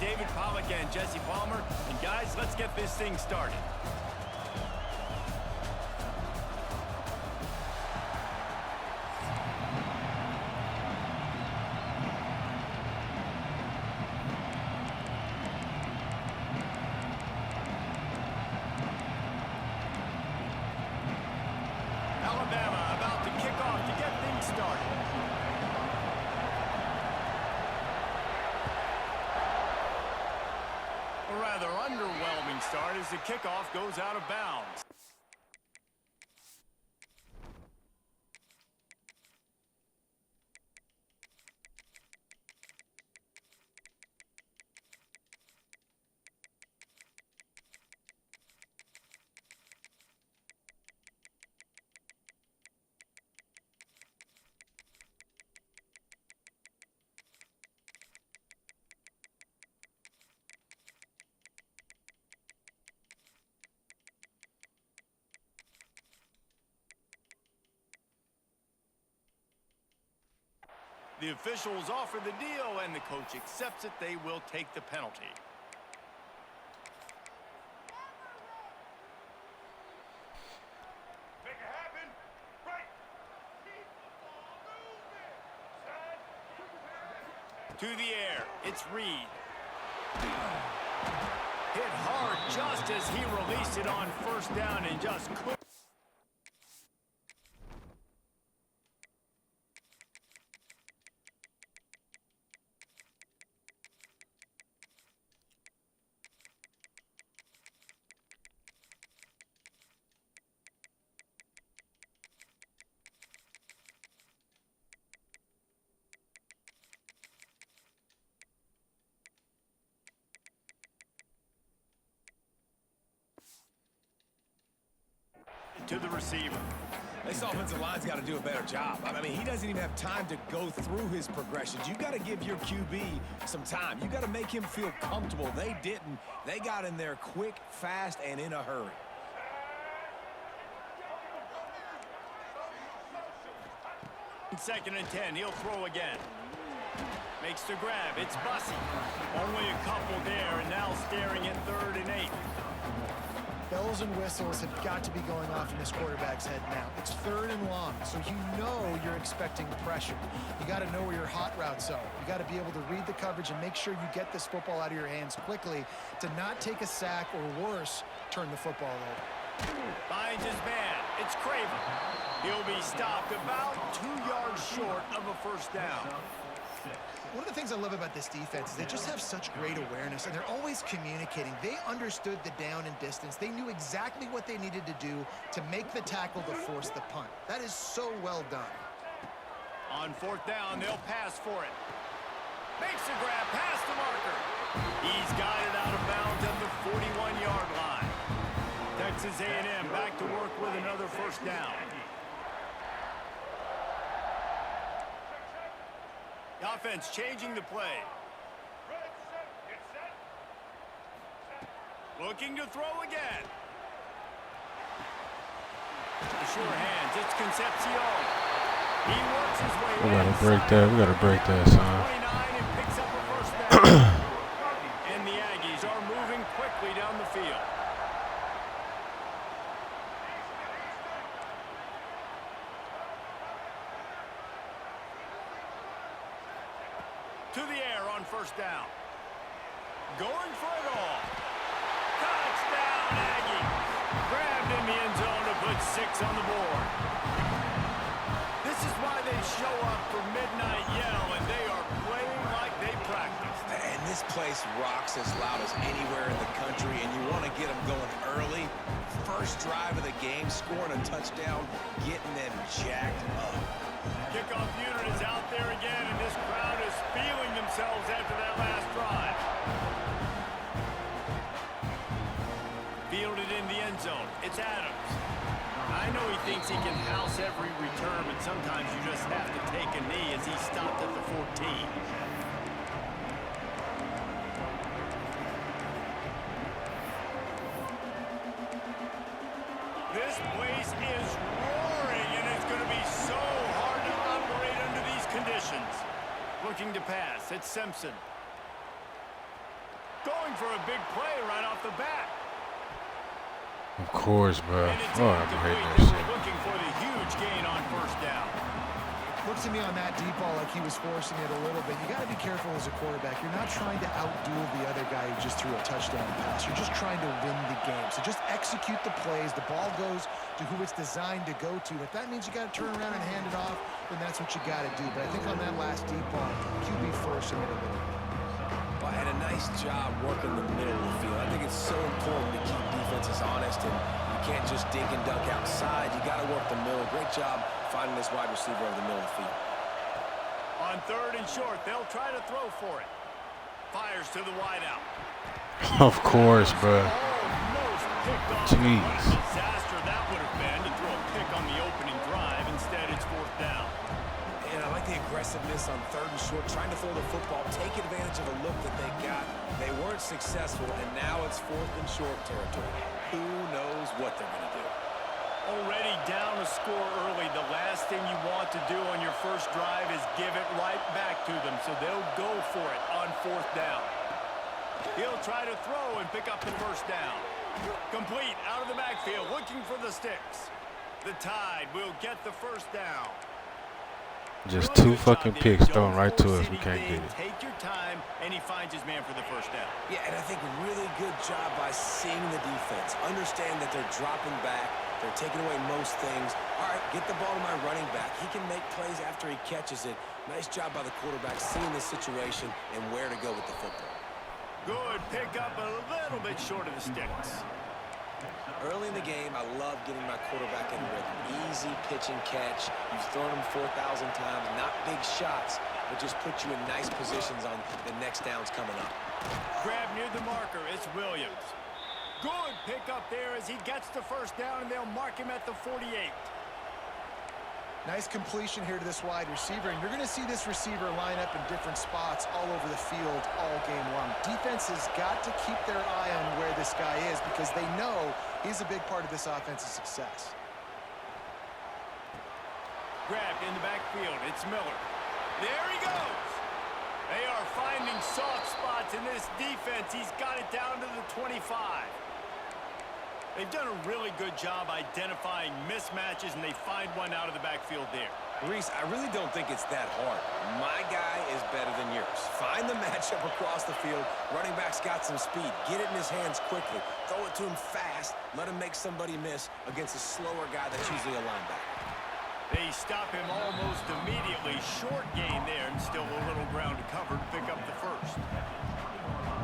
David Pollock and Jesse Palmer. And guys, let's get this thing started. Alabama about to kick off to get things started. A rather underwhelming start as the kickoff goes out of bounds. The officials offer the deal, and the coach accepts it. They will take the penalty. Make it happen. Right. To the air, it's Reed. Hit hard just as he released it on first down and just couldn't. To the receiver. This offensive line's got to do a better job. I mean, he doesn't even have time to go through his progressions. You got to give your QB some time. You got to make him feel comfortable. They didn't. They got in there quick, fast, and in a hurry. Second and 10, he'll throw again. Makes the grab, it's Bussey. Only a couple there, and now staring at 3rd and 8. Bells and whistles have got to be going off in this quarterback's head now. It's 3rd and long, so you know you're expecting pressure. You got to know where your hot routes are. You got to be able to read the coverage and make sure you get this football out of your hands quickly to not take a sack or worse, turn the football over. Finds his man. It's Craven. He'll be stopped about 2 yards short of a first down. One of the things I love about this defense is they just have such great awareness, and they're always communicating. They understood the down and distance. They knew exactly what they needed to do to make the tackle to force the punt. That is so well done. On 4th down, they'll pass for it. Makes a grab past the marker. He's got it out of bounds at the 41-yard line. Texas A&M back to work with another first down. The offense changing the play. Looking to throw again. The sure hands, it's Concepcion. He works his way We gotta inside. break that. We gotta break that, son. 29 and picks up a first down. And the Aggies are moving quickly down the field. To the air on first down. Going for it all. Touchdown, Aggie. Grabbed in the end zone to put 6 on the board. This is why they show up for midnight yell, and they are playing like they practiced. And this place rocks as loud as anywhere in the country, and you want to get them going early. First drive of the game, scoring a touchdown, getting them jacked up. Kickoff unit is out there again, and this crowd is feeling themselves after that last drive. Fielded in the end zone. It's Adams. I know he thinks he can house every return, but sometimes you just have to take a knee as he stopped at the 14. This place is roaring, and it's going to be so hard to operate under these conditions. Looking to pass. It's Simpson. for a big play right off the bat. Of course, bro. And it's Oh, I'm incomplete. hating They that were shit. looking for the huge gain on first down. Looks to me on that deep ball like he was forcing it a little bit. You got to be careful as a quarterback. You're not trying to outduel the other guy who just threw a touchdown pass. You're just trying to win the game. So just execute the plays. The ball goes to who it's designed to go to. If that means you got to turn around and hand it off, then that's what you got to do. But I think on that last deep ball, QB forcing it a little bit. Well, and a nice job working the middle of the field. I think it's so important to keep defenses honest, and you can't just dink and dunk outside. You got to work the middle. Great job finding this wide receiver over the middle of the field. On 3rd and short, they'll try to throw for it. Fires to the wideout. Of course, bro. Almost picked off. Jeez. What a disaster that would have been to throw a pick on the opening drive. Instead, it's 4th down. And I like the aggressiveness on 3rd and short, trying to throw the football, take advantage of a look that they got. They weren't successful, and now it's 4th and short territory. Who knows what they're going to do? Already down a score early. The last thing you want to do on your first drive is give it right back to them, so they'll go for it on 4th down. He'll try to throw and pick up the first down. Complete out of the backfield, looking for the sticks. The Tide will get the first down. Just Really 2 good fucking job, picks Dave. thrown Don't right to force us. We can't anything. get it. Take your time, and he finds his man for the first down. Yeah, and I think really good job by seeing the defense. Understand that they're dropping back. They're taking away most things. All right, get the ball to my running back. He can make plays after he catches it. Nice job by the quarterback seeing the situation and where to go with the football. Good pick up a little bit short of the sticks. Early in the game, I love getting my quarterback in rhythm. Easy pitch and catch. You've thrown them 4,000 times. Not big shots, but just put you in nice positions on the next downs coming up. Grab near the marker. It's Williams. Good pick up there as he gets the first down, and they'll mark him at the 48. Nice completion here to this wide receiver, and you're going to see this receiver line up in different spots all over the field all game long. Defense has got to keep their eye on where this guy is because they know he's a big part of this offense's success. Grabbed in the backfield. It's Miller. There he goes. They are finding soft spots in this defense. He's got it down to the 25. They've done a really good job identifying mismatches, and they find one out of the backfield there. Reese, I really don't think it's that hard. My guy is better than yours. Find the matchup across the field. Running back's got some speed. Get it in his hands quickly. Throw it to him fast. Let him make somebody miss against a slower guy that's usually a linebacker. They stop him almost immediately. Short gain there, and still a little ground to cover to pick up the first.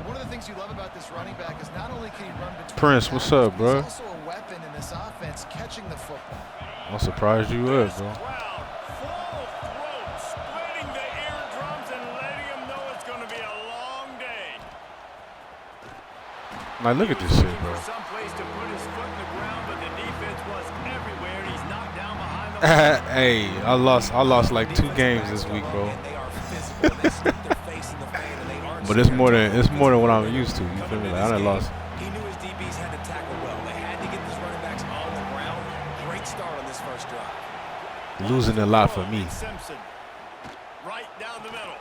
One of the things you love about this running back is not only can he run between Prince, what's up, bro? he's also a weapon in this offense, catching the football. I'm surprised you would, This bro. crowd, full throat, splitting the eardrums and letting him know it's going to be a long day. Like, look at this shit, bro. Some place to put his foot in the ground, but the defense was everywhere, and he's knocked down behind the Hey, I lost like 2 games this week, bro. They are physical. They stick their face in the fan, and they aren't But it's more scared. than what I'm used to. You feel me? Like, I done lost. He knew his DBs had to tackle well. They had to get these running backs on the ground. Great start on this first drive. Losing a lot for me. Simpson, right down the middle.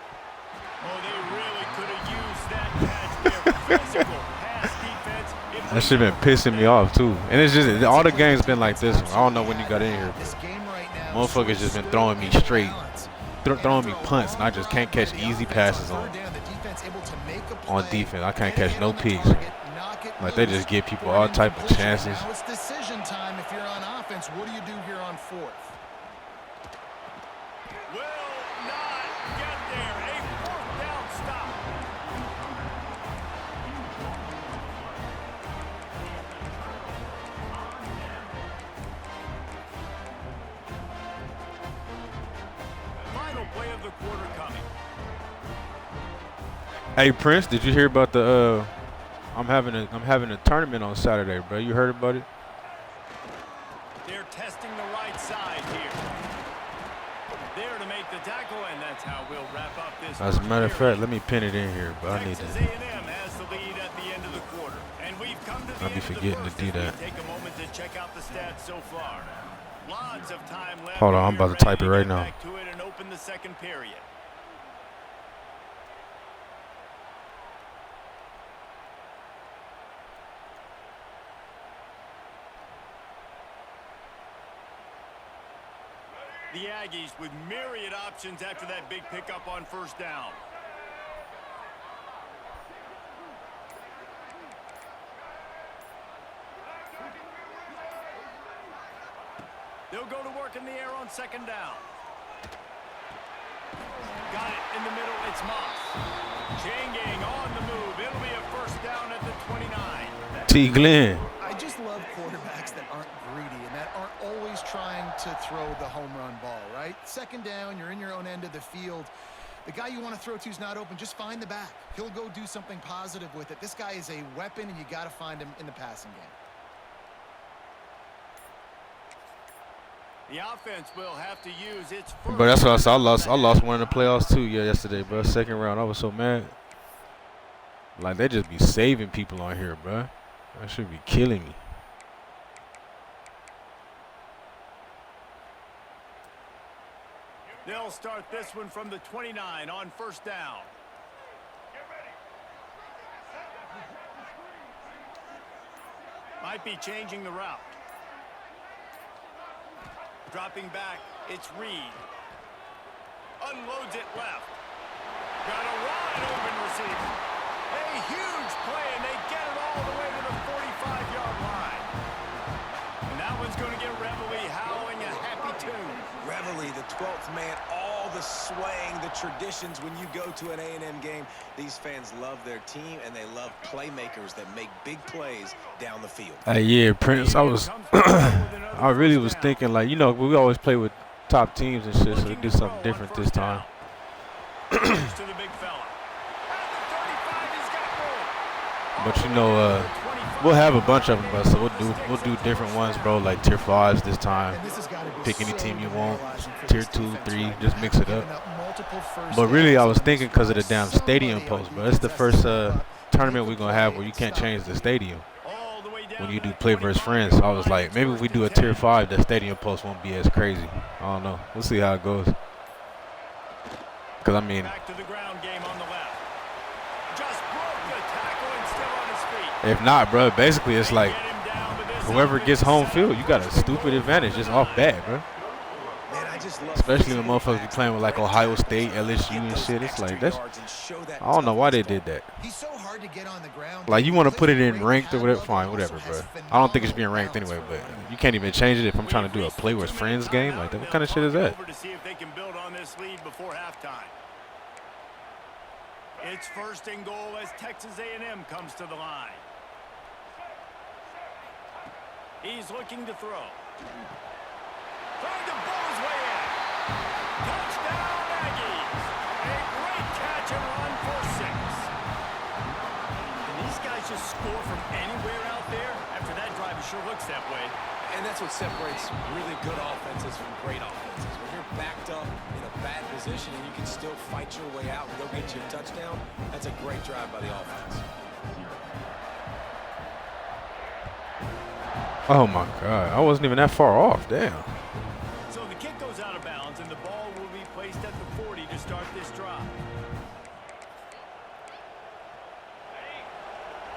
Oh, they really could have used that catch there. Physical pass defense. That shit been pissing me off too. And it's just all the games been like this. I don't know when you got in here. This game right now, Motherfuckers just been throwing me straight, throwing me punts, and I just can't catch easy passes on defense. I can't catch no picks. Like, they just give people all type of chances. Now it's decision time. If you're on offense, what do you do here on 4th? Will not get there. A 4th down stop. Final play of the quarter coming. Hey Prince, did you hear about the? I'm having a tournament on Saturday, bro. You heard about it? They're testing the right side here. There to make the tackle, and that's how we'll wrap up this. As a matter of first fact, period. let me pin it in here, but I need Texas to. A&M has the lead at the end of the quarter, and we've come to the I'll be end of the forgetting to first do as we that. Take a moment to check out the stats so far. Lots of time left. Hold on, I'm about to type it right now. Back to it and open the second period. The Aggies with myriad options after that big pickup on first down. They'll go to work in the air on second down. Got it in the middle. It's Moss. Chain gang on the move. It'll be a first down at the 29. T. Glenn. I just love quarterbacks that aren't greedy and that aren't always trying to throw the home run ball, right? Second down, you're in your own end of the field. The guy you want to throw to is not open. Just find the back. He'll go do something positive with it. This guy is a weapon, and you got to find him in the passing game. The offense will have to use its first. But that's what I said. I lost one in the playoffs too. Yeah, yesterday, bro. Second round, I was so mad. Like they just be saving people on here, bro. That should be killing me. They'll start this one from the 29 on first down. Might be changing the route. Dropping back, it's Reed. Unloads it left. Got a wide open receiver. A huge play, and they get it all the way to the 45-yard line. And that one's going to get Reveille howling a happy tune. Reveille, the 12th man, all the swaying, the traditions when you go to an A&M game. These fans love their team, and they love playmakers that make big plays down the field. Yeah, Prince, I really was thinking, like, you know, we always play with top teams and shit, so we do something different this time. But, you know, we'll have a bunch of them, but so we'll do different ones, bro, like tier 5s this time. Pick any team you want, tier 2, 3, just mix it up. But really, I was thinking because of the damn stadium post, bro. It's the first tournament we're going to have where you can't change the stadium when you do play versus friends. So I was like, maybe if we do a tier 5, the stadium post won't be as crazy. I don't know. We'll see how it goes. Because, I mean, if not, bro, basically it's like whoever gets home field, you got a stupid advantage just off bat, bro. Especially when motherfuckers be playing with like Ohio State, LSU and shit. It's like that's, I don't know why they did that. Like you want to put it in ranked or whatever, fine, whatever, bro. I don't think it should be in ranked anyway, but you can't even change it if I'm trying to do a play with friends game. Like what kind of shit is that? It's first and goal as Texas A&M comes to the line. He's looking to throw. Trying to blow his way in. Touchdown, Aggies. A great catch and run for 6. Can these guys just score from anywhere out there? After that drive, it sure looks that way. And that's what separates really good offenses from great offenses. When you're backed up in a bad position and you can still fight your way out and go get you a touchdown, that's a great drive by the offense. Oh my God, I wasn't even that far off, damn. So the kick goes out of bounds and the ball will be placed at the 40 to start this drive.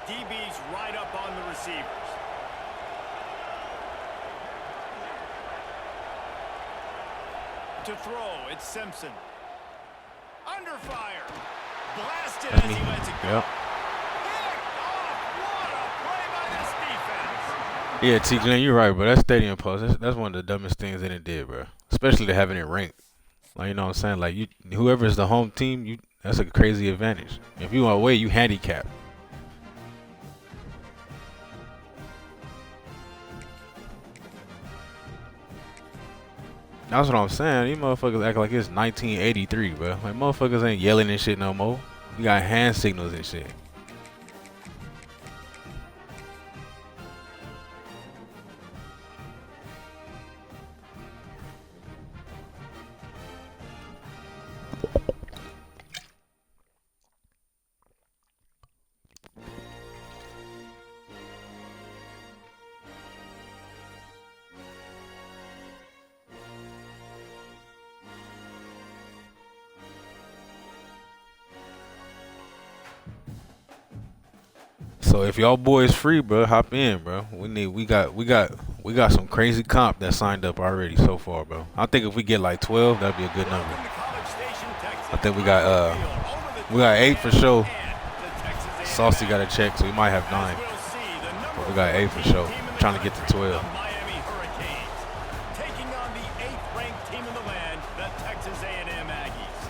DB's right up on the receivers. To throw, it's Simpson. Under fire. Blasted as he lets it go. Yep. What a play by this defense. Yeah, T. Glenn, you're right, bro. That stadium post, that's one of the dumbest things that it did, bro. Especially to having it ranked. Like, you know what I'm saying? Like, whoever's the home team, that's a crazy advantage. If you are away, you handicap. That's what I'm saying. These motherfuckers act like it's 1983, bro. Like, motherfuckers ain't yelling and shit no more. You got hand signals and shit. So if y'all boys free, bro, hop in, bro. We got We got some crazy comp that signed up already so far, bro. I think if we get like 12, that'd be a good number. I think we got 8 for sure. Saucy got a check, so we might have 9. But we got 8 for sure. I'm trying to get to 12. Taking on the 8th-ranked team in the land, the Texas A&M Aggies.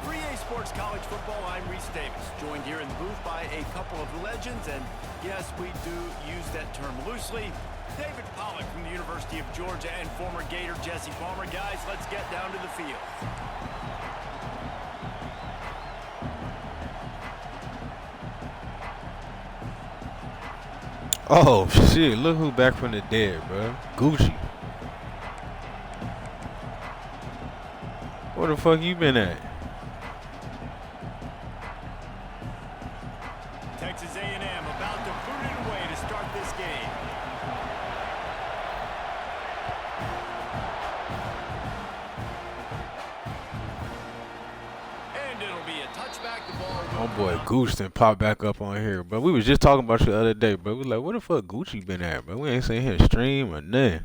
For EA Sports College Football, I'm Reese Davis, joined here in the booth by a couple of legends, and yes, we do use that term loosely. David Pollack from the University of Georgia and former Gator Jesse Palmer. Guys, let's get down to the field. Oh, shit. Look who back from the dead, bro. Gucci. Where the fuck you been at? Texas A&M about to put it away to start this game. And it'll be a touchback. The ball will Oh boy, Gooch done pop back up on here, bro. We was just talking about you the other day, bro. We was like, where the fuck Gucci been at, bro? We ain't seen him stream or nothing.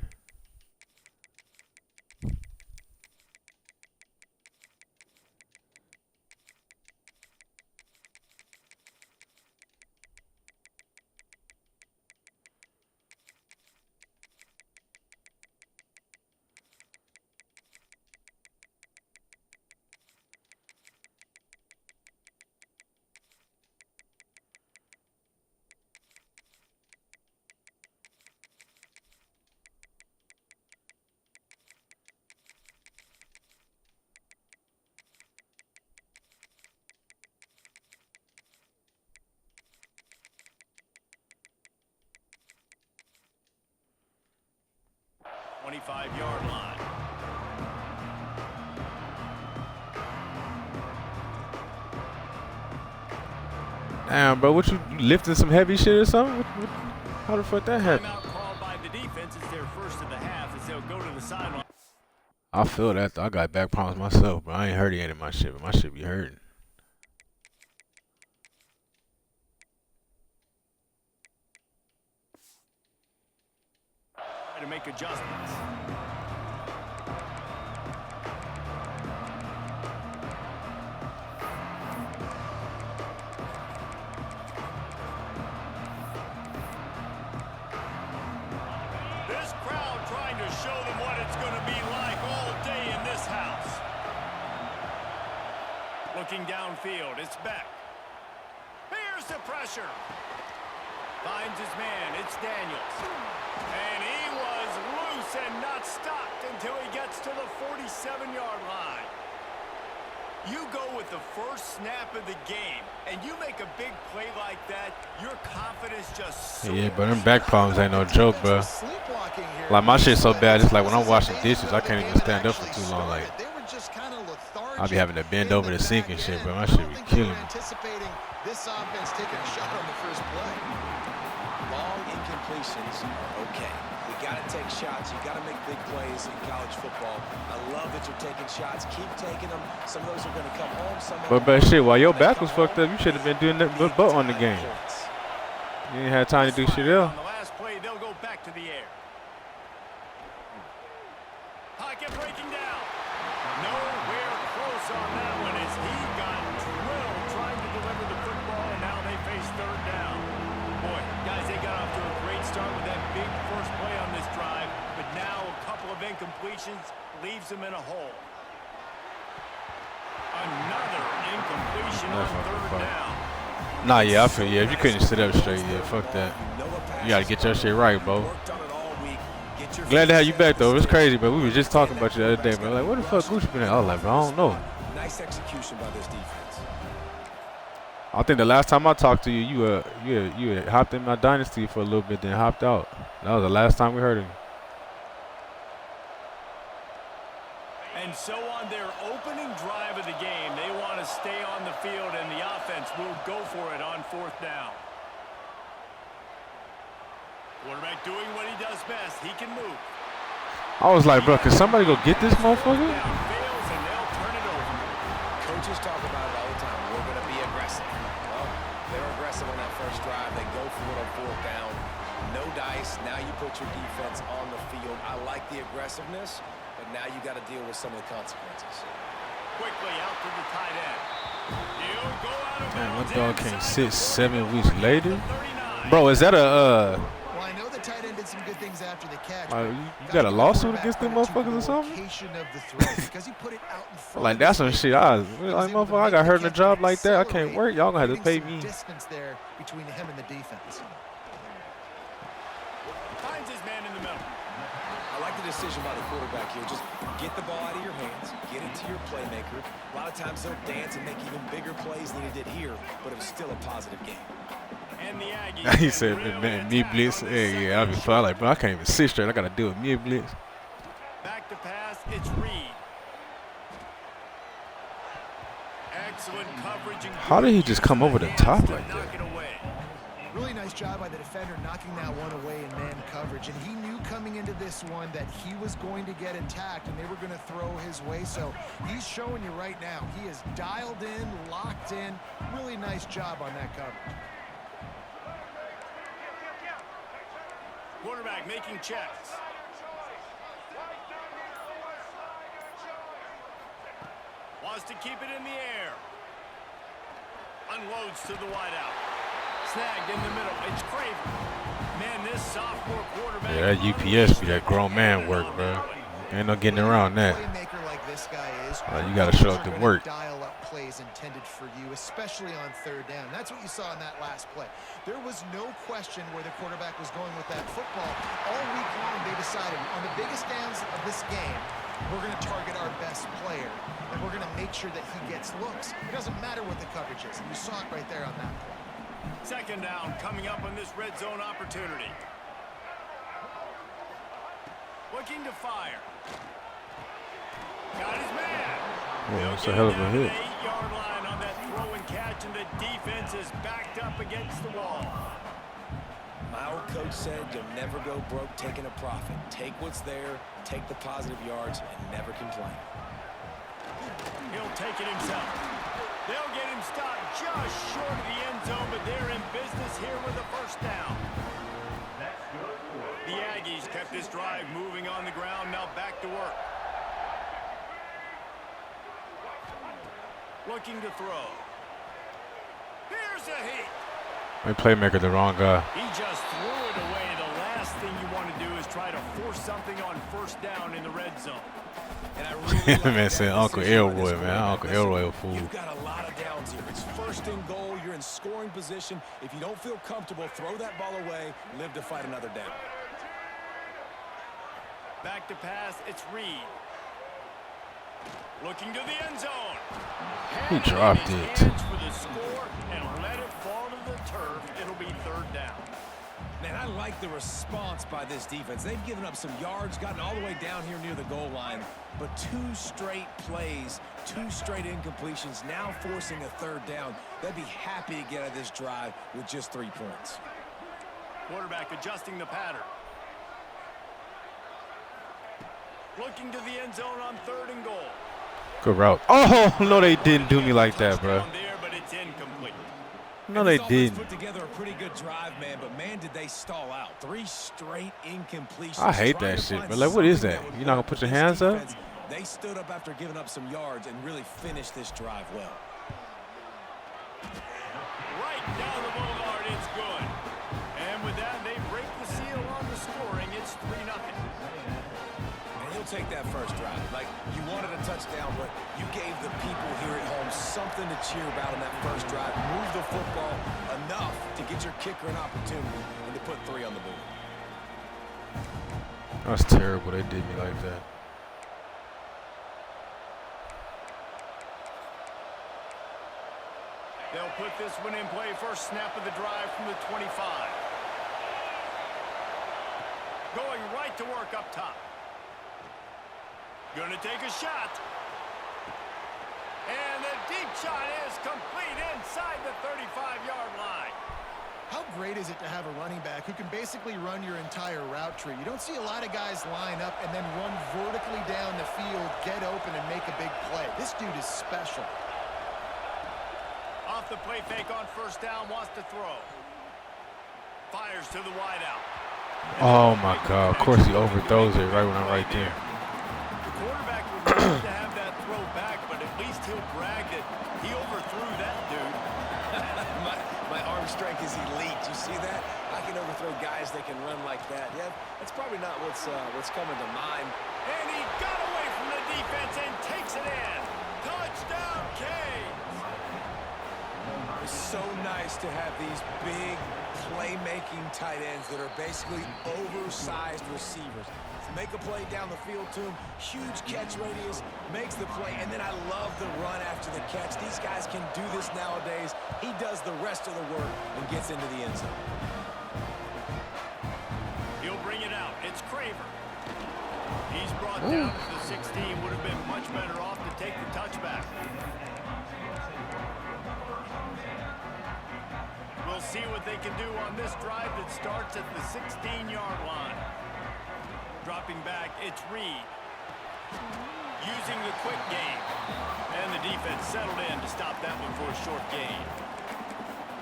Yard line. Damn, bro, what you lifting some heavy shit or something? How the fuck that happened? Timeout called by the defense is their first of the half as they'll go to the sideline. I feel that though. I got back problems myself, bro. I ain't hurting any of my shit, but my shit be hurting. To make adjustments. This crowd trying to show them what it's going to be like all day in this house. Looking downfield, it's Beck. Here's the pressure. Finds his man, it's Daniels. And he was loose and not stopped until he gets to the 47-yard line. You go with the first snap of the game, and you make a big play like that, your confidence just soars. Yeah, but them back problems ain't no joke, bro. Like, my shit's so bad, it's like when I'm washing dishes, I can't even stand up for too long. Like, I be having to bend over the sink and shit, bro. My shit be killing me. This offense taking a shot on the first play. Long incompletions are okay. You got to take shots. You got to make big plays in college football. I love that you're taking shots. Keep taking them. Some of those are going to come home. Some But shit, while your back was fucked up, you should have been doing nothing but on the game. You ain't had time to do shit else. On the last play, they'll go back to the air. Pocket breaking down. Nowhere close on that one as he got drilled trying to deliver the football, and now they face third down. Boy, guys, they got off to a great start with that big first play on this drive, but now a couple of incompletions leaves them in a hole. Another incompletion on third down. Nah, yeah, I feel, yeah, if you couldn't sit up straight, yeah, fuck that. You got to get your shit right, bro. Glad to have you back, though. It's crazy, but we were just talking about you the other day, man. Like, where the fuck Gucci been at? I was like, bro, I don't know. Nice execution by this defense. I think the last time I talked to you, you had hopped in my dynasty for a little bit, then hopped out. That was the last time we heard of you. And so on their opening drive of the game, they want to stay on the field, and the offense will go for it on fourth down. Quarterback doing what he does best. He can move. I was like, bro, can somebody go get this motherfucker? Fails, and they'll turn it over. Coaches talk about it all the time. We're going to be aggressive. Well, they were aggressive on that first drive. They go for it on fourth down. No dice. Now you put your defense on the field. I like the aggressiveness, but now you got to deal with some of the consequences. Quickly out to the tight end. He'll go out of Man, my bounds dog came inside 6-7 weeks the later. 39. Bro, is that a Well, I know the tight end did some good things after the catch. you got a lawsuit against them motherfuckers or something? Location of the throw, because he put it out in front Like of that's his some feet. shit. I was He was like, able to motherfucker, I make got the hurt in a catch job and like that. I can't accelerate, work. Y'all gonna have to pay creating me. some distance there between him and the defense. Finds his man in the middle. I like the decision by the quarterback here. Just get the ball out of your hands, get it to your playmaker. A lot of times he'll dance and make even bigger plays than he did here, but it was still a positive game. And the Aggies He can said, really man, me attack blitz. on this Hey, yeah, I be second fine. Like, bro, I can't even sit straight. I gotta do a me blitz. Back to pass, it's Reed. Excellent coverage. And How did he just come over the top like knock that? it away. Really nice job by the defender knocking that one away in man coverage. And he knew coming into this one that he was going to get attacked and they were going to throw his way. So he's showing you right now. He is dialed in, locked in. Really nice job on that coverage. Quarterback making checks. Wants to keep it in the air. Unloads to the wideout. Snagged in the middle. It's Craven. Man, this sophomore quarterback. Yeah, that UPS be that grown man work, bro. Ain't no getting around that. Playmaker like this guy is. You gotta show up to work. Dial up plays intended for you, especially on third down. That's what you saw in that last play. There was no question where the quarterback was going with that football. All week long, they decided on the biggest downs of this game, we're going to target our best player, and we're going to make sure that he gets looks. It doesn't matter what the coverage is. And you saw it right there on that play. Second down coming up on this red zone opportunity. Looking to fire. Got his man. Yeah, it's a hell of a hit. 8-yard line on that throw and catch, and the defense is backed up against the wall. My old coach said you'll never go broke taking a profit. Take what's there, take the positive yards, and never complain. He'll take it himself. They'll get him stopped just short of the end zone, but they're in business here with a first down. The Aggies kept this drive moving on the ground, now back to work. Looking to throw. Here's a hit. My playmaker, the wrong guy. He just threw it away. The last thing you want to do is try to force something on first down in the red zone. And I really like Man that said Uncle decision by Elroy, this man. quarterback. Uncle Listen, Elroy a fool. You've got a lot of downs here. It's first and goal. You're in scoring position. If you don't feel comfortable, throw that ball away. Live to fight another down. Back to pass, it's Reed. Looking to the end zone. He dropped it. Hands for the score and let it fall to the turf. It'll be third down. Man, I like the response by this defense. They've given up some yards, gotten all the way down here near the goal line, but 2 straight plays, 2 straight incompletions, now forcing a third down. They'd be happy to get out of this drive with just 3 points. Quarterback adjusting the pattern. Looking to the end zone on third and goal. Good route. Oh, no, they didn't do me like that, bro. Touchdown there, but it's incomplete. No, they This offense didn't. put together a pretty good drive, man, but man, did they stall out. 3 straight incompletions. I hate Trying that to shit, find bro. Like, what is something that? would You're not gonna work. put your This hands up? defense, they stood up after giving up some yards and really finished this drive well. Right down the boulevard, it's good. And with that, they break the seal on the scoring. It's 3-0. And you'll take that first drive. Like, you wanted a touchdown, but you gave the people here at home something to cheer about in that first drive. Move the football enough to get your kicker an opportunity and to put 3 on the board. That's terrible. They did me like that. They'll put this one in play. First snap of the drive from the 25. Going right to work up top. Gonna take a shot. And the deep shot is complete inside the 35-yard line. How great is it to have a running back who can basically run your entire route tree? You don't see a lot of guys line up and then run vertically down the field, get open, and make a big play. This dude is special. Off the play fake on first down, wants to throw. Fires to the wideout. Oh my God! Of course he overthrows it right when I'm right there. The quarterback would love to have that throw back, but at least he'll brag that he overthrew that dude. my arm strength is elite. You see that? I can overthrow guys that can run like that. Yeah, that's probably not what's coming to mind. And he got away from the defense and takes it in. Touchdown, Canes! It's so nice to have these big playmaking tight ends that are basically oversized receivers. Make a play down the field to him, huge catch radius, makes the play, and then I love the run after the catch. These guys can do this nowadays. He does the rest of the work and gets into the end zone. He'll bring it out. It's Craver. He's brought down to the 16. Would have been much better off to take the touchback. We'll see what they can do on this drive that starts at the 16-yard line. Dropping back, it's Reed. Using the quick game. And the defense settled in to stop that one for a short gain.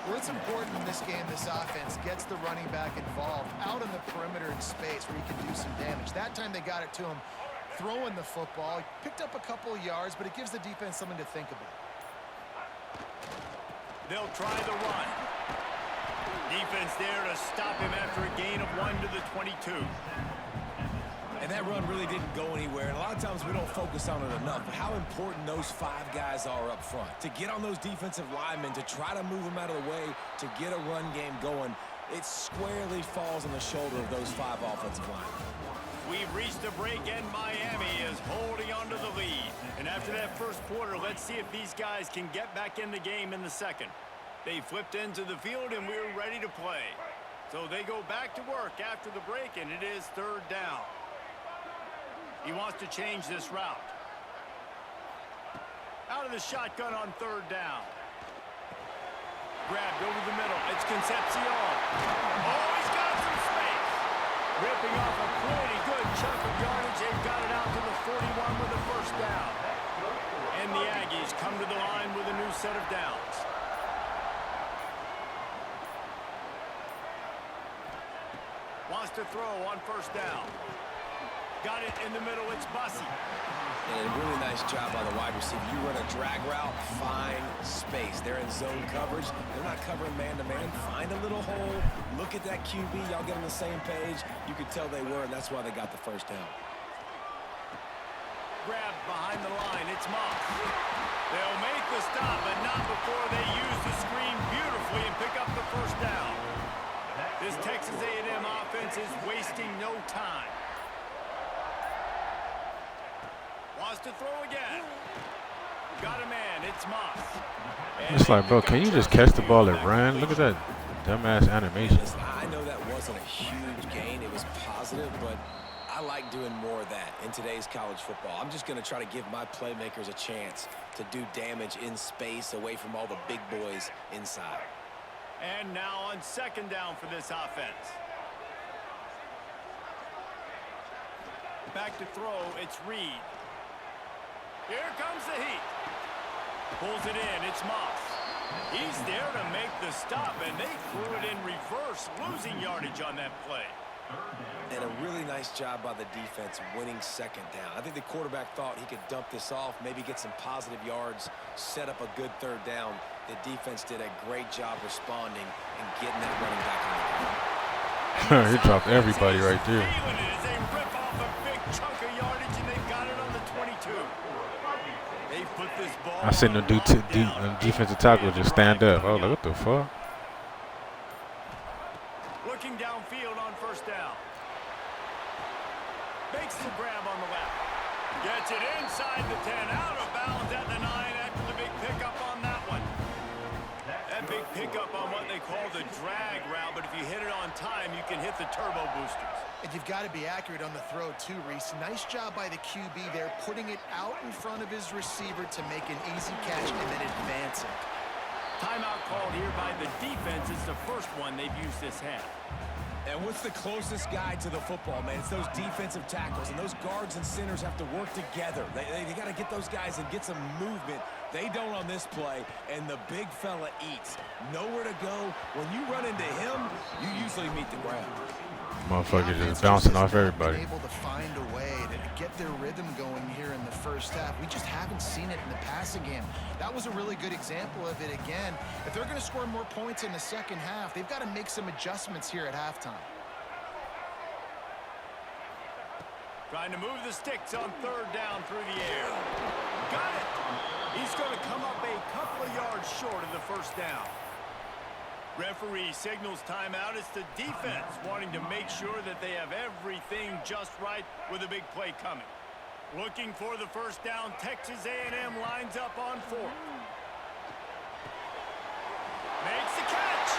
Well, it's important in this game, this offense gets the running back involved out in the perimeter in space where he can do some damage. That time they got it to him throwing the football. He picked up a couple of yards, but it gives the defense something to think about. They'll try the run. Defense there to stop him after a gain of 1 to the 22. And that run really didn't go anywhere. And a lot of times we don't focus on it enough. But how important those 5 guys are up front. To get on those defensive linemen, to try to move them out of the way, to get a run game going, it squarely falls on the shoulder of those 5 offensive linemen. We've reached a break, and Miami is holding on to the lead. And after that first quarter, let's see if these guys can get back in the game in the second. They flipped into the field, and we're ready to play. So they go back to work after the break, and it is 3rd down. He wants to change this route. Out of the shotgun on 3rd down. Grabbed over the middle. It's Concepcion. Oh, he's got some space. Ripping off a pretty good chunk of yardage. They've got it out to the 41 with a 1st down. And the Aggies come to the line with a new set of downs. Wants to throw on 1st down. Got it in the middle, it's Bussy. And a really nice job by the wide receiver. You run a drag route, find space. They're in zone coverage. They're not covering man-to-man. Find a little hole. Look at that QB. Y'all get on the same page. You could tell they were, and that's why they got the 1st down. Grabbed behind the line, it's Moss. They'll make the stop, but not before they use the screen beautifully and pick up the 1st down. This Texas A&M offense is wasting no time. Wants to throw again. Got a man, it's Moss. It's like, bro, can you just catch the ball and run? Look at that dumbass animation. Listen, I know that wasn't a huge gain. It was positive, but I like doing more of that in today's college football. I'm just going to try to give my playmakers a chance to do damage in space away from all the big boys inside. And now on 2nd down for this offense. Back to throw, it's Reed. Here comes the heat. Pulls it in, it's Moss. He's there to make the stop, and they threw it in reverse, losing yardage on that play. And a really nice job by the defense winning 2nd down. I think the quarterback thought he could dump this off, maybe get some positive yards, set up a good 3rd down. The defense did a great job responding and getting that running back on the ground. He dropped everybody right there. As they rip off a big chunk of yardage, and they've got it on the 22. They put this ball. I seen them defensive tackle just stand up. I was like, what the fuck? Looking downfield on 1st down. Makes the grab on the left. Gets it inside the 10, out of bounds at the 9 after the big pickup on that one. That big pickup on what they call the drag route, but if you hit it on time, you can hit the turbo boosters. And you've got to be accurate on the throw too, Reese. Nice job by the QB there, putting it out in front of his receiver to make an easy catch and then advance it. Timeout called here by the defense. It's the first one they've used this half. And what's the closest guy to the football, man? It's those defensive tackles, and those guards and centers have to work together. They got to get those guys and get some movement. They don't on this play, and the big fella eats. Nowhere to go. When you run into him, you usually meet the ground. Motherfucker just bouncing off everybody. Able to find a way to get their rhythm going here in the first half. We just haven't seen it in the passing game. That was a really good example of it again. If they're going to score more points in the second half, they've got to make some adjustments here at halftime. Trying to move the sticks on third down through the air. Got it! He's going to come up a couple of yards short of the first down. Referee signals timeout. It's the defense wanting to make sure that they have everything just right with a big play coming. Looking for the first down. Texas A&M lines up on fourth. Makes the catch.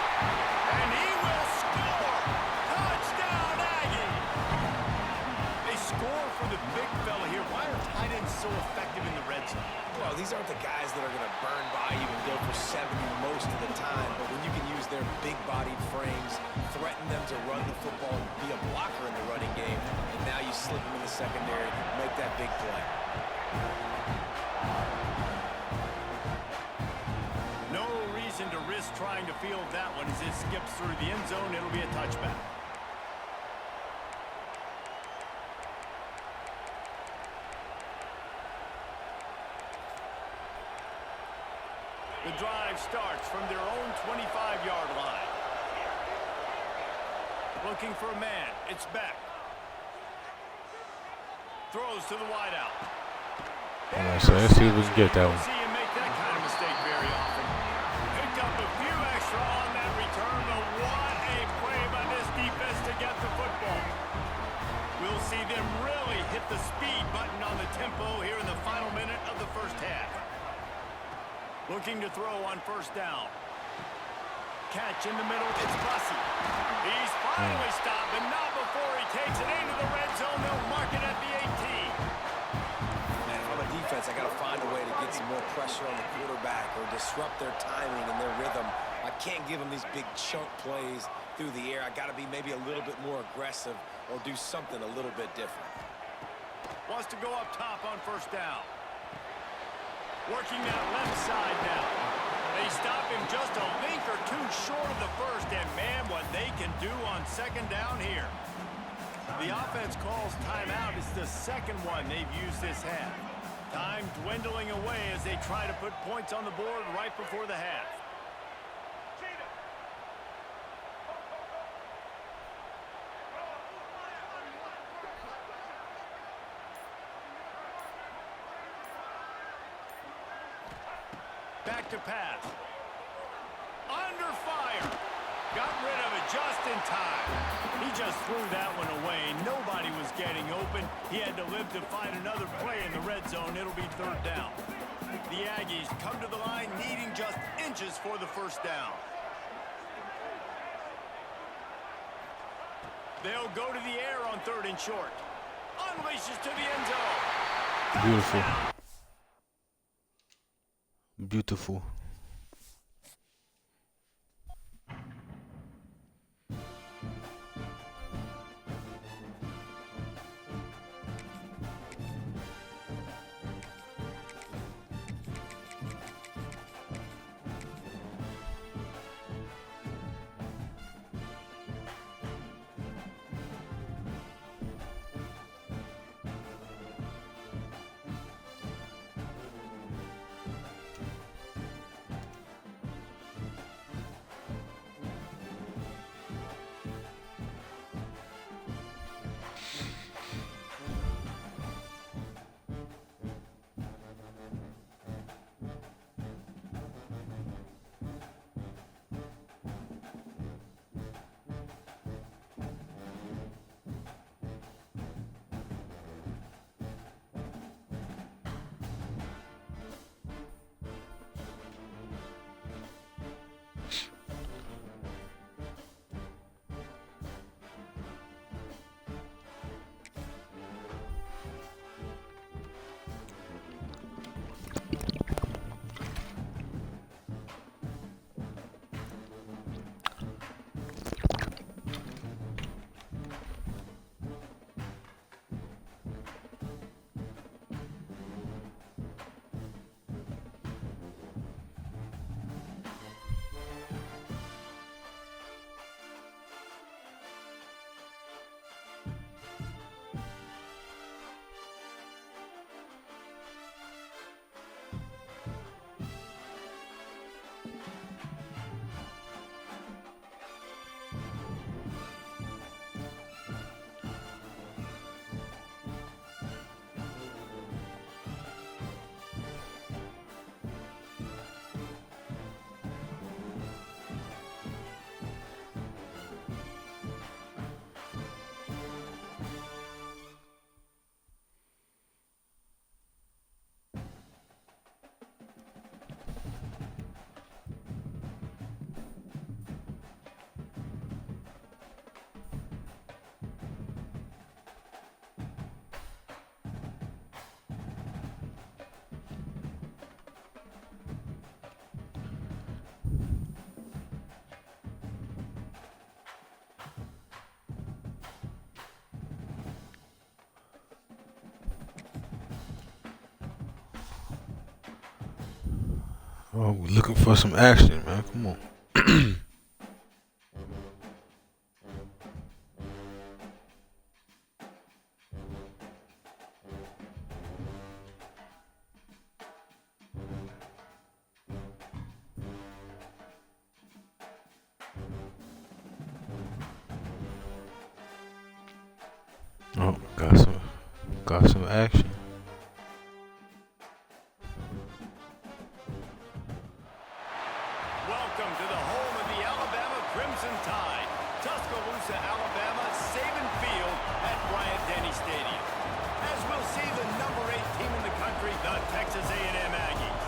And he will score. Touchdown, Aggie. They score for the big fella here. Why are tight ends so effective in the red zone? Well, these aren't the guys that are going to burn by you and go for 70 most of the time, but when you can use their big-bodied frames, threaten them to run the football, be a blocker in the running game, and now you slip them in the secondary, make that big play. No reason to risk trying to field that one as it skips through the end zone. It'll be a touchback. The drive starts from their own 25-yard line. Looking for a man. It's Beck. Throws to the wideout. So let's see if we can get that one. See him make that kind of mistake very often. Picked up a few extra on that return, but what a play by this defense to get the football. We'll see them really hit the speed button on the tempo here in the final minute of the first half. Looking to throw on first down. Catch in the middle. It's Bussey. He's finally stopped, but not before he takes it into the red zone. They'll mark it at the 18. Man, if I'm a defense, I got to find a way to get some more pressure on the quarterback or disrupt their timing and their rhythm. I can't give them these big chunk plays through the air. I got to be maybe a little bit more aggressive or do something a little bit different. Wants to go up top on first down. Working that left side now. They stop him just a link or two short of the first, and man, what they can do on second down here. The offense calls timeout. It's the second one they've used this half. Time dwindling away as they try to put points on the board right before the half. Back to pass. Under fire. Got rid of it just in time. He just threw that one away. Nobody was getting open. He had to live to find another play in the red zone. It'll be third down. The Aggies come to the line needing just inches for the first down. They'll go to the air on third and short. Unleashes to the end zone. Beautiful. Beautiful. Oh, we're looking for some action, man. Come on. Oh, got some action. Welcome to the home of the Alabama Crimson Tide, Tuscaloosa, Alabama, Saban Field at Bryant-Denny Stadium. As we'll see, the number 8 team in the country, the Texas A&M Aggies,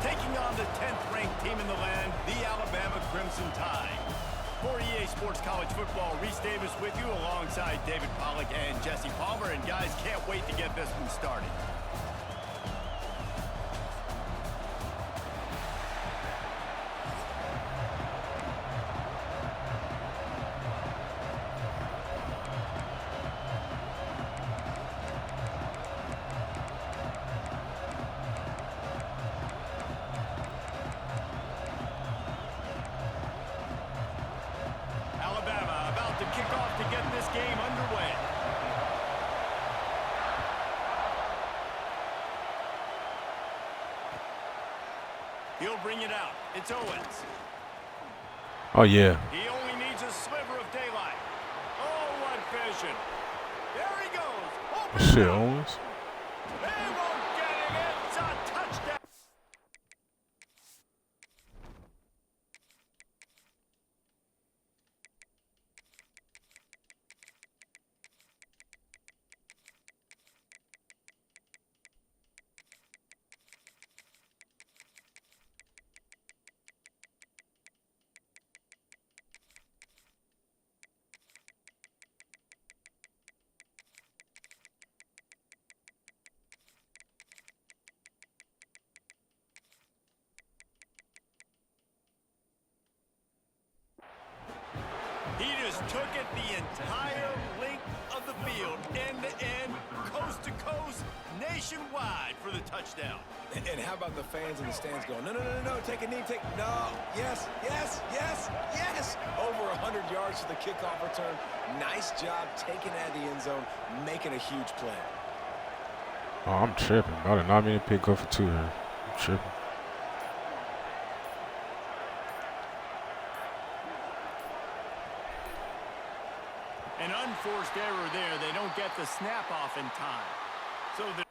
taking on the 10th-ranked team in the land, the Alabama Crimson Tide. For EA Sports College Football, Reese Davis with you alongside David Pollack and Jesse Palmer. And guys, can't wait to get this one started. Alabama about to kick off to get this game underway. He'll bring it out. It's Owens. Oh, yeah. He only needs a sliver of daylight. Oh, what vision. There he goes. Open Shit, up. Owens. They won't get him. It's a touchdown. He just took it the entire length of the field, end to end, coast to coast, nationwide for the touchdown. And how about the fans in the stands going, no, take a knee, no, yes. Over 100 yards to the kickoff return. Nice job taking it out of the end zone, making a huge play. Oh, I'm tripping. I did not mean to pick up for 2 here. I'm tripping. An unforced error there. They don't get the snap off in time. So the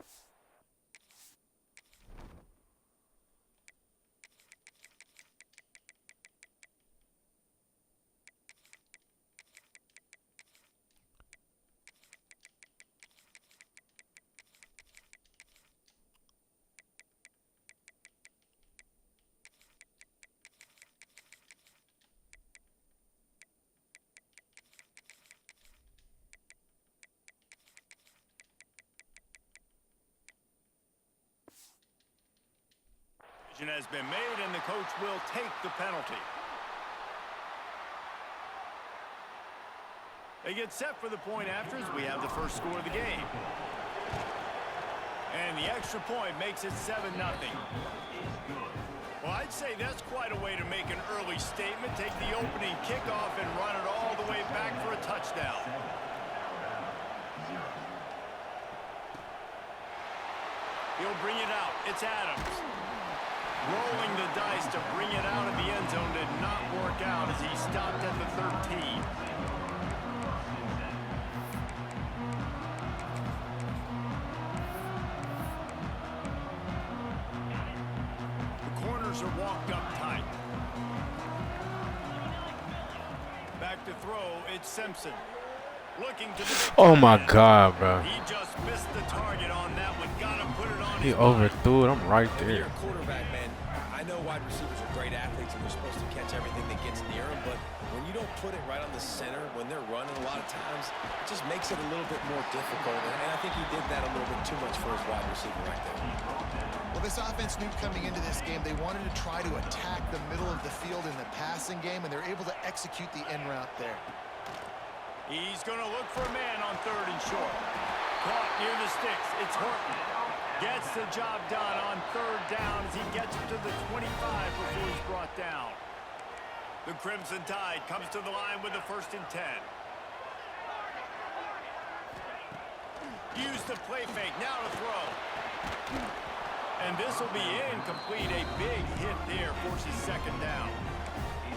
decision has been made, and the coach will take the penalty. They get set for the point after as we have the first score of the game. And the extra point makes it 7-0. Well, I'd say that's quite a way to make an early statement. Take the opening kickoff and run it all the way back for a touchdown. He'll bring it out. It's Adams. Rolling the dice to bring it out of the end zone did not work out as he stopped at the 13. The corners are walked up tight. Back to throw, it's Simpson. Looking to the Oh, my God, bro. He just missed the target on that one. Got to put it on He his overthrew it. I'm right You're there. a quarterback, man. I know wide receivers are great athletes and they're supposed to catch everything that gets near them, but when you don't put it right on the center, when they're running a lot of times, it just makes it a little bit more difficult. And I think he did that a little bit too much for his wide receiver right there. Well, this offense knew coming into this game they wanted to try to attack the middle of the field in the passing game, and they're able to execute the in route there. He's going to look for a man on 3rd and short. Caught near the sticks. It's Horton. Gets the job done on third down as he gets it to the 25 before he's brought down. The Crimson Tide comes to the line with the 1st and 10. Use the play fake, now to throw. And this will be incomplete. A big hit there, forces 2nd down.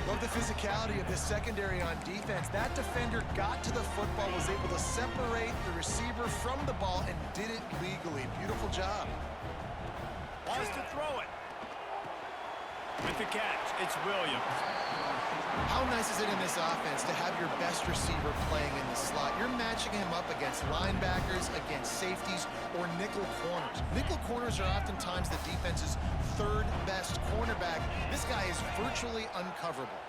Love the physicality of this secondary on defense. That defender got to the football, was able to separate the receiver from the ball, and did it legally. Beautiful job. Wants to throw it. With the catch, it's Williams. How nice is it in this offense to have your best receiver playing in the slot? You're matching him up against linebackers, against safeties, or nickel corners. Nickel corners are oftentimes the defense's 3rd best cornerback. This guy is virtually uncoverable.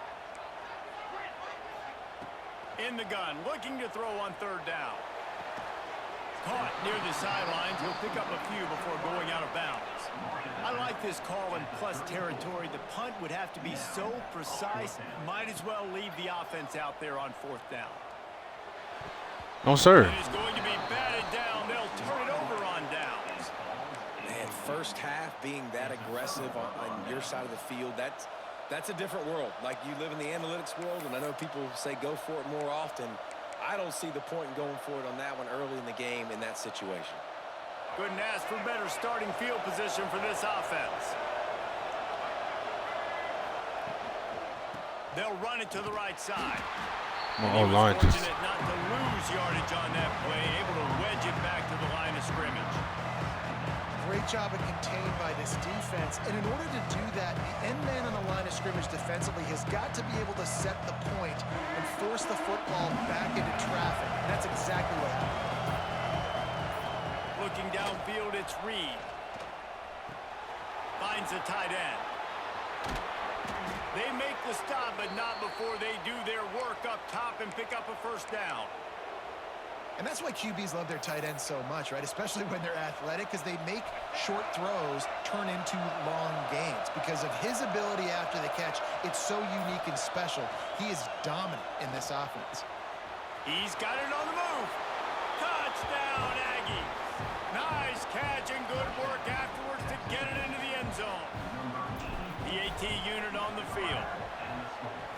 In the gun, looking to throw on 3rd down. Caught near the sidelines. He'll pick up a few before going out of bounds. I like this call in plus territory. The punt would have to be so precise. Might as well leave the offense out there on 4th down. No, sir. It is going to be batted down. They'll turn it over on downs. Man, first half being that aggressive on your side of the field, that's a different world. Like, you live in the analytics world, and I know people say go for it more often. I don't see the point in going for it on that one early in the game in that situation. Couldn't ask for better starting field position for this offense. They'll run it to the right side. My O-line just... Fortunate not to lose yardage on that play, able to wedge it back to the line of scrimmage. Great job of contained by this defense. And in order to do that, the end man on the line of scrimmage defensively has got to be able to set the point and force the football back into traffic. And that's exactly what happened. Looking downfield, it's Reed. Finds a tight end. They make the stop, but not before they do their work up top and pick up a 1st down. And that's why QBs love their tight ends so much, right? Especially when they're athletic, because they make short throws turn into long gains. Because of his ability after the catch, it's so unique and special. He is dominant in this offense. He's got it on the move. Touchdown, Aggie. Nice catch and good work afterwards to get it into the end zone. The AT unit on the field.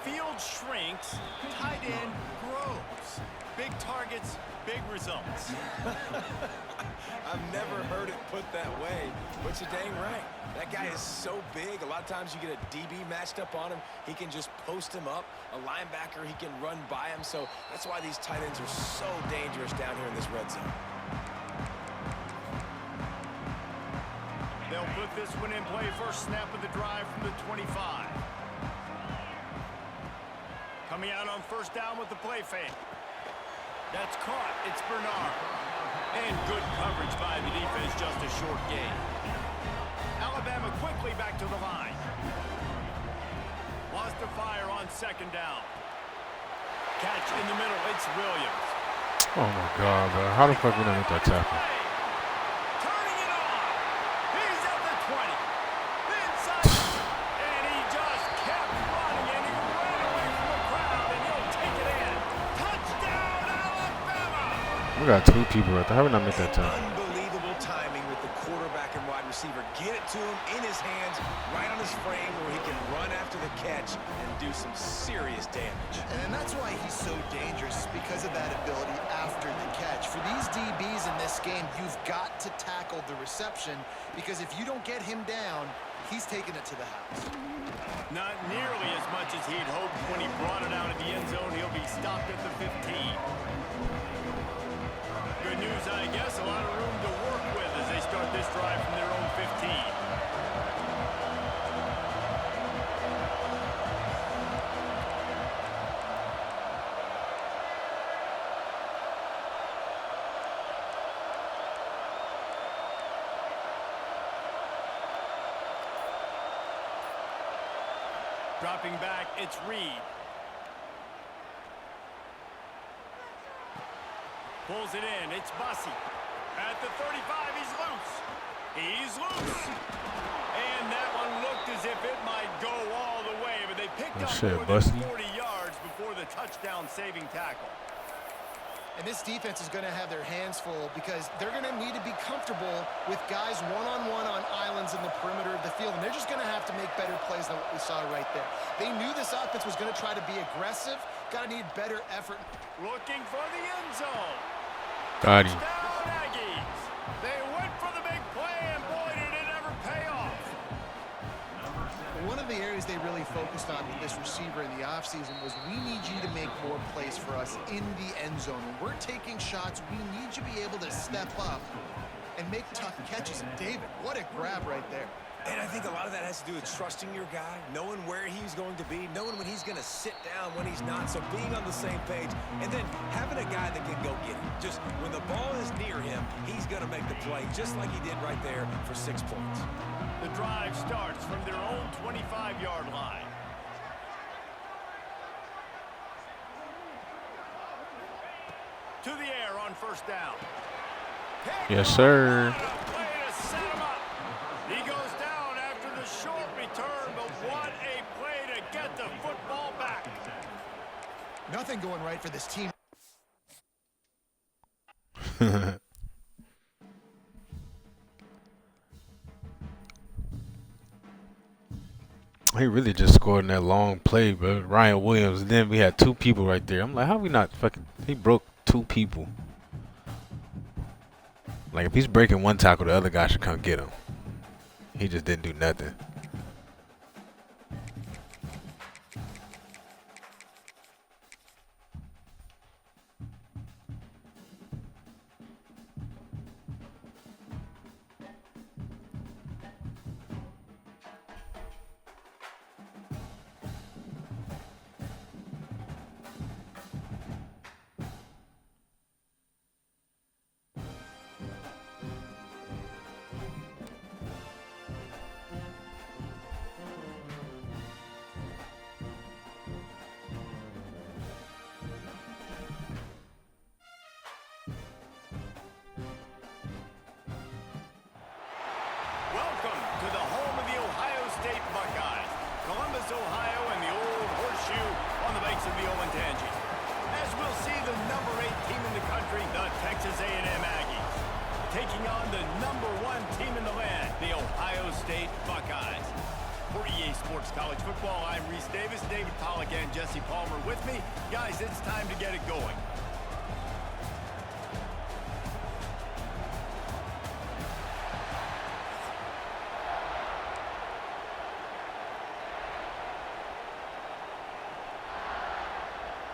Field shrinks, tight end grows. Big targets, big results. I've never heard it put that way, but you're dang right. That guy is so big. A lot of times you get a DB matched up on him. He can just post him up. A linebacker, he can run by him. So that's why these tight ends are so dangerous down here in this red zone. They'll put this one in play. First snap of the drive from the 25. Coming out on 1st down with the play fake. That's caught. It's Bernard. And good coverage by the defense, just a short gain. Alabama quickly back to the line. Lost to fire on 2nd down. Catch in the middle. It's Williams. Oh, my God, bro. How the fuck we not make that tackle? Turning it on. He's at the 20. Inside. And he just kept running, and he ran away from the crowd, and he'll take it in. Touchdown, Alabama. We got 2 people right there. How we not make that tackle? Unbelievable timing with the quarterback and wide receiver. Get it to him in his hands, right on his frame, where he can run after the catch and do some serious damage. And that's why he's so dangerous, because of that ability after the catch. For these DBs in this game, you've got to tackle the reception, because if you don't get him down, he's taking it to the house. Not nearly as much as he'd hoped when he brought it out of the end zone. He'll be stopped at the 15. Good news, I guess. A lot of room to work with as they start this drive from their own 15. Dropping back, it's Reed. Pulls it in, it's Bussey. At the 35, he's loose. He's loose. And that one looked as if it might go all the way, but they picked up more than 40 yards before the touchdown saving tackle. And this defense is going to have their hands full because they're going to need to be comfortable with guys one-on-one on islands in the perimeter of the field. And they're just going to have to make better plays than what we saw right there. They knew this offense was going to try to be aggressive. Got to need better effort. Looking for the end zone. Got him. Touchdown, Aggies. They went for the big play, and boy, did it ever pay off. One of the areas they really focused on with this receiver in the offseason was we need you to make more plays for us in the end zone. When we're taking shots, we need you to be able to step up and make tough catches. And David, what a grab right there. And I think a lot of that has to do with trusting your guy, knowing where he's going to be, knowing when he's going to sit down, when he's not. So being on the same page, and then having a guy that can go get it. Just when the ball is near him, he's going to make the play, just like he did right there for 6 points. The drive starts from their own 25-yard line. To the air on first down. Yes, sir. Play to set him up. He goes down after the short return, but what a play to get the football back. Nothing going right for this team. He really just scored in that long play, bro. Ryan Williams. And then we had 2 people right there. I'm like, how we not fucking... He broke 2 people. Like, if he's breaking 1 tackle, the other guy should come get him. He just didn't do nothing. Welcome to the home of the Ohio State Buckeyes, Columbus, Ohio, and the old horseshoe on the banks of the Olentangy. As we'll see, the number 8 team in the country, the Texas A&M Aggies, taking on the number 1 team in the land, the Ohio State Buckeyes. For EA Sports College Football, I'm Reese Davis, David Pollack, and Jesse Palmer with me. Guys, it's time to get it going.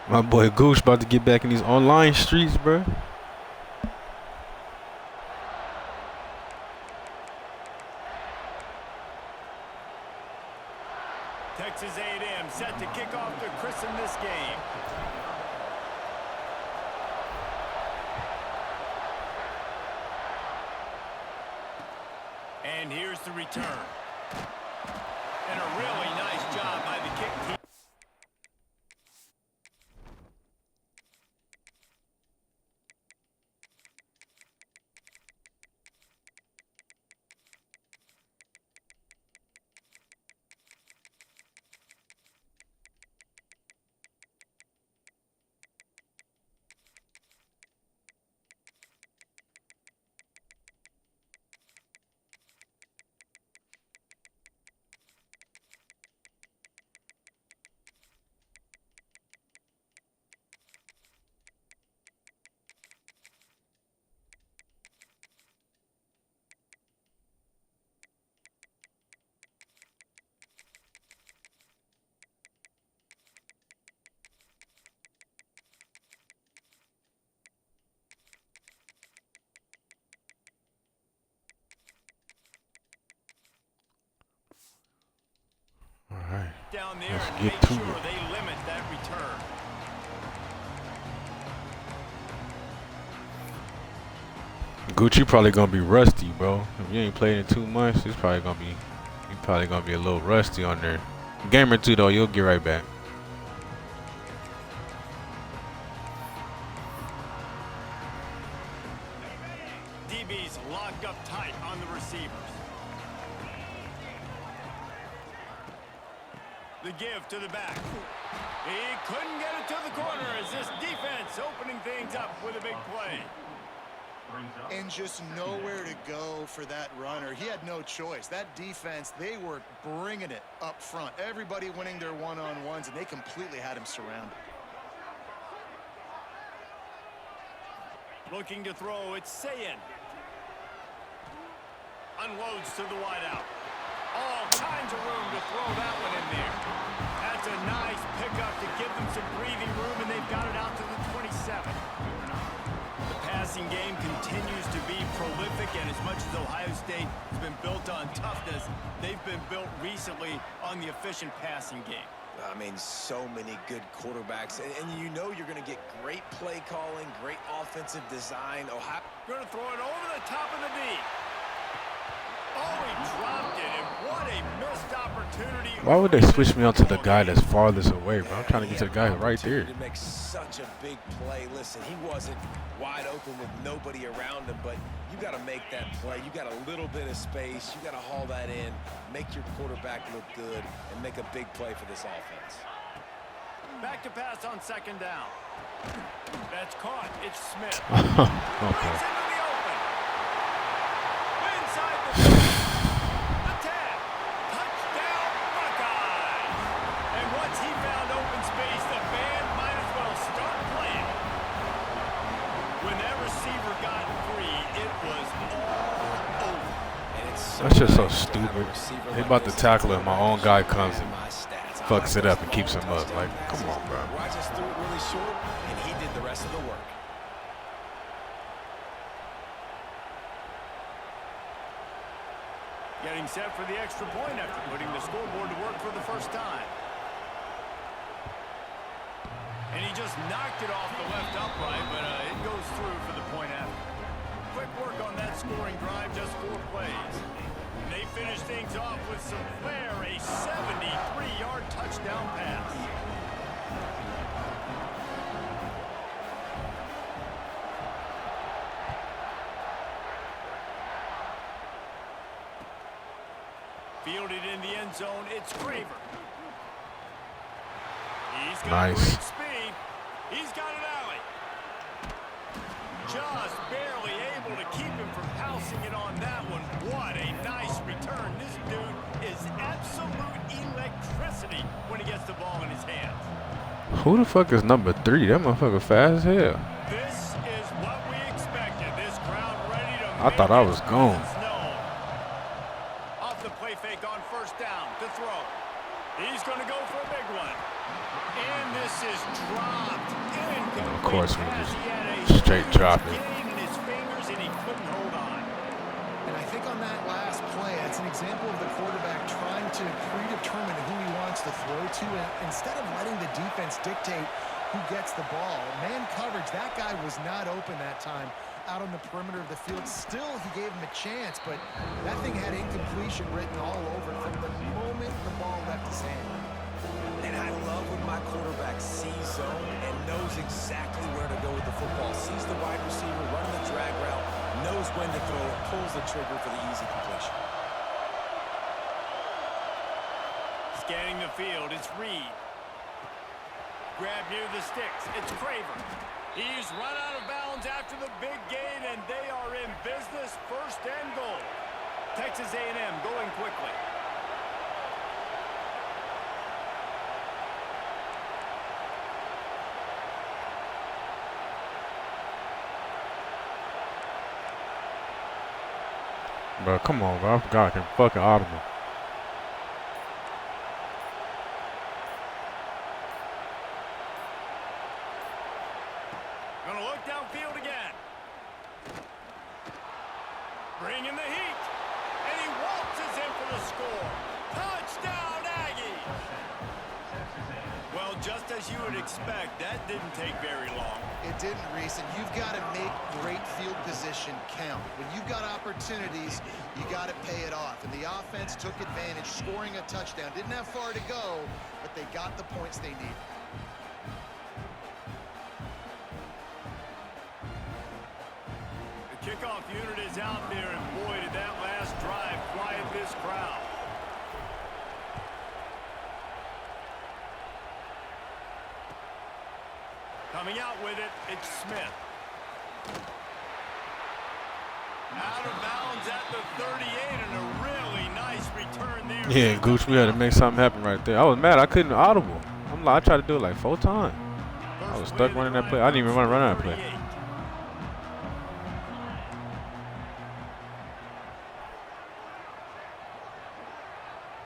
My boy Gooch about to get back in these online streets, bro. Texas A&M set to kick off to christen this game. And here's the return. And a really nice job by the kick team. Down there Let's and get make to sure it. they limit that return. Gucci probably gonna be rusty, bro. If you ain't played in 2 months, it's probably gonna be a little rusty on there. A game or 2 though, you'll get right back. DB's locked up tight on the receivers. The give to the back. He couldn't get it to the corner as this defense opening things up with a big and just nowhere to go for that runner. He had no choice. That defense, they were bringing it up front. Everybody winning their one-on-ones, and they completely had him surrounded. Looking to throw, it's Sayin. Unloads to the wideout. All kinds of room to throw that one in there. That's a nice pickup to give them some breathing room, and they've got it out to the 27. The passing game continues to be prolific, and as much as Ohio State has been built on toughness, they've been built recently on the efficient passing game. I mean, so many good quarterbacks, and you know you're going to get great play calling, great offensive design. Ohio going to throw it over the top of the knee. Oh, he dropped it, and what a missed opportunity. Why would they switch me onto the guy that's farthest away, bro? I'm trying to get to the guy right there. To make such a big play. Listen, he wasn't wide open with nobody around him, but you got to make that play. You got a little bit of space. You got to haul that in, make your quarterback look good, and make a big play for this offense. Back to pass on second down. That's caught. It's Smith. Okay. That's just so stupid. They about to tackle him. My own guy comes and fucks it up and keeps him up. Like, come on, bro. I just threw it really short, and he did the rest of the work. Getting set for the extra point after putting the scoreboard to work for the first time. And he just knocked it off the left upright, but it goes through for the point after. Quick work on that scoring drive, just 4 plays. And they finish things off with some flair, a 73-yard touchdown pass. Fielded in the end zone, it's Craver. He's got great speed. He's got an alley. Just barely able to keep him from housing it on that one. What a nice return. This dude is absolute electricity when he gets the ball in his hands. Who the fuck is number 3? That motherfucker fast as hell. This is what we expected. This crowd ready to I thought I was gone. Off the play fake on first down to throw. He's going to go for a big one. And this is dropped. Of course, we just straight drop it. His fingers and he couldn't hold on. And I think on that last play, it's an example of the quarterback trying to predetermine who he wants to throw to, and instead of letting the defense dictate who gets the ball. Man coverage, that guy was not open that time out on the perimeter of the field. Still, he gave him a chance, but that thing had incompletion written all over it from the moment the ball left his hand. And I love when my quarterback sees zone and knows exactly where to go with the football. Sees the wide receiver running the drag route, knows when to throw it, pulls the trigger for the easy completion. Scanning the field, it's Reed. Grab near the sticks, it's Craver. He's run out of bounds after the big gain, and they are in business, 1st and goal. Texas A&M going quickly. Bro, come on, bro. I forgot I can fucking audible. Gonna look downfield again. Bringing the heat. And he waltzes in for the score. Touchdown, Aggie! Well, just as you would expect, that didn't take very long. It didn't, Reese, and you've got to make great field position count. When you've got opportunities, you got to pay it off. And the offense took advantage, scoring a touchdown. Didn't have far to go, but they got the points they needed. The kickoff unit is out there, and boy, did that last drive quiet this crowd. Coming out with it, it's Smith. Out of bounds at the 38, and a really nice return there. Yeah, Gooch, we had to make something happen right there. I was mad I couldn't audible. I tried to do it like 4 times. I was stuck running that play. I didn't even want to run that play.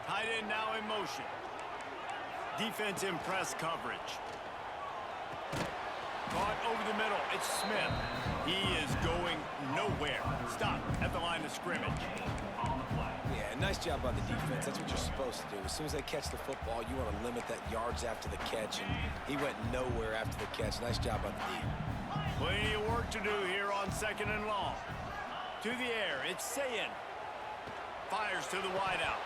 Tight end now in motion. Defense in press coverage. Caught over the middle. It's Smith. He is going nowhere. Stop at the line of scrimmage. Yeah, nice job by the defense. That's what you're supposed to do. As soon as they catch the football, you want to limit that yards after the catch, and he went nowhere after the catch. Nice job by the D. Plenty of work to do here on 2nd and long. To the air, it's Sayin. Fires to the wideout.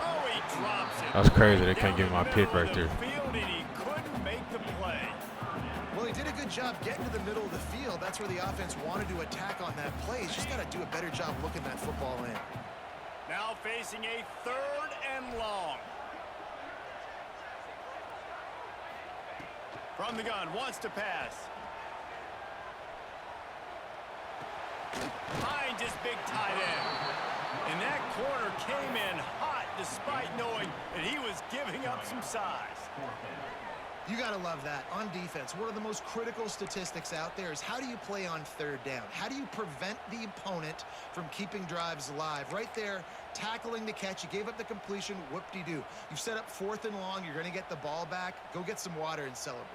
Oh, he drops it. That's crazy. They can't give me my pick right there. Field, and he couldn't make the play. Well, he did a good job getting to the middle of the field. That's where the offense wanted to attack on that play. He's just got to do a better job looking that football in. Now facing a 3rd and long. From the gun, wants to pass. Finds his big tight end. And that corner came in hot despite knowing that he was giving up some size. You got to love that. On defense, one of the most critical statistics out there is how do you play on 3rd down? How do you prevent the opponent from keeping drives alive? Right there, tackling the catch. You gave up the completion. Whoop-de-doo. You've set up 4th and long. You're going to get the ball back. Go get some water and celebrate.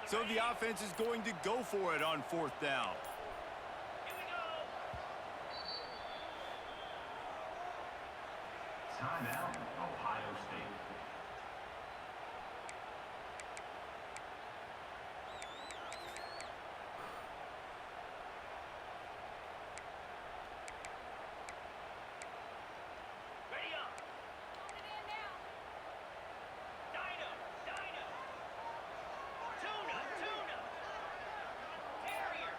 So the offense is going to go for it on 4th down. Timeout, Ohio State. Ready up. Moving in now. Dino. Tuna. Terrier.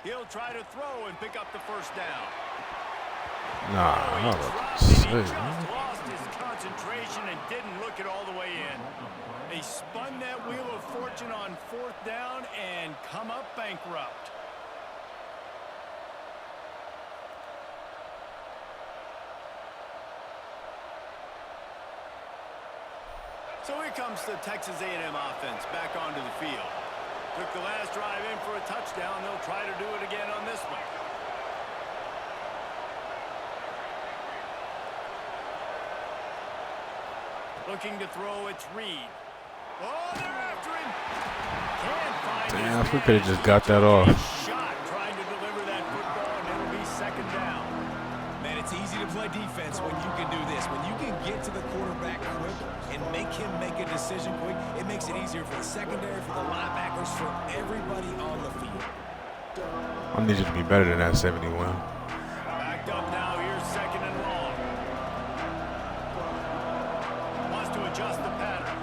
He'll try to throw and pick up the 1st down. Nah, He I dropped was it. He sick, just man. lost his concentration and didn't look it all the way in. They spun that wheel of fortune on 4th down and come up bankrupt. So here comes the Texas A&M offense back onto the field. Took the last drive in for a touchdown. They'll try to do it again on this one. Looking to throw, it's Reed. Oh, they're after him. Can't find Damn, his we could have man. just got that off. Shot trying to deliver that football, and it'll be 2nd down. Man, it's easy to play defense when you can do this. When you can get to the quarterback quick and make him make a decision quick, it makes it easier for the secondary, for the linebackers, for everybody on the field. I need you to be better than that 71. Backed up now, here's 2nd and long. Wants to adjust the pattern.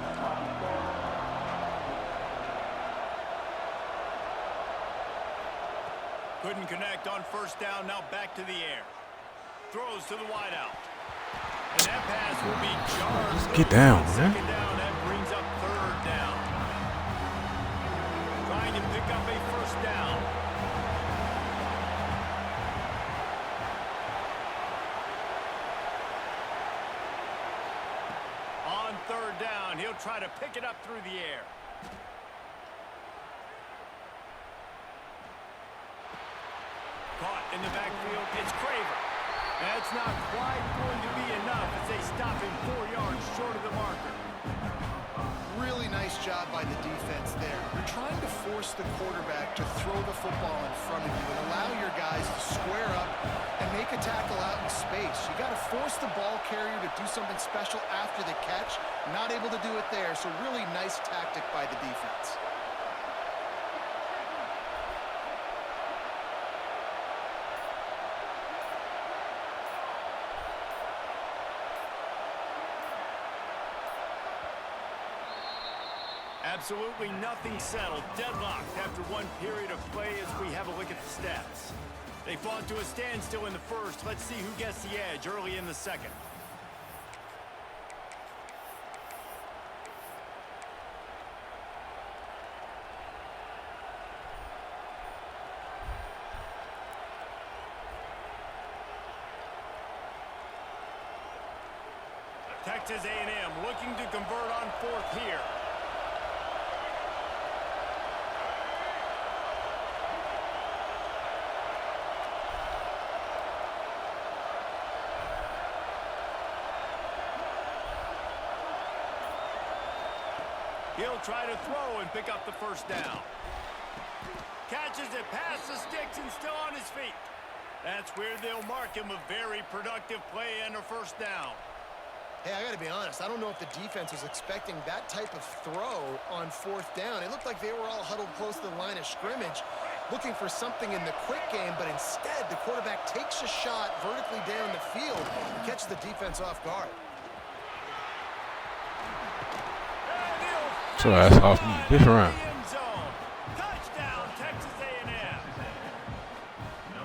Couldn't connect on 1st down, now back to the air. Throws to the wideout. And that pass will be jarred. Just get down, man. 2nd down, that brings up 3rd down. Trying to pick up a 1st down. On 3rd down, he'll try to pick it up through the air. Caught in the backfield, it's Craver. That's not quite going to be enough as they stop him 4 yards short of the marker. Really nice job by the defense there. You're trying to force the quarterback to throw the football in front of you and allow your guys to square up and make a tackle out in space. You got to force the ball carrier to do something special after the catch. Not able to do it there, so really nice tactic by the defense. Absolutely nothing settled. Deadlocked after one period of play as we have a look at the stats. They fought to a standstill in the 1st. Let's see who gets the edge early in the 2nd. Texas A&M looking to convert on fourth here. He'll try to throw and pick up the first down. Catches it past the sticks and still on his feet. That's where they'll mark him a very productive play and a first down. Hey, I got to be honest. I don't know if the defense was expecting that type of throw on fourth down. It looked like they were all huddled close to the line of scrimmage, looking for something in the quick game, but instead the quarterback takes a shot vertically down the field and catches the defense off guard. So that's off me this round. Touchdown, Texas A&M.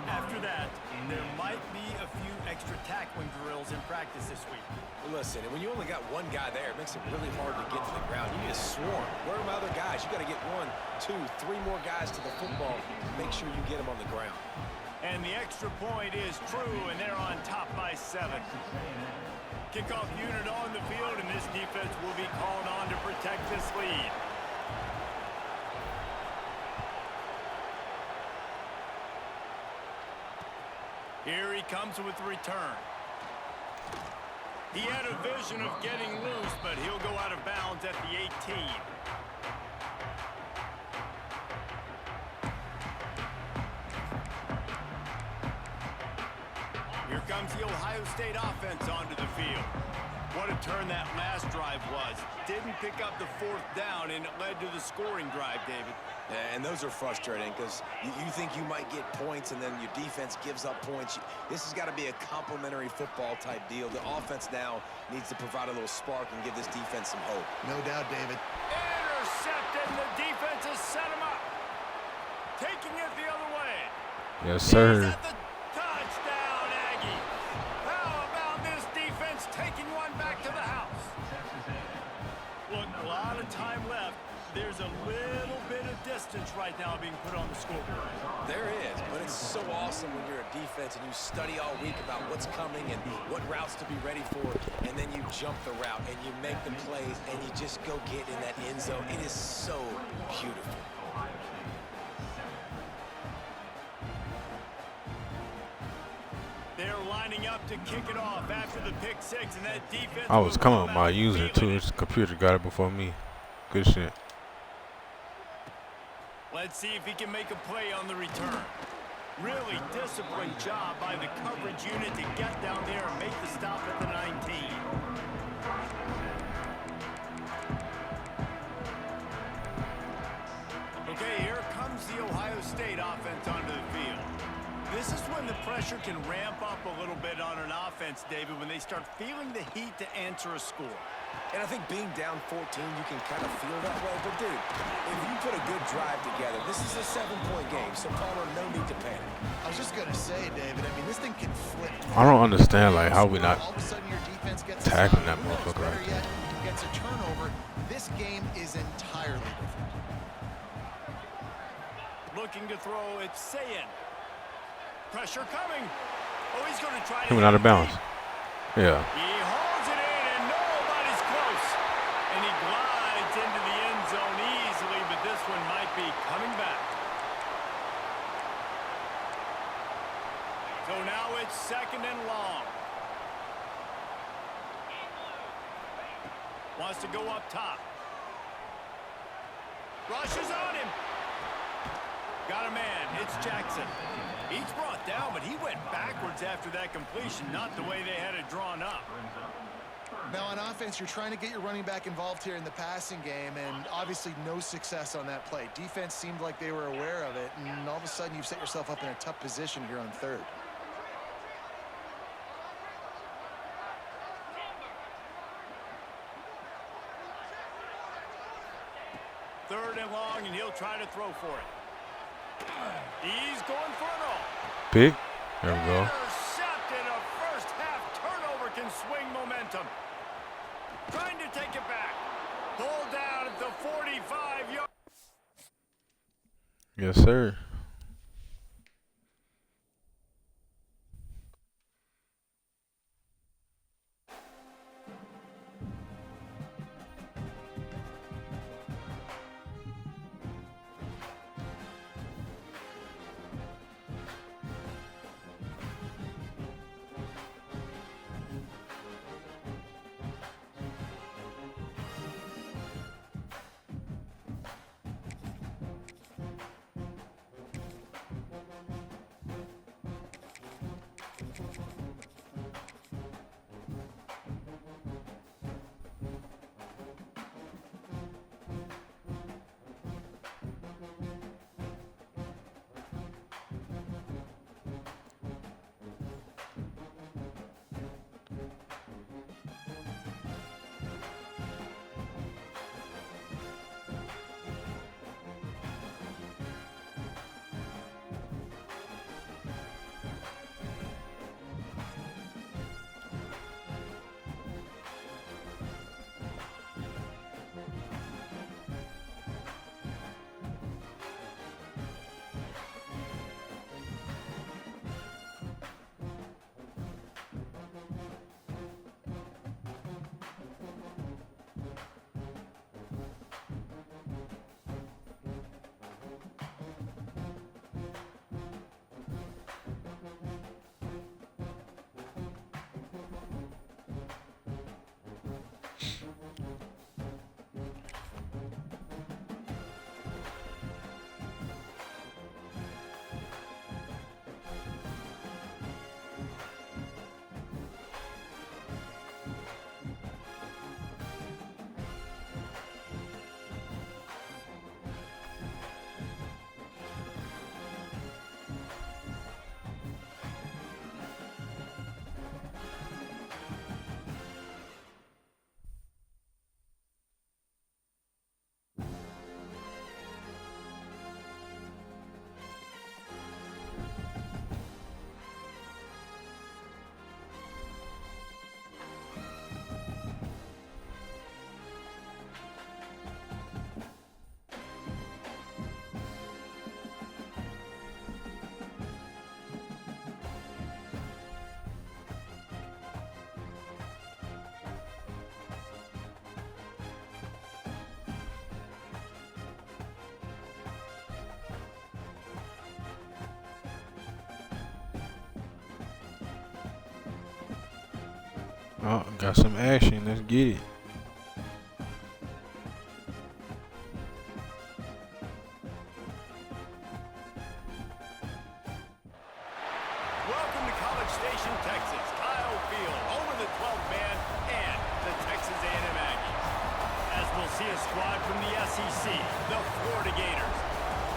After that, there might be a few extra tackling drills in practice this week. Listen, when you only got one guy there, it makes it really hard to get to the ground. You need a swarm. Where are my other guys? You got to get 1, 2, 3 more guys to the football. Make sure you get them on the ground. And the extra point is true, and they're on top by 7. Kickoff unit on the field, and this defense will be called on to protect this lead. Here he comes with the return. He had a vision of getting loose, but he'll go out of bounds at the 18. Here comes the Ohio State offense onto the field. What a turn that last drive was. Didn't pick up the fourth down, and it led to the scoring drive, David. Yeah, and those are frustrating because you think you might get points and then your defense gives up points. This has got to be a complementary football type deal. The offense now needs to provide a little spark and give this defense some hope. No doubt, David. Intercepted, and the defense has set him up. Taking it the other way. Yes, sir. He's at the touchdown, Aggie. How about this defense taking one back to the house? Look, a lot of time left. There's a little bit of distance right now being put on the scoreboard. There is, but it's so awesome when you're a defense and you study all week about what's coming and what routes to be ready for, and then you jump the route and you make the plays and you just go get in that end zone. It is so beautiful. They're lining up to kick it off after the pick six, and that defense. I was coming with my out user feeling too. it. His computer got it before me. Good shit. Let's see if he can make a play on the return. Really disciplined job by the coverage unit to get down there and make the stop at the 19. Okay, here comes the Ohio State offense onto the field. This is when the pressure can ramp up a little bit on an offense, David, when they start feeling the heat to answer a score. And I think being down 14, you can kind of feel that way. But, dude, if you put a good drive together, this is a 7-point game, so Palmer, no need to panic. I was just going to say, David, I mean, this thing can flip. I don't understand like how we not All of a sudden your defense gets a tackling stop. that motherfucker Better right yet, gets a turnover. This game is entirely different. Looking to throw, it's Sayin. Pressure coming. Oh, he's going to try He to went out of bounds. Yeah. He holds it in, and nobody's close. And he glides into the end zone easily, but this one might be coming back. So now it's 2nd and long. Wants to go up top. Rushes on him. Got a man. It's Jackson. He's brought down, but he went backwards after that completion, not the way they had it drawn up. Now, on offense, you're trying to get your running back involved here in the passing game, and obviously no success on that play. Defense seemed like they were aware of it, and all of a sudden you've set yourself up in a tough position here on 3rd. Third and long, and he'll try to throw for it. He's going for it all. Big. There we go. Intercepted. A first half turnover can swing momentum. Trying to take it back. Pulled down at the 45-yard. Yes, sir. Oh, got some action. Let's get it. Welcome to College Station, Texas. Kyle Field, home of the 12th man and the Texas A&M Aggies. As we'll see a squad from the SEC, the Florida Gators,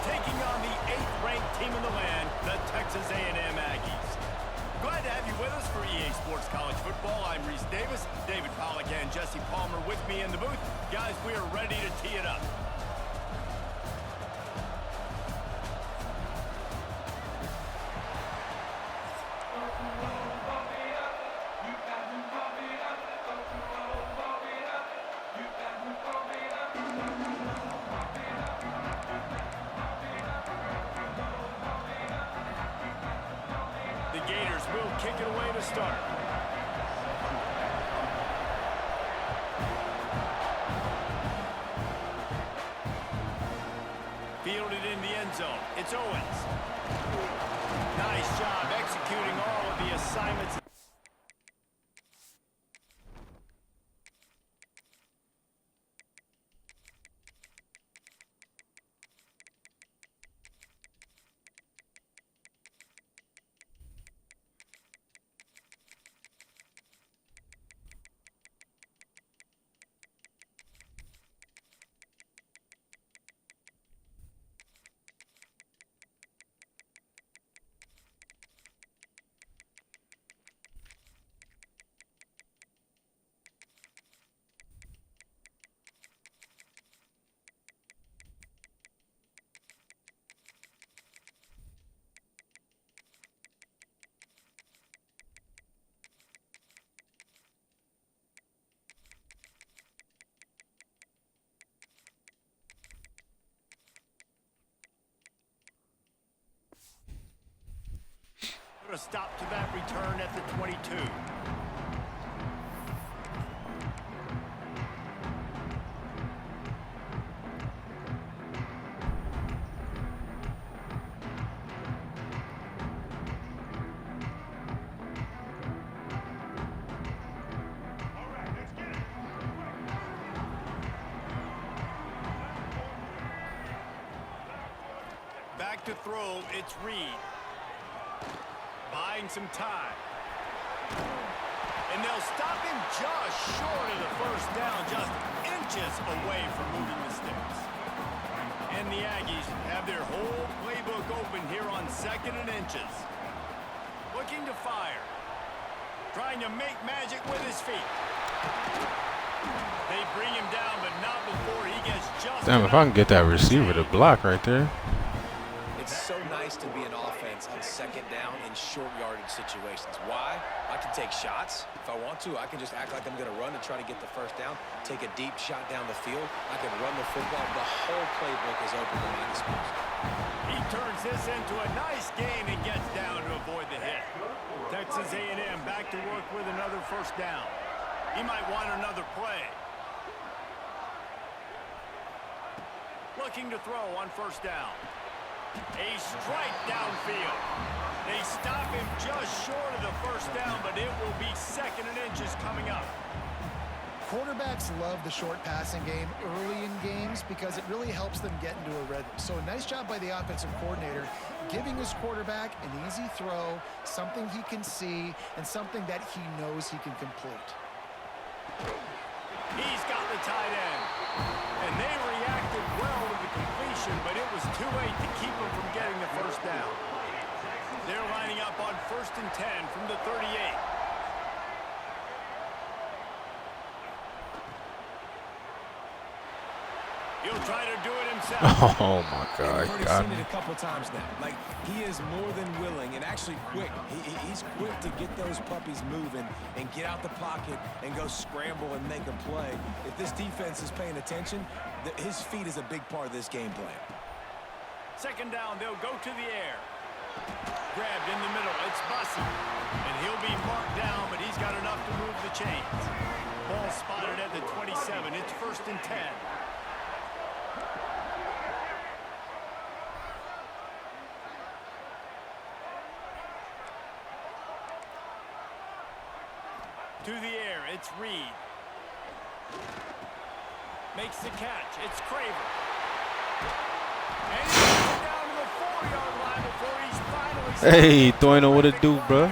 taking on the 8th-ranked team in the land, the Texas A&M Aggies. Glad to have you with us for EA Sports College Football. I'm Reese Davis, David Pollack and Jesse Palmer with me in the booth. Guys, we are ready to tee it up. The Gators will kick it away to start. Fielded in the end zone. It's Owens. Nice job executing all of the assignments. Put a stop to that return at the 22. Back to throw, it's Reed. Buying some time. And they'll stop him just short of the first down, just inches away from moving the sticks. And the Aggies have their whole playbook open here on 2nd and inches. Looking to fire. Trying to make magic with his feet. They bring him down, but not before he gets just Damn, if I can get that receiver to block right there. It's so nice to be an offense on 2nd down in short yardage situations. Why? I can take shots. If I want to, I can just act like I'm going to run and try to get the first down, take a deep shot down the field. I can run the football. The whole playbook is open to my disposal. He turns this into a nice gain and gets down to avoid the hit. Texas A&M back to work with another first down. He might want another play. Looking to throw on first down. A strike downfield. They stop him just short of the first down, but it will be 2nd and inches coming up. Quarterbacks love the short passing game early in games because it really helps them get into a rhythm. So a nice job by the offensive coordinator giving his quarterback an easy throw, something he can see, and something that he knows he can complete. He's got the tight end. And they reacted well to the completion, but it was too late to keep him from getting the first down. They're lining up on 1st and 10 from the 38. He'll try to do it himself. Oh my God, I've already got seen me. it a couple times now. Like, he is more than willing and actually quick. He's quick to get those puppies moving and get out the pocket and go scramble and make a play. If this defense is paying attention, his feet is a big part of this game plan. 2nd down, they'll go to the air. Grabbed in the middle, it's Bussey. And he'll be marked down, but he's got enough to move the chains. Ball spotted at the 27. It's 1st and 10. To the air, it's Reed. Makes the catch. It's Craver. And he gets it down to the 4-yard line before he's finally... Hey, Thorne, what it do, bro?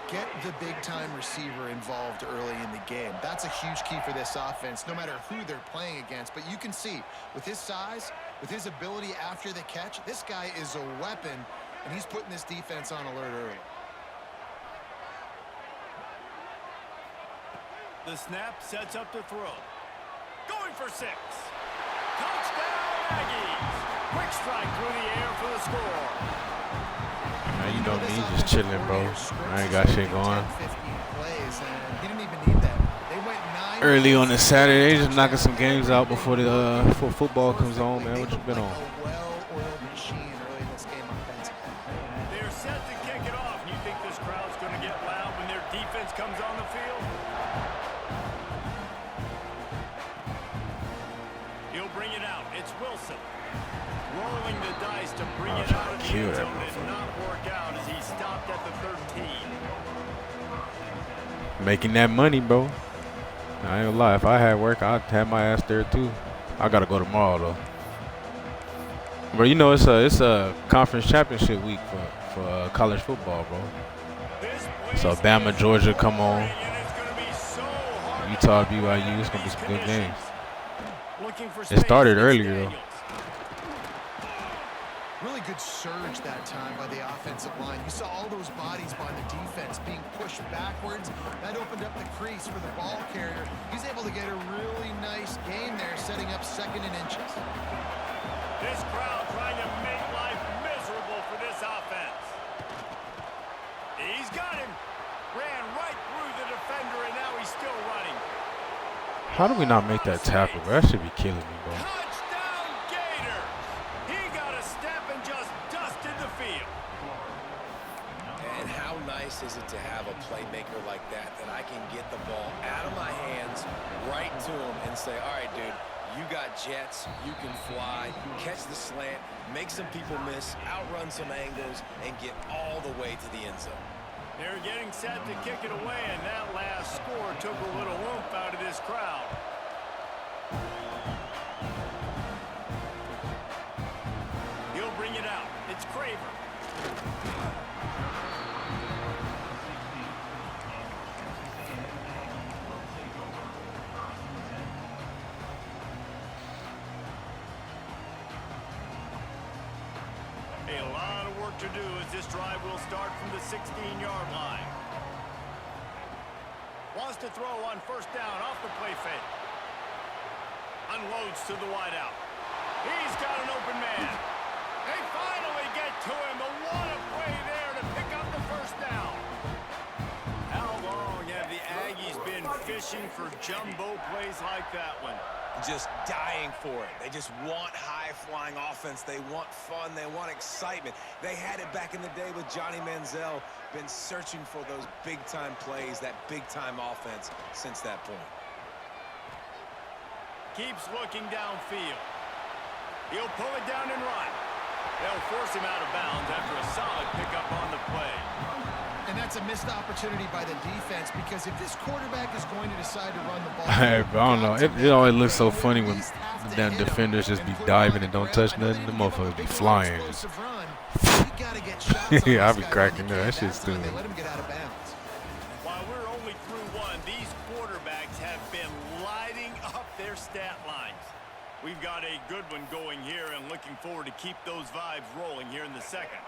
Get the big-time receiver involved early in the game. That's a huge key for this offense, no matter who they're playing against. But you can see, with his size, with his ability after the catch, this guy is a weapon, and he's putting this defense on alert early. The snap sets up the throw. Going for 6. Touchdown, Aggies. Quick strike through the air for the score. Man, you know me, just chilling, bro. I ain't got shit going. Early on this Saturday, just knocking some games out before the before football comes on, man. What you been on? They're set to kick it off. You think this crowd's going to get loud when their defense comes on the field? He'll bring it out. It's Wilson. Rolling the dice to bring it out of the end zone. Did not work out as he stopped at the 13. Making that money, bro. I ain't gonna lie. If I had work, I'd have my ass there too. I gotta go tomorrow though. Bro, you know it's a conference championship week for college football, bro. So Bama, Georgia, come on. Utah, BYU. It's gonna be some good games. It started earlier though. Really good surge that time by the offensive line. You saw all those bodies by the defense being pushed backwards. That opened up the crease for the ball carrier. He's able to get a really nice gain there, setting up 2nd and inches. This crowd trying to make life miserable for this offense. He's got him. Ran right through the defender, and now he's still running. How do we not make that tackle, bro? That should be killing me, bro. Touchdown, Gators! He got a step and just dusted the field. And how nice is it to have a playmaker like that I can get the ball out of my hands, right to him, and say, all right, dude, you got jets, you can fly, catch the slant, make some people miss, outrun some angles, and get all the way to the end zone. They're getting set to kick it away, and that last score took a little oomph out of this crowd. He'll bring it out. It's Craver. A lot of work to do as this drive will start from the 16-yard line. Wants to throw on 1st down off the play fake. Unloads to the wideout. He's got an open man. They finally get to him. A lot of play there to pick up the 1st down. How long have the Aggies been fishing for jumbo plays like that one? Just dying for it. They just want high-flying offense. They want fun. They want excitement. They had it back in the day with Johnny Manziel. Been searching for those big-time plays, that big-time offense since that point. Keeps looking downfield. He'll pull it down and run. They'll force him out of bounds after a solid pickup on the play. And that's a missed opportunity by the defense, because if this quarterback is going to decide to run the ball... Hey, bro, I don't know. It always looks so funny when the damn defenders just be diving and don't touch nothing. The motherfuckers be flying. Yeah, I be cracking up. That shit's stupid. While we're only through one, these quarterbacks have been lighting up their stat lines. We've got a good one going here and looking forward to keep those vibes rolling here in the second.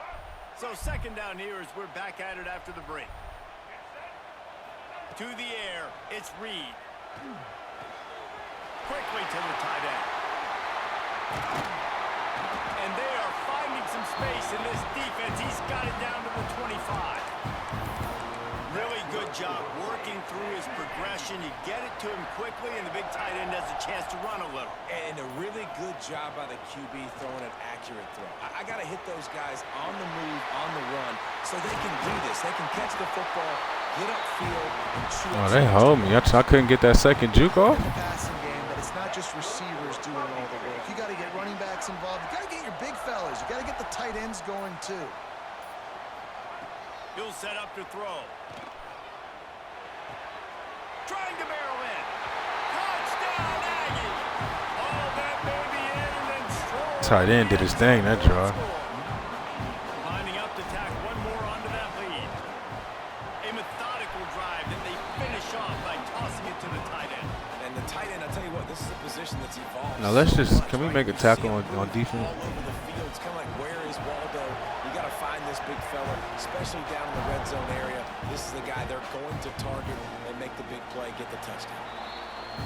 So 2nd down here as we're back at it after the break. To the air, it's Reed. Quickly to the tight end. And they are finding some space in this defense. He's got it down to the 25. Really good job working through his progression. You get it to him quickly, and the big tight end has a chance to run a little. And a really good job by the QB throwing an accurate throw. I got to hit those guys on the move, on the run, so they can do this. They can catch the football, get upfield, and shoot. Oh, they hold me. I couldn't get that second juke off. The passing game, but it's not just receivers doing all the work. You got to get running backs involved. You got to get your big fellas. You got to get the tight ends going too. He'll set up to throw. Trying to barrel in. Touchdown, Aggie. Oh, that baby in and then strolling. Tight end did his thing that drive. Lining up to tack one more onto that lead. A methodical drive that they finish off by tossing it to the tight end. And the tight end, I tell you what, this is a position that's evolved. Now let's so just, much, can we right? make a You tackle see him on defense? all over the field. It's kind of like, where is Waldo? You got to find this big fella, especially down in the red zone area. This is the guy they're going to target and make the big play, get the touchdown.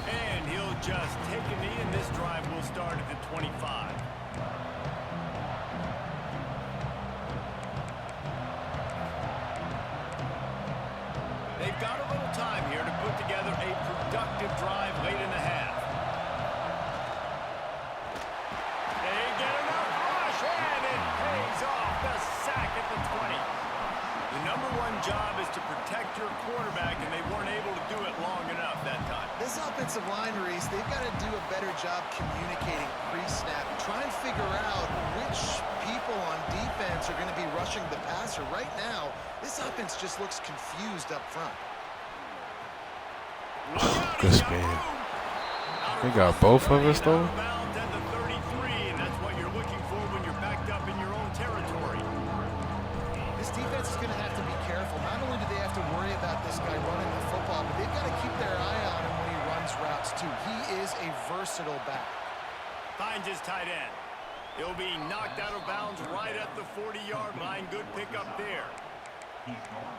And he'll just take a knee, and this drive will start at the 25. They've got a little time here to put together a productive drive late in the half. They get enough rush, and it pays off. The sack at the 20. The number one job is to protect your quarterback, and they weren't able to do it long enough that time. This offensive line, Reese, they've got to do a better job communicating pre-snap. Try and figure out which people on defense are going to be rushing the passer. Right now, this offense just looks confused up front. Good spin. They got both of us though. At the 33, and that's what you're looking for when you're backed up in your own territory. This defense is going to have to be careful. Not only do they have to worry about this guy running the football, but they've got to keep their eye on him when he runs routes too. He is a versatile back. Finds his tight end. He'll be knocked out of bounds right at the 40-yard line. Good pickup there.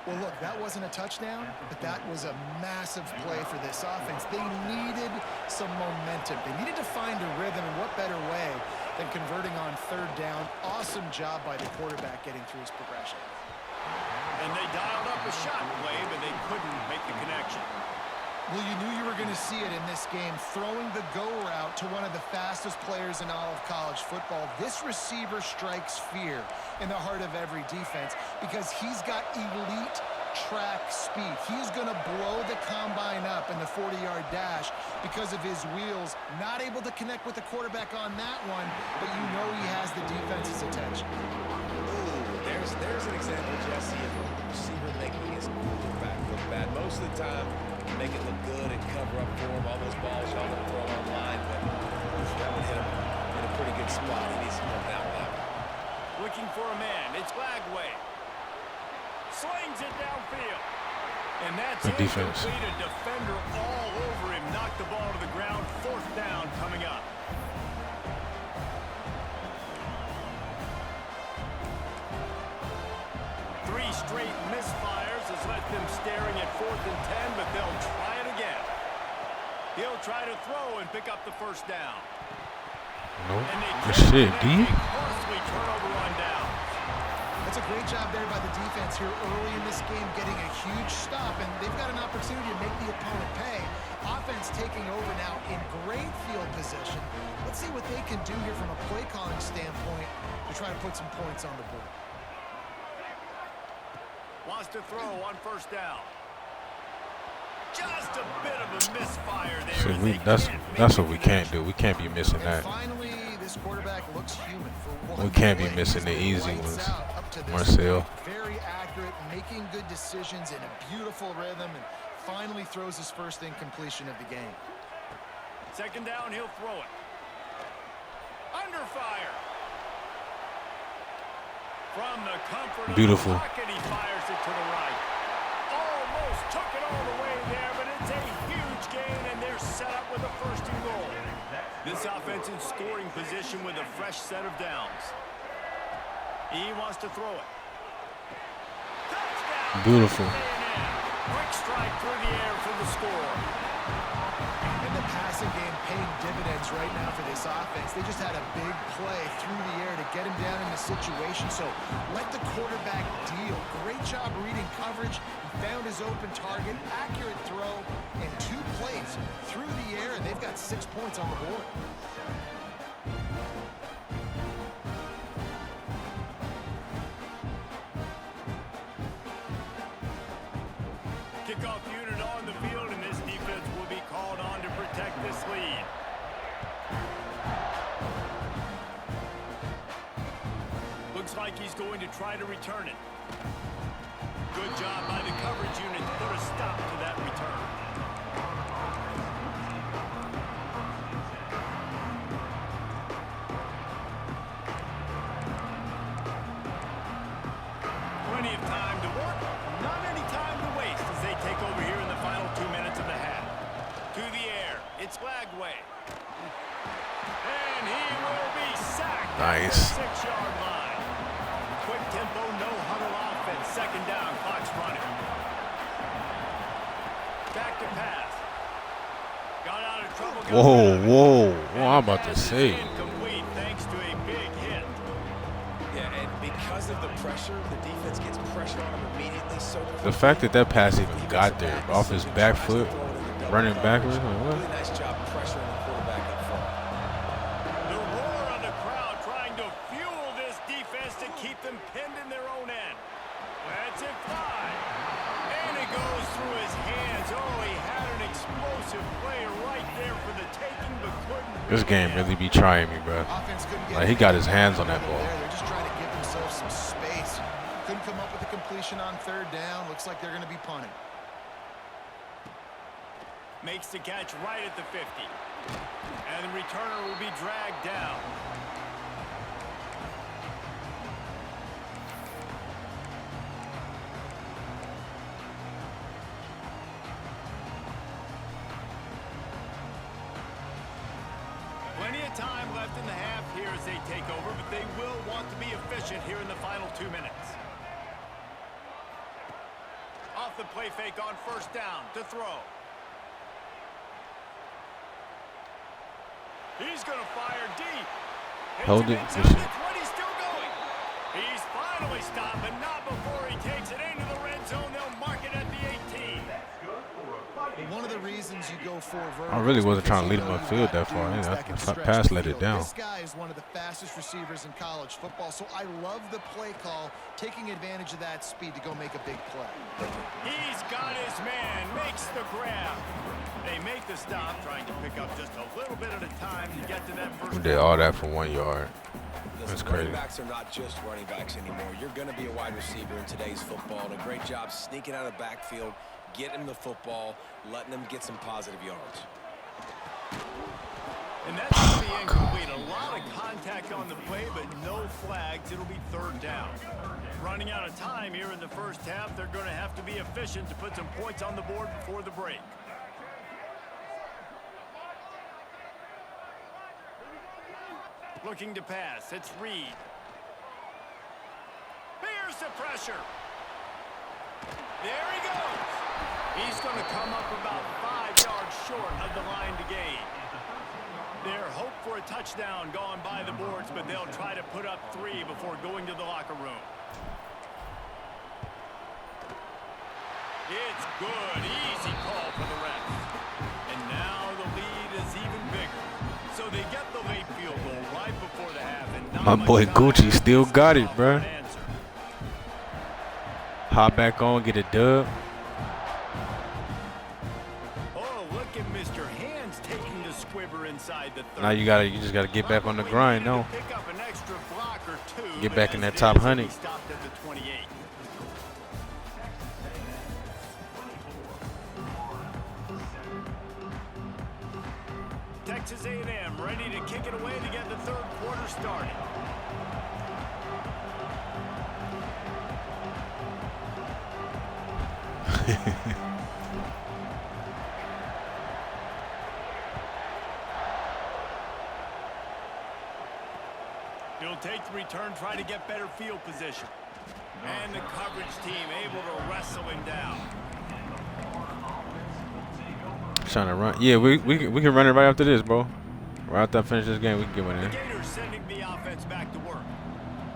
Well, look, that wasn't a touchdown, but that was a massive play for this offense. They needed some momentum. They needed to find a rhythm, and what better way than converting on third down. Awesome job by the quarterback getting through his progression. And they dialed up a shot play, but they couldn't make the connection. Well, you knew you were going to see it in this game, throwing the go route to one of the fastest players in all of college football. This receiver strikes fear in the heart of every defense because he's got elite track speed. He's going to blow the combine up in the 40-yard dash because of his wheels. Not able to connect with the quarterback on that one, but you know he has the defense's attention. Ooh, there's an example, Jesse, of a receiver making his quarterback look bad. Most of the time, make it look good and cover up for him. All those balls y'all gonna throw online, but that would hit him in a pretty good spot. He needs to come down with that one. Looking for a man. It's Lagway. Slings it downfield. And that's Good defense. incomplete. A defender all over him. Knocked the ball to the ground. Fourth down coming up. Three straight misfires has left them staring at 4th and 10, but they'll try it again. He'll try to throw and pick up the first down. Nope. And they Good can't shit, connect. D. A costly turnover on down. That's a great job there by the defense here early in this game, getting a huge stop, and they've got an opportunity to make the opponent pay. Offense taking over now in great field position. Let's see what they can do here from a play calling standpoint to try to put some points on the board. Wants to throw on first down. Just a bit of a misfire there. So as they that's can't make what the we can't connection. do. We can't be missing And that. finally, this quarterback looks human for one We can't be play. missing the He's easy lights ones. out up to this Marcel. point. Very accurate, making good decisions in a beautiful rhythm, and finally throws his first incompletion of the game. Second down, he'll throw it. Under fire. From the comfort Beautiful. of the pocket, he fires it to the right. Almost took it all the way there, but it's a huge gain, and they're set up with a first and goal. This offense in scoring position with a fresh set of downs. He wants to throw it. Touchdown! Beautiful. Quick strike through the air for the score. And the passing game paying dividends right now for this offense. They just had a big play through the air to get him down in the situation. So let the quarterback deal. Great job reading coverage. He found his open target. Accurate throw. And 2 plays through the air. And they've got 6 points on the board. Kickoff unit on the field, and this defense will be called on to protect this lead. Looks like he's going to try to return it. Good job by the coverage unit to put a stop to that return. Nice. 6-yard line. Quick tempo, no huddle offense. Second down, clock's running. Back to pass. Got out of trouble. Whoa, I'm about to say. Incomplete thanks to a big hit. Yeah, and because of the pressure, the defense gets pressure on him immediately. So The fact that that pass even got there off his back foot, running backwards, like what? really nice job pressuring the quarterback up front. The roar of the crowd trying to fuel this defense to keep them pinned in their own end. That's it fly. And it goes through his hands. Oh, he had an explosive play right there for the taking, but couldn't. This game really be trying me, bro. Offense couldn't get Like he got his hands on that there. ball. They're just trying to give themselves some space. Couldn't come up with a completion on third down. Looks like they're going to be punting. Makes the catch right at the 50. And the returner will be dragged down. Plenty of time left in the half here as they take over, but they will want to be efficient here in the final 2 minutes. Off the play fake on first down to throw. He's going to fire deep. Hold it. He's still going. He's finally stopped, but not before he takes it into the red zone. They'll mark it at the 18. One of the reasons you go for vertical I really wasn't trying to lead is him because upfield that you far. got Yeah, dudes that can that stretch pass the let it field. down. This guy is one of the fastest receivers in college football, so I love the play call, taking advantage of that speed to go make a big play. He's got his man, makes the grab. They make the stop, trying to pick up just a little bit at a time to get to that first. We did all that for 1 yard. That's Listen, crazy. running backs are not just running backs anymore. You're going to be a wide receiver in today's football. And a great job sneaking out of the backfield, getting him the football, letting them get some positive yards. And that's going to be incomplete. A lot of contact on the play, but no flags. It'll be third down. Running out of time here in the first half. They're going to have to be efficient to put some points on the board before the break. Looking to pass. It's Reed. Here's the pressure. There he goes. He's going to come up about 5 yards short of the line to gain. Their hope for a touchdown gone by the boards, but they'll try to put up 3 before going to the locker room. It's good. Easy call for the ref. And now the lead is even bigger. So they get the late field goal right before the half. And not My much boy time Gucci still got it, for bro. an answer. Hop back on, get a dub. Oh, look at Mr. Hands taking the squibber inside the 30. Now you just gotta get back on the grind now. Pick up an extra block or two, Get but back in as that it top is, 100. he stopped at the 28. Texas A&M ready to kick it away to get the third quarter started. He'll take the return, try to get better field position. And the coverage team able to wrestle him down. Trying to run. Yeah, we can run it right after this, bro. Right after I finish this game, we can get one The in. Gators sending the offense back to work.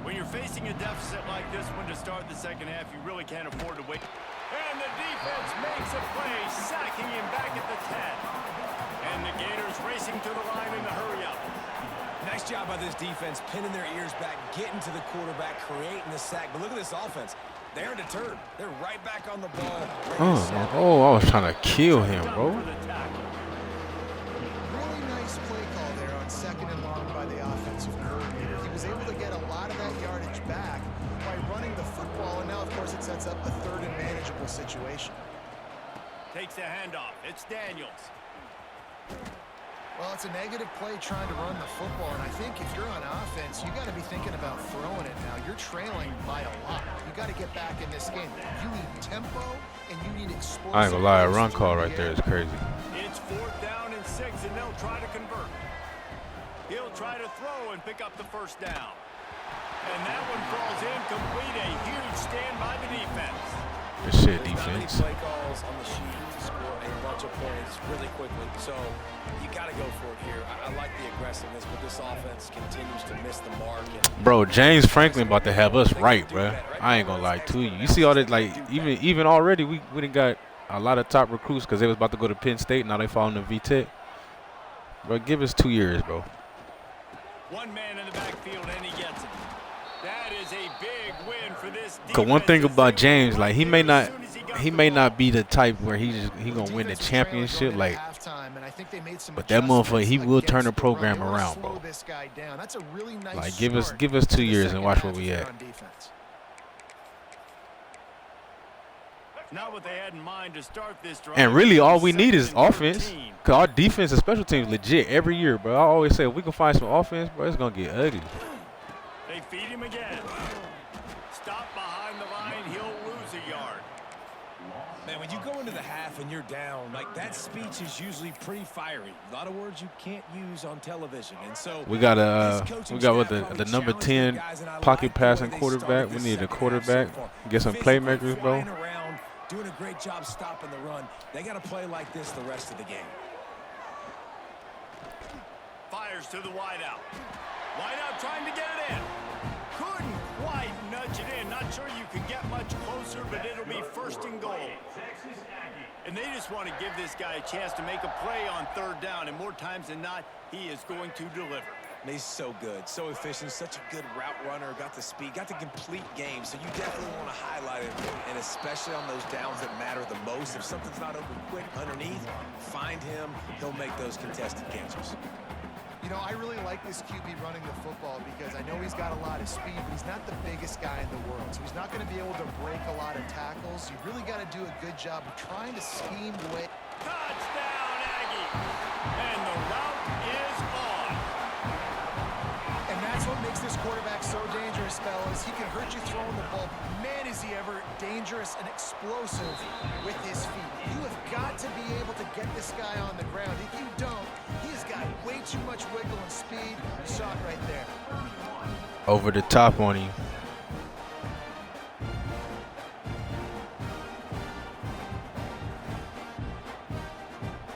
When you're facing a deficit like this one to start the second half, you really can't afford to wait. And the defense makes a play, sacking him back at the 10. And the Gators racing to the line in the hurry up. Nice job by this defense, pinning their ears back, getting to the quarterback, creating the sack. But look at this offense. They aren't deterred. They're right back on the ball. Oh, I was trying to kill him, bro. For the tackle. Really nice play call there on second and long by the offensive coordinator. He was able to get a lot of that yardage back by running the football, and now, of course, it sets up a third and manageable situation. Takes the handoff. It's Daniels. Well, it's a negative play trying to run the football, and I think if you're on offense, you got to be thinking about throwing it now. You're trailing by a lot. You got to get back in this game. You need tempo, and you need explosive. I ain't gonna lie, a run plays call through right the there air. is crazy. It's 4th down and 6, and they'll try to convert. He'll try to throw and pick up the first down. And that one falls incomplete. A huge stand by the defense. Good shit, There's not many defense. play calls on the sheet to score a bunch of points really quickly. So you got to go for it here. I like the aggressiveness, but this offense continues to miss the mark. Bro, James Franklin about to have us right, bro. I ain't gonna lie to you. You see all that, like, even already, we done got a lot of top recruits because they was about to go to Penn State. Now they falling to VTech. Bro, give us 2 years, bro. One man in the backfield, and he gets it. That is a big win for this defense. Cause one thing about James, like, he may not be the type where he gonna win the championship, like, but that motherfucker, he will turn the program around, bro. Like, give us 2 years and watch where we at. Not what they had in mind to start this drive. And really, all we need is offense. Cause our defense and special teams legit every year, bro. I always say if we can find some offense, bro, it's gonna get ugly. They feed him again. Stop behind the line, he'll lose a yard. Man, when you go into the half and you're down, like, that speech is usually pretty fiery. A lot of words you can't use on television. And so We got what the number 10 pocket passing quarterback. We need a quarterback. Get some playmakers, bro. Doing a great job stopping the run. They got to play like this the rest of the game. Fires to the wideout. Wideout trying to get it in. Couldn't quite nudge it in. Not sure you could get much closer, but it'll be first and goal. And they just want to give this guy a chance to make a play on third down, and more times than not, he is going to deliver. He's so good, so efficient, such a good route runner, got the speed, got the complete game, so you definitely want to highlight it, and especially on those downs that matter the most. If something's not open quick underneath, find him, he'll make those contested catches. You know, I really like this QB running the football because I know he's got a lot of speed, but he's not the biggest guy in the world, so he's not going to be able to break a lot of tackles. You really got to do a good job of trying to scheme the way. Touchdown, Aggie! And the route is on. And that's what makes this quarterback so dangerous, fellas. He can hurt you throwing the ball. Man, is he ever dangerous and explosive with his feet. You have got to be able to get this guy on the ground. If you don't, he's got way too much wiggle and speed. You saw it right there. Over the top on him.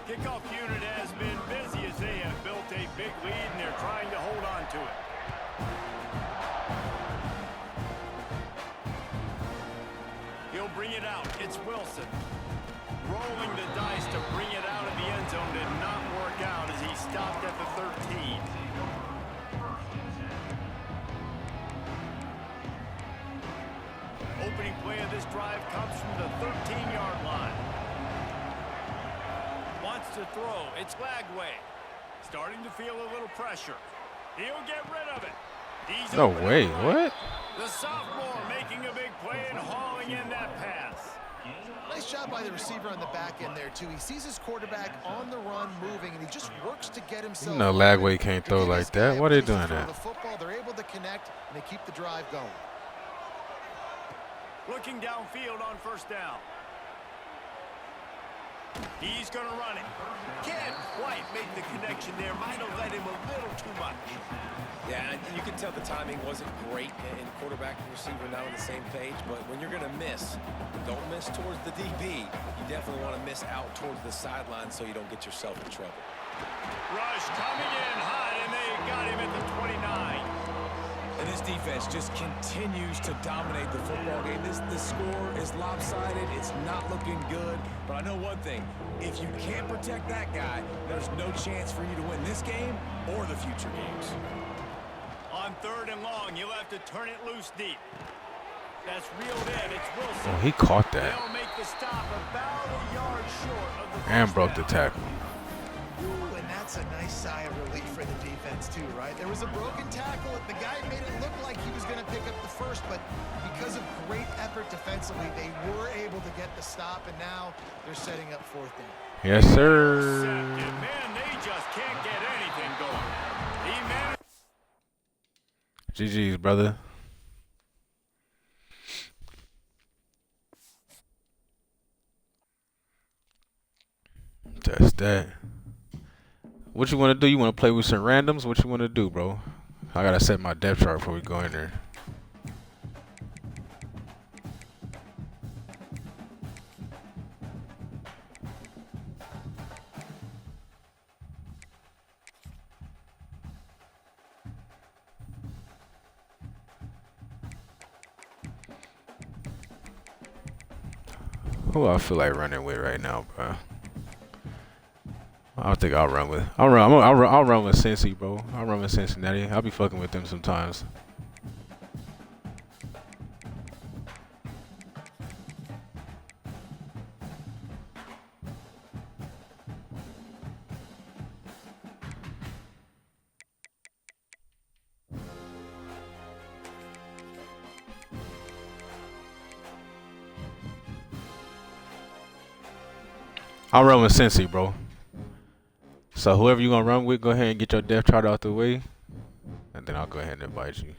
Kickoff unit has been busy as they have built a big lead, and they're trying to hold on to it. He'll bring it out. It's Wilson. Rolling the dice to bring it out of the end zone did not work out as he stopped at the 13. Opening play of this drive comes from the 13-yard line. Wants to throw. It's Lagway. Starting to feel a little pressure. He'll get rid of it. He's No open way. up right. What? The sophomore making a big play and hauling in that pass. Nice job by the receiver on the back end there, too. He sees his quarterback on the run moving, and he just works to get himself. You know Lagway can't throw like that. Why they doing that? The football, they're able to connect, and they keep the drive going. Looking downfield on first down. He's going to run it. Can't quite make the connection there. Might have let him a little too much. Yeah, you can tell the timing wasn't great, and quarterback and receiver not on the same page, but when you're going to miss, don't miss towards the DB. You definitely want to miss out towards the sideline so you don't get yourself in trouble. Rush coming in hot, and they got him at the 29. And this defense just continues to dominate the football game. This score is lopsided. It's not looking good. But I know one thing. If you can't protect that guy, there's no chance for you to win this game or the future games. On third and long, you'll have to turn it loose deep. That's reeled in. It's Wilson. Oh, he caught that. They'll make the stop about a yard short of the And first broke the down. tackle. Ooh, and that's a nice sigh of relief for the defense, too, right? There was a broken tackle. The guy made it look like he was going to pick up the first, but because of great effort defensively, they were able to get the stop, and now they're setting up fourth down. Yes, sir. Man, they just can't get anything going. He managed. GG's, brother. That's that. What you want to do? You want to play with some randoms? What you want to do, bro? I gotta set my depth chart before we go in there. Who I feel like running with right now, bro? I don't think I'll run with. I'll run with Cincy, bro. I'll run with Cincinnati. I'll be fucking with them sometimes. I'll run with Cincy, bro. So whoever you gonna run with, go ahead and get your depth chart out the way, and then I'll go ahead and invite you.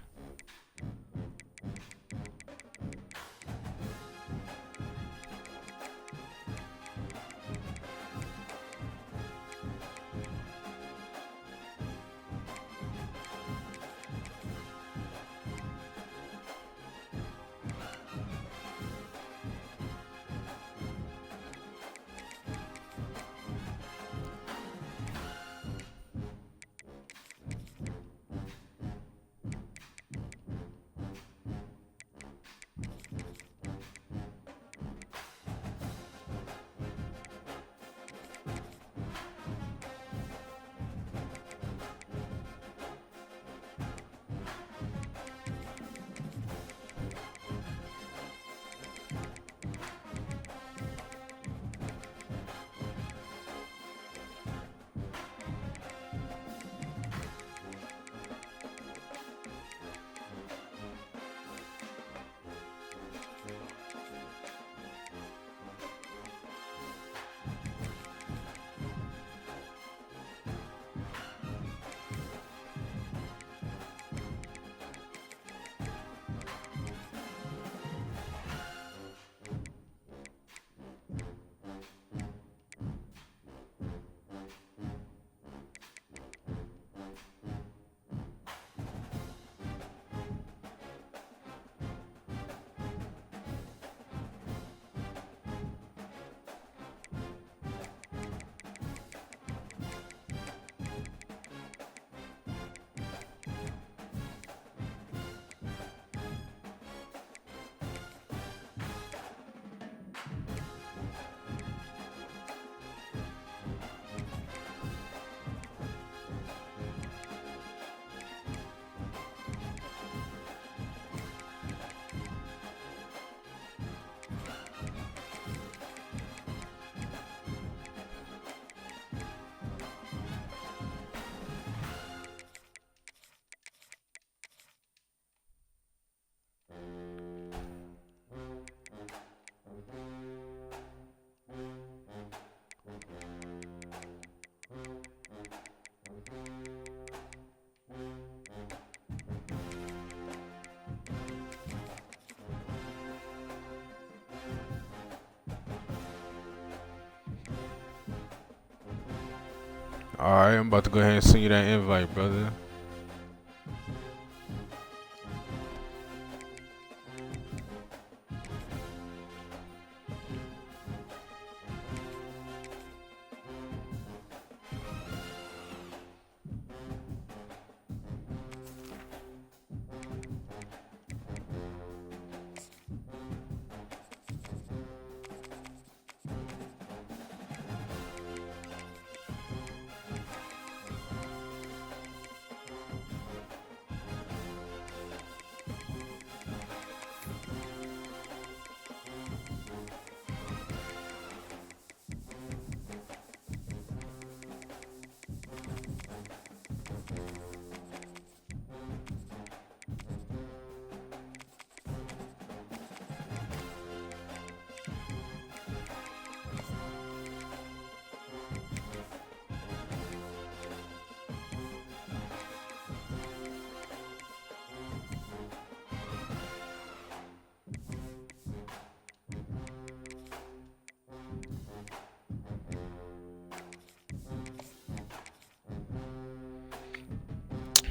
Alright, I'm about to go ahead and send you that invite, brother.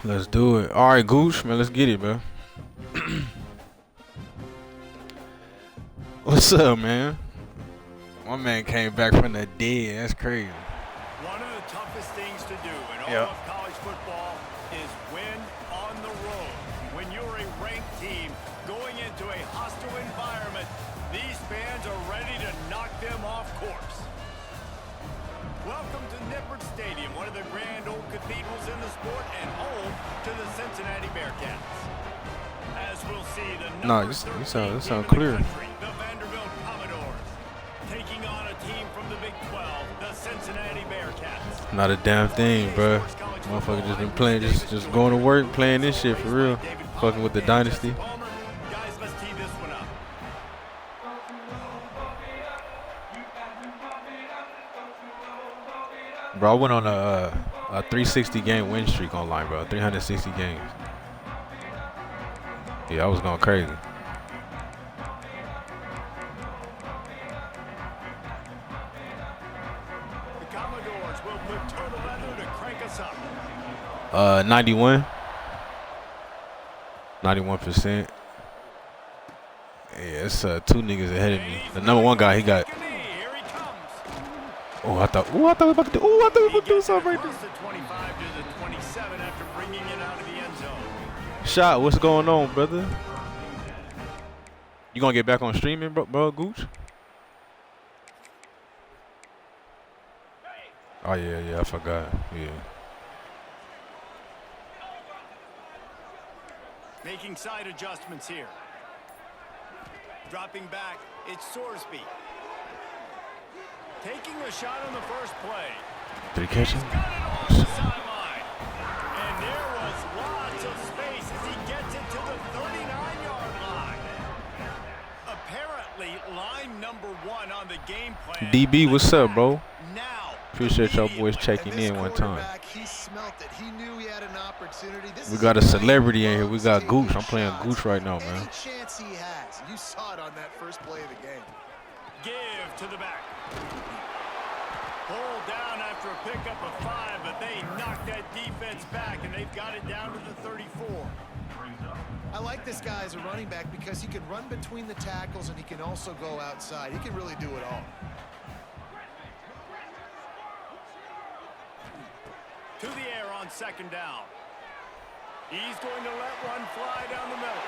Let's do it. All right, Gooch, man, let's get it, man. What's up, man? My man came back from the dead. That's crazy. One of the toughest things to do in all of college football is win on the road. When you're a ranked team going into a hostile environment, these fans are ready to knock them off course. Welcome to Nippert Stadium, one of the grand old cathedrals in the sport and home to the Cincinnati Bearcats. As we'll see, the number 13 sound team in the clear. country, the Vanderbilt Commodores, taking on a team from the Big 12, the Cincinnati Bearcats. Not a damn thing, bro. Motherfucker just been playing, just going to work, playing this shit for real. Fucking with the dynasty. Guys, let's tee this one up. Bro, I went on a 360 game win streak online, bro. 360 games. Yeah, I was going crazy. The Commodores will put total leather to crank us up. 91. 91%. Yeah, it's two niggas ahead of me. The number one guy, he got. Here he comes. Oh, I thought we were about to do. Oh, I thought we were about to do something right there. Across the 25 to the 27 after bringing it out of the end zone. Shot, what's going on, brother? You gonna get back on streaming, bro, Gooch? Oh yeah, I forgot. Yeah. Making side adjustments here. Dropping back, it's Sorsby. Taking a shot on the first play. Did he catch him? Got it off the sideline. And there was lots of space as he gets it to the 39-yard line. Apparently, line number 1 on the game plan. DB, what's up, bro? Now, Appreciate y'all boys checking in one time. He smelt it. He knew he had an opportunity. We got a celebrity in here. We got Gooch. I'm playing Gooch right now, man. Any chance he has. You saw it on that first play of the game. give to the back. Pulled down after a pickup of 5, but they knocked that defense back, and they've got it down to the 34. I like this guy as a running back because he can run between the tackles and he can also go outside. He can really do it all. To the air on second down. He's going to let one fly down the middle.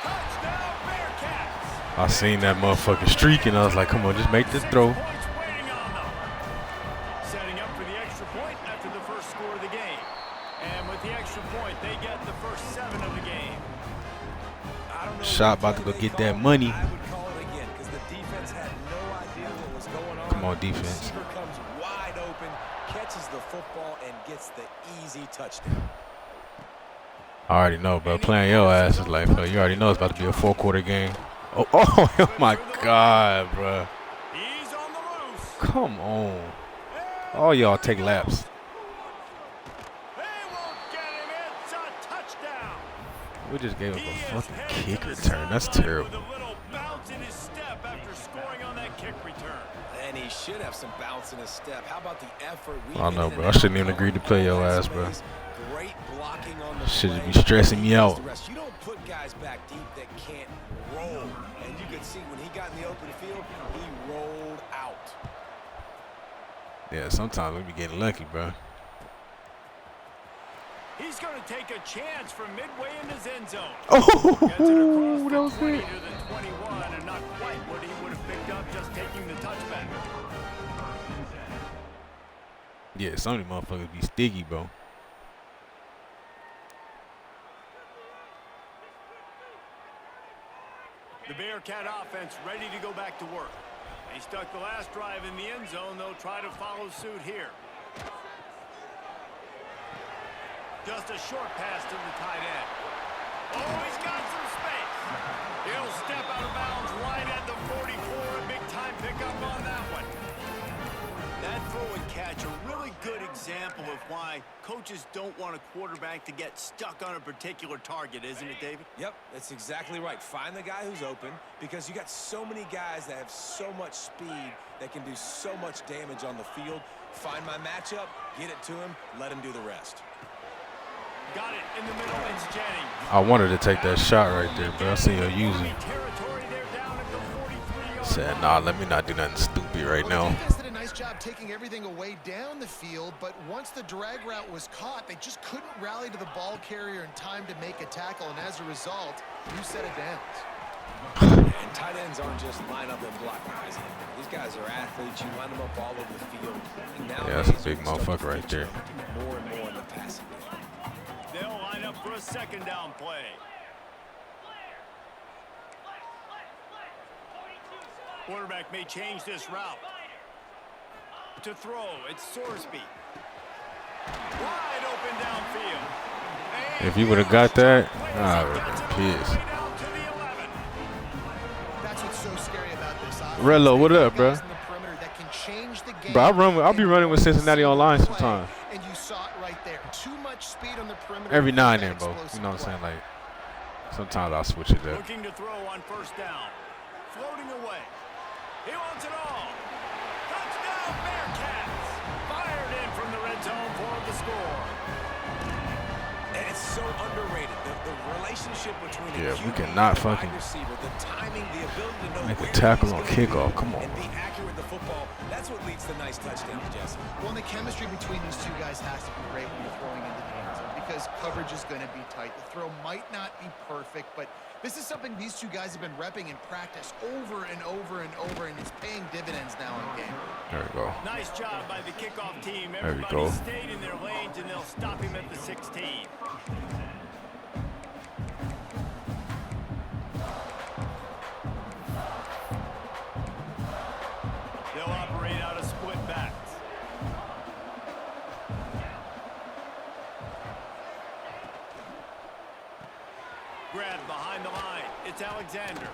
Touchdown, Bearcats! I seen that motherfucker streak, and I was like, come on, just make the 6 throw. points waiting on them. Setting up for the extra point after the first score of the game. And with the extra point, they get the first 7 of the game. Shot about to go get that money. I would call it again because the defense had no idea what was going on. Come on, defense. Receiver comes wide open, catches the football, and gets the easy touchdown. I already know, bro. Playing your ass is like, you already know it's about to be a 4-quarter game. Oh my God, bro. He's on the loose. Come on. All y'all take laps. They won't get him. It's a touchdown. We just gave up He a is fucking headed kick to the return. That's sideline terrible. with a little bounce in his step after scoring on that kick return. And he should have some bounce in his step. How about the effort? I know, bro. I shouldn't even agree to play your ass, bro. Great blocking on the Should play. be stressing me out. You don't put guys back deep that can't roll. And you could see when he got in the open field, he rolled out. Yeah, sometimes we be getting lucky, bro. He's going to take a chance from midway in his end zone. Oh, Gets it across that was the 20 it. to the 21, and not quite what he would have picked up just taking the touchback. Yeah, some of these motherfuckers be sticky, bro. The Bearcat offense ready to go back to work. They stuck the last drive in the end zone. They'll try to follow suit here. Just a short pass to the tight end. Oh, he's got some space. He'll step out of bounds right at the 44. A big-time pickup on that one. That throw and catch, a really good example of why coaches don't want a quarterback to get stuck on a particular target, isn't it, David? Yep, that's exactly right. Find the guy who's open because you got so many guys that have so much speed that can do so much damage on the field. Find my matchup, get it to him, let him do the rest. Got it in the middle. It's Jennings. I wanted to take that shot right there, but I see her using. Territory, they're down at the 43-yard Said, nah, let me not do nothing stupid right Well, the now. defense did a nice job taking everything away down the field, but once the drag route was caught, they just couldn't rally to the ball carrier in time to make a tackle, and as a result, new set of downs. And tight ends aren't just line up and block guys. These guys are athletes. You line them up all over the field. Yeah, that's a big motherfucker right there. More and more in the passing game. They'll line up for a second down play. Quarterback may change this route. To throw, it's Sorsby. Wide open downfield. And If you would have got that, I would have been pissed. way down to the 11. That's what's so scary about this offense. Rello, what up, Guys bro? in the perimeter that can change the game. Bro, I'll be running with Cincinnati online sometimes. And you saw it right there. Too much speed on the perimeter. Every now and then, That bro. explosive You know what I'm play. saying? Like, sometimes I'll switch it up. Looking to throw on first down. Floating away. He wants it all. Touchdown, Bearcats. Fired in from the red zone for the score. And it's so underrated. The relationship between Yeah, a we QB cannot and a fucking wide receiver, the timing, the ability to know make a where tackle he's on gonna be kickoff. Come on, and bro. be accurate with the football. That's what leads to nice touchdowns, Jesse. Well, and the chemistry between these two guys has to be great when you're throwing into the end zone because coverage is going to be tight. The throw might not be perfect, but this is something these two guys have been repping in practice over and over and over, and it's paying dividends now in game. There we go. Nice job by the kickoff team. There we Everybody go. stayed in their lanes, and they'll stop him at the 16. They'll operate out of split backs. Grabbed behind the line. It's Alexander.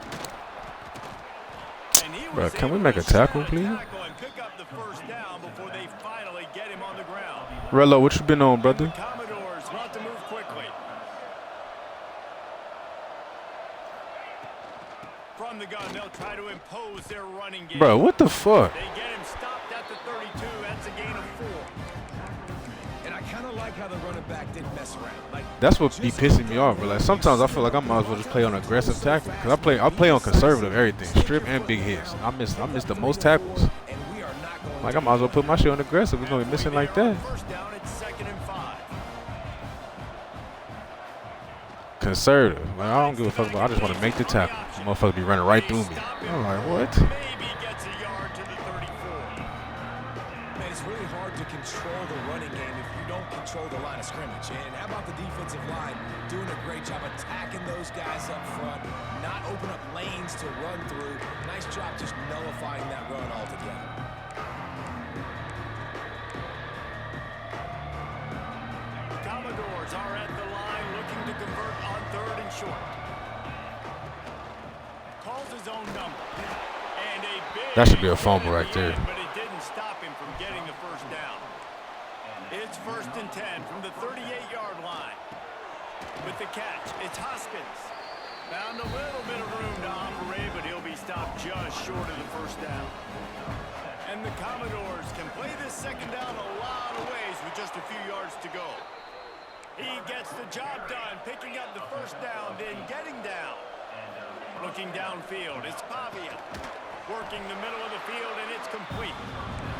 And he Bro, was can we able make to a tackle, shut please? tackle and pick up the first down before they finally get him on the ground. Rello, what you been on, The brother? Commodores want to move quickly. From the gun, they'll try to impose their running game. Bro, what the fuck? They get him stopped at the 32. That's a gain of 4. And I kind of like how the running back didn't mess around. Like, That's what be pissing me off, bro. Like sometimes I feel like I might as well just play on aggressive tackling because I play on conservative everything, strip and big hits. I miss the most tackles. and we are not going Like I might as well put my shit on aggressive. We're gonna be missing like that. First down, it's 2nd and 5. Conservative. Like, I don't give a fuck about. I just want to make the tackle. The motherfucker be running right through me. I'm like, what? Maybe gets a yard to the 34. Man, it's really hard to control the running game if you don't control the line of scrimmage. And how about the defensive line doing a great job attacking those guys up front, not open up lanes to run through. Nice job just nullifying that run altogether. Commodores are at the line looking to convert on 3rd and short. Calls his own number. And a big That should be a fumble right there. But it didn't stop him from getting the first down. It's 1st and 10 from the 38-yard line. With the catch, it's Hoskins. Found a little bit of room to operate, but he'll be stopped just short of the first down. And the Commodores can play this second down a lot of ways with just a few yards to go. He gets the job done, picking up the first down, then getting down. Looking downfield, it's Pavia. Working the middle of the field, and it's complete.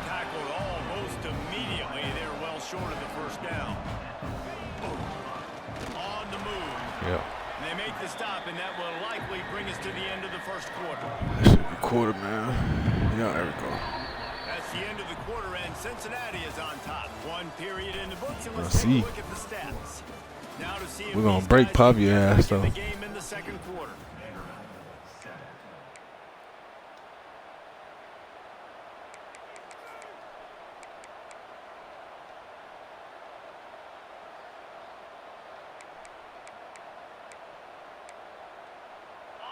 Tackled almost immediately. They're well short of the first down. On the move. Yeah. They make the stop, and that will likely bring us to the end of the first quarter. That should be quarter, man. Yeah, there we go. That's the end of the quarter, and Cincinnati is on top. One period in the books, and Let's let's take see. a look at the stats. Now to see if We're gonna these break guys can Pavia get back ass, in the though. game in the second quarter.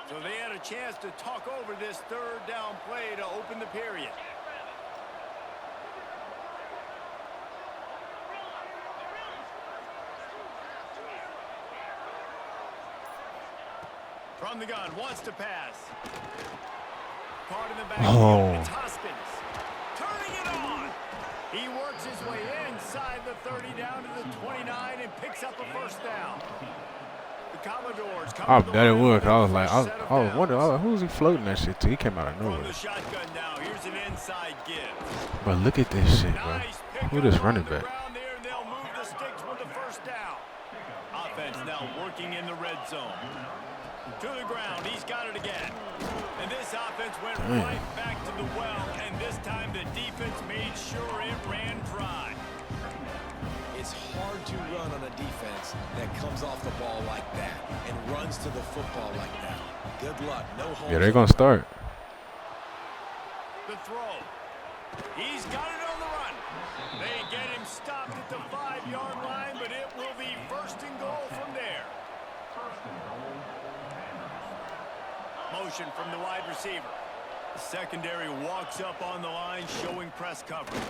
So they had a chance to talk over this 3rd down play to open the period. From the gun, wants to pass. Caught in the backfield. Oh. It's Hoskins. Turning it on. He works his way inside the 30 down to the 29 and picks up a first down. The Commodores come I to the bet it line would. with 'Cause I was their like, first set of I was downs. wondering, who's he floating that shit to? He came out of From nowhere. the shotgun now, here's an inside give. But look at this shit, bro. Nice pick Who this up running on the back? ground there, and they'll move the sticks with the first down. Offense now working in the red zone. To the ground, he's got it again. And this offense went right back to the well, and this time the defense made sure it ran dry. It's hard to run on a defense that comes off the ball like that and runs to the football like that. Good luck. No holes. Yeah, they're going to start. The throw. He's got it on the run. They get him stopped at the 5-yard line, but it will be first and goal from there. Motion from the wide receiver. The secondary walks up on the line, showing press coverage.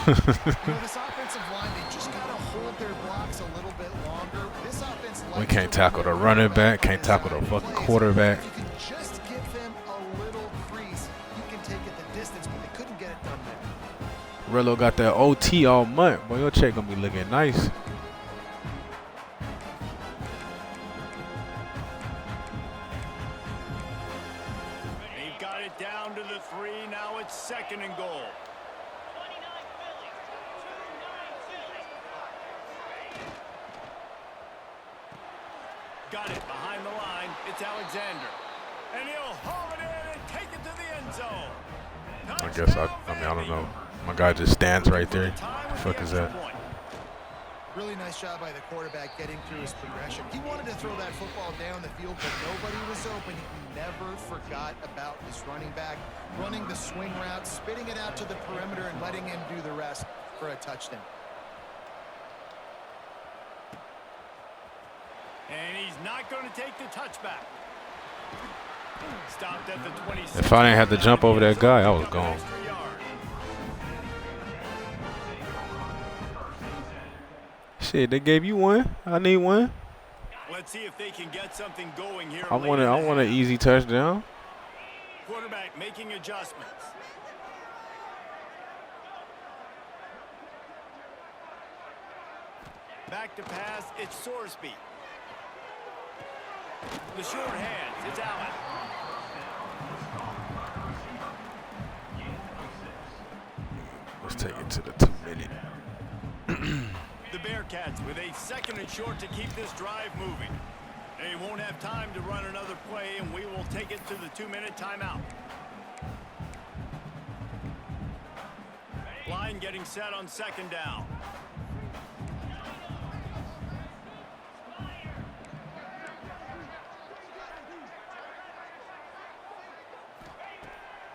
This offensive line, they just got to hold their blocks a little bit longer. This offense We can't tackle the running back, can't tackle the fucking quarterback. If you can just give them a little crease, you can take it the distance, but they couldn't get it done there. Rello got that OT all month. Boy, your check going to be looking nice. They've got it down to the 3. Now it's second and goal. 29 Phillies. 2-9 Phillies. Got it behind the line. It's Alexander. And he'll haul it in and take it to the end zone. I guess I don't know. My guy just stands right there. The fuck is that? Really nice job by the quarterback getting through his progression. He wanted to throw that football down the field, but nobody was open. He never forgot about his running back, running the swing route, spitting it out to the perimeter, and letting him do the rest for a touchdown. And he's not going to take the touchback. Stopped at the 26. If I didn't have to jump over that guy, I was gone. Shit, they gave you one. I need one. Let's see if they can get something going here. I want an easy touchdown. Quarterback making adjustments. Back to pass, it's Sorsby. The short hands, it's Allen. Let's take it to the 2-minute. The Bearcats with a second and short to keep this drive moving. They won't have time to run another play, and we will take it to the 2-minute timeout. Line getting set on second down.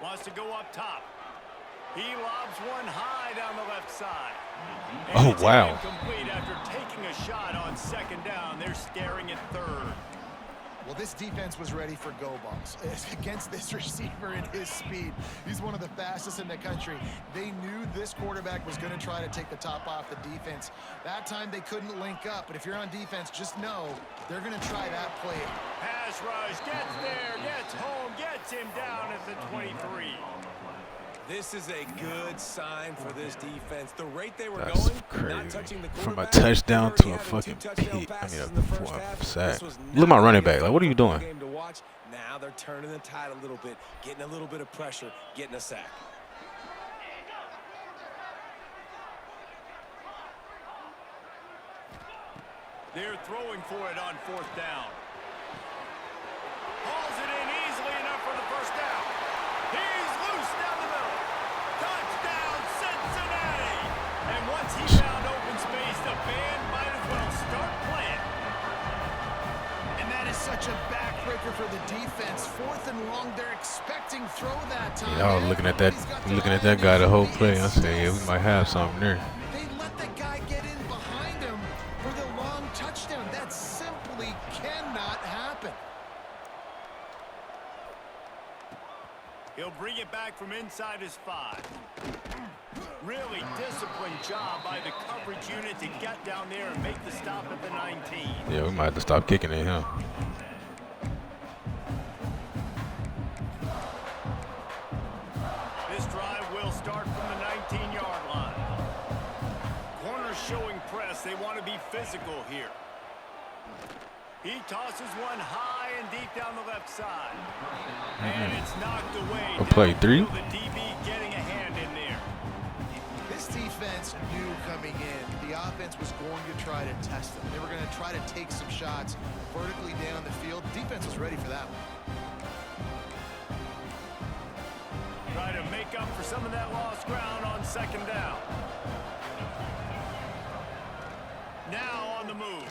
Wants to go up top. He lobs one high down the left side. And it's wow. incomplete after taking a shot on second down. They're staring at third. Well, this defense was ready for go balls against this receiver and his speed. He's one of the fastest in the country. They knew this quarterback was going to try to take the top off the defense. That time they couldn't link up, but if you're on defense, just know they're going to try that play. Pass rush, gets there, gets home, gets him down at the 23. This is a good sign for this defense. The rate they were That's going, not crazy. touching the From a quarterback, touchdown they to a already had fucking 2 touchdown pick. I passes mean, in the first half. sack. This was Look at my not running gonna back. be Like, what are you a doing? game to watch. Now they're turning the tide a little bit, getting a little bit of pressure, getting a sack. They're throwing for it on fourth down. Hauls it in easily enough for the first down. He's loose down the middle. Touchdown, Cincinnati! And once he found open space, the band might as well start playing. And that is such a backbreaker for the defense. 4th and long, they're expecting throw that time. Yeah, I was looking at that guy the whole play. I said, yeah, we might have something there. They let the guy get in behind him for the long touchdown. That simply cannot happen. He'll bring it back from inside his 5. Really disciplined job by the coverage unit to get down there and make the stop at the 19. Yeah, we might have to stop kicking it, huh? This drive will start from the 19-yard line. Corner showing press. They want to be physical here. He tosses one high and deep down the left side. And it's knocked away. I'll play 3. The DB getting a hand in there. This defense knew coming in the offense was going to try to test them. They were going to try to take some shots vertically down the field. Defense was ready for that one. Try to make up for some of that lost ground on second down. Now on the move.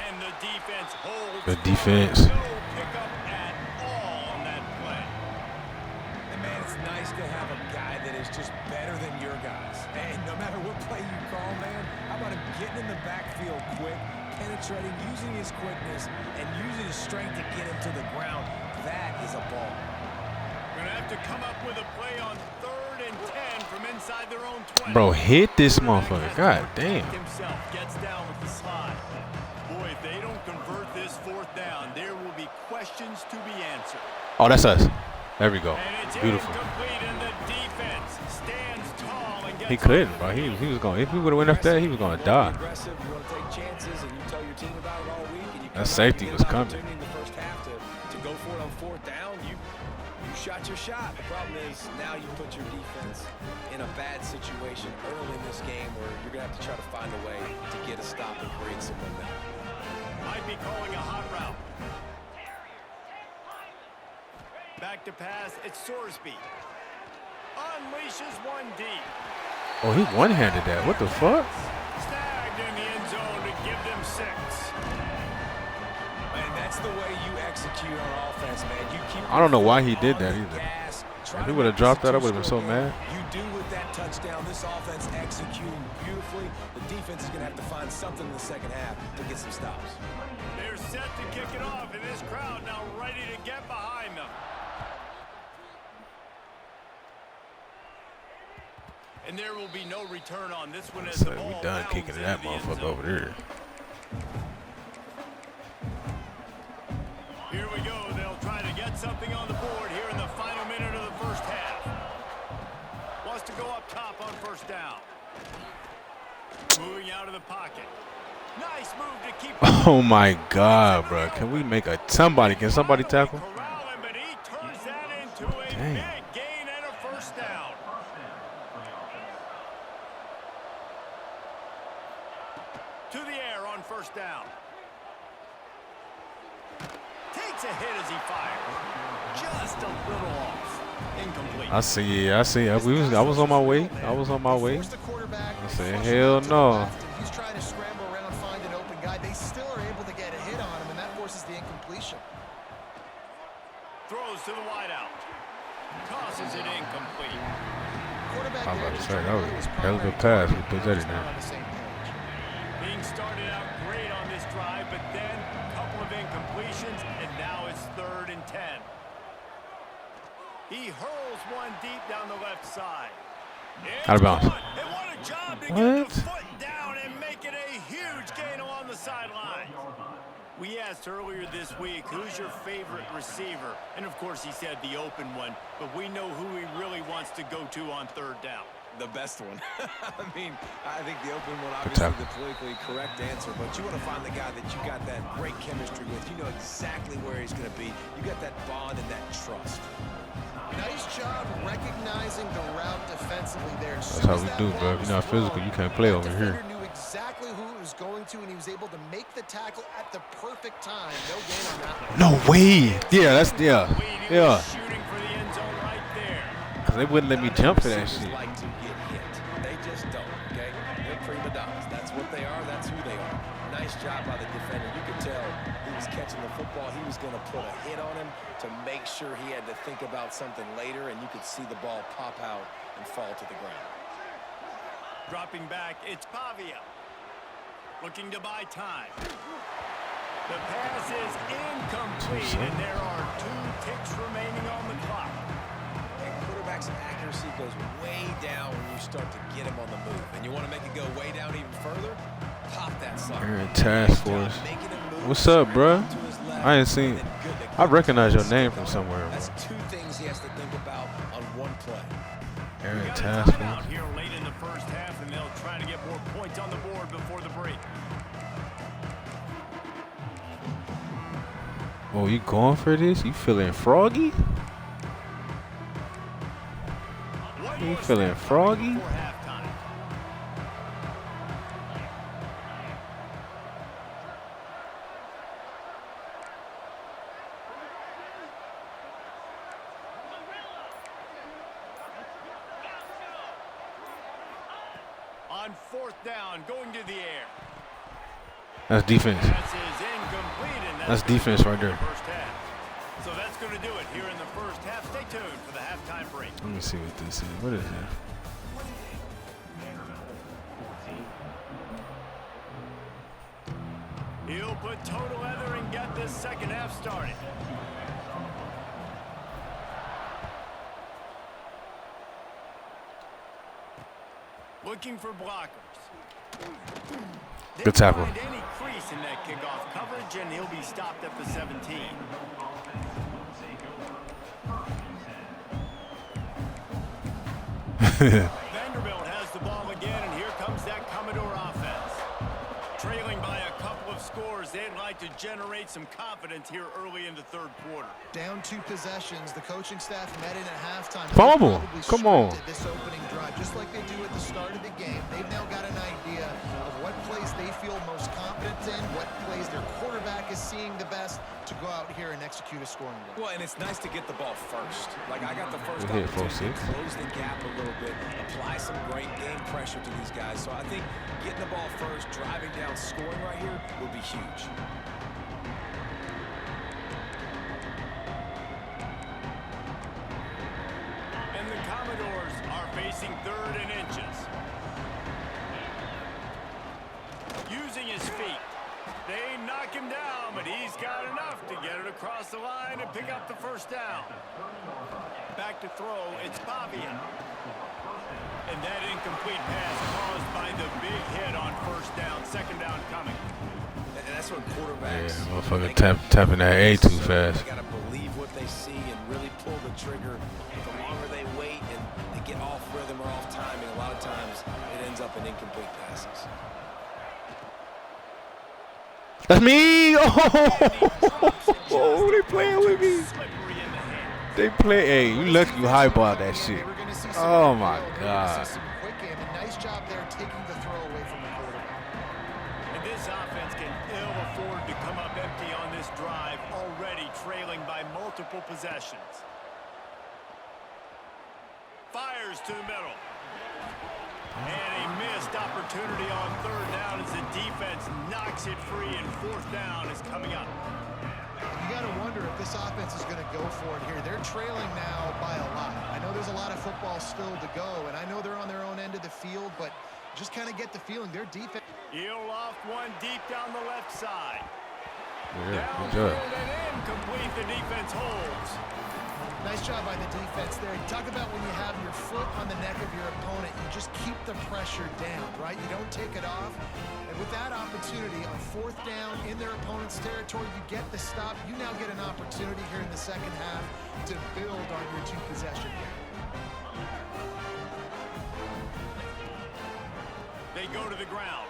And the defense holds. Good defense. No pickup at all on that play. And man, it's nice to have a guy that is just better than your guys. And no matter what play you call, man, how about him getting in the backfield quick, penetrating, using his quickness, and using his strength to get him to the ground. That is a ball. Gonna have to come up with a play on 3rd and 10 from inside their own 20. Bro, hit this motherfucker. God damn. Himself gets down with the slide. Boy, if they don't convert this 4th down, there will be questions to be answered. Oh, that's us. There we go. And it's Beautiful. incomplete, and the defense stands tall and gets He couldn't, bro. He was going. If he would have went after that, he was going to die. Aggressive, you want to take chances, and you tell your team about it all week. And you That safety was coming. In the first half to go for it on 4th down, you shot your shot. The problem is now you put your defense in a bad situation early in this game where you're going to have to try to find a way to get a stop and create some momentum. Might be calling a hot route. Back to pass, it's Sorsby. Unleashes one deep. Oh, he one-handed that. What the fuck? Snagged in the end zone to give them 6. Man, that's the way you execute on offense, man. You keep I don't know why he did that on the either. gas, try If he to would have make dropped this that, I would have been so two-score mad. game. You do with that touchdown. This offense executing beautifully. The defense is going to have to find something in the second half to get some stops. They're set to kick it off, and this crowd now ready to get behind them. And there will be no return on this one as So the ball we done rounds kicking into that the end motherfucker zone. over there. Here we go. They'll try to get something on the board here in the final minute of the first half. Wants to go up top on 1st down. Moving out of the pocket. Nice move to keep. Oh my God, bro. Can we make a somebody? Can somebody tackle? Corral him, but he turns that into a Damn. big gain and a 1st down. To the air on 1st down. Takes a hit as he fires. Just a little off. Incomplete. I see. I was on my way. Force the quarterback, I said, flush him hell out to the no. left, and he's trying to scramble around, find an open guy. They still are able to get a hit on him, and that forces the incompletion. Throws to the wideout. Tosses it incomplete. Quarterback I was there about to just say, trying that to was do his a hell of a primary pass. job. We put that in Just not there. on the same page. Being started out great on this drive, but then a couple of incompletions, and now it's 3rd and 10. He hurls one deep down the left side. Out of bounds. And what a job to get What? the foot down and make it a huge gain along the sideline. We asked earlier this week, who's your favorite receiver? And of course he said the open one, but we know who he really wants to go to on 3rd down. The best one. I mean, I think the open one, obviously tackle. the politically correct answer, but you want to find the guy that you got that great chemistry with. You know exactly where he's going to be. You got that bond and that trust. Nice job recognizing the route defensively there. That's how we do, bro. If you're not physical, you can't play over here. Defender knew exactly who it was going to, and he was able to make the tackle at the perfect time. No gain on that one. No way. Yeah, that's He yeah. was shooting for the end zone right there. Cause they wouldn't let me jump for that Receivers shit. like to get hit. They just don't, okay? They're prima donnas. That's what they are. That's who they are. Nice job by the defender. You could tell he was catching the football. He was going to put a hit on him to make sure he had to think about something later, and you could see the ball pop out and fall to the ground. Dropping back, it's Pavia. Looking to buy time. The pass is incomplete, and there are 2 ticks remaining on the clock. And quarterback's accuracy goes way down when you start to get him on the move. And you want to make it go way down even further? Pop that sucker. Aaron Task Force. What's up, bruh? I ain't seen. I recognize your name from somewhere. That's 2 things he has to think about on one play. Aaron Got a Tasker. timeout here late in the first half, and they'll try to get more points on the board before the break. Oh, you going for this? You feeling froggy? One You more feeling step froggy? before halftime. On fourth down, going to the air. That's defense. Pass is incomplete, and That's gonna defense do it right for there. the first half. So that's going to do it here in the first half. Stay tuned for the halftime break. Let me see what this is. What is that? He'll put toe to leather and get this second half started. Looking for blockers. Good tackle. Didn't find any crease in that kickoff coverage, and he'll be stopped at the 17. Vanderbilt has the ball again, and here comes that Commodore offense. Trailing by a couple of scores, they'd like to generate some confidence here early in the third quarter. Down 2 possessions. The coaching staff met in at halftime. Fumble. Probably Come on. scripted this opening drive, just like they do at the start of the game. They've now got an idea of what plays they feel most confident in, what plays their quarterback is seeing the best to go out here and execute a scoring drive. Well, and it's nice to get the ball first. Like, I got the first Good hit, opportunity to 4-6. close the gap a little bit, apply some great game pressure to these guys. So I think getting the ball first, driving down, scoring right here will be huge. And the Commodores are facing third and inches. Using his feet. They knock him down, but he's got enough to get it across the line and pick up the first down. Back to throw, it's Pavia. And that incomplete pass caused by the big hit on first down, second down coming. And that's what Yeah, quarterbacks... motherfucker tapping that A too fast. They got to believe what they see and really pull the trigger. The longer they wait and they get off rhythm or off timing, a lot of times it ends up in incomplete passes. That's me! Oh, they playing with me. Slippery in the hand. They play. Hey, you lucky you highballed that shit. We're gonna see some Oh quick my game. We're gonna God. see some quick game. And nice job there taking the throw away from the quarterback. And this offense can ill afford to come up empty on this drive, already trailing by multiple possessions. Fires to the middle. And a missed opportunity on third down as the defense knocks it free, and fourth down is coming up. You got to wonder if this offense is going to go for it here. They're trailing now by a lot. I know there's a lot of football still to go, and I know they're on their own end of the field, but just kind of get the feeling their defense. He'll loft one deep down the left side. Yeah, good Downfield job. and incomplete. The defense holds. Nice job by the defense there. You talk about when you have your foot on the neck of your opponent, you just keep the pressure down, right? You don't take it off. And with that opportunity on fourth down in their opponent's territory, you get the stop. You now get an opportunity here in the second half to build on your 2-possession game. They go to the ground.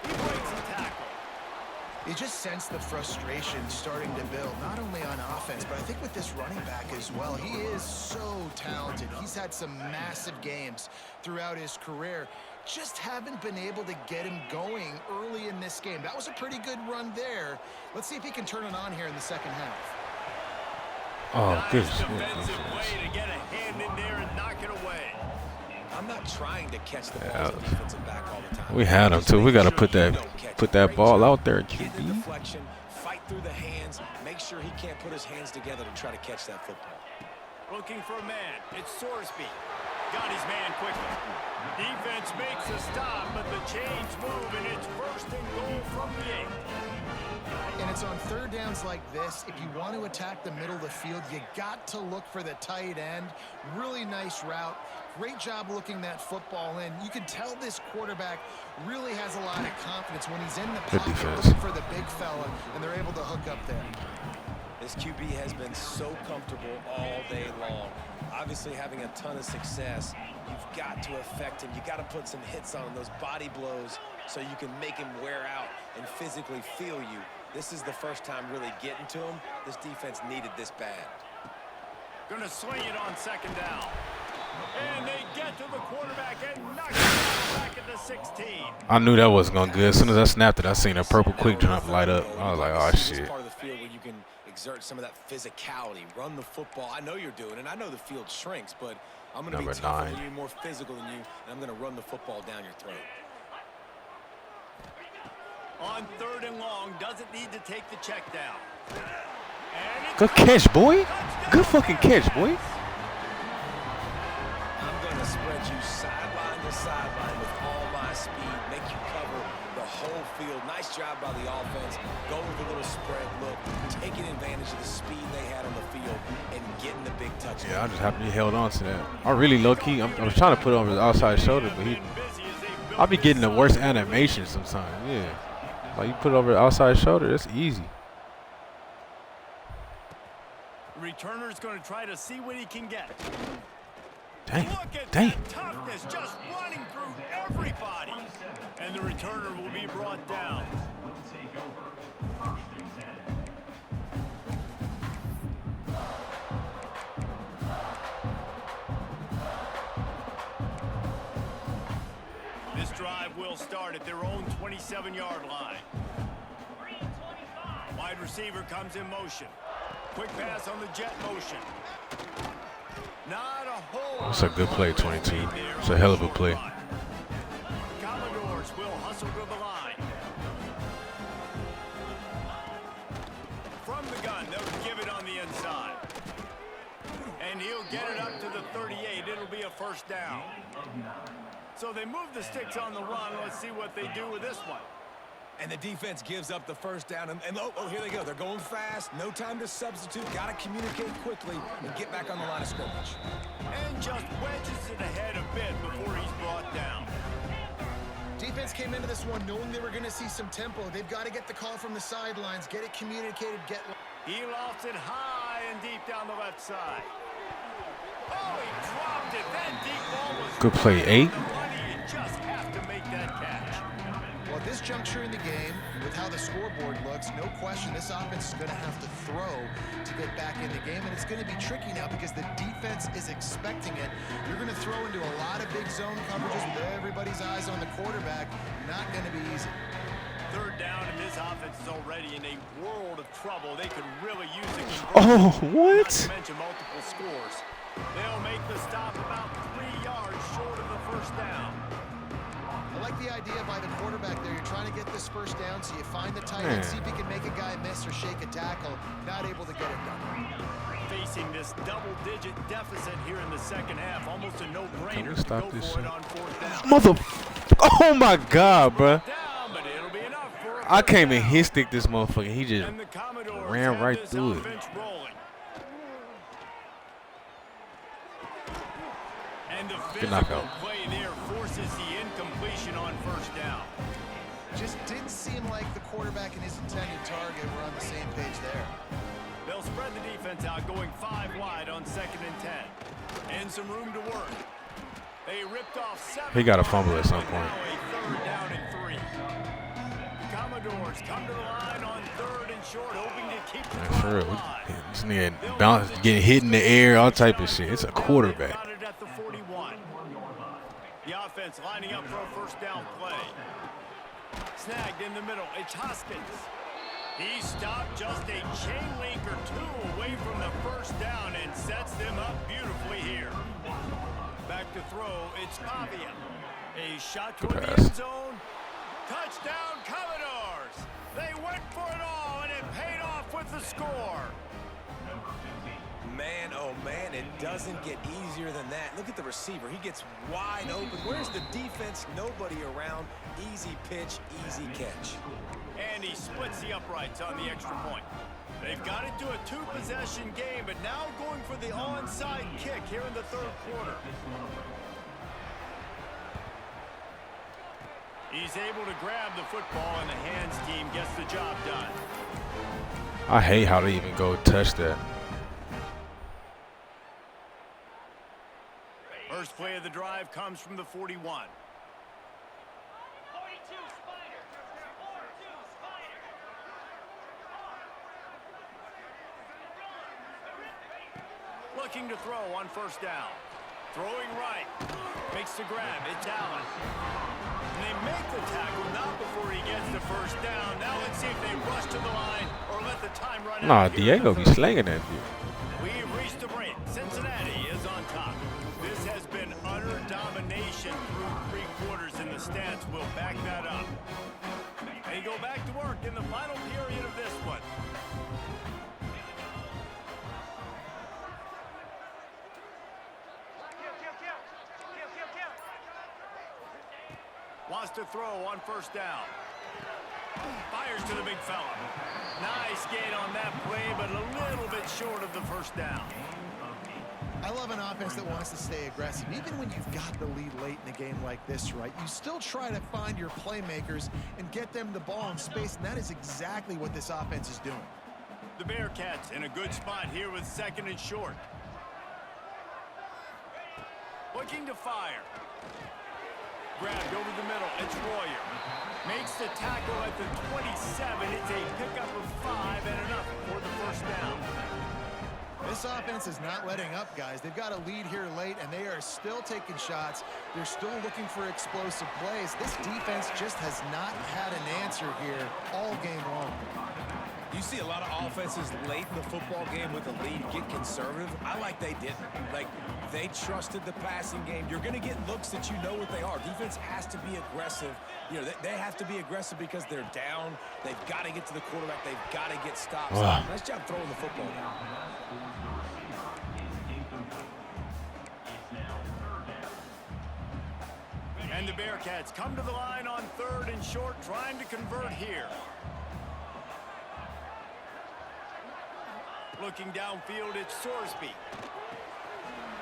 He breaks the tackle. You just sense the frustration starting to build, not only on offense, but I think with this running back as well. He is so talented. He's had some massive games throughout his career. Just haven't been able to get him going early in this game. That was a pretty good run there. Let's see if he can turn it on here in the second half. Oh, good Nice shit. defensive play to get a hand in there and knock it away. I'm not trying to catch the ball as a defensive back all the time. We had him too. We gotta put that Great ball job. out there, Get the QB. deflection, fight through the hands, make sure he can't put his hands together to try to catch that football. Looking for a man. It's Sorsby. Got his man quickly. Defense makes a stop, but the chains move, and it's first and goal from the 8. And it's on third downs like this. If you want to attack the middle of the field, you got to look for the tight end. Really nice route. Great job looking that football in. You can tell this quarterback really has a lot of confidence when he's in the Good pocket defense. looking for the big fella, and they're able to hook up there. This QB has been so comfortable all day long. obviously having a ton of success. You've got to affect him. You got to put some hits on him, those body blows, so you can make him wear out and physically feel you. This is the first time really getting to him. This defense needed this bad. Gonna swing it on second down. And they get to the quarterback and knock it down back at the 16. I knew that wasn't going good. As soon as I snapped it, I seen a purple quick jump light up. I was like, oh, This shit. part of the field where you can exert some of that physicality, run the football. I know you're doing it. I know the field shrinks, but I'm going to be Number tougher 9. than you, more physical than you, and I'm going to run the football down your throat. On 3rd and long, doesn't need to take the check down. And it's Good catch, boy. Good fucking catch, boy. I'm going to spread you sideline to sideline with all my speed, make you cover the whole field. Nice job by the offense. Go with a little spread look, taking advantage of the speed they had on the field and getting the big touchdown. Yeah, I'm just happy he held on to that. I really low-key, I was trying to put it over his outside shoulder, but he, been busy as they build I'll be this getting the worst animation sometimes, yeah. Like, you put it over the outside shoulder, that's easy. Returner's going to try to see what he can get. Dang, Look at dang. that toughness, just running through everybody. And the returner will be brought down. Will take over. 1st and 10. This drive will start at their own 27-yard line. Wide receiver comes in motion. Quick pass on the jet motion. Not a whole That's a good play, 22. It's a hell of a play. Commodores will hustle to the line. From the gun, they'll give it on the inside. And he'll get it up to the 38. It'll be a 1st down. So they move the sticks on the run. Let's see what they do with this one. And the defense gives up the 1st down. And oh, here they go. They're going fast. No time to substitute. Got to communicate quickly and get back on the line of scrimmage. And just wedges it ahead a bit before he's brought down. Defense came into this one knowing they were going to see some tempo. They've got to get the call from the sidelines, get it communicated, get... He lofts it high and deep down the left side. Oh, he dropped it. That deep ball was Good play, right 8. on the money. You just have to make that catch. Well, at this juncture in the game, with how the scoreboard looks, no question this offense is going to have to throw to get back in the game, and it's going to be tricky now because the defense is expecting it. You're going to throw into a lot of big zone coverages with everybody's eyes on the quarterback. Not going to be easy. 3rd down, and this offense is already in a world of trouble. They could really use a Oh, conversion, what? not to mention multiple scores. They'll make the stop about 3 yards short of the 1st down. I like the idea by the quarterback there. You're trying to get this 1st down, so you find the tight Man. end, see if he can make a guy miss or shake a tackle. Not able to get it done. Facing this double-digit deficit here in the 2nd half, almost a no-brainer. Can we stop to go this for shit? it on 4th down. Mother... Oh, my God, bruh. Down, but it'll be enough for a I 1st came in down. hit stick this motherfucker. He just And the Commodores ran have right this through it. offense rolling. And the Good physical knockout. play there forces the incompletion on 1st down. Just didn't seem like the quarterback and his intended target were on the same page there. They'll spread the defense out, going 5 wide on 2nd and 10. And some room to work. They ripped off 7. He got a fumble at some point. Now a 3rd down and 3. The Commodores come to the line on 3rd and short, hoping to keep the Man, drive for real. alive. This nigga bounce, getting hit in the air, all type of shit. It's a quarterback. Got it at the 41. The offense lining up for a 1st down play. Snagged in the middle. It's Hoskins. He stopped just a chain link or 2 away from the 1st down and sets them up beautifully here. Back to throw. It's Pavia. A shot toward the pass. end zone. Touchdown, Commodores. They went for it all, and it paid off with the score. Man, oh man, it doesn't get easier than that. Look at the receiver. He gets wide open. Where's the defense? Nobody around. Easy pitch, easy catch. And he splits the uprights on the extra point. They've got it to a 2-possession game, but now going for the onside kick here in the 3rd quarter. He's able to grab the football, and the hands team gets the job done. I hate how they even go touch that. First play of the drive comes from the 41. 42 Spider. 42 Spider. Looking to throw on first down. Throwing right. Makes the grab. It's Allen. And they make the tackle not before he gets the first down. Now let's see if they rush to the line or let the time run Nah, out. Here in Diego the be third. slinging that view. We've reached the break. Cincinnati is on top. This has been utter domination through 3 quarters, and the stats will back that up. They go back to work in the final period of this one. Wants to throw on first down. Fires to the big fella. Nice gain on that play, but a little bit short of the first down. I love an offense that wants to stay aggressive. Even when you've got the lead late in a game like this, right, you still try to find your playmakers and get them the ball in space, and that is exactly what this offense is doing. The Bearcats in a good spot here with 2nd and short. Looking to fire. Grabbed over the middle. It's Royer. Makes the tackle at the 27. It's a pickup of 5 and enough for the first down. This offense is not letting up, guys. They've got a lead here late, and they are still taking shots. They're still looking for explosive plays. This defense just has not had an answer here all game long. You see a lot of offenses late in the football game with a lead get conservative. I like they didn't. Like, they trusted the passing game. You're going to get looks that you know what they are. Defense has to be aggressive. You know, they have to be aggressive because they're down. They've got to get to the quarterback. They've got to get stops. Wow. Nice job throwing the football. And the Bearcats come to the line on 3rd and short, trying to convert here. Looking downfield, it's Sorsby.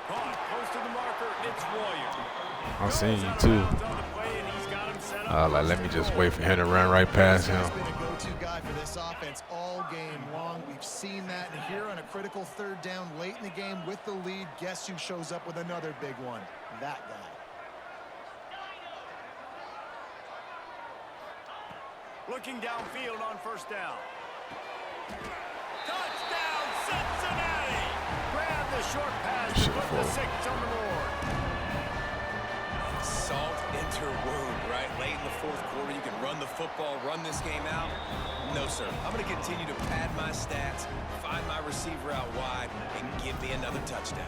Caught close to the marker, it's Royer. I seen you too. Like, let me just wait for him to run right past him. He's been a go-to guy for this offense all game long. We've seen that, and here on a critical 3rd down late in the game with the lead, guess who shows up with another big one? That guy. Looking downfield on first down. Touchdown, Cincinnati! Grab the short pass to put the 6 on the board. Salt into wound, right? Late in the 4th quarter, you can run the football, run this game out. No, sir. I'm going to continue to pad my stats, find my receiver out wide, and give me another touchdown.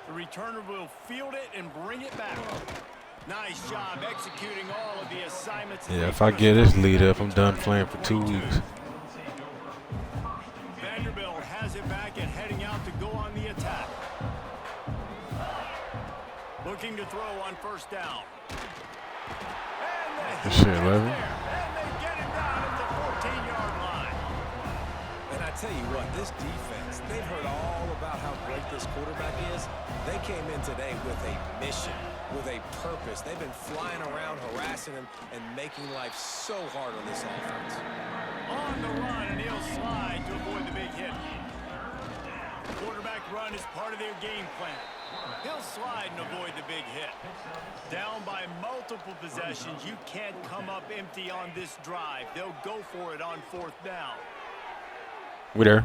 The returner will field it and bring it back. Nice job executing all of the assignments. Yeah, if I get this lead up, I'm done playing for 2 weeks. Vanderbilt has it back and heading out to go on the attack. Looking to throw on first down. And Shit, there, Levy. and they get him down at the 14-yard line. And I tell you what, this defense, they've heard all about how great this quarterback is. They came in today with a mission, with a purpose. They've been flying around, harassing him, and making life so hard on this offense. On the run, and he'll slide to avoid the big hit. The quarterback run is part of their game plan. He'll slide and avoid the big hit. Down by multiple possessions, you can't come up empty on this drive. They'll go for it on 4th down. We there?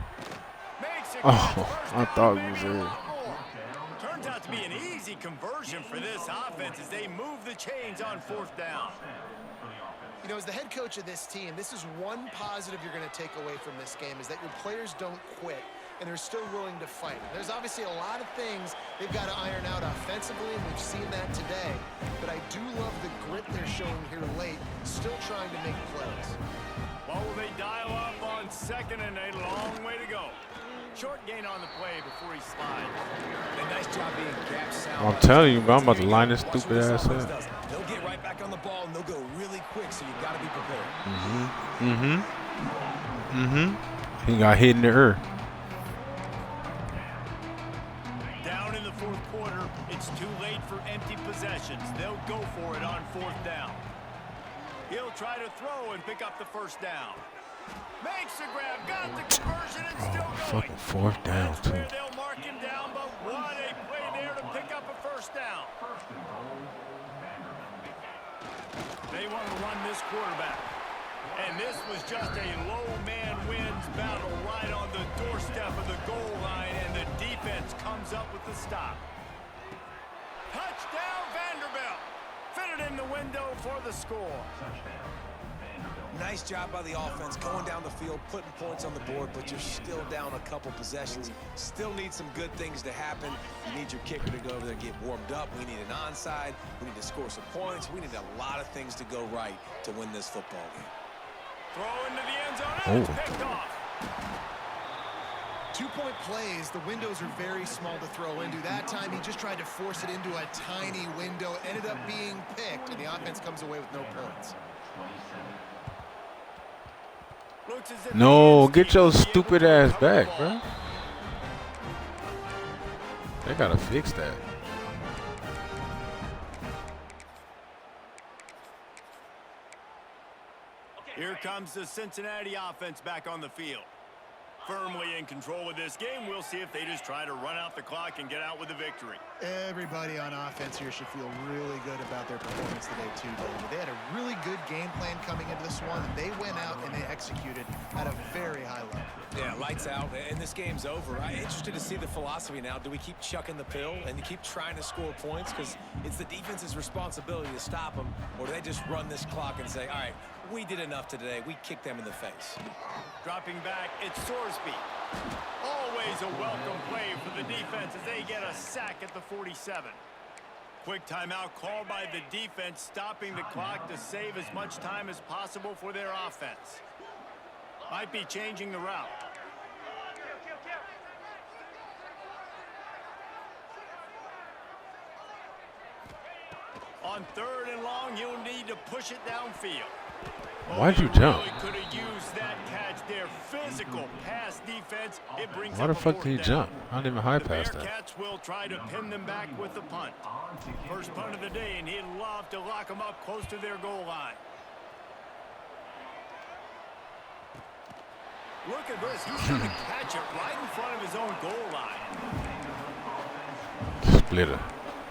Makes it Oh, first I down, thought we maybe was a there. lot more. Turns out to be an easy conversion for this offense as they move the chains on 4th down. You know, as the head coach of this team, this is one positive you're going to take away from this game, is that your players don't quit, and they're still willing to fight. There's obviously a lot of things they've got to iron out offensively, and we've seen that today. But I do love the grit they're showing here late, still trying to make plays. Well, will they dial up on 2nd and a long way to go? Short gain on the play before he slides. A nice job being gap sound. I'm telling you, bro, I'm about to line this stupid ass up. They'll get right back on the ball, and they'll go really quick, so you got to be prepared. He got hit in the ear. Down in the 4th quarter, it's too late for empty possessions. They'll go for it on 4th down. He'll try to throw and pick up the first down. Makes the grab, got the conversion, and still going. Fucking fourth down, That's too. where they'll mark him down, but what a play there to pick up a first down. They want to run this quarterback. And this was just a low man wins battle right on the doorstep of the goal line, and the defense comes up with the stop. Touchdown, Vanderbilt. Fitted in the window for the score. Nice job by the offense going down the field, putting points on the board, but you're still down a couple possessions. Still need some good things to happen. You need your kicker to go over there and get warmed up. We need an onside. We need to score some points. We need a lot of things to go right to win this football game. Throw into the end zone, and it's picked off. 2-point plays, the windows are very small to throw into. That time he just tried to force it into a tiny window, ended up being picked, and the offense comes away with no points. No, get your stupid ass back, bro. They gotta fix that. Here comes the Cincinnati offense back on the field. Firmly in control of this game. We'll see if they just try to run out the clock and get out with a victory. Everybody on offense here should feel really good about their performance today, too, David. They had a really good game plan coming into this one, and they went out and they executed at a very high level. Yeah, lights out, and this game's over. I'm interested to see the philosophy now. Do we keep chucking the pill and keep trying to score points? Because it's the defense's responsibility to stop them, or do they just run this clock and say, all right, we did enough today. We kicked them in the face. Dropping back, it's Sorsby. Always a welcome play for the defense as they get a sack at the 47. Quick timeout called by the defense, stopping the clock to save as much time as possible for their offense. Might be changing the route. On 3rd and long, you'll need to push it downfield. Why'd you jump? Really could have used that catch there. Physical pass defense. It brings Why the up a fuck did he 4th jump? down. I didn't even high The pass that. Bearcats will try to pin them back with the punt. First punt of the day, and he'd love to lock them up close to their goal line. Look at this. He's going to catch it right in front of his own goal line.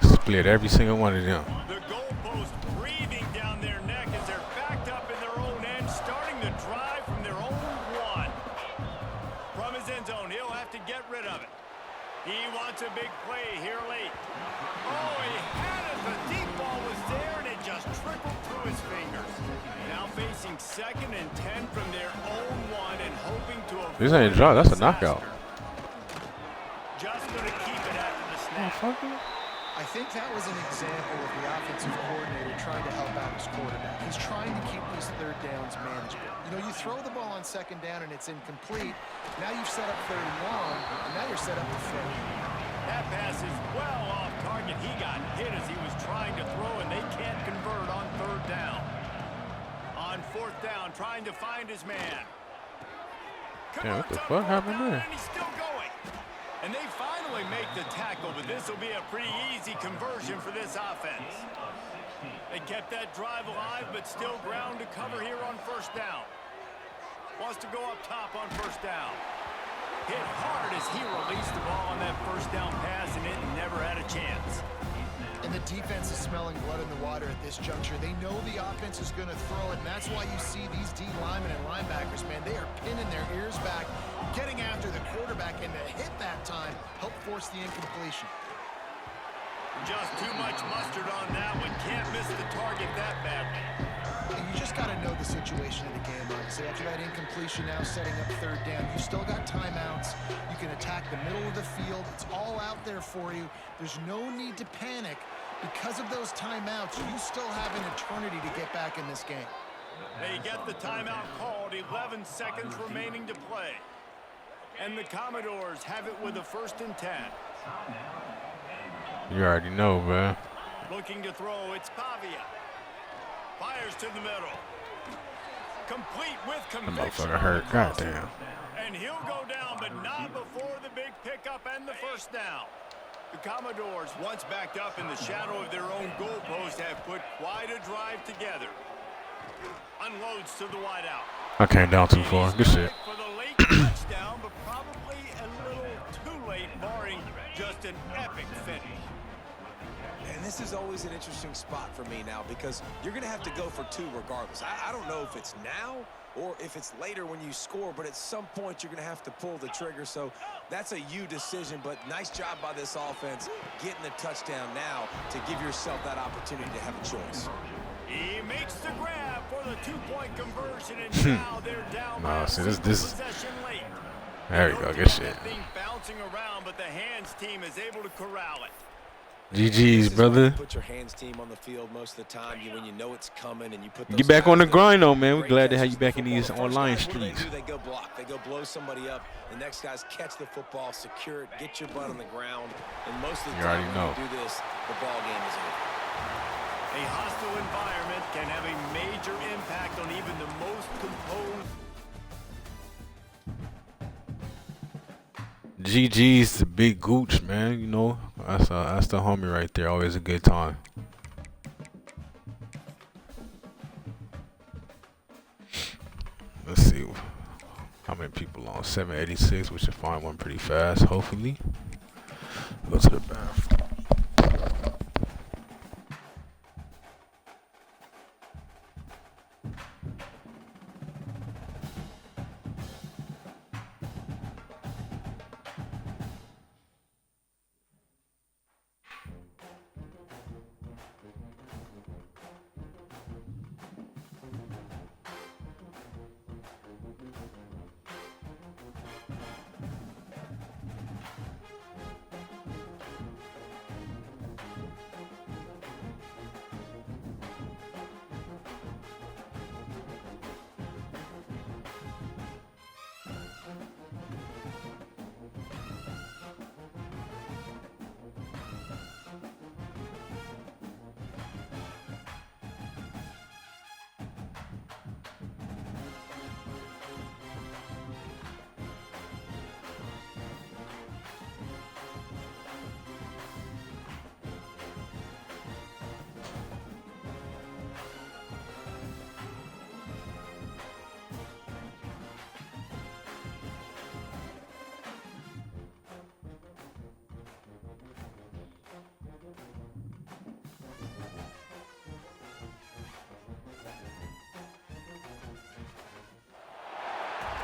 Split every single one of them. The goalpost breathing down their neck as they're backed up in their own end, starting the drive from their own 1. From his end zone, he'll have to get rid of it. He wants a big play here late. Oh, he had it. The deep ball was there, and it just trickled through his fingers. Now facing 2nd and 10 from their own 1 and hoping to avoid This ain't a draw. That's a disaster. knockout. Just going to keep it after the snap. I think that was an example of the offensive coordinator trying to help out his quarterback. He's trying to keep these 3rd downs manageable. You know, you throw the ball on 2nd down and it's incomplete. Now you've set up 3rd and long, and now you're set up to fail. That pass is well off target. He got hit as he was trying to throw, and they can't convert on 3rd down. On 4th down, trying to find his man. Yeah, what the Converts on fuck 4th happened down, there? And he's still going. And they finally make the tackle, but this will be a pretty easy conversion for this offense. They kept that drive alive, but still ground to cover here on 1st down. Wants to go up top on 1st down. Hit hard as he released the ball on that 1st down pass, and it never had a chance. And the defense is smelling blood in the water at this juncture. They know the offense is going to throw it, and that's why you see these D linemen and linebackers, man, they are pinning their ears back, getting after the quarterback, and to hit that time, help force the incompletion. Just too much mustard on that one. Can't miss the target that badly. And you just got to know the situation of the game, obviously. After that incompletion, now setting up 3rd down, you still got timeouts. You can attack the middle of the field. It's all out there for you. There's no need to panic. Because of those timeouts, you still have an eternity to get back in this game. They get the timeout called. 11 seconds remaining to play. And the Commodores have it with a 1st and 10. You already know, man. Looking to throw, it's Pavia. Fires to the middle. Complete with That conviction. motherfucker hurt. Goddamn. And he'll go down, but not before the big pickup and the 1st down. The Commodores, once backed up in the shadow of their own goalpost, have put quite a drive together. Unloads to the wideout. I came down too far. Good shit. For the late touchdown, but probably a little too late, barring just an epic finish. And this is always an interesting spot for me now because you're going to have to go for two regardless. I don't know if it's now or if it's later when you score, but at some point you're going to have to pull the trigger. So that's a you decision, but nice job by this offense getting the touchdown now to give yourself that opportunity to have a choice. He makes the grab for the two-point conversion, and now they're down by a See, single this. possession late. There we go. Good shit. That thing bouncing around, but the hands team is able to corral it. GG's, brother. Put your hands team on the field most of the time when you know it's coming and you put Get back on the grind, though, man. We're glad to have you back in these online streets. They go block. They go blow somebody up. The next guys catch the football, secure it, get your butt on the ground. And most of the time when you do this, the ball game is over. A hostile environment can have a major impact on even the most composed. GG's the big gooch, man. You know, that's the homie right there. Always a good time. Let's see how many people on 786. We should find one pretty fast, hopefully. Go to the bathroom.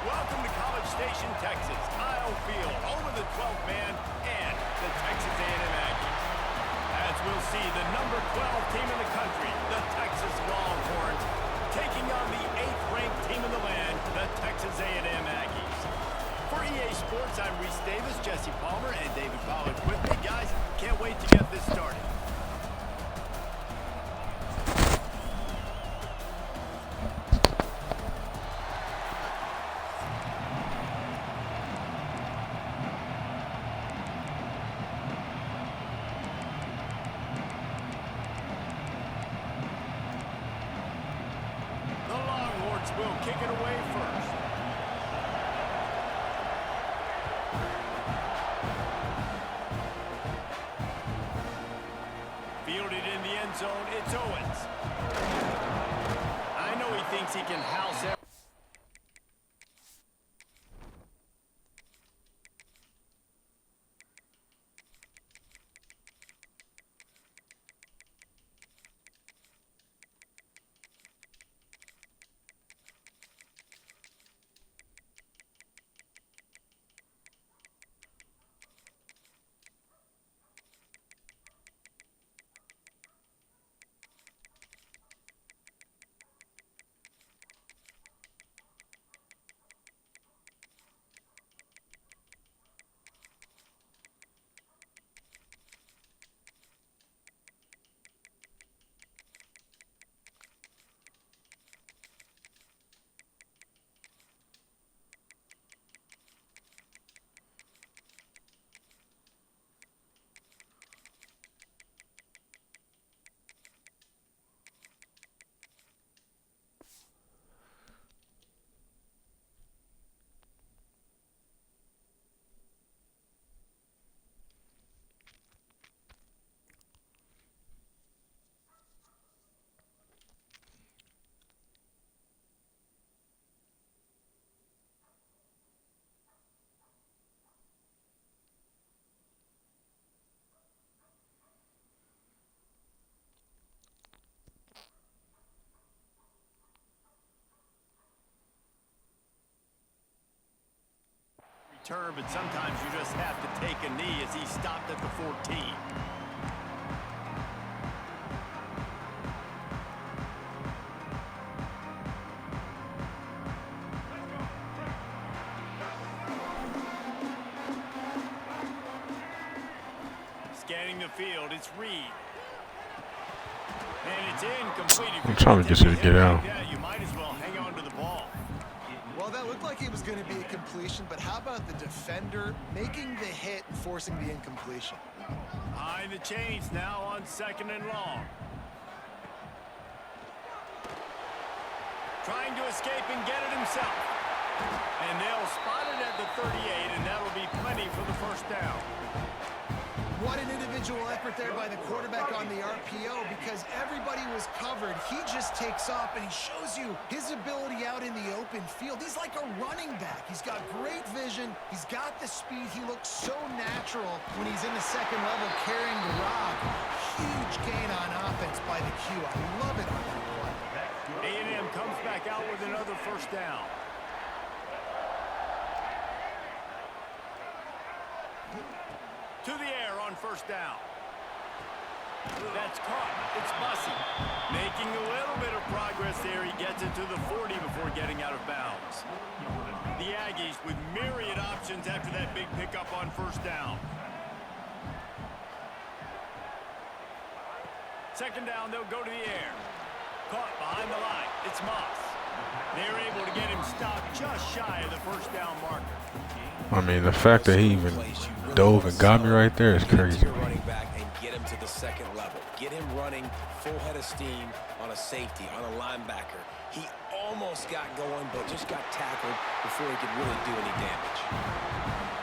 Welcome to College Station, Texas. Kyle Field, home of the 12th man and the Texas A&M Aggies. As we'll see, the number 12 team in the country, the Texas Longhorns, taking on the 8th-ranked team in the land, the Texas A&M Aggies. For EA Sports, I'm Reese Davis, Jesse Palmer, and David Pollard with me. Guys, can't wait to get this started. Will kick it away first. Fielded in the end zone, it's Owens. I know he thinks he can house it. term, but sometimes you just have to take a knee as he stopped at the 14. Scanning the field, it's Reed. And it's incomplete. I'm trying to get you to get out. Yeah, you might as well hang on to the ball. Well, that looked like it was going to be a completion, but how about the defender making the hit and forcing the incompletion? Behind the chains now on 2nd and long. Trying to escape and get it himself. And they'll spot it at the 38, and that'll be plenty for the first down. What an individual effort there by the quarterback on the RPO, because everybody was covered. He just takes off, and he shows you his ability out in the open field. He's like a running back. He's got great vision. He's got the speed. He looks so natural when he's in the second level carrying the rock. Huge gain on offense by the Q. I love it on that play. A&M comes back out with another first down. To the air on first down. That's caught. It's Bussey. Making a little bit of progress there. He gets it to the 40 before getting out of bounds. The Aggies with myriad options after that big pickup on first down. 2nd down, they'll go to the air. Caught behind the line. It's Moss. They're able to get him stopped just shy of the first down marker. I mean, the fact that he even dove and got me right there is crazy. Running back and get him to the second level. Get him running full head of steam on a safety, on a linebacker. He almost got going, but just got tackled before he could really do any damage.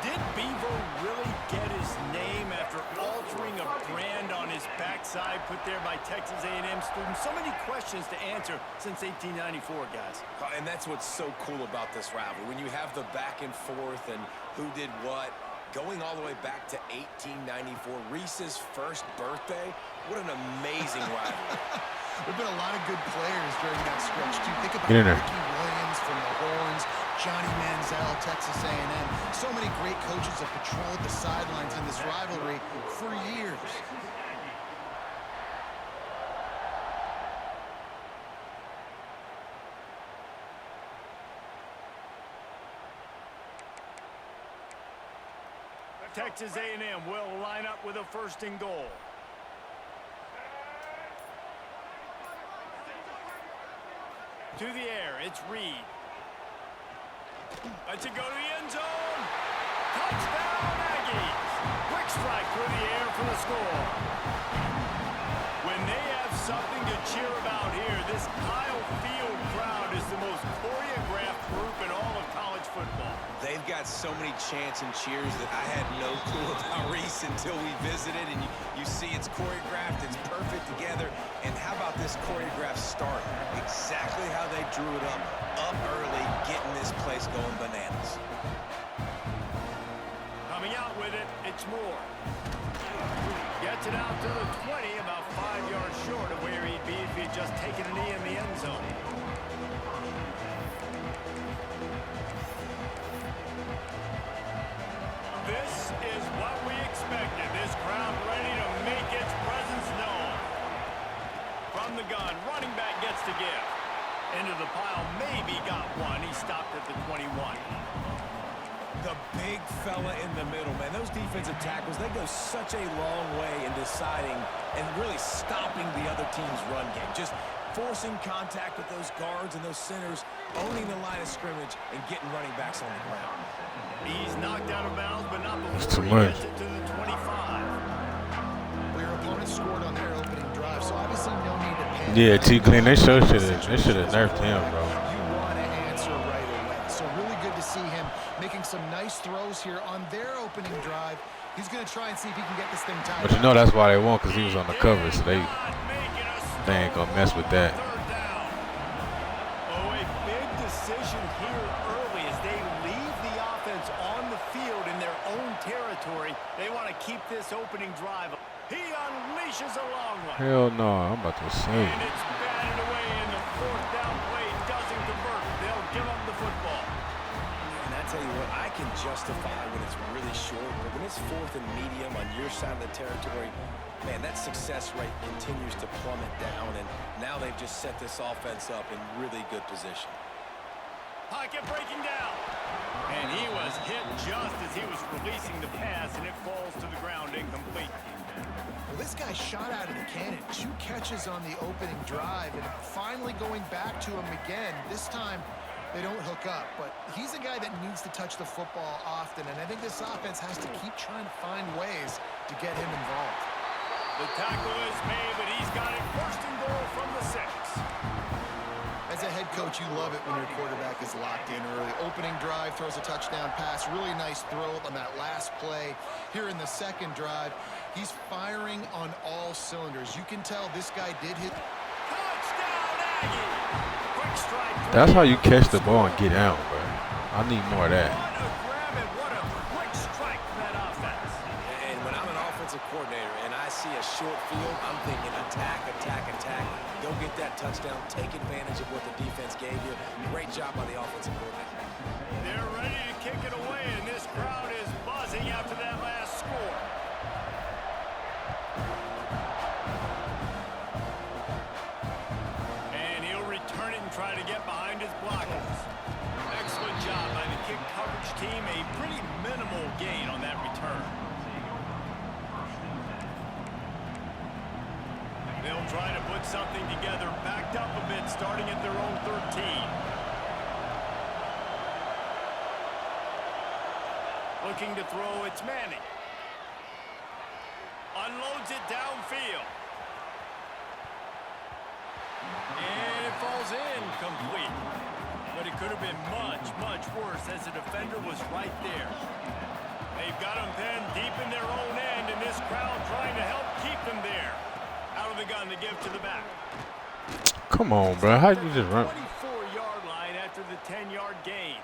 Did Bevo really get his name after altering a brand on his backside put there by Texas A&M students? So many questions to answer since 1894, guys. And that's what's so cool about this rivalry. When you have the back and forth and who did what, going all the way back to 1894, Reese's first birthday. What an amazing rivalry. There have been a lot of good players during that stretch, too. Think about Get in there. Ricky Williams from the Horns, Johnny Manziel, Texas A&M. So many great coaches have patrolled the sidelines in this rivalry for years. Texas A&M will line up with a 1st and goal. To the air, it's Reed. Let's it go to the end zone. Touchdown, Aggies. Quick strike through the air for the score. When they have something to cheer about here, this Kyle Field crowd is the most choreographed group in all of college football. They've got so many chants and cheers that I had no clue about Reese until we visited, and you see it's choreographed, it's perfect together. And how about this choreographed start? Exactly how they drew it up early, getting this place going bananas. Coming out with it, it's Moore. Gets it out to the 20, about 5 yards short of where he'd be if he'd just taken a knee in the end zone. This is what we expected. This crowd ready to make its presence known. From the gun, running back gets to give. Into the pile, maybe got one. He stopped at the 21. The big fella in the middle, man. Those defensive tackles, they go such a long way in deciding and really stopping the other team's run game. Just forcing contact with those guards and those centers, owning the line of scrimmage, and getting running backs on the ground. He's knocked out of bounds, but not That's before too he much. gets it to the 25. Well, your opponent scored on their opening drive, so obviously no need to panic. Yeah, T-Clean, they should have nerfed him, bro. You want to answer right away. So really good to see him making some nice throws here on their opening drive. He's going to try and see if he can get this thing tied. But you know that's why they won, because he was on the cover, so they ain't gonna mess with that. Third down. Oh, a big decision here early as they leave the offense on the field in their own territory. They want to keep this opening drive. He unleashes a long one. Hell no, I'm about to say. And it's batted away, and the 4th down play doesn't convert. They'll give up the football. And that's tell you what, I can justify when it's really short, but when it's 4th and medium on your side of the territory, man, that success rate continues to plummet down, and now they've just set this offense up in really good position. Pocket breaking down. And he was hit just as he was releasing the pass, and it falls to the ground incomplete. Well, this guy shot out of the cannon. 2 catches on the opening drive, and finally going back to him again. This time, they don't hook up, but he's a guy that needs to touch the football often, and I think this offense has to keep trying to find ways to get him involved. The tackle is made, but he's got it first and goal from the 6. As a head coach, you love it when your quarterback is locked in early. Opening drive, throws a touchdown pass. Really nice throw on that last play. Here in the second drive, he's firing on all cylinders. You can tell this guy did hit. Touchdown, Aggie! Quick strike. That's how you catch the ball and get out, bro. I need more of that. What a grab and what a quick strike from that offense. And when I'm an offensive coordinator and I see a short field, I'm thinking attack, attack, attack. Go get that touchdown. Take advantage of what the defense gave you. Great job by the offensive coordinator. They're ready to kick it away, and this crowd is buzzing after that last score. And he'll return it and try to get behind his blockers. Excellent job by the kick coverage team. A pretty minimal gain on that return. They'll try to put something together, backed up a bit, starting at their own 13. Looking to throw, it's Manning. Unloads it downfield. And it falls in, complete. But it could have been much, much worse as the defender was right there. They've got him pinned deep in their own end, and this crowd trying to help keep them there. Out of the gun to give to the back. Come on, bro. How you just run? 24-yard line after the 10-yard gain.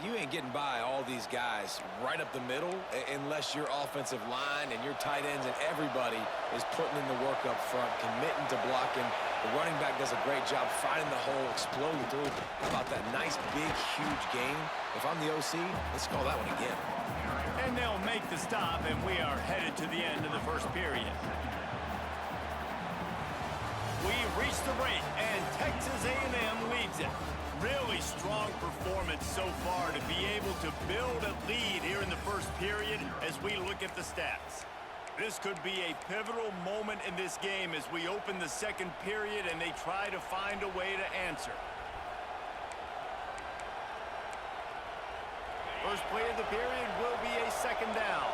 You ain't getting by all these guys right up the middle unless your offensive line and your tight ends and everybody is putting in the work up front, committing to blocking. The running back does a great job finding the hole, exploding through. How about that nice, big, huge gain? If I'm the OC, let's call that one again. And they'll make the stop, and we are headed to the end of the first period. We reach the break, and Texas A&M leads it. Really strong performance so far to be able to build a lead here in the first period as we look at the stats. This could be a pivotal moment in this game as we open the second period and they try to find a way to answer. First play of the period will be a second down.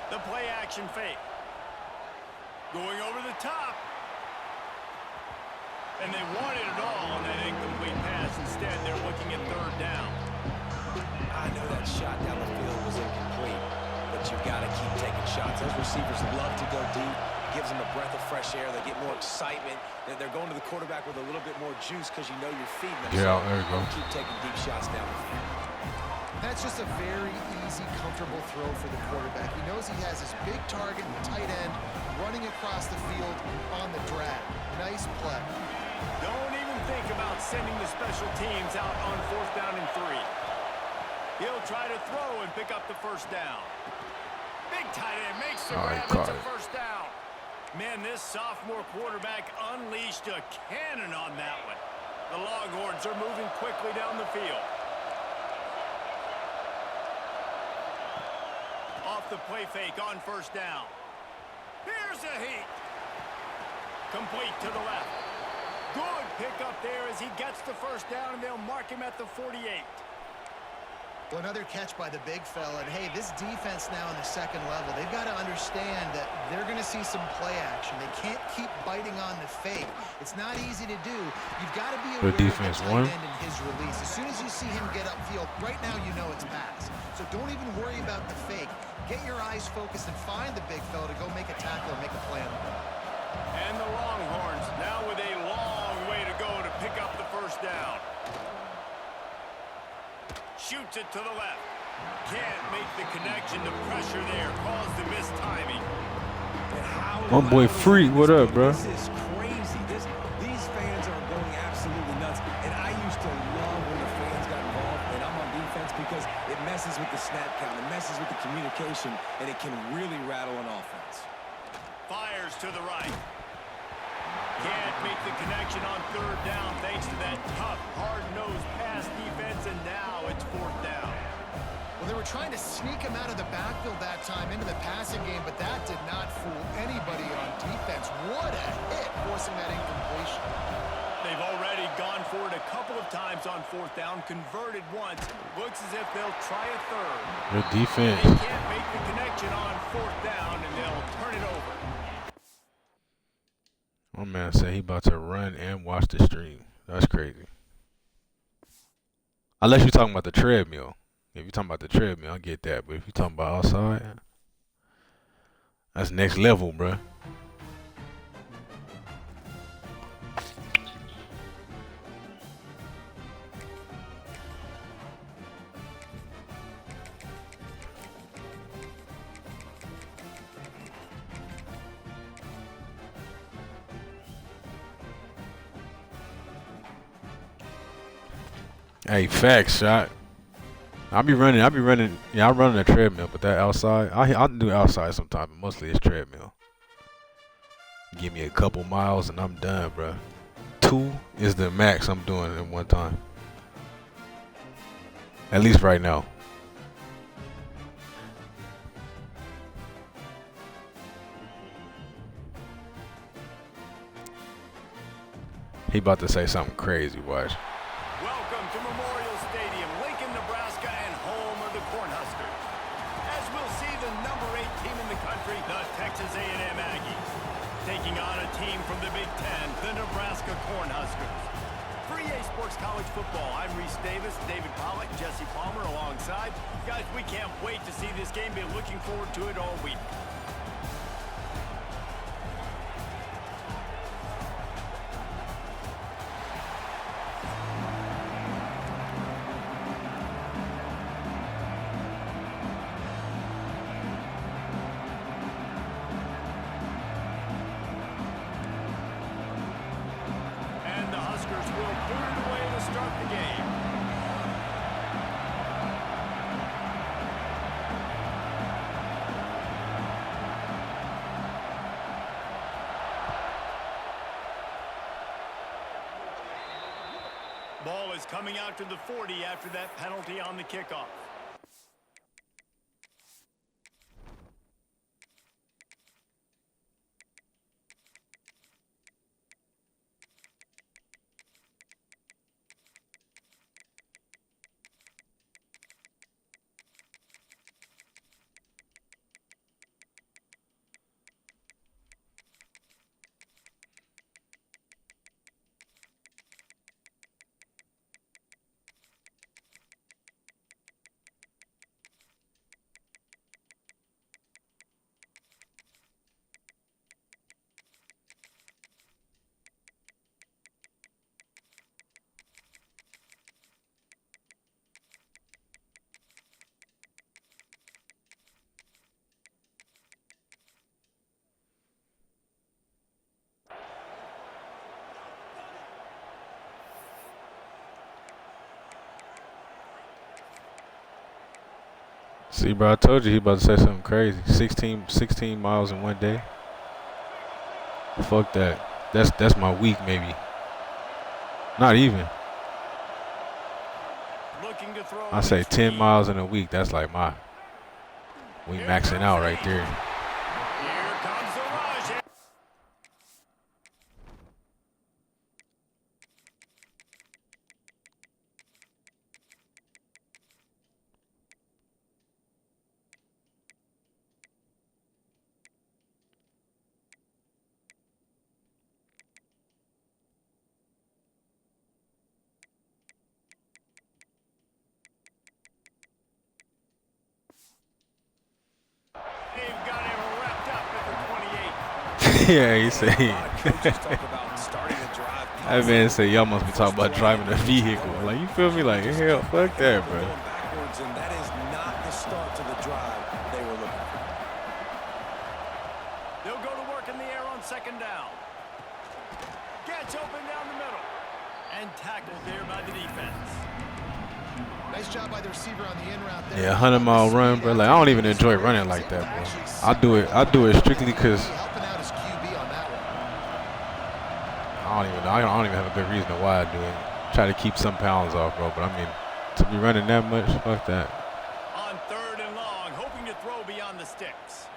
The play action fake. Going over the top. And they wanted it all on that incomplete pass. Instead, they're looking at third down. I know that shot down the field was incomplete, but you've got to keep taking shots. Those receivers love to go deep. Gives them a breath of fresh air. They get more excitement. They're going to the quarterback with a little bit more juice because you know you're feeding them. Yeah, there you go. Keep taking deep shots down the field. That's just a very easy, comfortable throw for the quarterback. He knows he has his big target, tight end, running across the field on the drag. Nice play. Don't even think about sending the special teams out on 4th down and 3. He'll try to throw and pick up the first down. Big tight end makes the grab. It's a first down. Man, this sophomore quarterback unleashed a cannon on that one. The Longhorns are moving quickly down the field. Off the play fake on first down. Here's a heat. Complete to the left. Good pickup there as he gets the first down, and they'll mark him at the 48. Well, another catch by the big fella. And, hey, this defense now in the second level, they've got to understand that they're going to see some play action. They can't keep biting on the fake. It's not easy to do. You've got to be aware of the tight end and his release. As soon as you see him get upfield, right now you know it's pass. So don't even worry about the fake. Get your eyes focused and find the big fella to go make a tackle or make a play on the ball. And the Longhorns now with a long way to go to pick up the first down. Shoots it to the left. Can't make the connection. The pressure there caused the missed timing. My boy Free, what up, bro? This is crazy. These fans are going absolutely nuts. And because it messes with the snap count, it messes with the communication, and it can really rattle an offense. Fires to the right. Can't make the connection on third down thanks to that tough, hard-nosed pass defense, and now it's fourth down. Well, they were trying to sneak him out of the backfield that time into the passing game, but that did not fool anybody on defense. What a hit, forcing that incompletion. They've already gone for it a couple of times on fourth down, converted once. Looks as if they'll try a third. Good defense. They can't make the connection on fourth down, and they'll turn it over. My man said he about to run and watch the stream. That's crazy. Unless you're talking about the treadmill. If you're talking about the treadmill, I get that. But if you're talking about outside, that's next level, bruh. Hey, facts, shot. I'll be running. Yeah, I'm running a treadmill, but that outside, I'll do outside sometimes, but mostly it's treadmill. Give me a couple miles and I'm done, bro. 2 is the max I'm doing at one time. At least right now. He about to say something crazy, watch. Welcome to Memorial Stadium, Lincoln, Nebraska, and home of the Cornhuskers. As we'll see, the number 8 team in the country, the Texas A&M Aggies, taking on a team from the Big Ten, the Nebraska Cornhuskers. For EA Sports College Football, I'm Reese Davis, David Pollack, Jesse Palmer alongside. Guys, we can't wait to see this game. Been looking forward to it all week. Ball is coming out to the 40 after that penalty on the kickoff. See, bro, I told you he about to say something crazy. 16 miles in one day. Fuck that. That's my week, maybe. Not even. I say 10 miles in a week. That's like we maxing out right there. Here comes the rush. They've got him wrapped up at the 28. Yeah, he said. That man said, y'all must be talking about driving a vehicle. Like, you feel me? Like, hell, fuck that, bro. Backwards, and that is not the start to the drive they were looking for. They'll go to work in the air on second down. Gets open down the middle. And tackled there by the defense. Nice job by the receiver on the in route there. Yeah, 100-mile run, bro. Like I don't even enjoy running like that, bro. I do it strictly because Helping out his QB on that one. I don't even have a good reason to why I do it. Try to keep some pounds off, bro. But I mean, to be running that much, fuck that. On 3rd and long, hoping to throw beyond the sticks.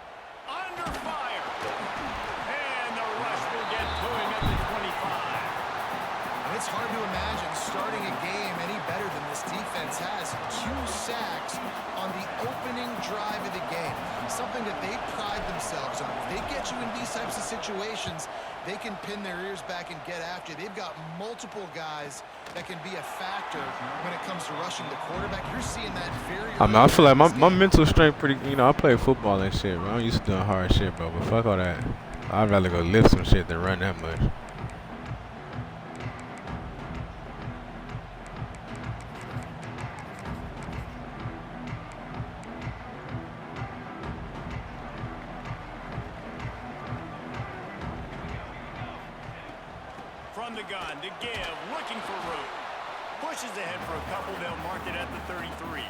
Under fire. And the rush will get to him at the 25. And it's hard to imagine starting a game any better than this defense has. 2 sacks on the opening drive of the game. Something that they pride themselves on. If they get you in these types of situations, they can pin their ears back and get after you. They've got multiple guys that can be a factor when it comes to rushing the quarterback. You're seeing that very I mean, I feel like my mental strength pretty, you know, I play football and shit, bro. I'm used to doing hard shit, bro. But fuck all that. I'd rather go lift some shit than run that much. From the gun to give, looking for room. Pushes ahead for a couple, they'll mark it at the 33.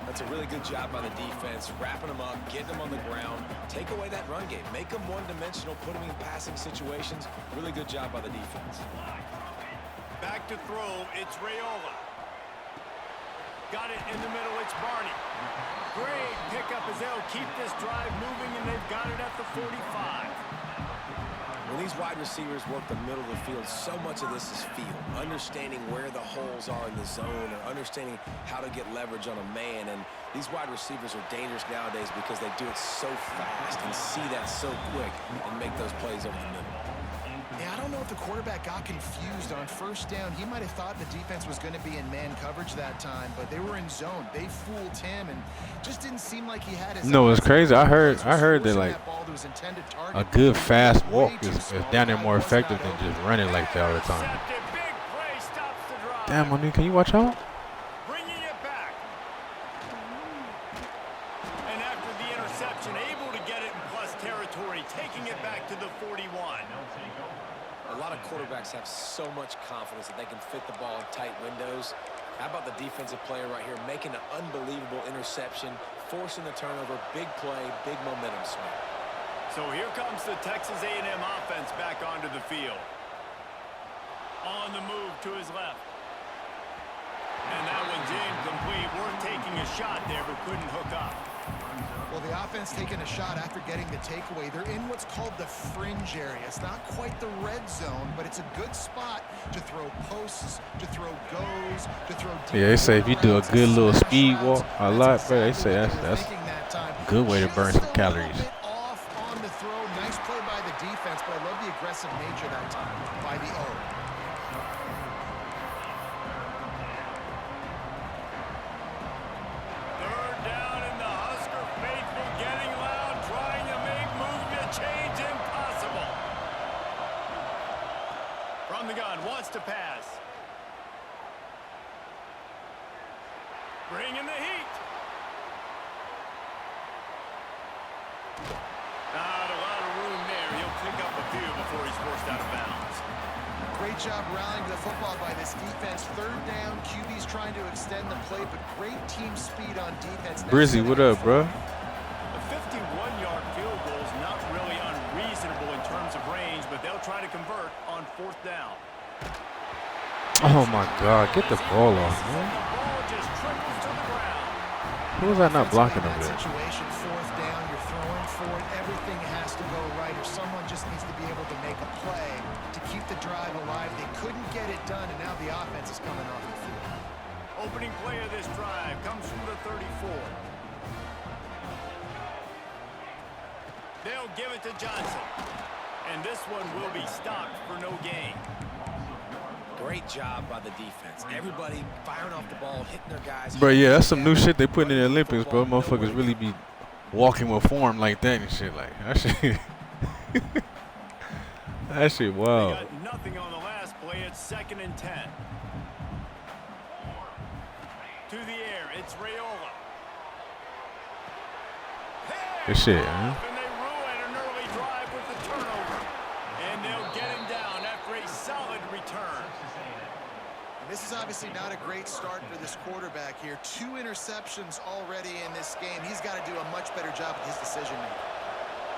That's a really good job by the defense, wrapping them up, getting them on the ground, take away that run game, make them one-dimensional, put them in passing situations. Really good job by the defense. Back to throw, it's Rayola. Got it in the middle, it's Barney. Great pickup as they'll keep this drive moving, and they've got it at the 45. When these wide receivers work the middle of the field, so much of this is feel. Understanding where the holes are in the zone or understanding how to get leverage on a man. And these wide receivers are dangerous nowadays because they do it so fast and see that so quick and make those plays over the middle. Yeah, I don't know if the quarterback got confused on 1st down. He might have thought the defense was going to be in man coverage that time, but they were in zone. They fooled him and just didn't seem like he had his... No, it's crazy. I heard that like a good fast walk is down there more effective than just running like that all the time. Damn, my nigga, can you watch out? Bringing it back. And after the interception, able to get it in plus territory, taking it back to the 41. A lot of quarterbacks have so much confidence that they can fit the ball in tight windows. How about the defensive player right here making an unbelievable interception, forcing the turnover, big play, big momentum swing. So here comes the Texas A&M offense back onto the field. On the move to his left. And that one's incomplete. Worth taking a shot there, but couldn't hook up. Well, the offense taking a shot after getting the takeaway. They're in what's called the fringe area. It's not quite the red zone, but it's a good spot to throw posts, to throw goes, to throw deep. Yeah, they say if you do a good little speed walk a lot, bro, they say that's a good way to burn some calories. Off on the throw. Nice play by the defense, but I love the aggressive nature that time by the O. From the gun, wants to pass. Bringing the heat. Not a lot of room there. He'll pick up a few before he's forced out of bounds. Great job rallying to the football by this defense. 3rd down, QB's trying to extend the play, but great team speed on defense. Brizzy, what up, bro? The 51-yard field goal is not really unreasonable in terms of range, but they'll try to convert on 4th down. Oh my God, get the ball off, man. Who was that not blocking over there? Situation, 4th down, you're throwing for it. Everything has to go right, or someone just needs to be able to make a play to keep the drive alive. They couldn't get it done, and now the offense is coming off the field. Opening play of this drive comes from the 34. They'll give it to Johnson. And this one will be stopped for no gain. Great job by the defense. Everybody firing off the ball, hitting their guys. Bro, yeah, that's some new shit they put in the Olympics, bro. Motherfuckers really be walking with form like that and shit. Like, that shit. That shit, wow. They got nothing on the last play. It's 2nd and 10. To the air, it's Rayola. Good shit, man. And they ruin an early drive with the turnover. And they'll get him down after a solid return. This is obviously not a great start for this quarterback here. 2 interceptions already in this game. He's got to do a much better job with his decision-making.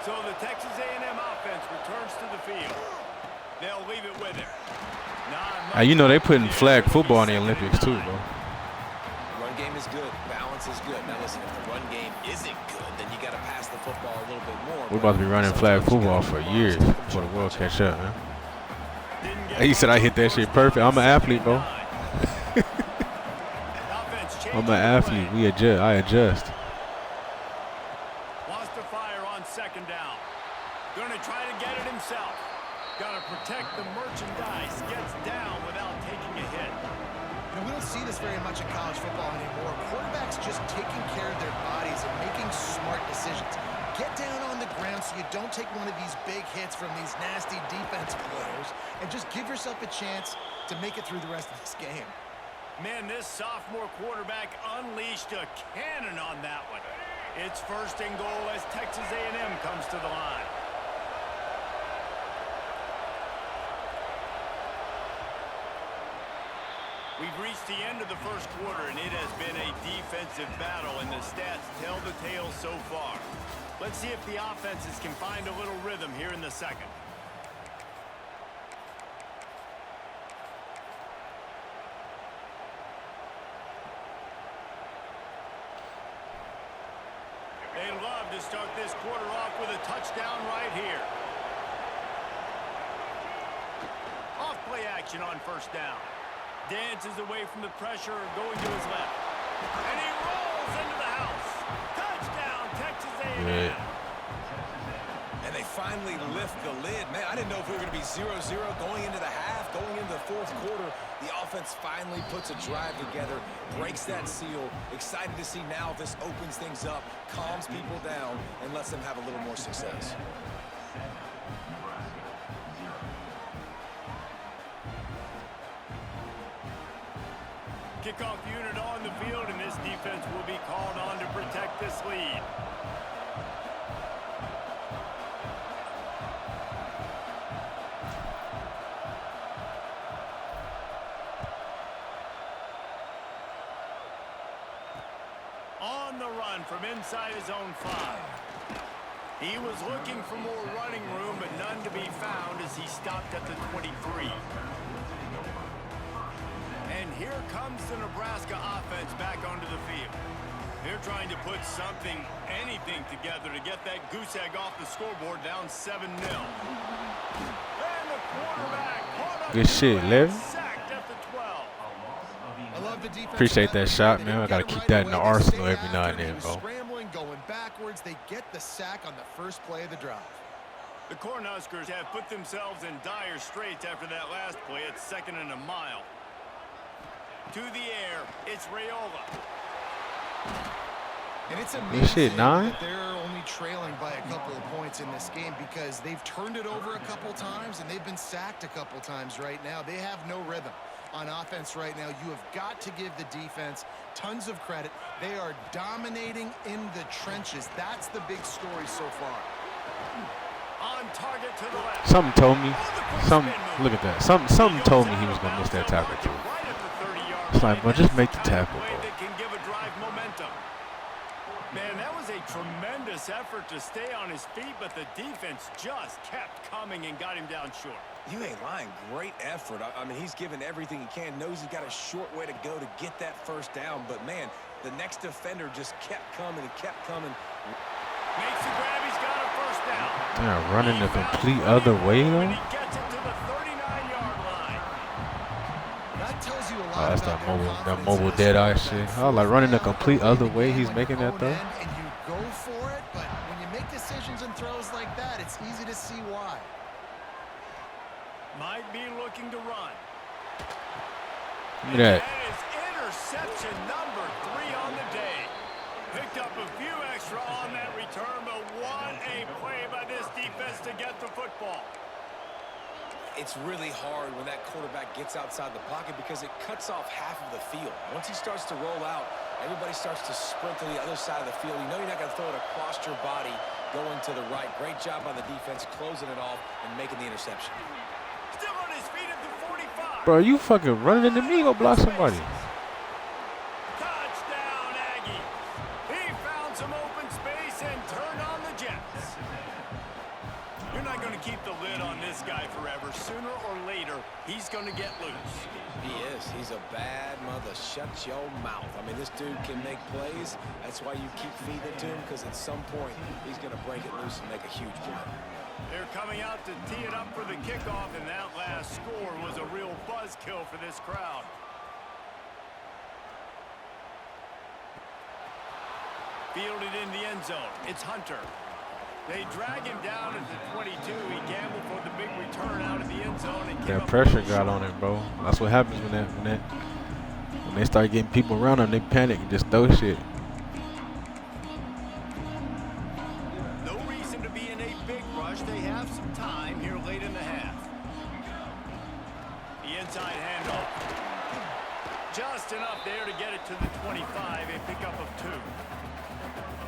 So the Texas A&M offense returns to the field. They'll leave it with him. You know they putting flag football in the Olympics too, bro. Run game is good. Balance is good. Now listen, if the run game isn't good, then you got to pass the football a little bit more. We're about to be running flag football for years before the world catch up, man. He said I hit that shit perfect. I'm an athlete, bro. I'm an athlete. I adjust. Wants to fire on 2nd down. Going to try to get it himself. Got to protect the merchandise. Gets down without taking a hit. We don't see this very much in college football anymore. Quarterbacks just taking care of their bodies and making smart decisions. Get down on the ground so you don't take one of these big hits from these nasty defensive players and just give yourself a chance to make it through the rest of this game. Man, this sophomore quarterback unleashed a cannon on that one. It's 1st and goal as Texas A&M comes to the line. We've reached the end of the 1st quarter, and it has been a defensive battle, and the stats tell the tale so far. Let's see if the offenses can find a little rhythm here in the 2nd. They love to start this quarter off with a touchdown right here. Off play action on 1st down. Dances away from the pressure, going to his left. And he rolls into the house. Touchdown, Texas A&M. Good. And they finally lift the lid. Man, I didn't know if we were going to be 0-0 going into the half, going into the 4th quarter. The offense finally puts a drive together, breaks that seal. Excited to see now this opens things up, calms people down, and lets them have a little more success. Kickoff unit on the field, and this defense will be called on to protect this lead. On the run from inside his own 5. He was looking for more running room, but none to be found as he stopped at the 23. And here comes the Nebraska offense back onto the field. They're trying to put something, anything together to get that goose egg off the scoreboard down 7-0. And the quarterback caught up. Good shit, Lev. Sacked at the 12. I love the defense. Appreciate that shot, man. I got to keep that in the arsenal every now and then, bro. Scrambling, going backwards. They get the sack on the 1st play of the drive. The Cornhuskers have put themselves in dire straits after that last play. It's 2nd and a mile. To the air, it's Raiola. And it's This amazing shit 9? that they're only trailing by a couple of points in this game because they've turned it over a couple times and they've been sacked a couple times right now. They have no rhythm on offense right now. You have got to give the defense tons of credit. They are dominating in the trenches. That's the big story so far. On target to the left. Something told me. Look at that. Something told me he was gonna miss that tackle too. It's like, bro, just make the tackle, bro. Man, that was a tremendous effort to stay on his feet, but the defense just kept coming and got him down short. You ain't lying. Great effort. I mean, he's given everything he can. Knows he's got a short way to go to get that 1st down. But, man, the next defender just kept coming and kept coming. Makes the grab. He's got a 1st down. Damn, running the complete other way, though. He gets it to the 39-yard line. That tells you a lot Oh, that's about that mobile dead eye shit. I was like running the complete other way. He's making that though. And you go for it, but when you make decisions and throws like that, it's easy to see why. Might be looking to run. Look at that. That is interception number 3 on the day. Picked up a few extra on that return, but what a play by this defense to get the football. It's really hard when that quarterback gets outside the pocket because it cuts off half of the field. Once he starts to roll out, everybody starts to sprint to the other side of the field. You know you're not going to throw it across your body going to the right. Great job by the defense closing it off and making the interception. Still on his feet at the 45. Bro, you fucking running into me, go block somebody. Touchdown, Aggie. He found some open space and turned on the Jets. You're not going to keep the lid on this guy forever. Sooner or later, he's going to get loose. He is. He's a bad mother. Shut your mouth. I mean, this dude can make plays. That's why you keep feeding it to him, because at some point, he's going to break it loose and make a huge play. They're coming out to tee it up for the kickoff, and that last score was a real buzzkill for this crowd. Fielded in the end zone. It's Hunter. They drag him down at the 22. He gambled for the big return out of the end zone. And That pressure got on him, bro. That's what happens when they start getting people around them. They panic and just throw shit. No reason to be in a big rush. They have some time here late in the half. The inside handoff. Just enough there to get it to the 25. A pickup of 2.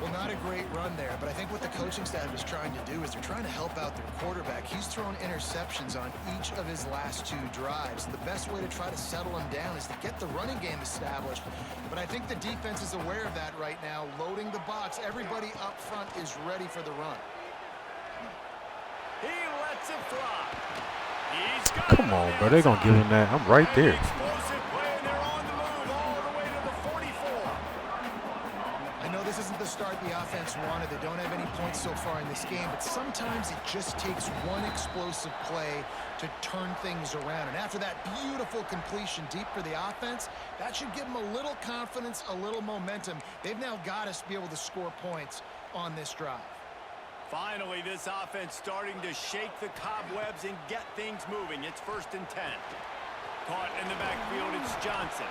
Well, not a great run there, but I think what the coaching staff is trying to do is they're trying to help out their quarterback. He's thrown interceptions on each of his last 2 drives. The best way to try to settle him down is to get the running game established. But I think the defense is aware of that right now, loading the box. Everybody up front is ready for the run. He lets it fly. He's got Come on, bro. They gonna give him that. I'm right there. Explosive play, and they're on the move all the way to the 44. I know this isn't the start the offense wanted. They don't have any points so far in this game, but sometimes it just takes one explosive play to turn things around. And after that beautiful completion deep for the offense, that should give them a little confidence, a little momentum. They've now got us to be able to score points on this drive. Finally, this offense starting to shake the cobwebs and get things moving. It's 1st and 10. Caught in the backfield, it's Johnson.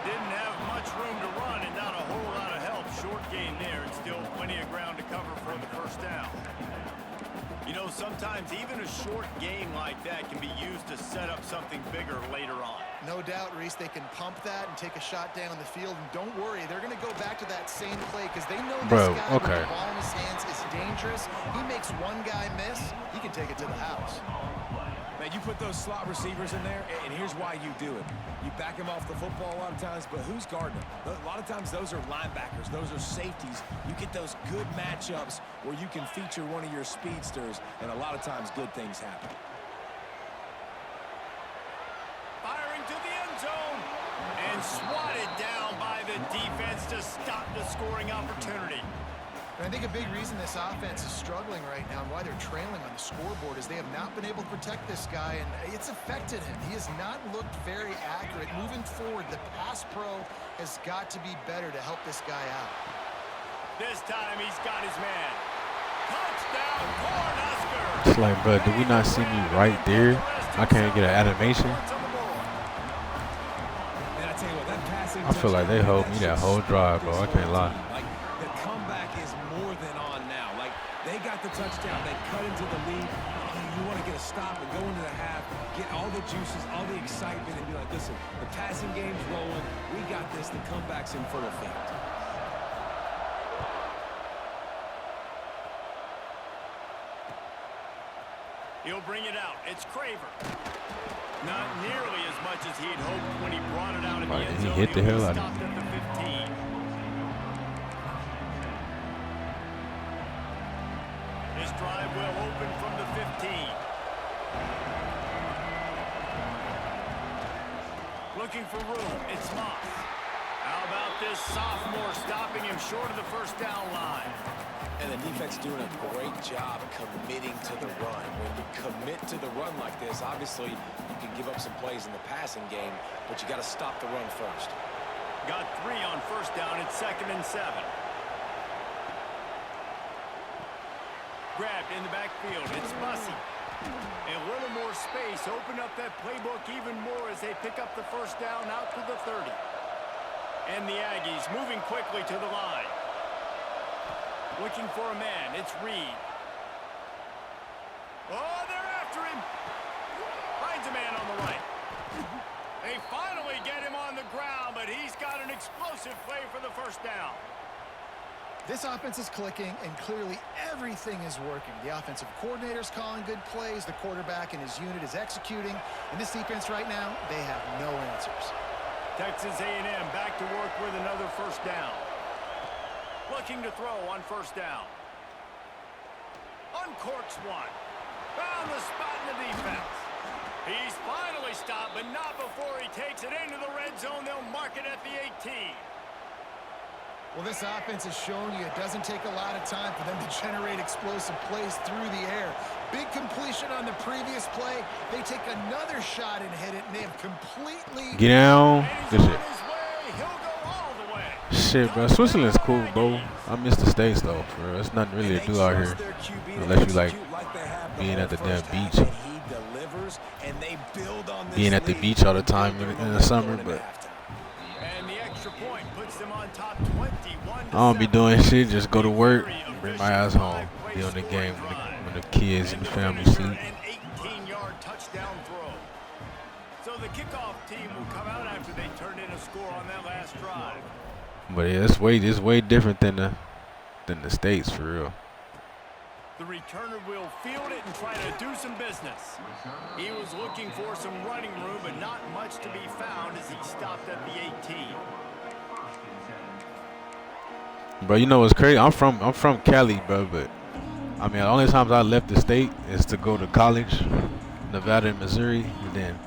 Didn't have much room to run and not a whole lot of help. Short gain there, and still plenty of ground to cover for the 1st down. You know, sometimes even a short gain like that can be used to set up something bigger later on. No doubt, Reese, they can pump that and take a shot down the field. And don't worry, they're going to go back to that same play because they know this guy with the ball in his hands is dangerous. He makes one guy miss, he can take it to the house. Man, you put those slot receivers in there, and here's why you do it. You back them off the football a lot of times, but who's guarding them? A lot of times those are linebackers. Those are safeties. You get those good matchups where you can feature one of your speedsters, and a lot of times good things happen. Firing to the end zone and swatted down by the defense to stop the scoring opportunity. And I think a big reason this offense is struggling right now and why they're trailing on the scoreboard is they have not been able to protect this guy, and it's affected him. He has not looked very accurate. Moving forward, the pass pro has got to be better to help this guy out. This time he's got his man. Touchdown, Cornhusker! It's like, bro, do we not see me right there? I can't get an animation. And I tell you what, that passing I feel like they hold me that whole drive, bro. I can't lie. Like, the comeback is more than on now. Like, they got the touchdown. They cut into the lead. You want to get a stop and go into the half, get all the juices, all the excitement, and be like, listen, the passing game's rolling. We got this. The comeback's in full effect. He'll bring it out. It's Craver. Not nearly as much as he'd hoped when he brought it out in the end zone. He hit the hell out of stopped at the 15. This drive will open from the 15. Looking for room. It's Moss. How about this sophomore stopping him short of the 1st down line? And the defense doing a great job committing to the run. When you commit to the run like this, obviously you can give up some plays in the passing game, but you got to stop the run first. Got 3 on 1st down. It's 2nd and 7. Grabbed in the backfield. It's Bussey. A little more space. Open up that playbook even more as they pick up the 1st down out to the 30. And the Aggies moving quickly to the line. Looking for a man. It's Reed. Oh, they're after him. Finds a man on the right. They finally get him on the ground, but he's got an explosive play for the 1st down. This offense is clicking, and clearly everything is working. The offensive coordinator's calling good plays. The quarterback and his unit is executing. And this defense right now, they have no answers. Texas A&M back to work with another first down. Looking to throw on first down. Uncorks one. Found the spot in the defense. He's finally stopped, but not before he takes it into the red zone. They'll mark it at the 18. Well, this offense has shown you it doesn't take a lot of time for them to generate explosive plays through the air. Big completion on the previous play. They take another shot and hit it, and they have completely... Get down. Good shit. He'll go all the way. Shit, bro. Switzerland's cool, bro. I miss the States, though, for real. There's nothing really to do out here. Unless you like being at the damn beach. Being at the beach all the time in the summer, but And the extra point puts them on top 21. I don't be doing shit. Just go to work, bring my ass home, be on the game when the kids and the family sleep. An 18-yard touchdown throw. So the kickoff team will come out after they turned in a score on that last drive. But yeah, it's way different than the States, for real. The returner will field it and try to do some business. He was looking for some running room, but not much to be found as he stopped at the 18. Bro, you know what's crazy? I'm from Cali, bro, but I mean, the only times I left the state is to go to college, Nevada and Missouri, and then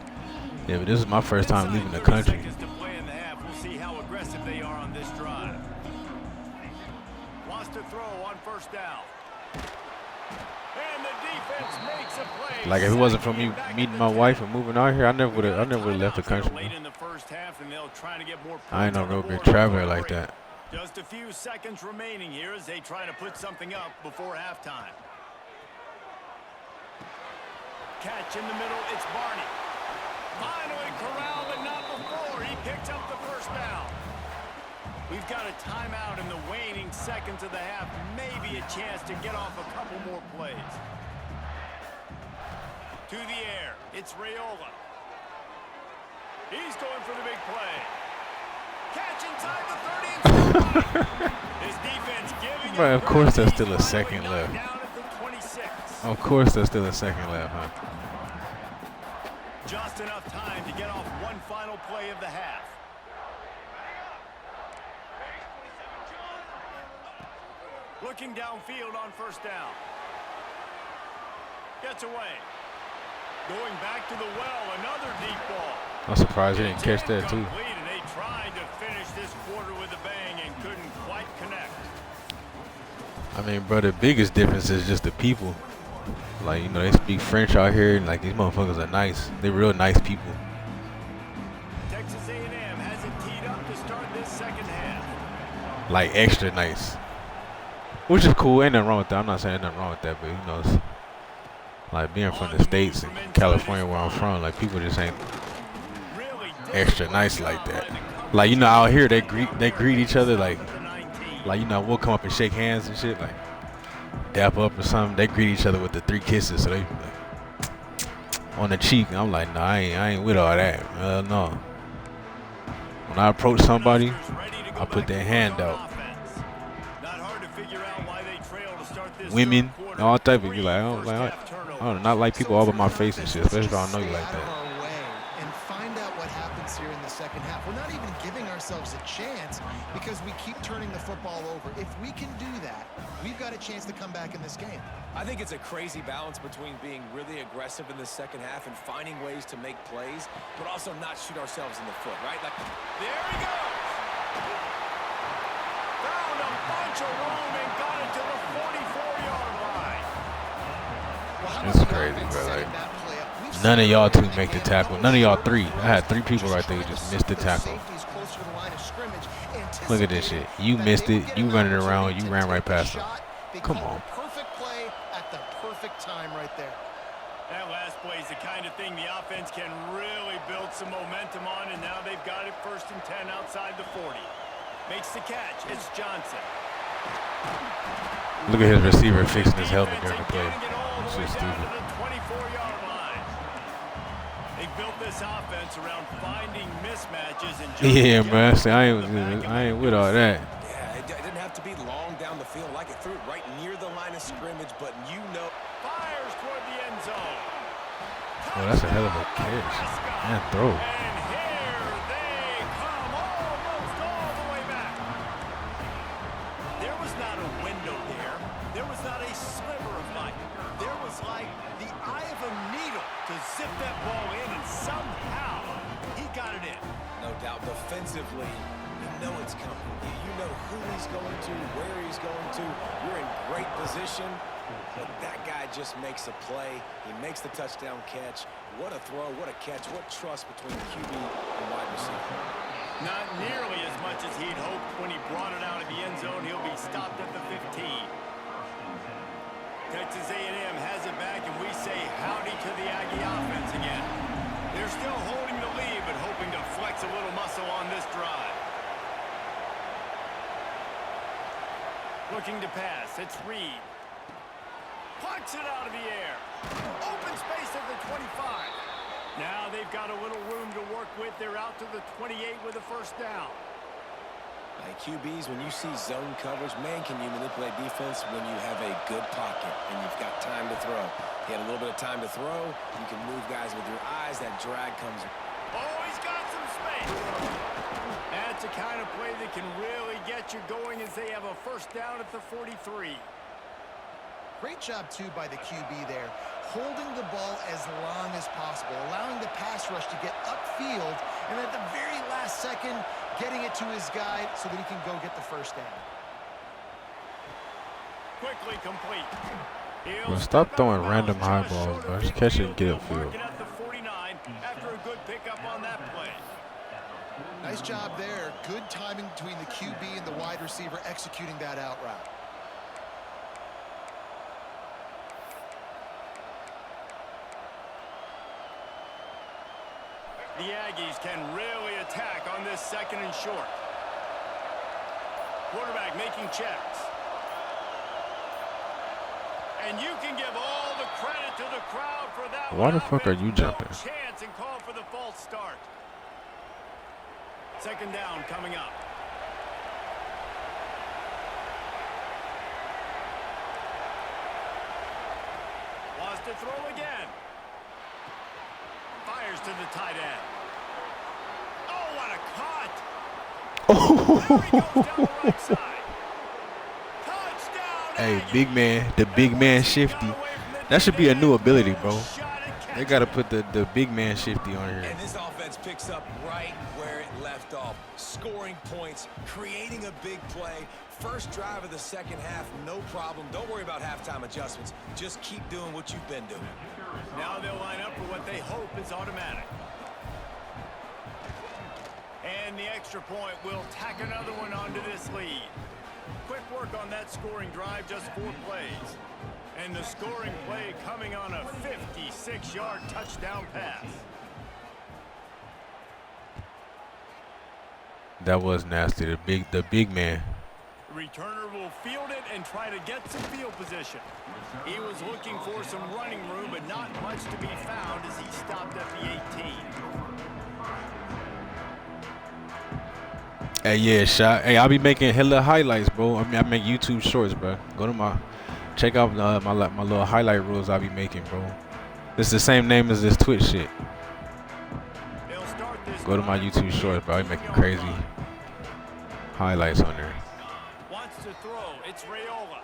yeah, but this is my first time leaving the country. Seconds to play in the half. We'll see how aggressive they are on this drive. Wants to throw on first down. And the defense makes a play. Like if it wasn't for me meeting my wife and moving out here, I never would have left the country. Late in the first half, and they'll try to get more I ain't no points on real the big board traveler before like break. that. Just a few seconds remaining here as they try to put something up before halftime. Catch in the middle, it's Barney. Finally corralled, but not before. He picks up the first down. We've got a timeout in the waning seconds of the half. Maybe a chance to get off a couple more plays. To the air, it's Raiola. He's going for the big play. Catch inside the 30 and his defense giving But it of course there's still a He's second finally left. knocked down at the 26. Of course there's still a second left, huh? Just enough time to get off one final play of the half. Looking downfield on first down. Gets away. Going back to the well, another deep ball. I'm surprised he didn't catch that too. Incomplete, and they tried to finish this quarter with a bang and couldn't quite connect. I mean, bro, the biggest difference is just the people. Like, you know, they speak French out here, and like these motherfuckers are nice. They're real nice people. Texas A&M has it teed up to start this second half. Like extra nice. Which is cool. Ain't nothing wrong with that. I'm not saying nothing wrong with that, but you know, it's like being from the States and California where I'm from, like people just ain't extra nice like that. Like, you know, out here they greet each other like you know, we'll come up and shake hands and shit, like dap up or something. They greet each other with the 3 kisses, so they like, on the cheek. I'm like, nah, I ain't with all that. No. When I approach somebody, I put their hand out. Women, all type of, you like, I don't not like people all over my face and shit, especially if I don't know you like that. And find out what happens here in the second half. We're not even giving ourselves a chance because we keep turning the football over. If we can do that, we've got a chance to come back in this game. I think it's a crazy balance between being really aggressive in the second half and finding ways to make plays, but also not shoot ourselves in the foot, right? Like, there he goes. Found a bunch of room and got it to the 44-yard line. It's crazy, bro. Like, none of y'all 2 make the tackle. None of y'all 3. I had 3 people right there who just missed the tackle. Look at this shit. You missed it. You running around. You ran right past him. Come on. Perfect play at the perfect time right there. That last play is the kind of thing the offense can really build some momentum on, and now they've got it 1st and 10 outside the 40. Makes the catch. It's Johnson. Look at his receiver fixing his helmet during the play. It's just stupid. The 24-yard line. They built this offense around finding mismatches and Yeah, man. See, I ain't with all that. yeah, it didn't have to be long down scrimmage, but you know. Fires toward the end zone. Oh, that's a hell of a catch. And throw. And here they come almost all the way back. There was not a window there. There was not a sliver of light. There was like the eye of a needle to zip that ball in, and somehow he got it in. No doubt defensively, you know it's coming. You know who he's going to, where he's going to. You're in great position. But that guy just makes a play. He makes the touchdown catch. What a throw, what a catch, what trust between the QB and wide receiver. Not nearly as much as he'd hoped when he brought it out of the end zone. He'll be stopped at the 15. Texas A&M has it back, and we say howdy to the Aggie offense again. They're still holding the lead, but hoping to flex a little muscle on this drive. Looking to pass, it's Reed. Punts it out of the air. Open space at the 25. Now they've got a little room to work with. They're out to the 28 with a first down. Like QBs, when you see zone coverage, man, can you manipulate defense when you have a good pocket and you've got time to throw. He had a little bit of time to throw. You can move guys with your eyes. That drag comes. Oh, he's got some space. That's the kind of play that can really get you going as they have a first down at the 43. Great job, too, by the QB there, holding the ball as long as possible, allowing the pass rush to get upfield, and at the very last second, getting it to his guy so that he can go get the first down. Quickly complete. Well, stop throwing random high balls, bro. Just catch it and get upfield. At the 49 after a good pickup on that play. Nice job there. Good timing between the QB and the wide receiver executing that out route. The Aggies can really attack on this second and short. Quarterback making checks. And you can give all the credit to the crowd for that. Why the fuck are you jumping? Chance and call for the false start. Second down coming up. Wants to throw again. Fires to the tight end. Oh, what a cut! There he goes down the right side. Touchdown! Hey, Aggies! big man, the big man shifty. That should be a new ability, bro. They got to put the big man shifty on here. And this offense picks up right where it left off. Scoring points, creating a big play. First drive of the second half, no problem. Don't worry about halftime adjustments. Just keep doing what you've been doing. Now they'll line up for what they hope is automatic. And the extra point will tack another one onto this lead. Quick work on that scoring drive, just 4 plays. And the scoring play coming on a 56-yard touchdown pass. That was nasty. The big man. The returner will field it and try to get some field position. He was looking for some running room, but not much to be found as he stopped at the 18. Hey, yeah, shot. Hey, I'll be making hella highlights, bro. I mean, I make YouTube shorts, bro. Go to my, check out my little highlight reels I'll be making, bro. This is the same name as this Twitch shit. Go to my YouTube shorts, bro. I'll be making crazy highlights on there. Wants to throw. It's Raiola.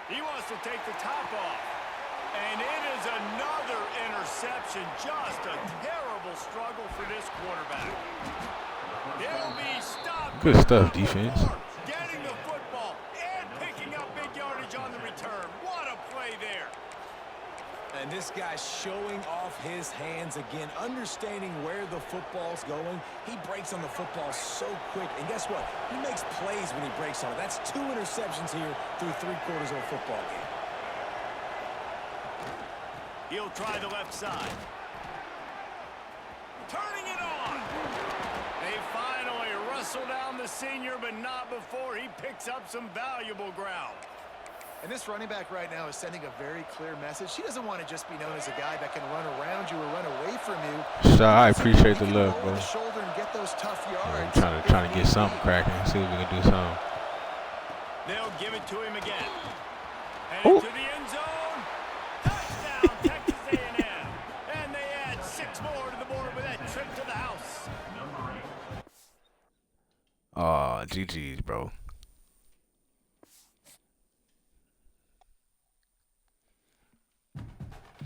He wants to take the top off. And it is another interception. Just a terrible struggle for this quarterback. He'll be stopped. Good stuff, defense. Getting the football and picking up big yardage on the return. What a play there. And this guy's showing off his hands again, understanding where the football's going. He breaks on the football so quick. And guess what? He makes plays when he breaks on it. That's 2 interceptions here through 3 quarters of a football game. He'll try the left side. Turning it on. They finally wrestle down the senior, but not before he picks up some valuable ground. And this running back right now is sending a very clear message. He doesn't want to just be known as a guy that can run around you or run away from you. I appreciate the love, bro. The shoulder and get those tough yards. I'm trying to get something cracking. See if we can do something. They'll give it to him again. Oh. Headed to the end zone. Touchdown, Texas A&M. And they add 6 more to the board with that trip to the house. Aw, GG's, bro.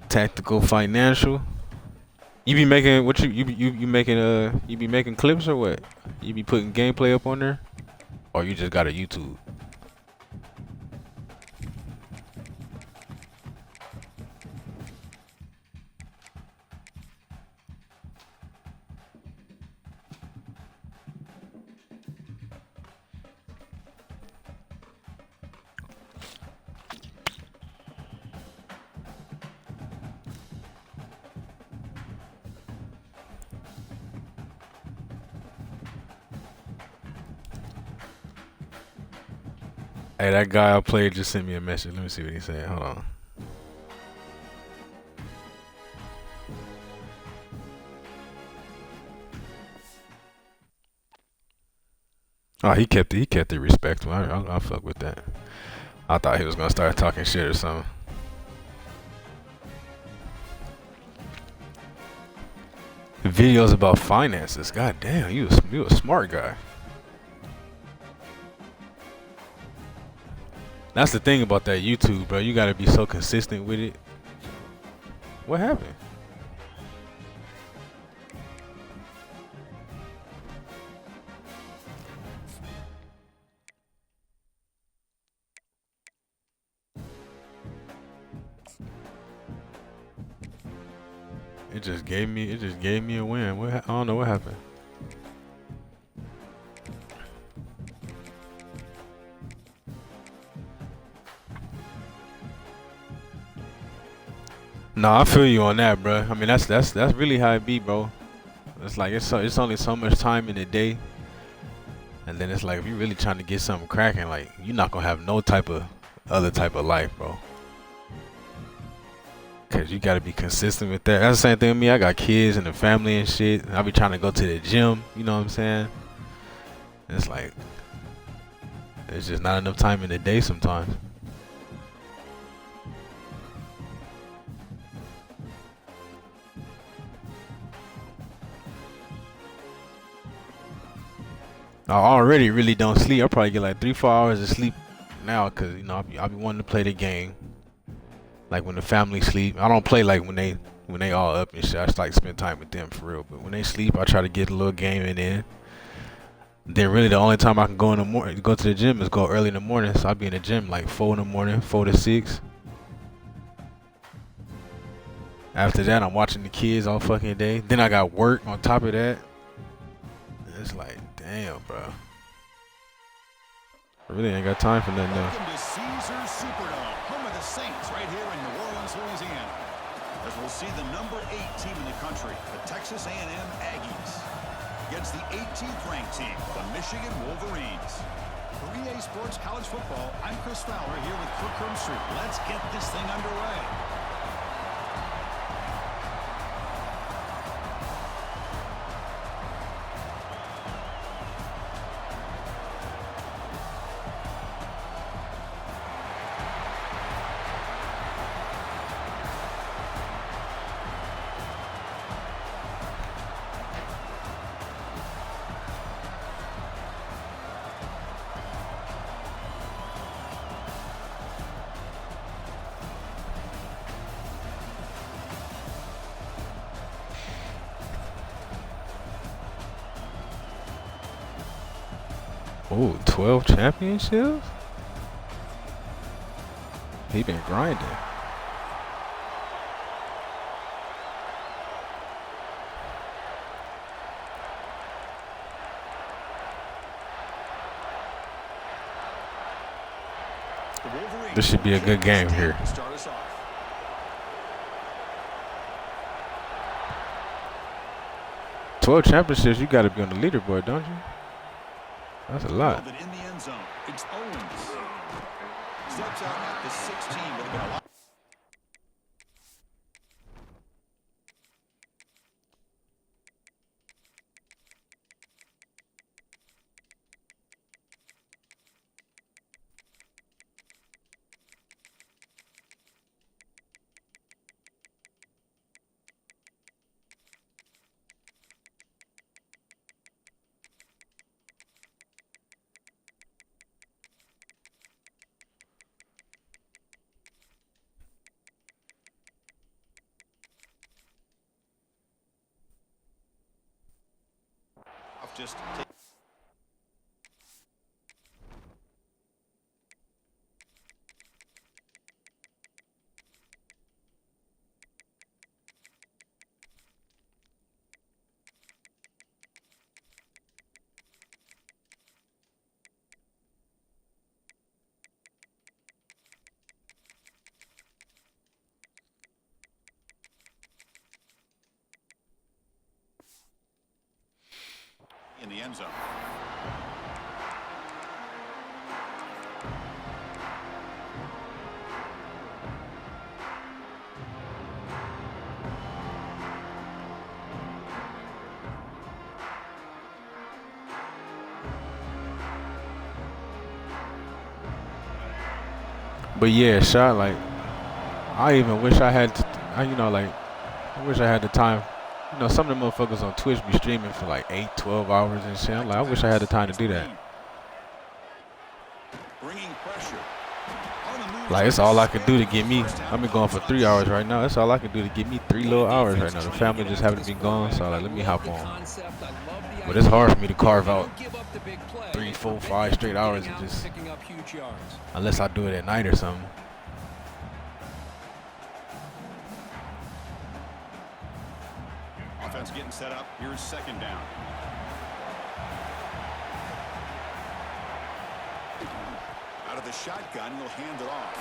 Tactical financial. You be making what you be making clips or what? You be putting gameplay up on there? Or you just got a YouTube? Hey, that guy I played just sent me a message. Let me see what he said. Hold on. Oh, he kept it respectful. I'll fuck with that. I thought he was gonna start talking shit or something. Videos about finances. God damn, you a smart guy. That's the thing about that YouTube, bro. You gotta be so consistent with it. What happened? It just gave me a win. I don't know what happened. No, I feel you on that, bro. I mean, that's really how it be, bro. It's like it's only so much time in the day, and then it's like if you're really trying to get something cracking, like you're not gonna have no other type of life, bro. Cause you gotta be consistent with that. That's the same thing with me. I got kids and a family and shit. I be trying to go to the gym. You know what I'm saying? It's like there's just not enough time in the day sometimes. I already really don't sleep. I probably get like 3-4 hours of sleep now, cause you know I be wanting to play the game. Like when the family sleep, I don't play like when they all up and shit. I just like spend time with them for real. But when they sleep, I try to get a little gaming in. Then really the only time I can go in the morning, go to the gym is go early in the morning. So I be in the gym like 4 in the morning, 4 to 6. After that, I'm watching the kids all fucking day. Then I got work on top of that. It's like, damn, bro. I really ain't got time for nothing else. Welcome to Caesars Superdome, home of the Saints, right here in New Orleans, Louisiana. As we'll see the number 8 team in the country, the Texas A&M Aggies, against the 18th ranked team, the Michigan Wolverines. For EA Sports College Football, I'm Chris Fowler here with Kirk Crumbstreet. Let's get this thing underway. Oh, 12 championships? He been grinding. This should be a good game here. Start us off. 12 championships, you got to be on the leaderboard, don't you? That's a lot. In the end zone, it's Owens. Steps out at the 16, but a lot. off. Just in the end zone. But yeah, shot like I even wish I had, you know, like I wish I had the time. You know, some of the motherfuckers on Twitch be streaming for like 8, 12 hours and shit. I'm like, I wish I had the time to do that. Bringing pressure. On the move. Like, it's all I can do to get me. I've been going for 3 hours right now. That's all I can do to get me 3 little hours right now. The family just happen to be gone, so like, let me hop on. But it's hard for me to carve out 3, 4, 5 straight hours and just, unless I do it at night or something. Offense getting set up. Here's second down. Out of the shotgun, he'll hand it off.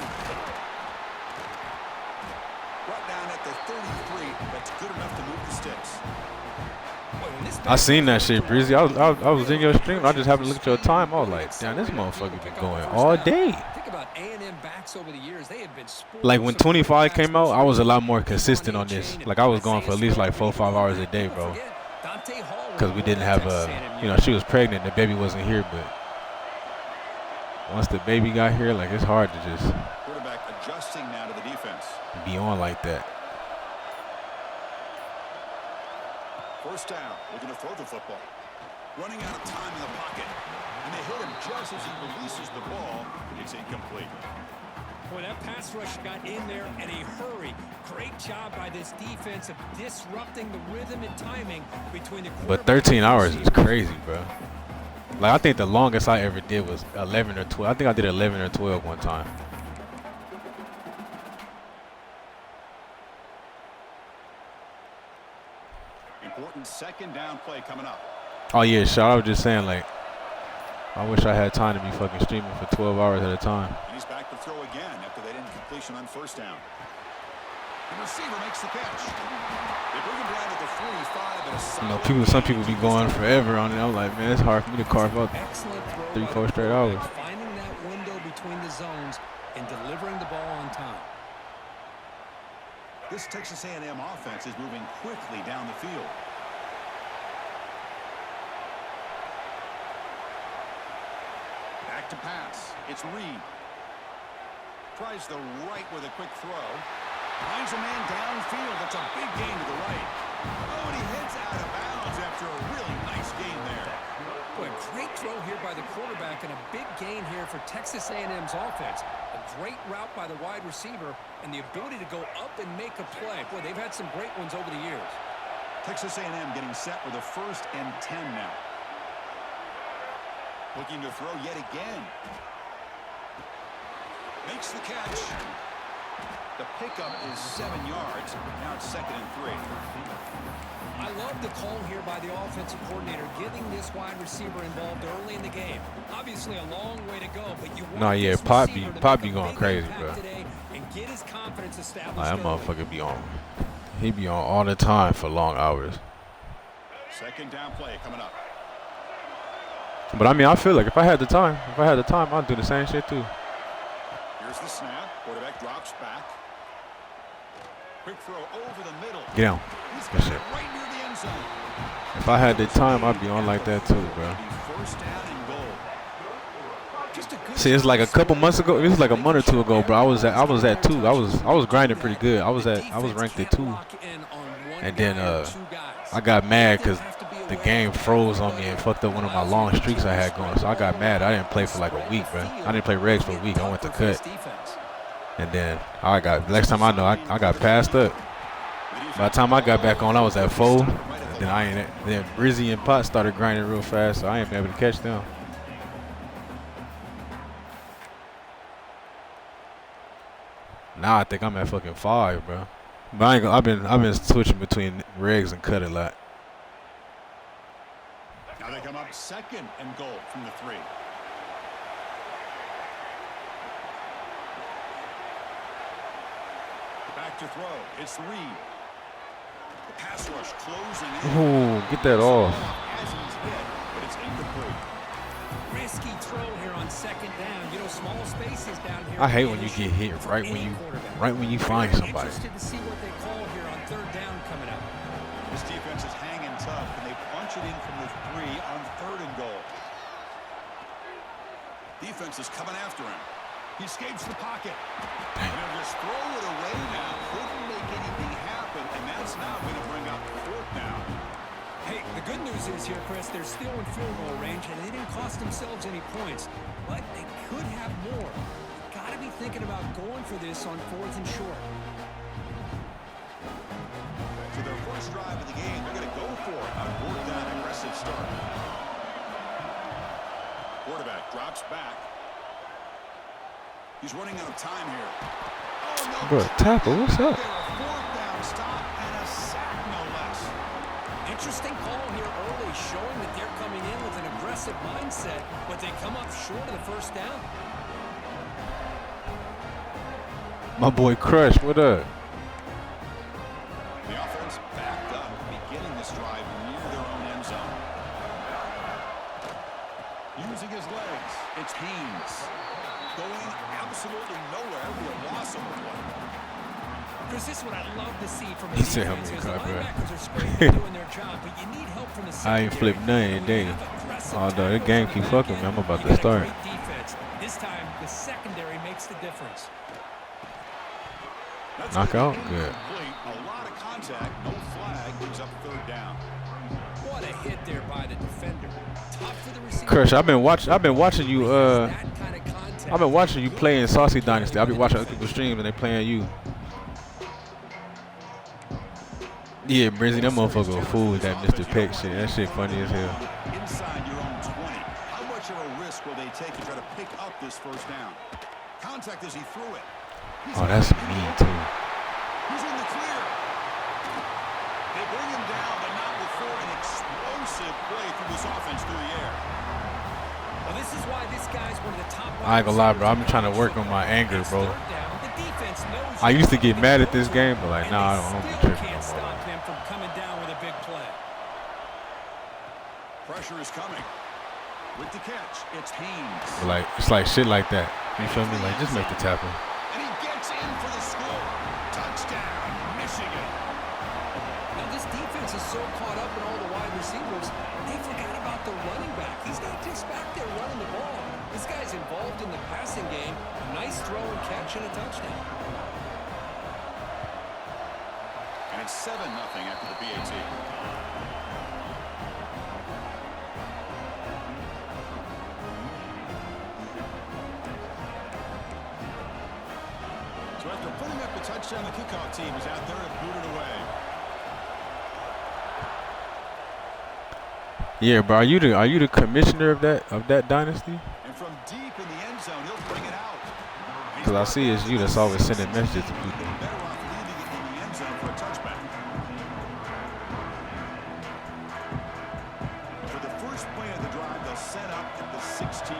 Brought down at the 33. That's good enough to move the sticks. I seen that shit, Breezy. I was in your stream. I just happened to look at your time. I was like, damn, this motherfucker been going all day. Think about A&M backs over the years. They have been Like when 25 came out, I was a lot more consistent on this. Like I was going for at least like 4 or 5 hours a day, bro. Because we didn't have you know, she was pregnant. The baby wasn't here, but once the baby got here, like it's hard to just Quarterback adjusting now to the defense. be on like that. First down, looking to throw the football. Running out of time in the pocket. And they hit him just as he releases the ball. It's incomplete. Boy, that pass rush got in there in a hurry. Great job by this defense of disrupting the rhythm and timing between the But 13 hours is crazy, bro. Like I think the longest I ever did was 11 or 12. I think I did 11 or 12 one time. Important second down play coming up. Oh yeah, Shaw, I was just saying, like, I wish I had time to be fucking streaming for 12 hours at a time. And he's back to throw again after that incompletion on first down. The receiver makes the catch. They bring him down to the 45 at a You know, some people be going forever on it. I'm like, man, it's hard for me to carve up 3, 4 straight hours. Finding that window between the zones and delivering the ball on time. This Texas A&M offense is moving quickly down the field. Back to pass. It's Reed. Tries the right with a quick throw. Finds a man downfield. That's a big gain to the right. Oh, and he heads out of bounds after a really nice gain there. Boy, a great throw here by the quarterback and a big gain here for Texas A&M's offense. A great route by the wide receiver and the ability to go up and make a play. Boy, they've had some great ones over the years. Texas A&M getting set with a 1st and 10 now. Looking to throw yet again. Makes the catch. The pickup is 7 yards. Now it's 2nd and 3. I love the call here by the offensive coordinator, getting this wide receiver involved early in the game. Obviously a long way to go, but you want No, yeah, this Pop receiver be to going make crazy, impact bro. today and get his confidence established. Like, that early. motherfucker be on. He be on all the time for long hours. Second down play coming up. But I mean, I feel like if I had the time, I'd do the same shit too. Here's the snap. Quarterback drops back. Quick throw over the middle. Get down. He's Good got shit. it right near the end zone. If I had the time, I'd be on like that too, bro. It'll be 1st down and goal. Just a good See, it's like a couple months ago. It was like a month or two ago, bro. I was at 2. I was grinding pretty good. I was ranked at 2, and then I got mad because the game froze on me and fucked up one of my long streaks I had going. So I got mad. I didn't play for like a week, bro. I didn't play regs for a week. I went to cut, and then next time I know, I got passed up. By the time I got back on, I was at 4. Then Brizzy and Pot started grinding real fast, so I ain't been able to catch them. Now I think I'm at fucking 5, bro. But I ain't gonna, I've been switching between regs and cut a lot. Now they come up 2nd and goal from the 3. Back to throw. It's Reed. The pass rush closing in. Ooh, get that off. As he's hit, but it's incomplete. Risky throw here on 2nd down. You know, small spaces down here. I hate when you get hit right when you find somebody. Interested to see what they call here on 3rd down coming up. This defense is hanging tough, and they punch it in from the 3 on 3rd and goal. Defense is coming after him. He escapes the pocket. And he'll just throw it away now. Couldn't make anything happen, and that's now going to bring up 4th down. Hey, the good news is here, Chris, they're still in field goal range, and they didn't cost themselves any points, but they could have more. Got to be thinking about going for this on 4th and short. To their first drive of the game, they're going to go for it on 4th down, aggressive start. Quarterback drops back. He's running out of time here. Oh, no. Bro, tackle, what's up? 4th down stop and a sack, no less. Interesting call here early, showing that they're coming in with an aggressive mindset, but they come up short of the 1st down. My boy Crush, what up? The offense backed up, beginning this drive near their own end zone. Using his legs, it's Haynes. Going absolutely nowhere, the loss of the play. Chris, this is what I love to see from He said, defense. "Help me, The God, bro." linebackers are great doing their job, but you need help from the I ain't flipped nothing, dang. Although the game keep fucking me, I'm about to start. Defense. This time, the secondary makes the difference. Knockout? Good. A lot of contact, no flag, brings up 3rd down. What a hit there by the defender. Tough for the receiver. Crush, I've been watching you That kind of contact. I've been watching you play in Saucy Dynasty. I've been watching other people's streams and they playing you. Yeah, Brizzy, that motherfucker a fool with that Mr. Peck shit. That shit funny as hell. Inside your own 20. How much of a risk will they take to try to pick up this 1st down? Contact as he threw it. Oh, that's mean too. He's in the clear. They bring him down, but not before an explosive play through this offense through the air. Well, this is why this guy's one of the top. I ain't gonna lie, bro. I'm trying to work on my anger, bro. The defense knows I used to get mad at this game, but like, nah, I don't be still tripping can't no more. stop him from coming down with a big play. Pressure is coming. With the catch, it's Haynes. But like, it's like shit like that. You feel me? Like, just make the tackle. And he gets in for the score. Touchdown, Michigan. Now this defense is so caught up in all the wide receivers, they forgot about the running back. He's not just back there running the ball. This guy's involved in the passing game. A nice throw and catch and a touchdown. And it's 7-0 after the PAT. So after putting up the touchdown, the kickoff team is out there to boot it away. Yeah, bro. Are you the commissioner of that dynasty? And from deep in the end zone, he'll bring it out. Because I see it's you that's always sending messages to people. Better off leaving it in the end zone for a touchback. For the first play of the drive, they'll set up at the 16.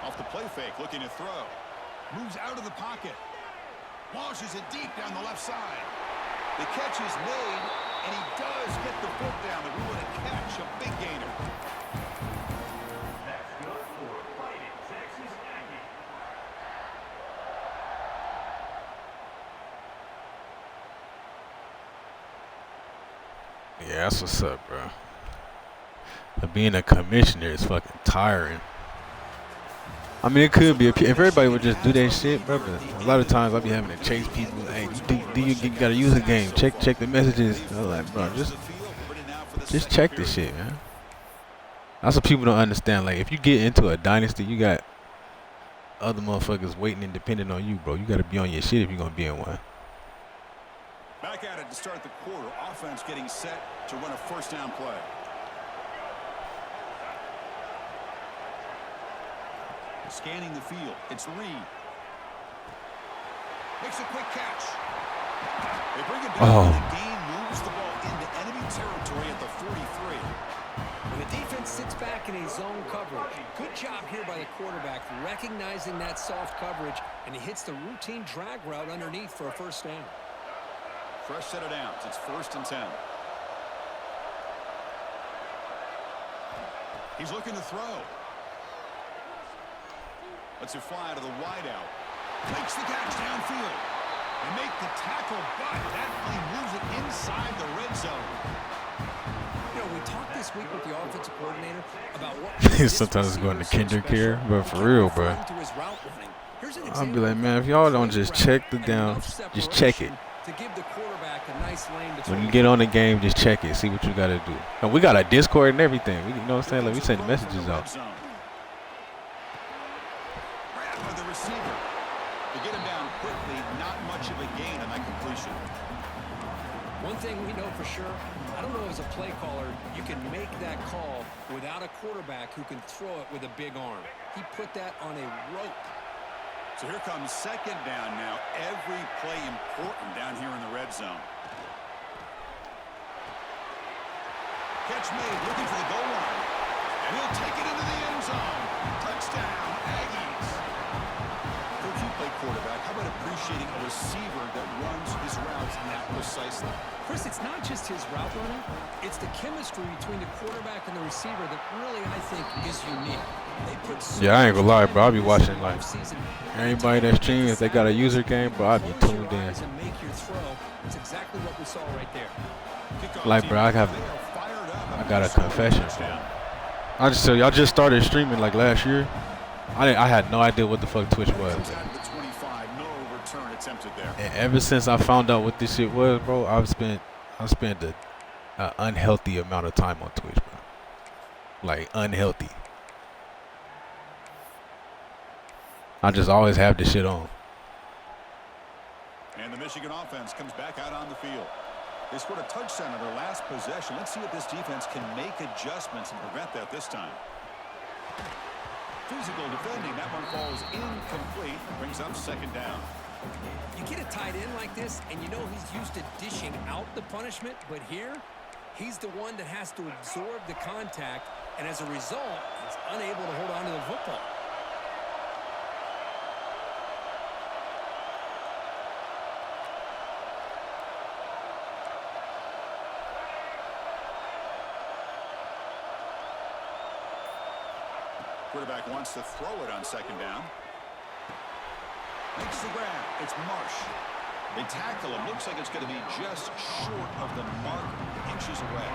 Off the play fake, looking to throw. Moves out of the pocket. Launches it deep down the left side. The catch is made, and he does get the foot down. The rule of the catch, a big gainer. That's good for Fighting Texas Aggies. Yeah, that's what's up, bro. But being a commissioner is fucking tiring. I mean, it could be if everybody would just do that shit, bro. But a lot of times I be having to chase people. Hey, do you gotta use a game? Check the messages. I'm like, bro, just check this shit, man. That's what people don't understand. Like, if you get into a dynasty, you got other motherfuckers waiting and depending on you, bro. You gotta be on your shit if you're gonna be in one. Back at it to start the quarter. Offense getting set to run a first down play. Scanning the field. It's Reed. Makes a quick catch. They bring it down, and the gain moves the ball into enemy territory at the 43. When the defense sits back in a zone coverage, good job here by the quarterback recognizing that soft coverage, and he hits the routine drag route underneath for a first down. Fresh set of downs. It's 1st and 10. He's looking to throw. Lets it fly to the wideout. Makes the catch downfield. And make the tackle, but that play moves it inside the red zone. You know, we talked this week with the offensive coordinator about what sometimes going to kindergarten, but for real, bro. I'll be like, man, if y'all don't just check the down, just check it. To give the quarterback a nice lane to when you get on the game, just check it, see what you got to do. And we got a Discord and everything. We, you know what I'm saying? Like, we send the messages out. The receiver. To get him down quickly, not much of a gain on that completion. One thing we know for sure, I don't know as a play caller, you can make that call without a quarterback who can throw it with a big arm. He put that on a rope. So here comes second down now. Every play important down here in the red zone. Catch made, looking for the goal line. And he'll take it into the end zone. Touchdown, Aggies. Coach, you play quarterback. How about appreciating a receiver that runs his routes that precisely? Chris, it's not just his route running. It's the chemistry between the quarterback and the receiver that really, I think, is unique. They put yeah, I ain't gonna lie, bro. I'll be watching, like, anybody that streams, if they got a user game, bro, I'll be tuned in. It's exactly what we saw right there. Like, bro, I got a confession, bro. I just tell y'all just started streaming like last year. I had no idea what the fuck Twitch was. And ever since I found out what this shit was, bro, I've spent an unhealthy amount of time on Twitch, bro. Like, unhealthy. I just always have this shit on. And the Michigan offense comes back out on the field. They scored a touchdown on their last possession. Let's see if this defense can make adjustments and prevent that this time. Physical defending. That one falls incomplete. Brings up second down. You get a tight end like this, and you know he's used to dishing out the punishment, but here, he's the one that has to absorb the contact, and as a result, he's unable to hold on to the football. Quarterback wants to throw it on second down. Makes the grab. It's Marsh. They tackle him. Looks like it's going to be just short of the mark, inches away.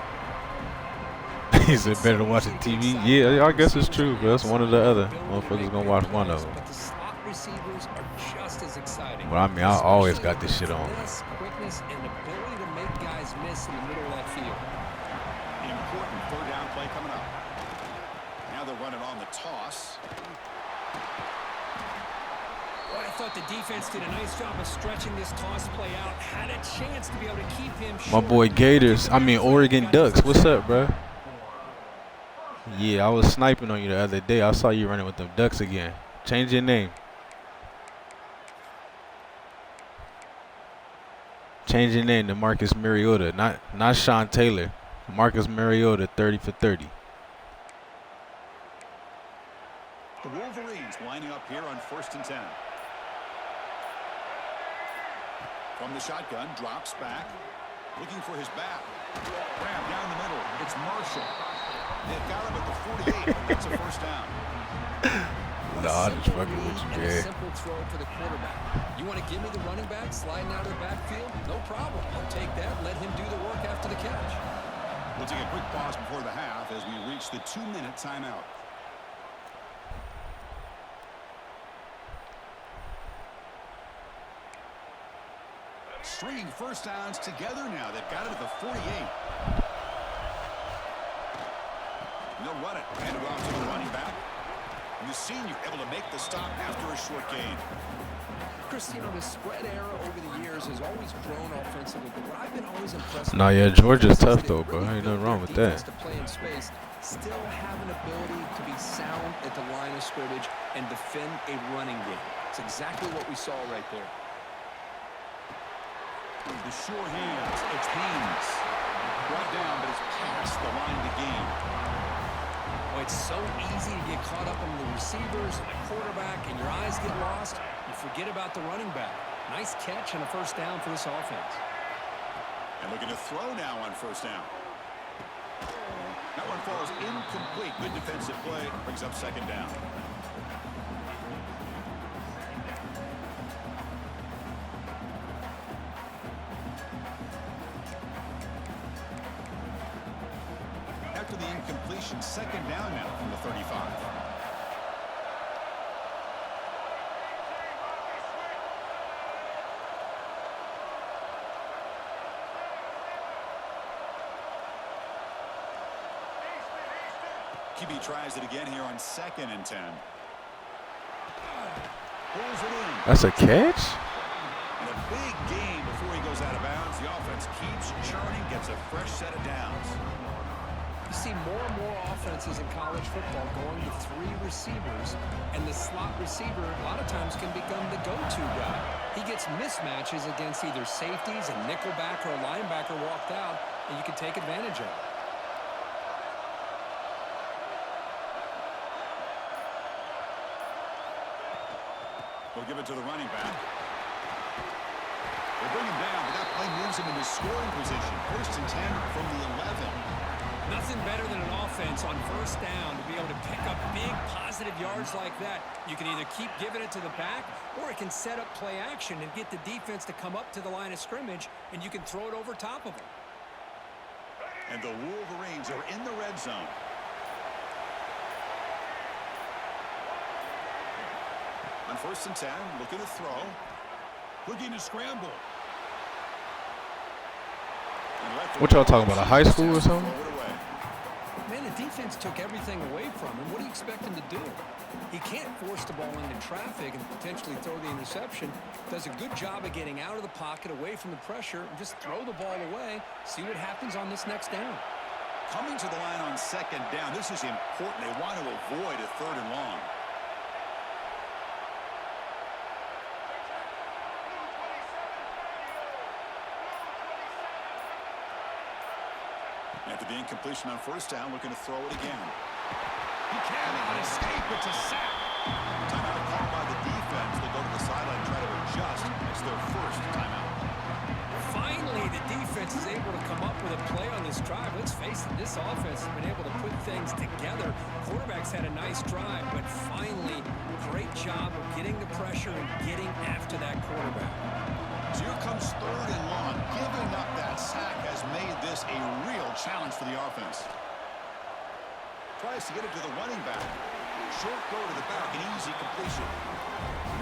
He said better than watching TV. Yeah, I guess it's true, but that's one or the other. Motherfuckers gonna watch one of them. But the slot receivers are just as exciting. Well, I mean, I always got this shit on. Quickness and ability to make guys miss in the middle of that field. An important third down play coming up. Now they're running on the toss. Well, I thought the defense did a nice job of stretching this toss play out. Had a chance to be able to keep him short. My boy Oregon Ducks. What's up, bro? Yeah, I was sniping on you the other day. I saw you running with them Ducks again. Change your name. Change your name to Marcus Mariota, not Sean Taylor. Marcus Mariota, 30 for 30. The Wolverines lining up here on 1st and 10. From the shotgun, drops back, looking for his back. Grab down the middle. It's Marshall. They've got him at the 48. That's a first down. Nah, I'm just fucking with you, And a man. simple throw for the quarterback. You want to give me the running back sliding out of the backfield? No problem. I'll take that. Let him do the work after the catch. We'll take a quick pause before the half as we reach the 2-minute timeout. Stringing first downs together now. They've got it at the 48. And they'll run it. Hand it off to the running back. The senior able to make the stop after a short gain. Chris, you know, the spread era over the years has always grown offensively, but what I've been always impressed Nah, yeah, Georgia's tough though, bro. Ain't nothing wrong with that. To play in space, still have an ability to be sound at the line of scrimmage and defend a running game. It's exactly what we saw right there. The sure hands. It's Haynes. Brought down, but it's past the line of the game. Well, it's so easy to get caught up on the receivers and the quarterback, and your eyes get lost. You forget about the running back. Nice catch and a first down for this offense. And looking to throw now on first down. That one falls incomplete. Good defensive play. Brings up second down. After the incompletion, second down now from the 35. QB tries it again here on 2nd and 10. Pulls it in. That's a catch? And a big gain before he goes out of bounds. The offense keeps churning, gets a fresh set of downs. You see more and more offenses in college football going to 3 receivers, and the slot receiver a lot of times can become the go-to guy. He gets mismatches against either safeties, a nickelback, or a linebacker walked out, and you can take advantage of it. They'll give it to the running back. They bring him down, but that play moves him into scoring position. 1st and 10 from the 11. Nothing better than an offense on first down to be able to pick up big positive yards like that. You can either keep giving it to the back, or it can set up play action and get the defense to come up to the line of scrimmage, and you can throw it over top of them. And the Wolverines are in the red zone. On 1st and 10, looking to throw. Looking to scramble. What y'all talking about, a high school or something? Man, the defense took everything away from him. What do you expect him to do? He can't force the ball into traffic and potentially throw the interception. Does a good job of getting out of the pocket, away from the pressure, and just throw the ball away. See what happens on this next down. Coming to the line on 2nd down. This is important. They want to avoid a 3rd and long. After the incompletion on 1st down, looking to throw it again. He cannot escape. It's a sack. Timeout called by the defense. They'll go to the sideline and try to adjust. It's their 1st timeout. Finally, the defense is able to come up with a play on this drive. Let's face it, this offense has been able to put things together. Quarterback's had a nice drive, but finally, great job of getting the pressure and getting after that quarterback. So here comes 3rd and long. Giving up that sack has made this a real challenge for the offense. Tries to get it to the running back. Short throw to the back, an easy completion.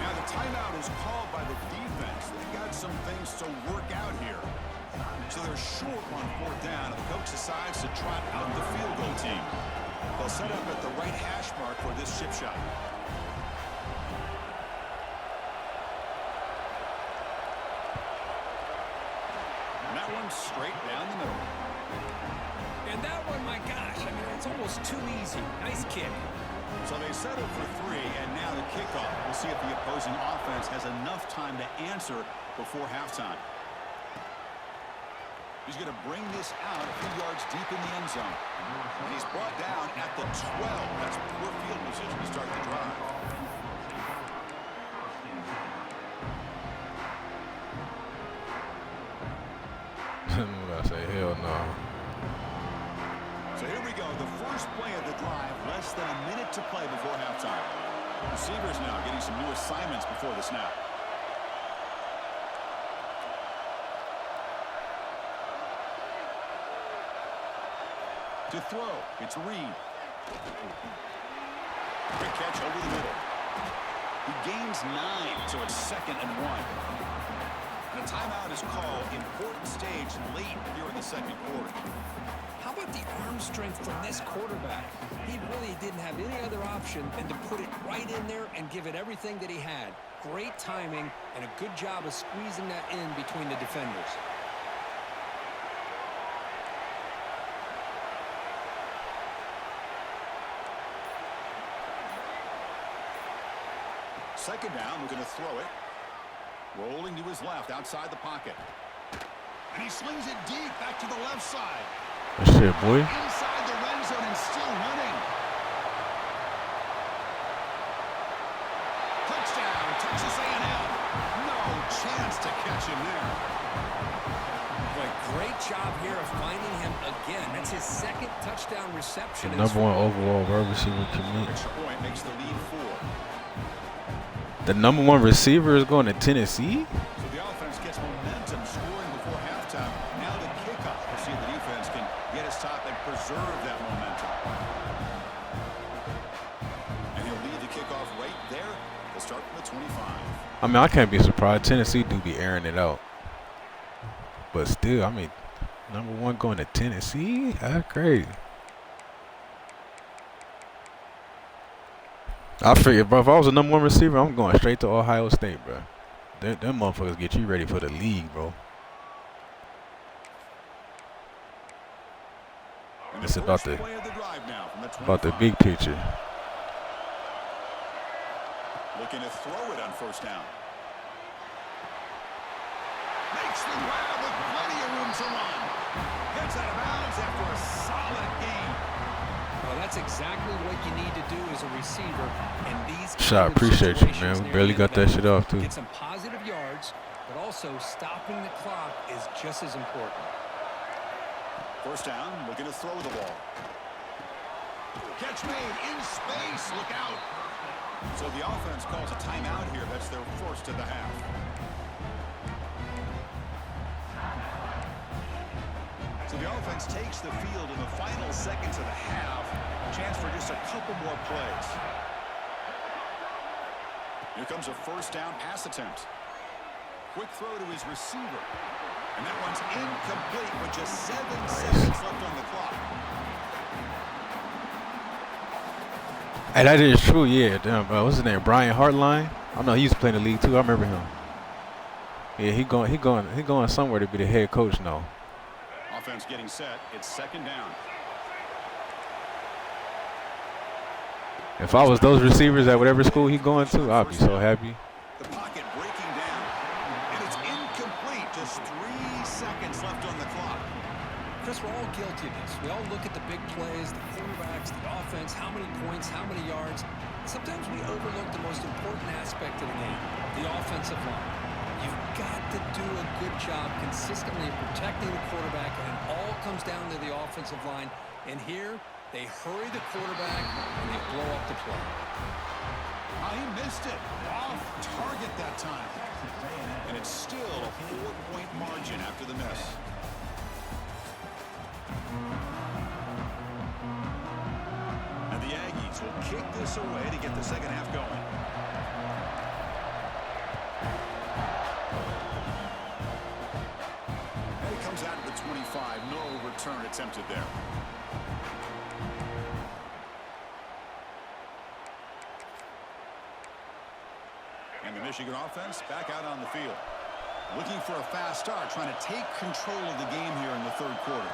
Now the timeout is called by the defense. They've got some things to work out here. So they're short on 4th down, and the coach decides to trot out the field goal team. They'll set up at the right hash mark for this chip shot. Straight down the middle. And that one, my gosh, I mean, it's almost too easy. Nice kick. So they settle for 3, and now the kickoff. We'll see if the opposing offense has enough time to answer before halftime. He's going to bring this out a few yards deep in the end zone. And he's brought down at the 12. That's poor field position to start the drive. I say hell no. So here we go. The first play of the drive. Less than a minute to play before halftime. Receivers now getting some new assignments before the snap. To throw, it's Reed. Quick catch over the middle. He gains 9, so it's 2nd and 1. And a timeout is called. Important stage late here in the 2nd quarter. How about the arm arm strength from this quarterback. He really didn't have any other option than to put it right in there and give it everything that he had. Great timing and a good job of squeezing that in between the defenders. Second down, we're going to throw it. Rolling to his left, outside the pocket. And he slings it deep back to the left side. That's it, boy. Inside the red zone and still running. Touchdown, Texas A&M. No chance to catch him there. Boy, great job here of finding him again. That's his second touchdown reception. The number one overall wide receiver commit. Extra point makes the lead 4. The number one receiver is going to Tennessee? So the offense gets momentum scoring before halftime. Now the kickoff. We'll see if the defense can get his top and preserve that momentum. And he'll lead the kickoff right there. They'll start from the 25. I mean, I can't be surprised. Tennessee do be airing it out. But still, I mean, number one going to Tennessee? That's crazy. I figured, bro, if I was a number one receiver, I'm going straight to Ohio State, bro. Them motherfuckers get you ready for the league, bro. It's about the big picture. Looking to throw it on first down. Makes the grab with plenty of room to run. Gets out of bounds after a solid gain. Well, that's exactly what you need to do as a receiver in these Shot, appreciate you, man. We barely got that shit off, too. Get some positive yards, but also stopping the clock is just as important. First down, looking to throw the ball. Catch made in space. Look out. So the offense calls a timeout here. That's their first of the half. So the offense takes the field in the final seconds of the half. Chance for just a couple more plays. Here comes a first down pass attempt. Quick throw to his receiver. And that one's incomplete with just 7 seconds left on the clock. Hey, that is true, yeah. Damn, bro. What's his name? Brian Hartline? I know he used to play in the league too. I remember him. Yeah, he going somewhere to be the head coach now. Offense getting set. It's second down. If I was those receivers at whatever school he going to, I'd be so happy. The pocket breaking down, and it's incomplete. Just 3 seconds left on the clock. Chris, we're all guilty of this. We all look at the big plays, the quarterbacks, the offense, how many points, how many yards. Sometimes we overlook the most important aspect of the game, the offensive line. You've got to do a good job consistently protecting the quarterback, and it all comes down to the offensive line. And here, they hurry the quarterback, and they blow up the play. He missed it. Off target that time. And it's still a 4-point margin after the miss. And the Aggies will kick this away to get the second half going. And it comes out to the 25. No return attempted there. And the Michigan offense back out on the field. Looking for a fast start, trying to take control of the game here in the third quarter.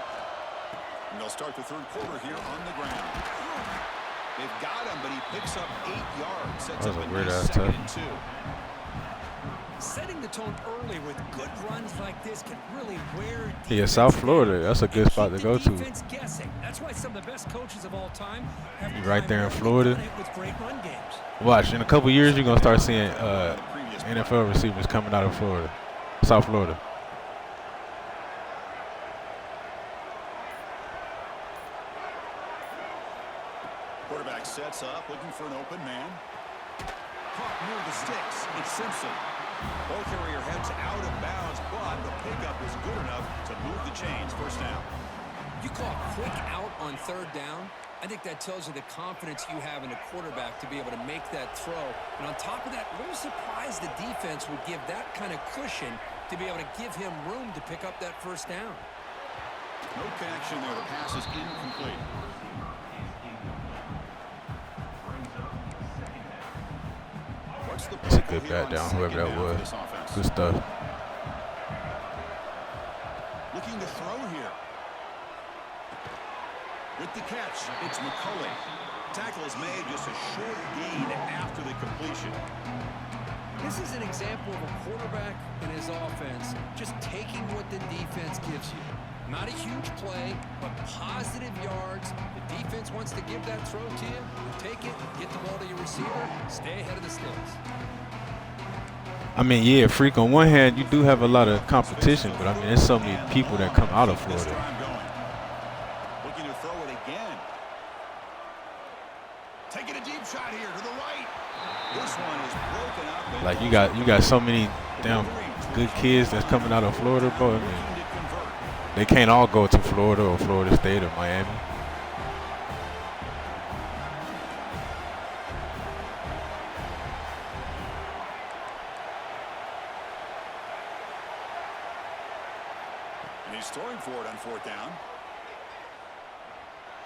And they'll start the third quarter here on the ground. They've got him, but he picks up 8 yards. Sets up a nice 2nd and 2. Setting the tone early with good runs like this can really wear. Yeah, South Florida. That's a good spot to go to. Guessing. That's why some of the best coaches of all time have right there in Florida. with great run games. Watch, in a couple years, you're going to start seeing NFL receivers coming out of Florida, South Florida. Quarterback sets up, looking for an open man. Caught near the sticks. It's Simpson. Ball carrier heads out of bounds, but the pickup is good enough to move the chains. First down. You call a quick out on third down. I think that tells you the confidence you have in a quarterback to be able to make that throw. And on top of that, a little surprised the defense would give that kind of cushion to be able to give him room to pick up that first down. No connection there. The pass is incomplete. What's the It's a play good here bat on down, second whoever that down for was. this offense? Good stuff. Looking to throw here. With the catch, it's McCulley. Tackle is made, just a short gain after the completion. This is an example of a quarterback and his offense just taking what the defense gives you. Not a huge play, but positive yards. The defense wants to give that throw to you. You take it, get the ball to your receiver, stay ahead of the sticks. I mean, yeah, freak. On one hand, you do have a lot of competition, but I mean, there's so many people that come out of Florida. Looking to throw it again. Taking a deep shot here to the right. This one is broken up. Like you got so many damn good kids that's coming out of Florida, bro. I mean, they can't all go to Florida or Florida State or Miami. And he's throwing for it on fourth down.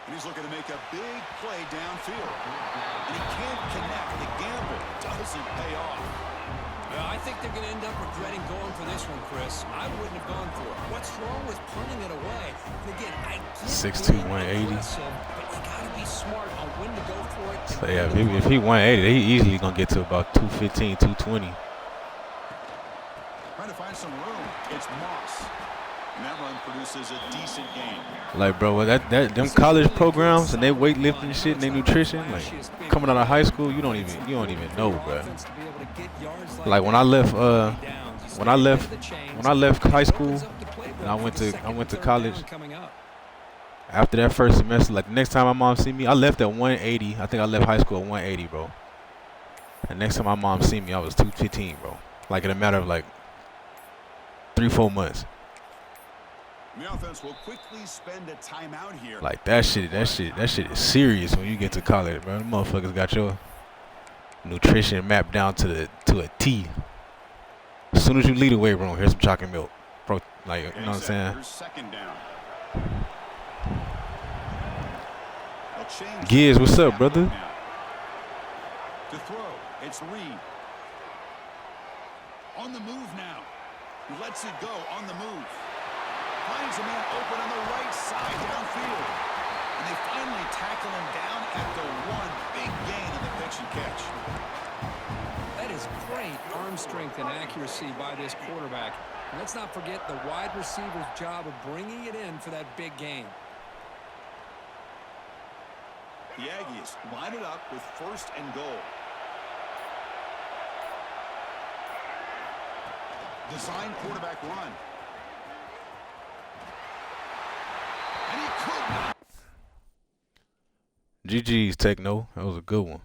And he's looking to make a big play downfield. And he can't connect. The gamble doesn't pay off. Well, I think they're going to end up regretting going for this one, Chris. I wouldn't have gone for it. What's wrong with punting it away? And again, I get 6'2", being 180. aggressive, but you got to be smart on when to go for it. So yeah, if he 180, he easily gonna get to about 215, 220. Trying to find some room. It's Moss. And that run produces a decent gain. Like, bro, them college programs and they weightlifting shit and they nutrition, like coming out of high school, you don't even know, bro. Like when I left high school and I went to college. After that first semester, like the next time my mom see me, I left at 180. I think I left high school at 180, bro. And next time my mom see me, I was 215, bro. Like in a matter of like 3-4 months. The offense will quickly spend a timeout here. Like that shit is serious when you get to college, bro. Them motherfuckers got your nutrition mapped down to a T. As soon as you leave the weight room, here's some chocolate milk, bro. Like, you know what I'm saying? Second down. Giz, what's up, brother? To throw, it's Reed. On the move now. Lets it go on the move. Finds a man open on the right side downfield. And they finally tackle him down at the one. Big gain on the pitch and catch. That is great arm strength and accuracy by this quarterback. And let's not forget the wide receiver's job of bringing it in for that big gain. The Aggies line it up with first and goal. Design quarterback run. And he could not. GG's Techno. That was a good one.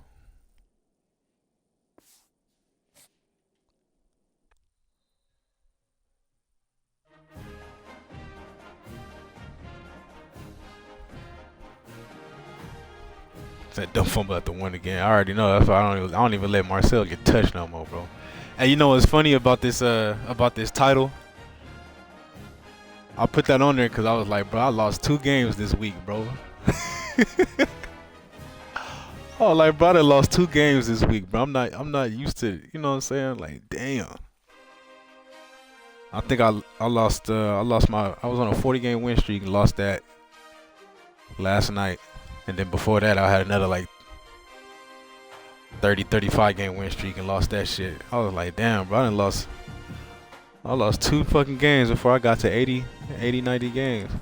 That dumb fumble at the one again. I already know. That's why I don't even let Marcel get touched no more, bro. And you know what's funny about this title? I put that on there because I was like, bro, I lost 2 games this week, bro. Oh, like, bro, I lost 2 games this week, bro. I'm not used to, you know what I'm saying? Like, damn. I think I was on a 40-game win streak and lost that last night. And then before that, I had another like 35 game win streak and lost that shit. I was like, damn, bro, I lost 2 fucking games before I got to 80, 90 games.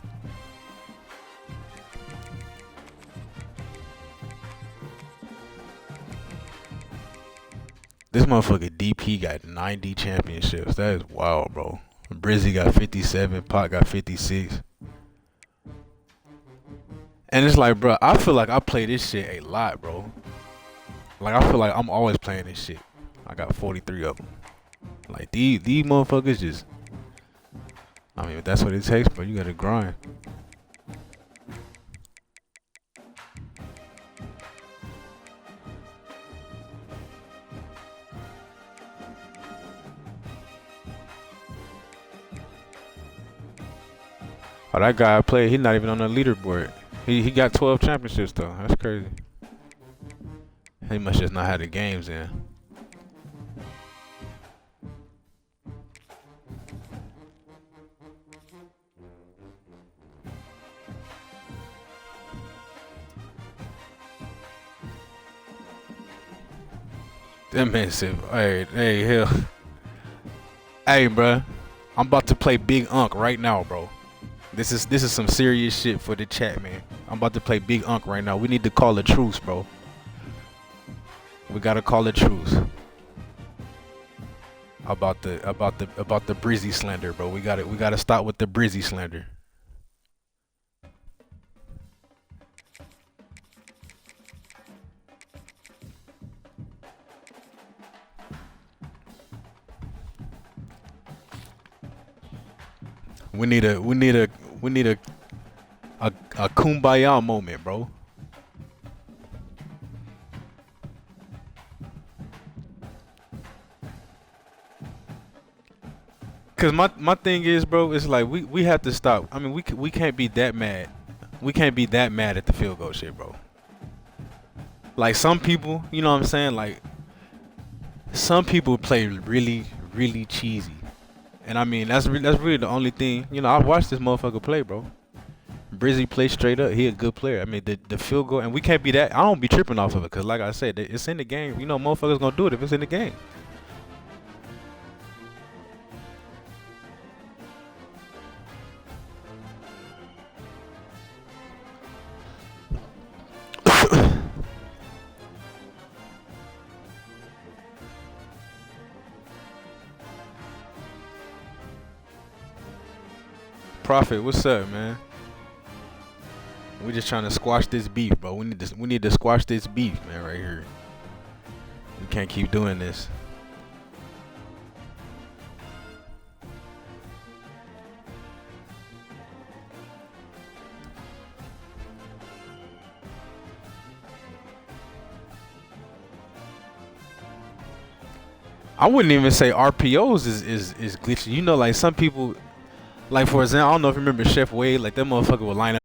This motherfucker DP got 90 championships. That is wild, bro. Brizzy got 57, Pot got 56. And it's like, bro, I feel like I play this shit a lot, bro. Like, I feel like I'm always playing this shit. I got 43 of them. Like, these motherfuckers just... I mean, if that's what it takes, bro, you gotta grind. Oh, that guy I played, he's not even on the leaderboard. He got 12 championships though. That's crazy. He must just not have the games in. That man said, hey, hell. Hey, bruh. I'm about to play Big Unk right now, bro. This is some serious shit for the chat, man. I'm about to play Big Unk right now. We need to call a truce, bro. We gotta call a truce. About the Brizzy slander, bro. We gotta stop with the Brizzy slander. We need a kumbaya moment, bro. Cause my thing is, bro, it's like we have to stop. I mean, we can't be that mad. We can't be that mad at the field goal shit, bro. Like some people, you know what I'm saying? Like some people play really cheesy. And I mean, that's really the only thing. You know, I watched this motherfucker play, bro. Brizzy play straight up. He a good player. I mean, the field goal, and we can't be that. I don't be tripping off of it, cause like I said, it's in the game. You know, motherfuckers gonna do it if it's in the game. Prophet, what's up, man? We just trying to squash this beef, bro. We need to squash this beef, man, right here. We can't keep doing this. I wouldn't even say RPOs is glitchy. You know, like some people, like for example, I don't know if you remember Chef Wade, like that motherfucker would line up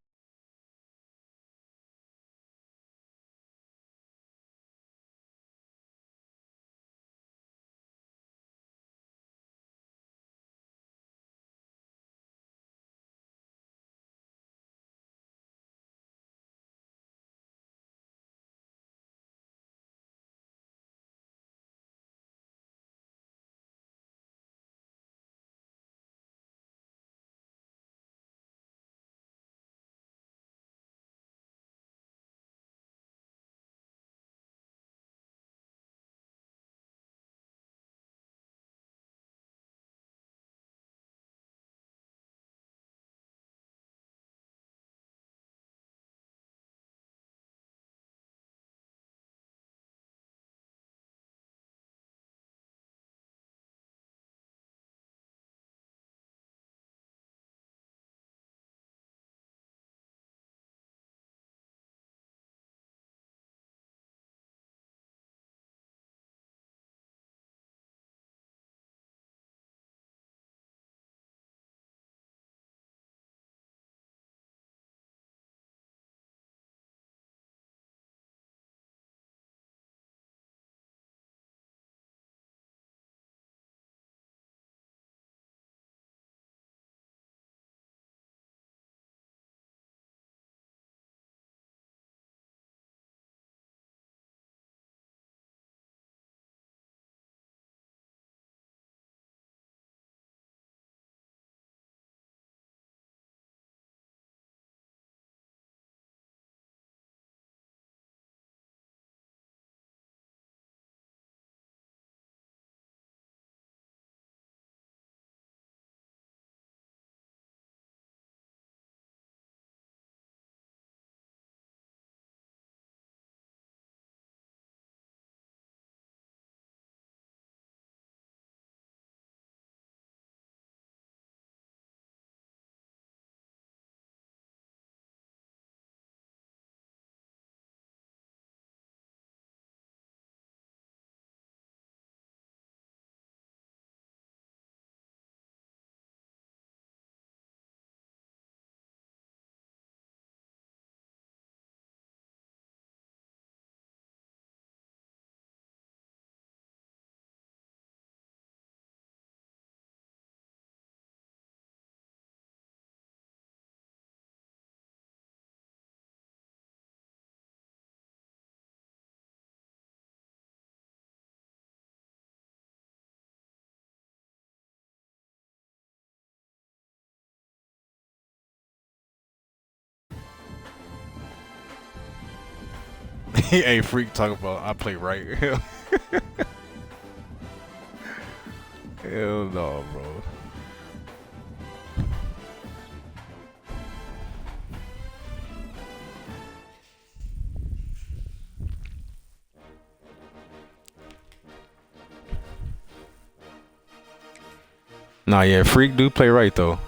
Hey, Freak talking about I play right. Hell no, bro. Nah, yeah, Freak do play right though.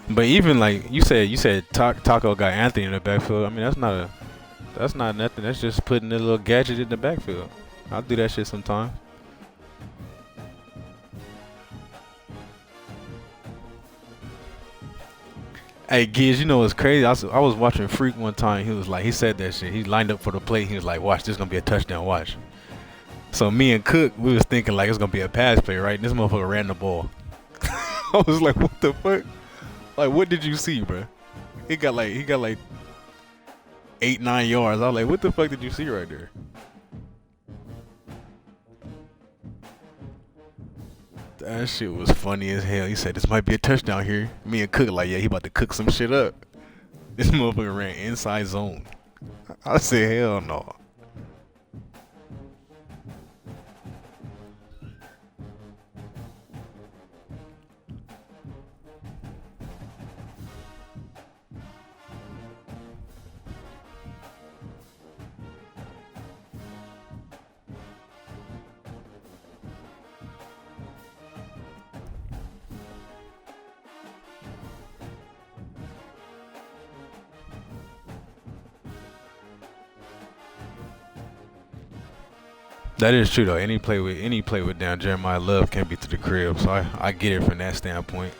But even like you said Taco got Anthony in the backfield. I mean, that's not nothing. That's just putting a little gadget in the backfield. I'll do that shit sometime. Hey, Giz, you know what's crazy? I was watching Freak one time. He said that shit. He lined up for the play. He was like, watch, this is going to be a touchdown, watch. So me and Cook, we was thinking like it's going to be a pass play, right? And this motherfucker ran the ball. I was like, what the fuck? Like, what did you see, bro? He got like 8-9 yards. I was like, what the fuck did you see right there? That shit was funny as hell. He said this might be a touchdown here. Me and Cook like, yeah, he about to cook some shit up. This motherfucker ran inside zone. I said, hell no. That is true though. Any play with down Jeremiah Love can't be to the crib, so I get it from that standpoint.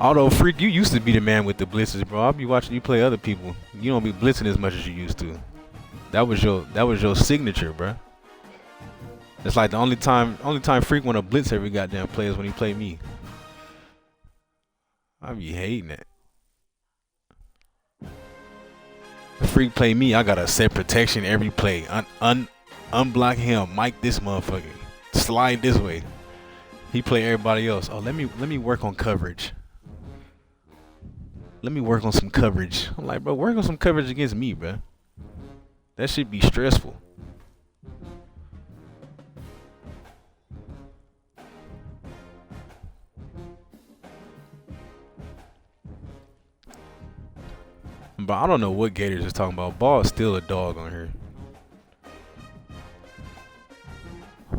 Although Freak, you used to be the man with the blitzes, bro. I'll be watching you play other people. You don't be blitzing as much as you used to. That was your signature, bro. It's like the only time Freak want to blitz every goddamn play is when he play me. I be hating it. Freak play me, I gotta set protection every play. Unblock him, mic this motherfucker, slide this way. He play everybody else. Oh, let me work on coverage. Let me work on some coverage. I'm like, bro, work on some coverage against me, bro. That should be stressful. But I don't know what Gators is talking about. Ball is still a dog on here.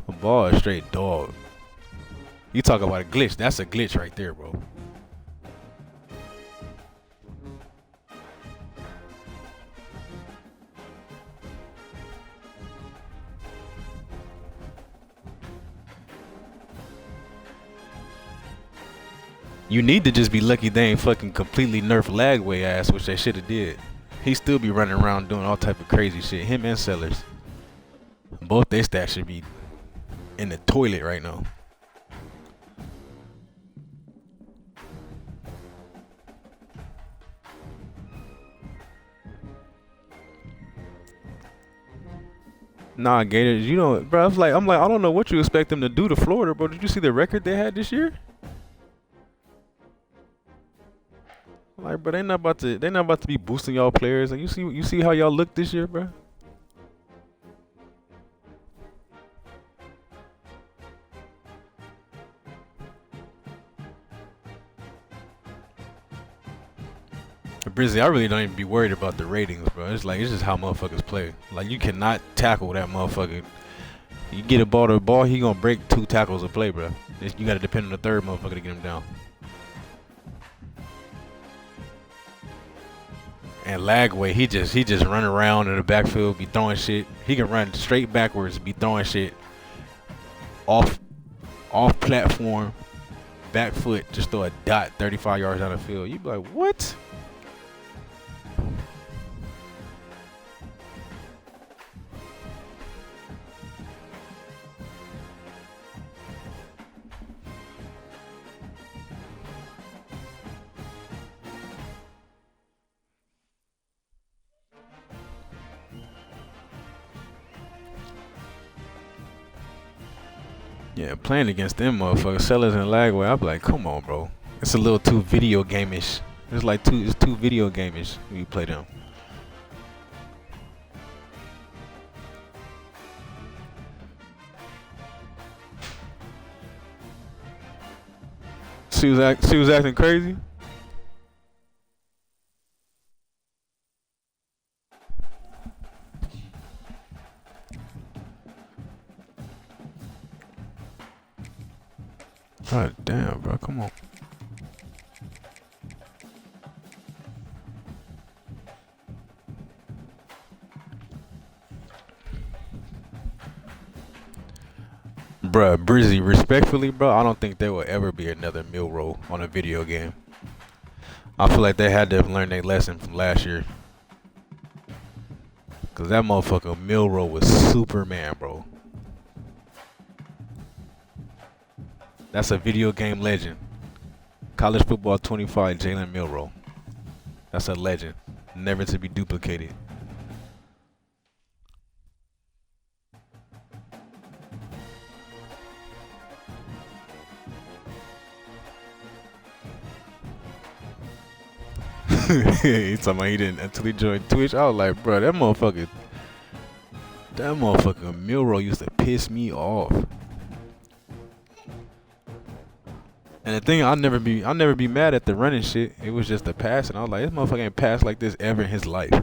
A ball is straight dog. You talk about a glitch. That's a glitch right there, bro. You need to just be lucky they ain't fucking completely nerfed Lagway ass, which they should have did. He still be running around doing all type of crazy shit. Him and Sellers. Both their stats should be in the toilet right now. Nah, Gators, you know, bro, I'm like, I don't know what you expect them to do to Florida, bro. Did you see the record they had this year? Like, bro, they not about to be boosting y'all players. And you see how y'all look this year, bro. Brizzy, I really don't even be worried about the ratings, bro. It's just how motherfuckers play. Like, you cannot tackle that motherfucker. You get a ball to the ball, he gonna break 2 tackles a play, bro. You gotta depend on the third motherfucker to get him down. And Lagway, he just run around in the backfield, be throwing shit. He can run straight backwards, be throwing shit off platform, back foot, just throw a dot 35 yards down the field. You be like, what? Yeah, playing against them motherfuckers, Sellers and Lagway, I'm like, come on, bro. It's a little too video game-ish. It's too video game-ish when you play them. She was acting crazy. God damn, bro, come on. Bruh, Brizzy, respectfully, bro, I don't think there will ever be another mill roll on a video game. I feel like they had to have learned their lesson from last year. Cause that motherfucker mill roll was Superman, bro. That's a video game legend. College football 25, Jalen Milroe. That's a legend. Never to be duplicated. He's talking about he didn't until he joined Twitch. I was like, bro, that motherfucker Milroe used to piss me off. And the thing, I'll never be mad at the running shit. It was just the passing. I was like, this motherfucker ain't passed like this ever in his life.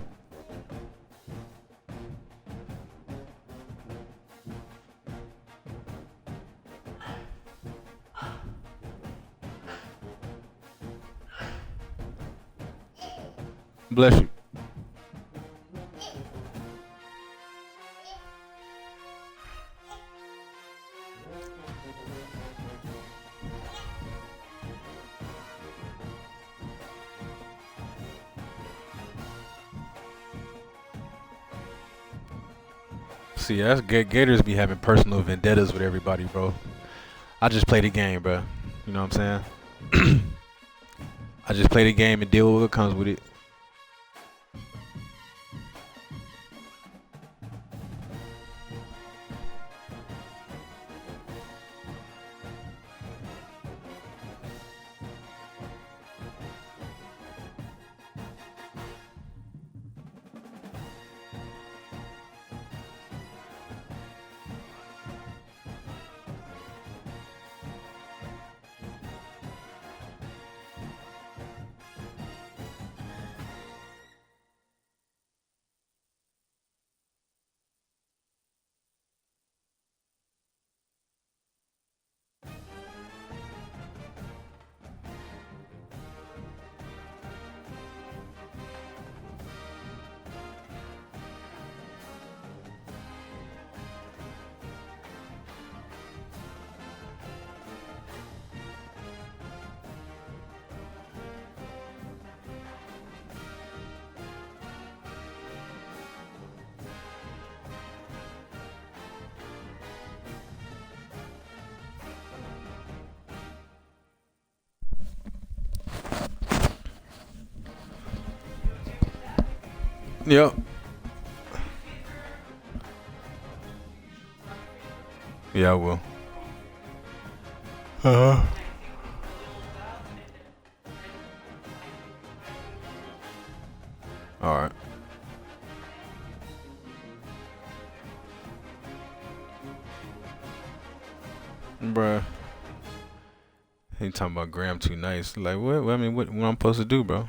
Bless you. See, that's Gators be having personal vendettas with everybody, bro. I just play the game, bro. You know what I'm saying? I just play the game and deal with what comes with it. Yep. Yeah, I will. All right. Bruh. He talking about Graham too nice. Like, what? I mean, what I'm supposed to do, bro?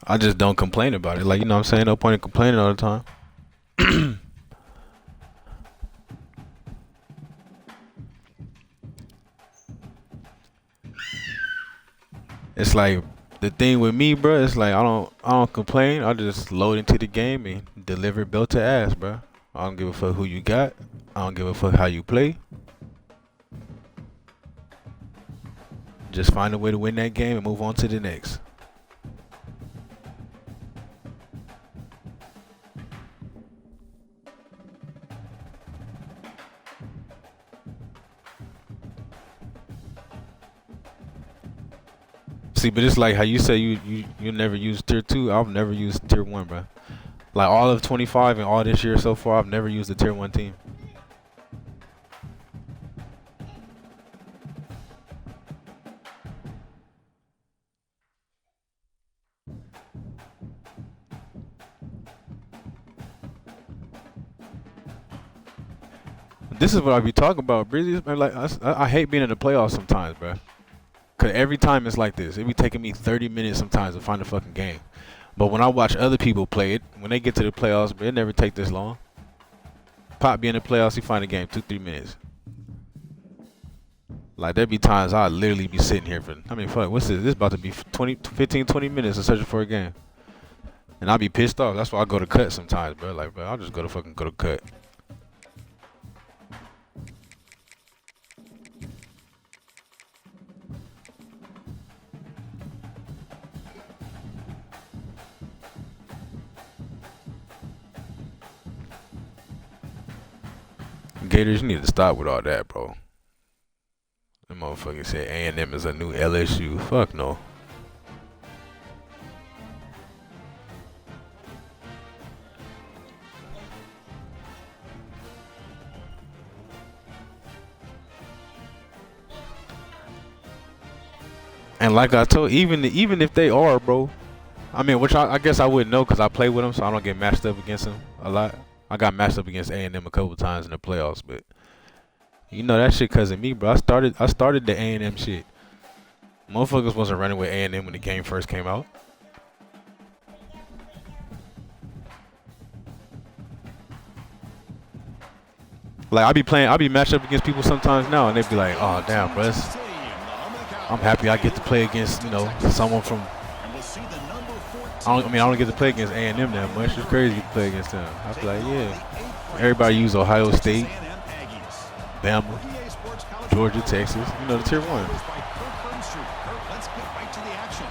I just don't complain about it. Like, you know what I'm saying? No point in complaining all the time. It's like the thing with me, bro. It's like I don't complain. I just load into the game and deliver belt to ass, bro. I don't give a fuck who you got. I don't give a fuck how you play. Just find a way to win that game and move on to the next. See, but it's like how you say you never use tier 2. I've never used tier 1, bro. Like all of 25 and all this year so far, I've never used a tier 1 team. This is what I be talking about, Breezy. Like I hate being in the playoffs sometimes, bro. Cause every time it's like this. It be taking me 30 minutes sometimes to find a fucking game. But when I watch other people play it, when they get to the playoffs, bro, it never take this long. Pop be in the playoffs, he find a game 2-3 minutes. Like there be times I literally be sitting here for, I mean, fuck, what's this? This about to be 15-20 minutes of searching for a game. And I be pissed off. That's why I go to cut sometimes, bro. Like, bro, I'll just go to cut. Gators, you need to stop with all that, bro. That motherfucker said A&M is a new LSU. Fuck no. And like I told, even if they are, bro, I mean, which I guess I wouldn't know because I play with them, so I don't get matched up against them a lot. I got matched up against A&M a couple times in the playoffs, but you know that shit cause of me, bro. I started the A&M shit. Motherfuckers wasn't running with A&M when the game first came out. Like I be matched up against people sometimes now, and they be like, "Oh damn, bro, I'm happy I get to play against someone from." I don't get to play against A&M that much. It's crazy to play against them. I feel like, yeah. Everybody use Ohio State, Bama, Georgia, Texas. You know, the tier 1. Let's get right to the action.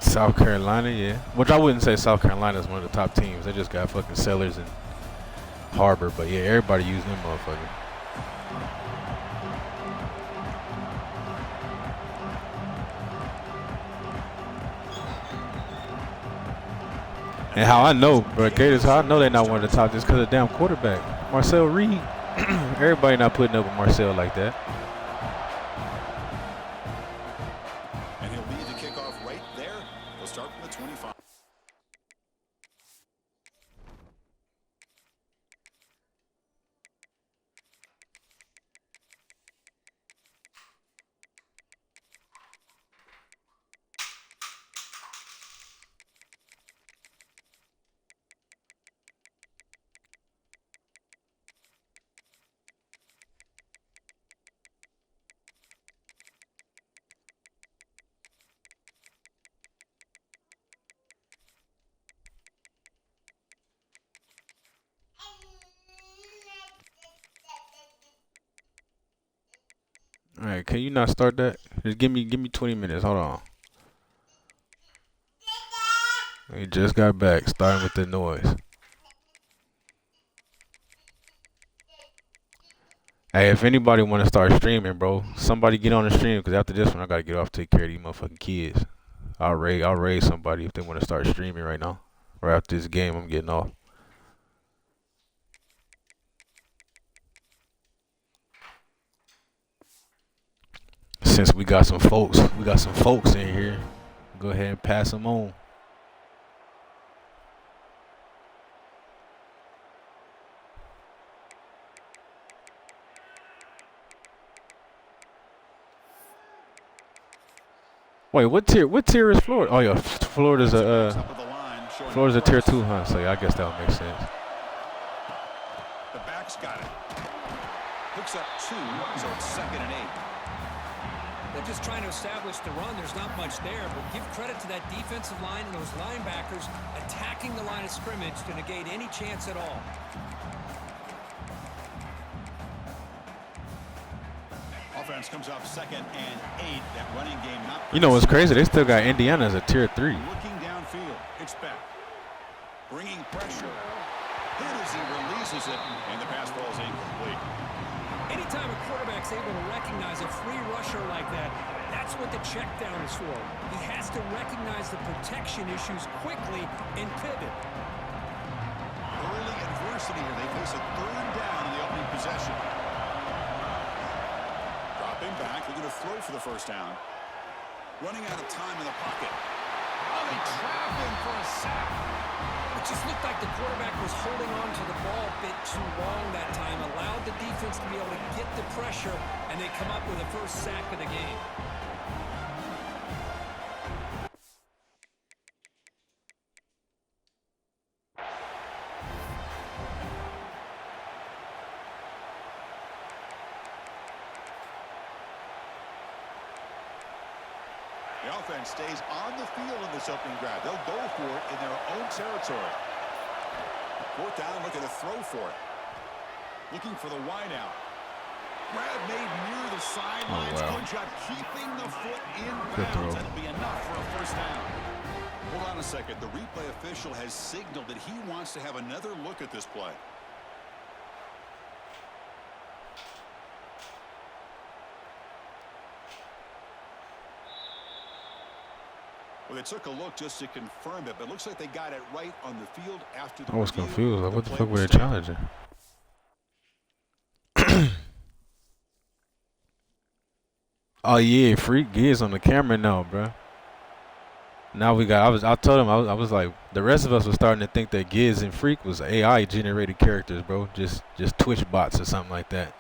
South Carolina, yeah. Which I wouldn't say South Carolina is one of the top teams. They just got fucking Sellers and Harbor. But yeah, everybody using them motherfuckers. And how I know, bro, Gators, how I know they're not one of the top just because of the damn quarterback. Marcel Reed. Everybody not putting up with Marcel like that. And he'll lead the kickoff right there. He'll start from the 25. All right, can you not start that? Just give me 20 minutes. Hold on. We just got back, starting with the noise. Hey, if anybody want to start streaming, bro, somebody get on the stream because after this one, I gotta get off, take care of these motherfucking kids. I'll raise somebody if they want to start streaming right now. Right after this game, I'm getting off. Since we got some folks in here, go ahead and pass them on. Wait, what tier is Florida? Oh yeah, Florida's a tier 2, huh? So yeah, I guess that would make sense. The back's got it. Picks up 2, so it's 2nd and 8. They're just trying to establish the run. There's not much there, but give credit to that defensive line and those linebackers attacking the line of scrimmage to negate any chance at all. Offense comes up 2nd and 8. That running game not. You know what's crazy? They still got Indiana as a tier 3. Looking downfield. It's back. misses it, and the pass falls incomplete. Anytime a quarterback's able to recognize a free rusher like that, that's what the check down is for. He has to recognize the protection issues quickly and pivot. Early adversity here. They face a third down in the opening possession. Dropping back, looking to throw for the first down. Running out of time in the pocket. Oh, they trap him for a sack. It just looked like the quarterback was holding on to the ball a bit too long that time, allowed the defense to be able to get the pressure, and they come up with the first sack of the game. The offense stays on the field in this opening grab. They'll go for it in their own territory. Fourth down, looking to throw for it. Looking for the wide out. Grab made near the sidelines. Oh, wow. Good job keeping the foot in Good throw. bounds. That'll be enough for a first down. Hold on a second. The replay official has signaled that he wants to have another look at this play. Well, they took a look just to confirm it, but it looks like they got it right on the field after the I was review. confused. Like, what the play fuck were was they stopped. challenging? Oh yeah, freak Giz on the camera now, bro. Now we got. I told him I was like, the rest of us was starting to think that Giz and Freak was AI generated characters, bro. Just Twitch bots or something like that.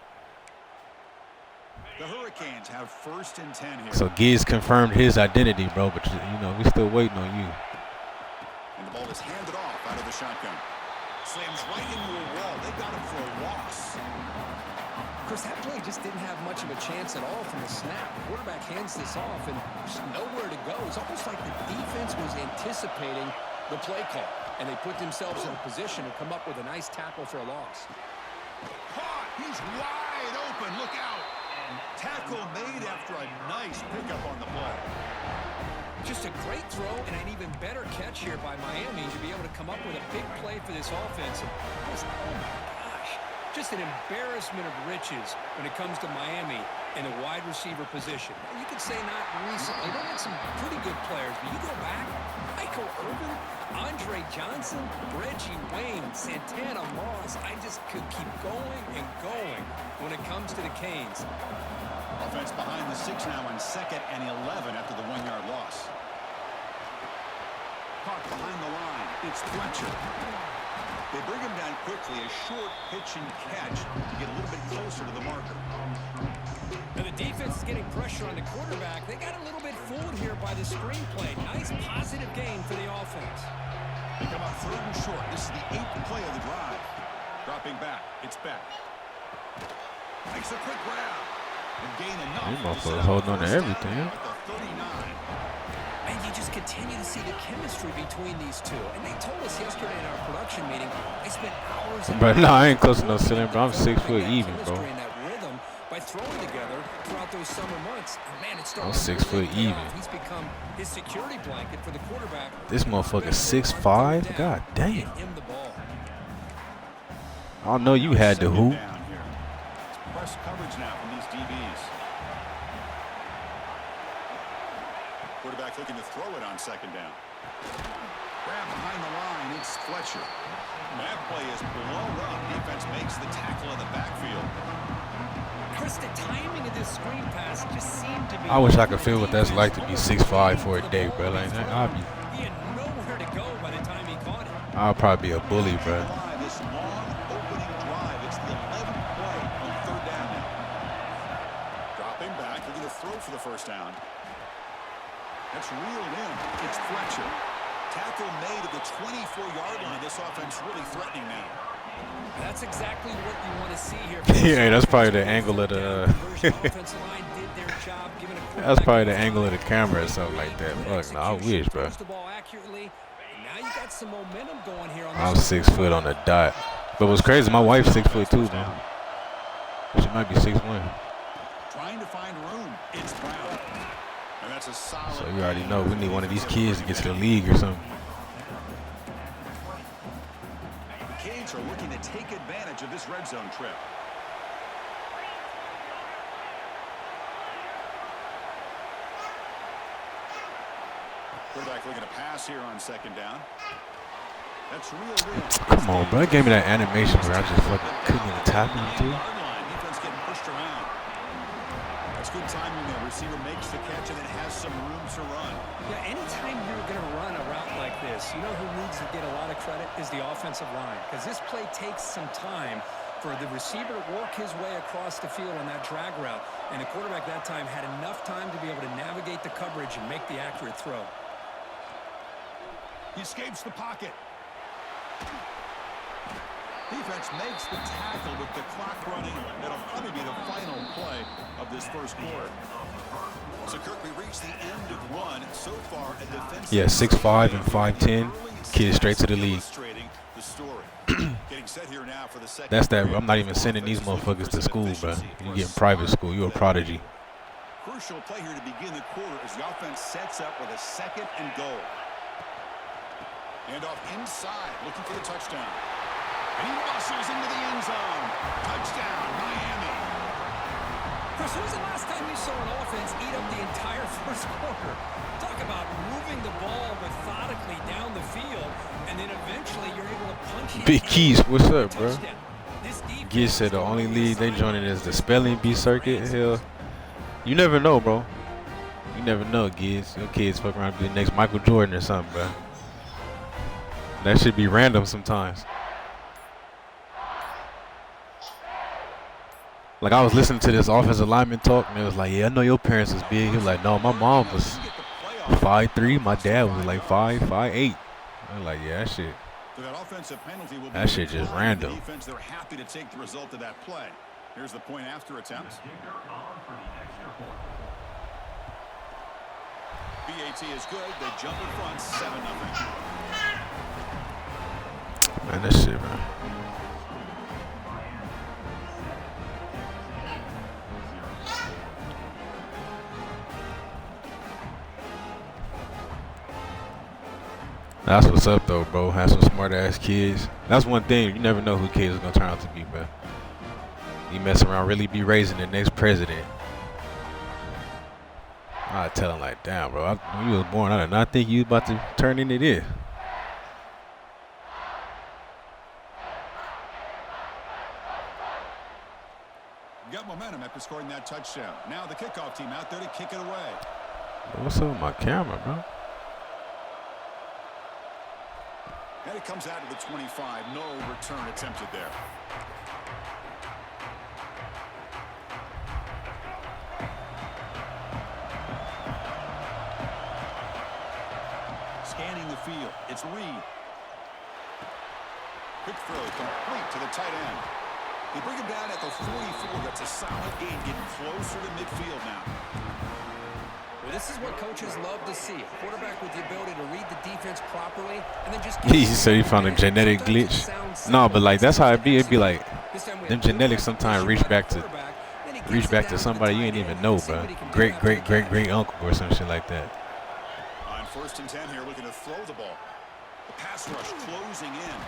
The Hurricanes have 1st and 10 here. So Giz confirmed his identity, bro. But you know, we still waiting on you. And the ball is handed off out of the shotgun. Slams right into a wall. They got him for a loss. Chris, that play just didn't have much of a chance at all from the snap. The quarterback hands this off, and there's nowhere to go. It's almost like the defense was anticipating the play call, and they put themselves in a position to come up with a nice tackle for a loss. Caught. He's wide open. Look out. Tackle made after a nice pickup on the play. Just a great throw and an even better catch here by Miami to be able to come up with a big play for this offense. And oh my gosh, just an embarrassment of riches when it comes to Miami in the wide receiver position. You could say not recently. They had some pretty good players, but you go back, Michael Irvin, Andre Johnson, Reggie Wayne, Santana Moss. I just could keep going and going when it comes to the Canes. Offense behind the 6 now on 2nd and 11 after the 1-yard loss. Caught behind the line. It's Fletcher. They bring him down quickly. A short pitch and catch to get a little bit closer to the marker. Now the defense is getting pressure on the quarterback. They got a little bit fooled here by the screenplay. Nice positive gain for the offense. They come out 3rd and short. This is the 8th play of the drive. Dropping back. It's Beck. Makes a quick grab. And gain enough. These motherfuckers holding on to everything. At the 39. And you just continue to see the chemistry between these two. And they told us yesterday in our production meeting, they spent hours and But hours nah, I ain't close to no ceiling, bro. I'm 6 foot even, bro. and that rhythm by throwing together throughout those summer months. And man, it's starting I'm 6 foot to pay even. off. He's become his security blanket for the quarterback. This motherfucker 6'5". God damn. Get him the ball. I know you had to hoop. Down here. It's press coverage now from these DBs. Quarterback looking to throw it on 2nd down. Grab behind the line. It's Fletcher. That play is blown up. Defense makes the tackle in the backfield. Chris, the timing of this screen pass just seemed to be... I wish I could feel what that's like to be 6'5" for a day, bro. Like, He had nowhere to go by the time he caught it. I'll probably be a bully, bro. This long opening drive. It's the 11th play on 3rd down now. Dropping back. Looking to throw for the first down. That's reeled in. It's Fletcher. Tackle made at the 24-yard line. This offense really threatening now. That's exactly what you want to see here. Yeah, that's probably the angle of the. That's probably the angle of the camera or something like that. Fuck, no, I wish, bro. I'm 6 foot on the dot. But what's crazy, my wife's 6 foot too, man. She might be 6'1". Trying to find room. It's Brown. And that's a solid. So you already know we need one of these kids to get to the league or something. Arcades are looking to take advantage of this red zone trip. Quarterback looking to pass here on second down. That's real. Come on, bro. It gave me that animation where I just fucking couldn't even tackle him, too. Defense getting pushed around. That's good timing there. Receiver makes the catch and then has some room to run. Yeah, anytime you're going to run a route like this, you know who needs to get a lot of credit is the offensive line. Because this play takes some time for the receiver to work his way across the field on that drag route. And the quarterback that time had enough time to be able to navigate the coverage and make the accurate throw. He escapes the pocket. Defense makes the tackle with the clock running. That'll probably be the final play of this first quarter. So, Kirk, we reached the end of one. So far, a defensive... Yeah, 6'5" and 5'10". Kid straight to the league. Getting set here now for the second. That's that. I'm not even sending these motherfuckers to school, bro. You get in private school. You a prodigy. Crucial play here to begin the quarter as the offense sets up with a 2nd and goal. And off inside, looking for the touchdown. And he muscles into the end zone. Touchdown, Miami. Chris, when was the last time you saw an offense eat up the entire first quarter? Talk about moving the ball methodically down the field, and then eventually you're able to punch it. Big Keys, what's up, bro? Giz said the only league they joining is the spelling bee circuit. Hell, you never know, bro. You never know, Giz. Your kids fuck around to be the next Michael Jordan or something, bro. That should be random sometimes. Like, I was listening to this offensive lineman talk, and it was like, yeah, I know your parents was big. He was like, no, my mom was 5'3". My dad was like 5'8". I was like, yeah, that shit just random. They're happy to take the result of that play. Here's the point after attempt. BAT is good. They jump in front, 7-0. Man, that shit, man. That's what's up, though, bro. Have some smart-ass kids. That's one thing. You never know who kids are going to turn out to be, bro. You mess around, really be raising the next president. I tell him, like, damn, bro. When you was born, I did not think you was about to turn into this. Got momentum after scoring that touchdown. Now the kickoff team out there to kick it away. What's up with my camera, bro? And it comes out to the 25. No return attempted there. Scanning the field. It's Reed. Quick throw complete to the tight end. They bring him down at the 44. That's a solid gain, getting closer to midfield now. Well, this is what coaches love to see. A quarterback with the ability to read the defense properly and then just... He said he found a genetic glitch. No, but like that's how it be. It'd be like them genetics sometimes reach back to somebody you ain't even know, bro. Great uncle or some shit like that. On 1st and 10 here, looking to throw the ball. The pass rush closing in.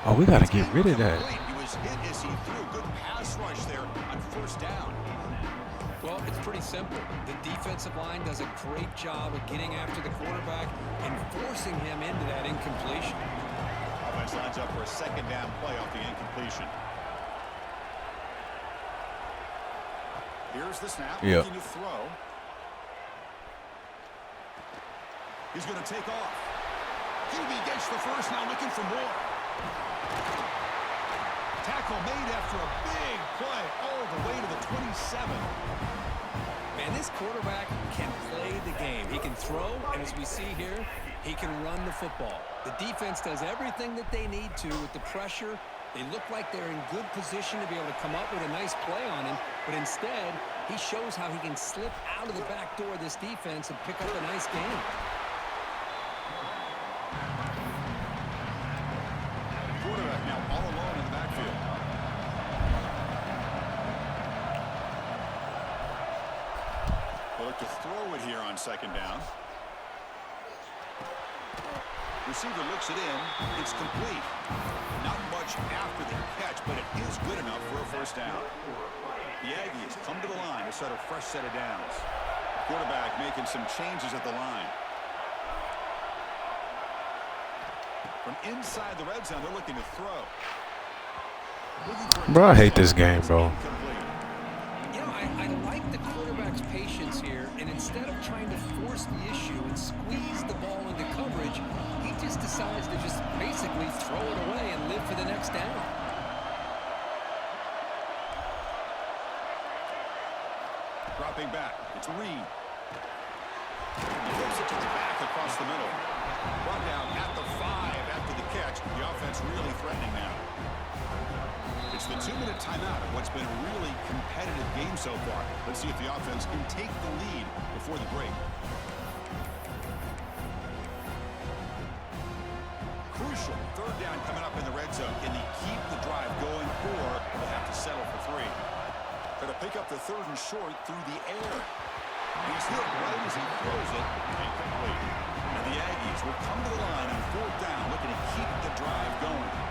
Oh, we gotta get rid of that. He was hit as he threw. Good pass rush there on 1st down. Well, it's pretty simple. The defensive line does a great job of getting after the quarterback and forcing him into that incompletion. Offense lines up for a 2nd down play off the incompletion. Here's the snap. Looking to throw. He's going to take off. QB gets the first, now looking for more. Tackle made after a big play all the way to the 27. Man, this quarterback can play the game. He can throw, and as we see here, he can run the football. The defense does everything that they need to with the pressure. They look like they're in good position to be able to come up with a nice play on him, but instead, he shows how he can slip out of the back door of this defense and pick up a nice gain. Quarterback now all alone in the backfield. They'll look to throw it here on 2nd down. Receiver looks it in. It's complete. Not much much after the catch, but it is good enough for a first down. The Aggies come to the line to set a fresh set of downs. Quarterback making some changes at the line. From inside the red zone, they're looking to throw. Bro, I hate this game, bro. You know, I like the quarterback's patience here, and instead of trying to force the issue and squeeze the ball into coverage, he just decides to just basically throw it away and live for the next down. Dropping back, it's Reed. He flips it to the back across the middle. Brought down at the 5 after the catch. The offense really threatening now. It's the 2-minute timeout of what's been a really competitive game so far. Let's see if the offense can take the lead before the break. Crucial third down coming up in the red zone. Can they keep the drive going, or they have to settle for 3? Going to pick up the 3rd and short through the air. He's hit right as he throws it. Incomplete. And the Aggies will come to the line on 4th down, looking to keep the drive going.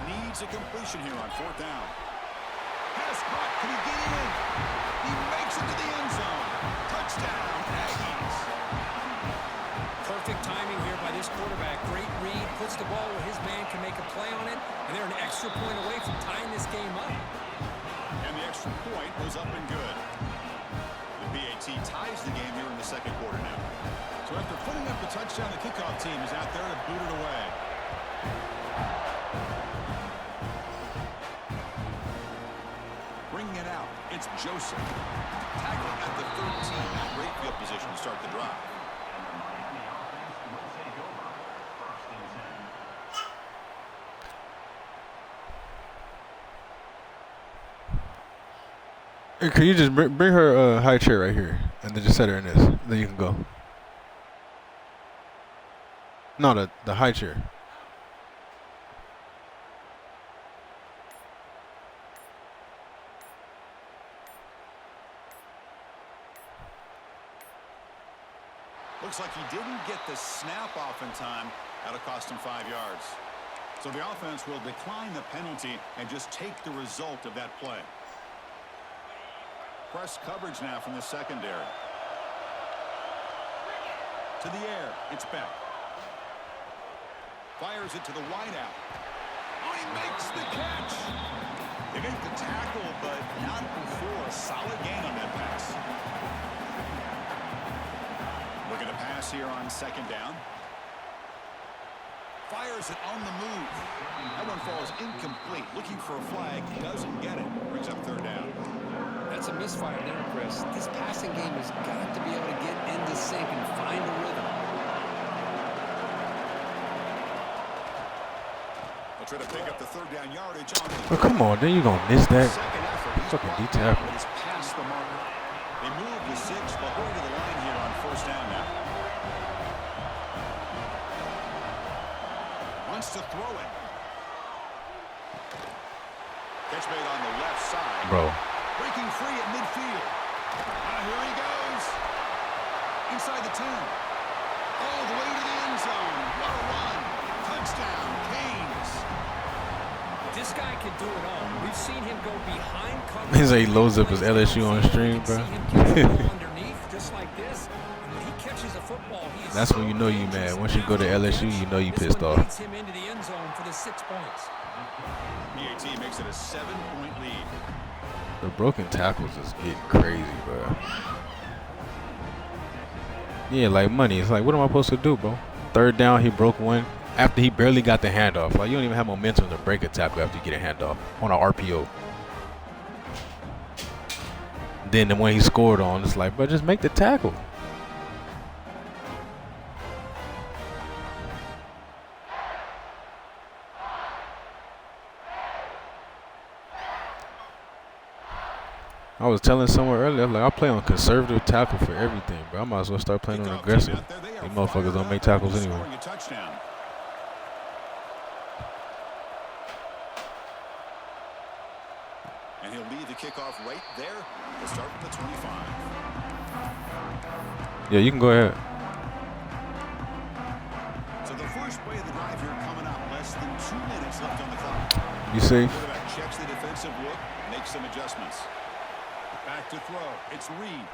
Needs a completion here on 4th down. Pass caught. Can he get in? He makes it to the end zone. Touchdown, Aggies. Perfect timing here by this quarterback. Great read, puts the ball where his man can make a play on it, and they're an extra point away from tying this game up. And the extra point was up and good. The BAT ties the game here in the 2nd quarter now. So after putting up the touchdown, the kickoff team is out there to boot it away. Bringing it out, it's Joseph. Tackling at the 13. Great field position to start the drive. Hey, can you just bring her high chair right here, and then just set her in this? Then you can go. No, the high chair. Looks like he didn't get the snap off in time. That'll cost him 5 yards. So the offense will decline the penalty and just take the result of that play. Press coverage now from the secondary. To the air, it's Beck. Fires it to the wideout. Oh, he makes the catch. They make the tackle, but not before a solid gain on that pass. Looking to pass here on 2nd down. Fires it on the move. That one falls incomplete. Looking for a flag. Doesn't get it. Brings up 3rd down. That's a misfire there, Chris. This passing game has got to be able to get into sync and find a rhythm. They'll try to pick up the 3rd down yardage on the Oh, come on, then you're going to miss that. second effort. He's Fucking blocked D-tackle. out, but he's past the marker. They move the 6, but going to the line here on 1st down now. Wants to throw it. Catch made on the left side. Bro. Breaking free at midfield. Here he goes. Inside the 10. All the way to the end zone. What a run. Touchdown, Canes. This guy can do it all. We've seen him go behind cover. He's like, he loads up his LSU on stream, bro. Underneath, just like this. When he catches a football, he is That's when you know you mad. Once you go to LSU, you know you This pissed one off. leads him into the end zone for the 6 points. BAT makes it a 7-point lead. The broken tackles is getting crazy, bro. Yeah, like money. It's like, what am I supposed to do, bro? 3rd down, he broke one after he barely got the handoff. Like, you don't even have momentum to break a tackle after you get a handoff on an RPO. Then the one he scored on, it's like, bro, just make the tackle. I was telling someone earlier, like, I play on conservative tackle for everything, bro. I might as well start playing on aggressive. These motherfuckers don't make tackles anyway. And he'll lead the kickoff right there. He'll start from the 25. Yeah, you can go ahead. left on the clock. You safe? Quarterback checks the defensive look, makes some adjustments. Back to throw. It's Reed.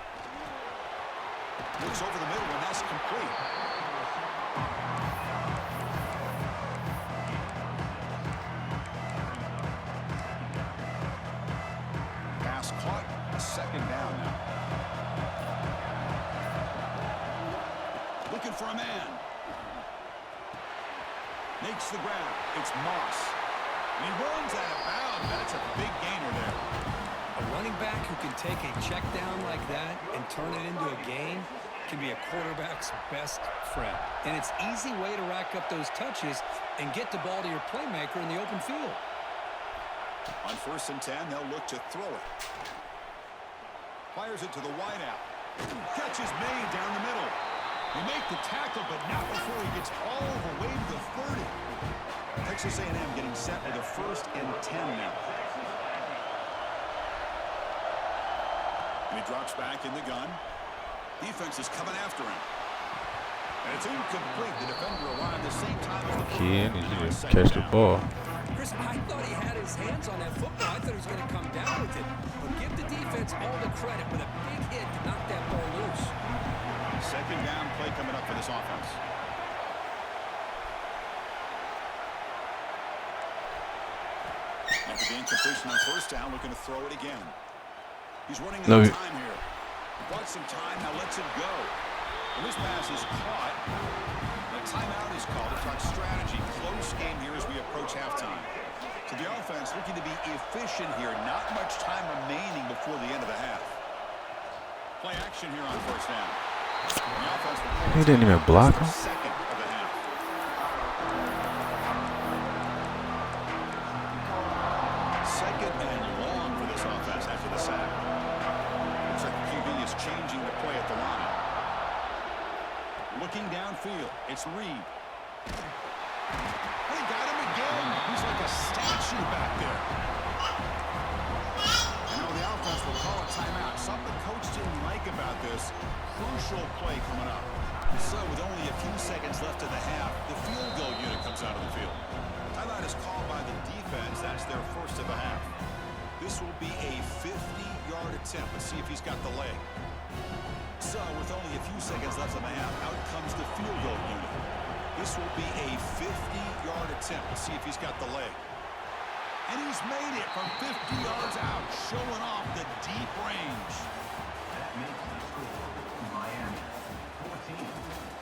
Looks over the middle, and that's complete. Pass caught. Second down now. Looking for a man. Makes the grab. It's Moss. And he runs out of bounds. That's a big gainer there. A running back who can take a check down like that and turn it into a gain can be a quarterback's best friend. And it's an easy way to rack up those touches and get the ball to your playmaker in the open field. On 1st and 10, they'll look to throw it. Fires it to the wideout. Catch is made down the middle. They make the tackle, but not before he gets all the way to the 30. Texas A&M getting set with a 1st and 10 now. And he drops back in the gun. Defense is coming after him. And it's incomplete. The defender arrived the same time as the Kid, you just catch the ball. Chris, I thought he had his hands on that football. I thought he was going to come down with it. But give the defense all the credit with a big hit to knock that ball loose. Second down play coming up for this offense. After the incompletion on 1st down, looking to throw it again. He's running out of time here. Bought some time, now lets it go. And this pass is caught. A timeout is called to talk strategy. Close game here as we approach halftime. So the offense looking to be efficient here. Not much time remaining before the end of the half. Play action here on 1st down. He didn't even block him. Second of the half. Second and long for this offense after the sack. Looks like the QB is changing the play at the line. Looking downfield, it's Reed. They got him again. He's like a statue back there. And now the offense will call a timeout. Something the coach didn't like about this. Crucial play coming up. So with only a few seconds left in the half, the field goal unit comes out of the field. Timeout is called by the defense. That's their 1st of the half. This will be a 50-yard attempt. Let's see if he's got the leg. So with only a few seconds left in the half, out comes the field goal unit. This will be a 50-yard attempt. Let's see if he's got the leg. And he's made it from 50 yards out, showing off the deep range. That makes the score Miami 14,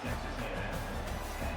Texas A&M 10.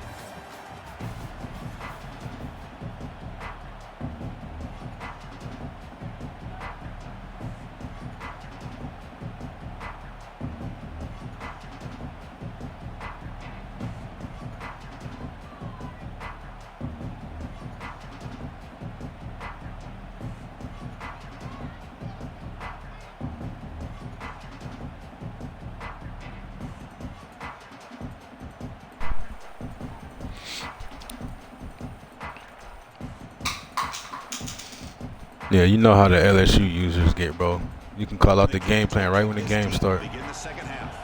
Yeah, you know how the LSU users get, bro. You can call out the game plan right when the game starts. Begin the second half.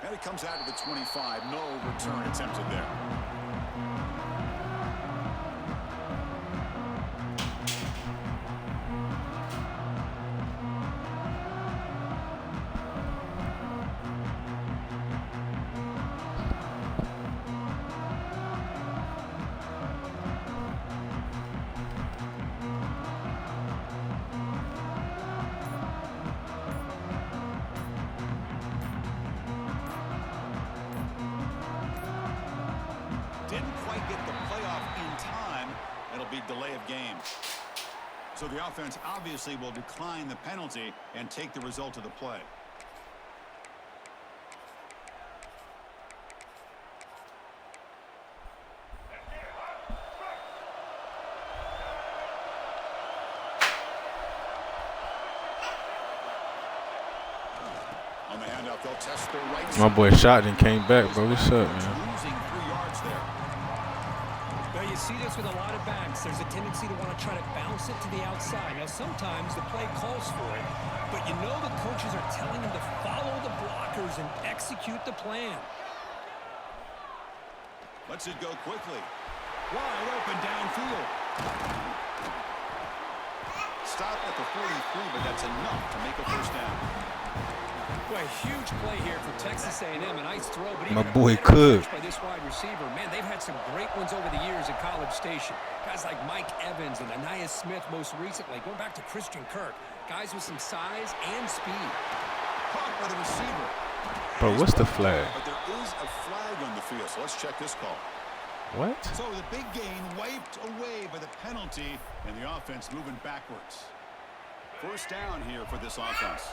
And it comes out to the 25. No return attempted there. Didn't quite get the playoff in time. It'll be delay of game. So the offense obviously will decline the penalty and take the result of the play. On the handoff, they'll test the right. My boy shot and came back, bro. What's up, man? Losing 3 yards there. Now you see this with a lot of backs. There's a tendency to want to try to bounce it to the outside. Now sometimes the play calls for it, but you know the coaches are telling him to follow the blockers and execute the plan. Lets it go quickly. Wide open downfield. Stop at the 43, but that's enough to make a first down. Boy, a huge play here for Texas A&M. A nice throw, but My even boy better Cook. catch by this wide receiver. Man, they've had some great ones over the years at College Station. Guys like Mike Evans and Anais Smith most recently. Going back to Christian Kirk. Guys with some size and speed. Caught by the receiver. Bro, what's the flag? But there is a flag on the field, so let's check this call. What? So the big gain wiped away by the penalty, and the offense moving backwards. First down here for this offense.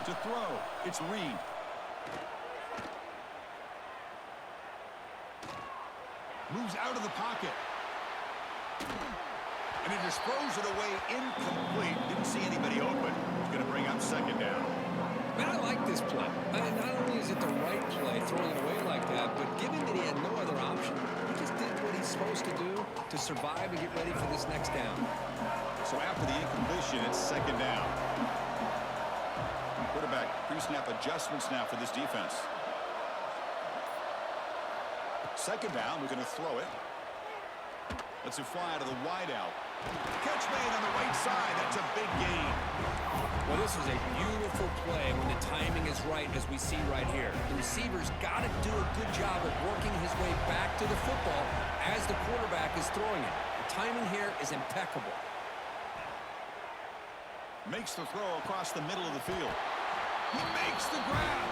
To throw, it's Reed. Moves out of the pocket. And he just throws it away incomplete. Didn't see anybody open. He's going to bring up second down. Man, I like this play. Not only is it the right play, throwing it away like that, but given that he had no other option, he just did what he's supposed to do to survive and get ready for this next down. So after the incompletion, it's second down. Quarterback pre-snap adjustments now for this defense. Second down, we're going to throw it. Lets it fly out of the wideout. Catch made on the right side. That's a big gain. Well, this is a beautiful play when the timing is right, as we see right here. The receiver's got to do a good job of working his way back to the football as the quarterback is throwing it. The timing here is impeccable. Makes the throw across the middle of the field. He makes the grab.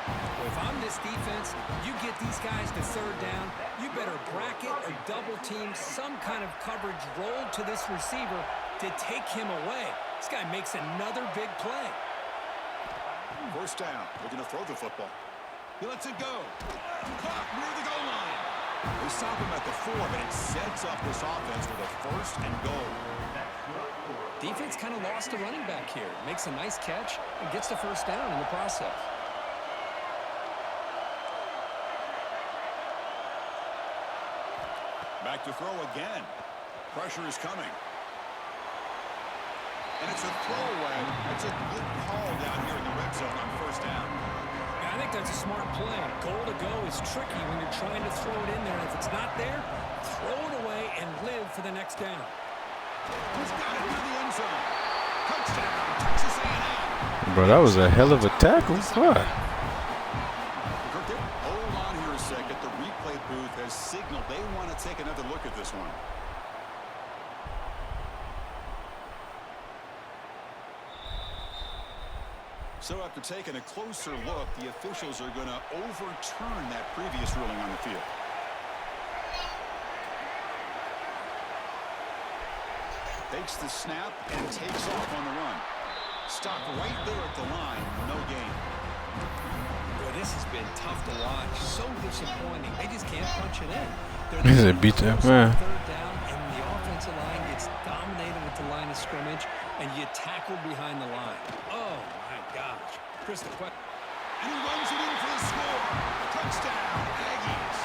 Well, if I'm this defense, you get these guys to third down, you better bracket or double team some kind of coverage roll to this receiver to take him away. This guy makes another big play. First down. We're going to throw the football. He lets it go. Caught near the goal line. They stop him at the 4, but it sets up this offense with a first and goal. Defense kind of lost a running back here. Makes a nice catch and gets the first down in the process. Back to throw again. Pressure is coming. And it's a throwaway. It's a good call down here in the red zone on first down. Yeah, I think that's a smart play. Goal to go is tricky when you're trying to throw it in there. If it's not there, throw it away and live for the next down. He's got it near the end zone. Touchdown, Texas A&M. Bro, that was a hell of a tackle. What? Hold on here a second. The replay booth has signaled they want to take another look at this one. So after taking a closer look, the officials are going to overturn that previous ruling on the field. Takes the snap and takes off on the run. Stopped right there at the line. No gain. Boy, this has been tough to watch. So disappointing. They just can't punch it in. This is a beat up, man. Third down, and the offensive line gets dominated at the line of scrimmage, and you tackle behind the line. Oh, my gosh. Chris, the question. And he runs it in for the score. Touchdown, Aggies.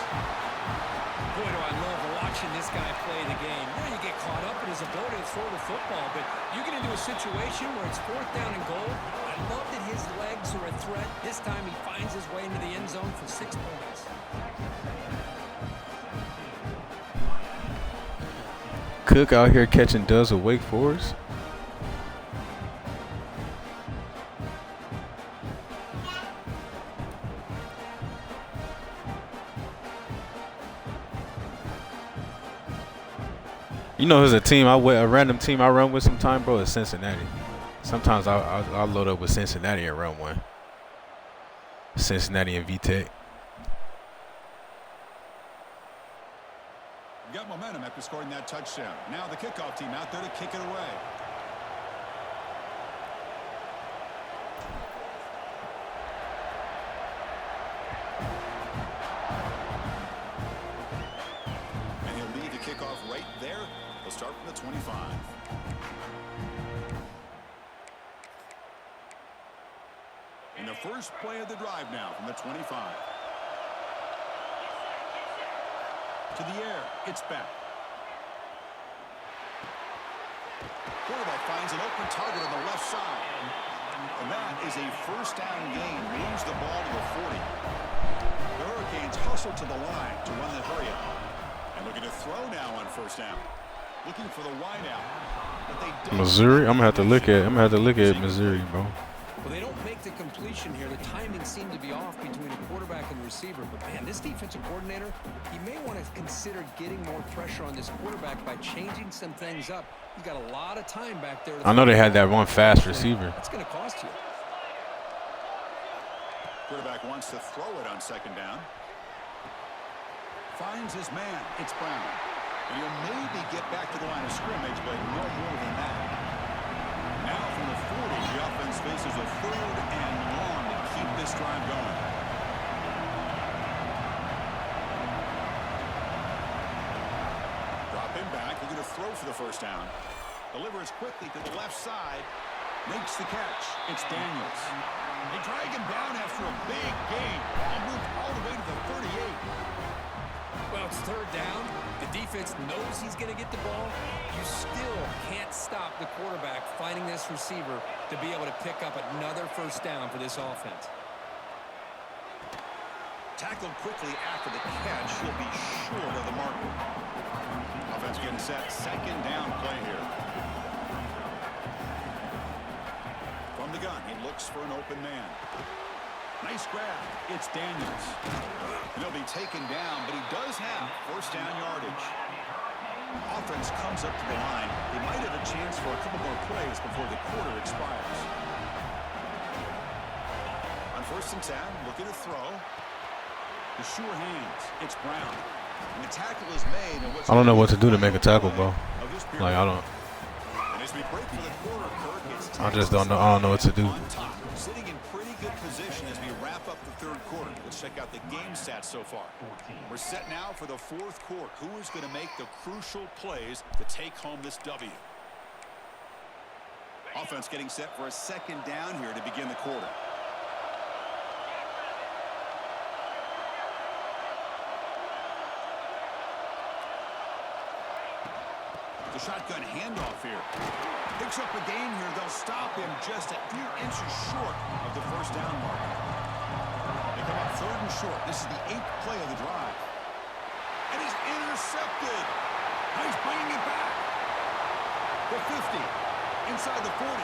Boy, do I love watching this guy play the game. You know, you get caught up in his ability to throw the football, but you get into a situation where it's fourth down and goal. I love that his legs are a threat. This time he finds his way into the end zone for 6 points. Cook out here catching dubs with Wake Forest. You know, there's a random team I run with sometime, bro. It's Cincinnati. Sometimes I'll load up with Cincinnati and run one. Cincinnati and VTech. Got momentum after scoring that touchdown. Now the kickoff team out there to kick it away. And he'll lead the kickoff right there. He'll start from the 25. And the first play of the drive now from the 25. To the air. It's back. Quarterback finds an open target on the left side. And that is a first down gain. Moves the ball to the 40. The Hurricanes hustle to the line to run the hurry up. And looking to throw now on first down. Looking for the wide out. But they don't. Missouri. I'm gonna have to look at Missouri, bro. Well, they don't make the completion here. The timing seemed to be off between the quarterback and the receiver. But, man, this defensive coordinator, he may want to consider getting more pressure on this quarterback by changing some things up. He's got a lot of time back there. I know they had that one fast receiver. That's going to cost you. Quarterback wants to throw it on second down. Finds his man. It's Brown. And he'll maybe get back to the line of scrimmage, but no more than that. Now from the 40, the offense faces a 3rd and long to keep this drive going. Drop him back. Looking to throw for the first down. Delivers quickly to the left side. Makes the catch. It's Daniels. They drag him down after a big gain. And moved all the way to the 38. Well, it's 3rd down. The defense knows he's going to get the ball. You still can't stop the quarterback finding this receiver to be able to pick up another first down for this offense. Tackled quickly after the catch. He'll be short of the marker. Offense getting set. Second down play here. From the gun, he looks for an open man. Nice grab. It's Daniels. He'll be taken down, but he does have first down yardage. Offense comes up to the line. They might have a chance for a couple more plays before the quarter expires. On 1st and 10, looking to throw. The sure hands. It's Brown. And the tackle is made. And I don't know what to do to make a tackle, bro. Like I don't. And as we break for the quarter, Kirk, it's I just don't know. I don't know what to do. on top, sitting in pretty good position as we wrap up the 3rd quarter. Let's check out the game stats so far. We're set now for the 4th quarter. Who is going to make the crucial plays to take home this W? Offense getting set for a second down here to begin the quarter. The shotgun handoff here. Picks up a gain here. They'll stop him just a few inches short of the first down mark. They come up 3rd and short. This is the 8th play of the drive. And he's intercepted. Now he's bringing it back. The 50. Inside the 40.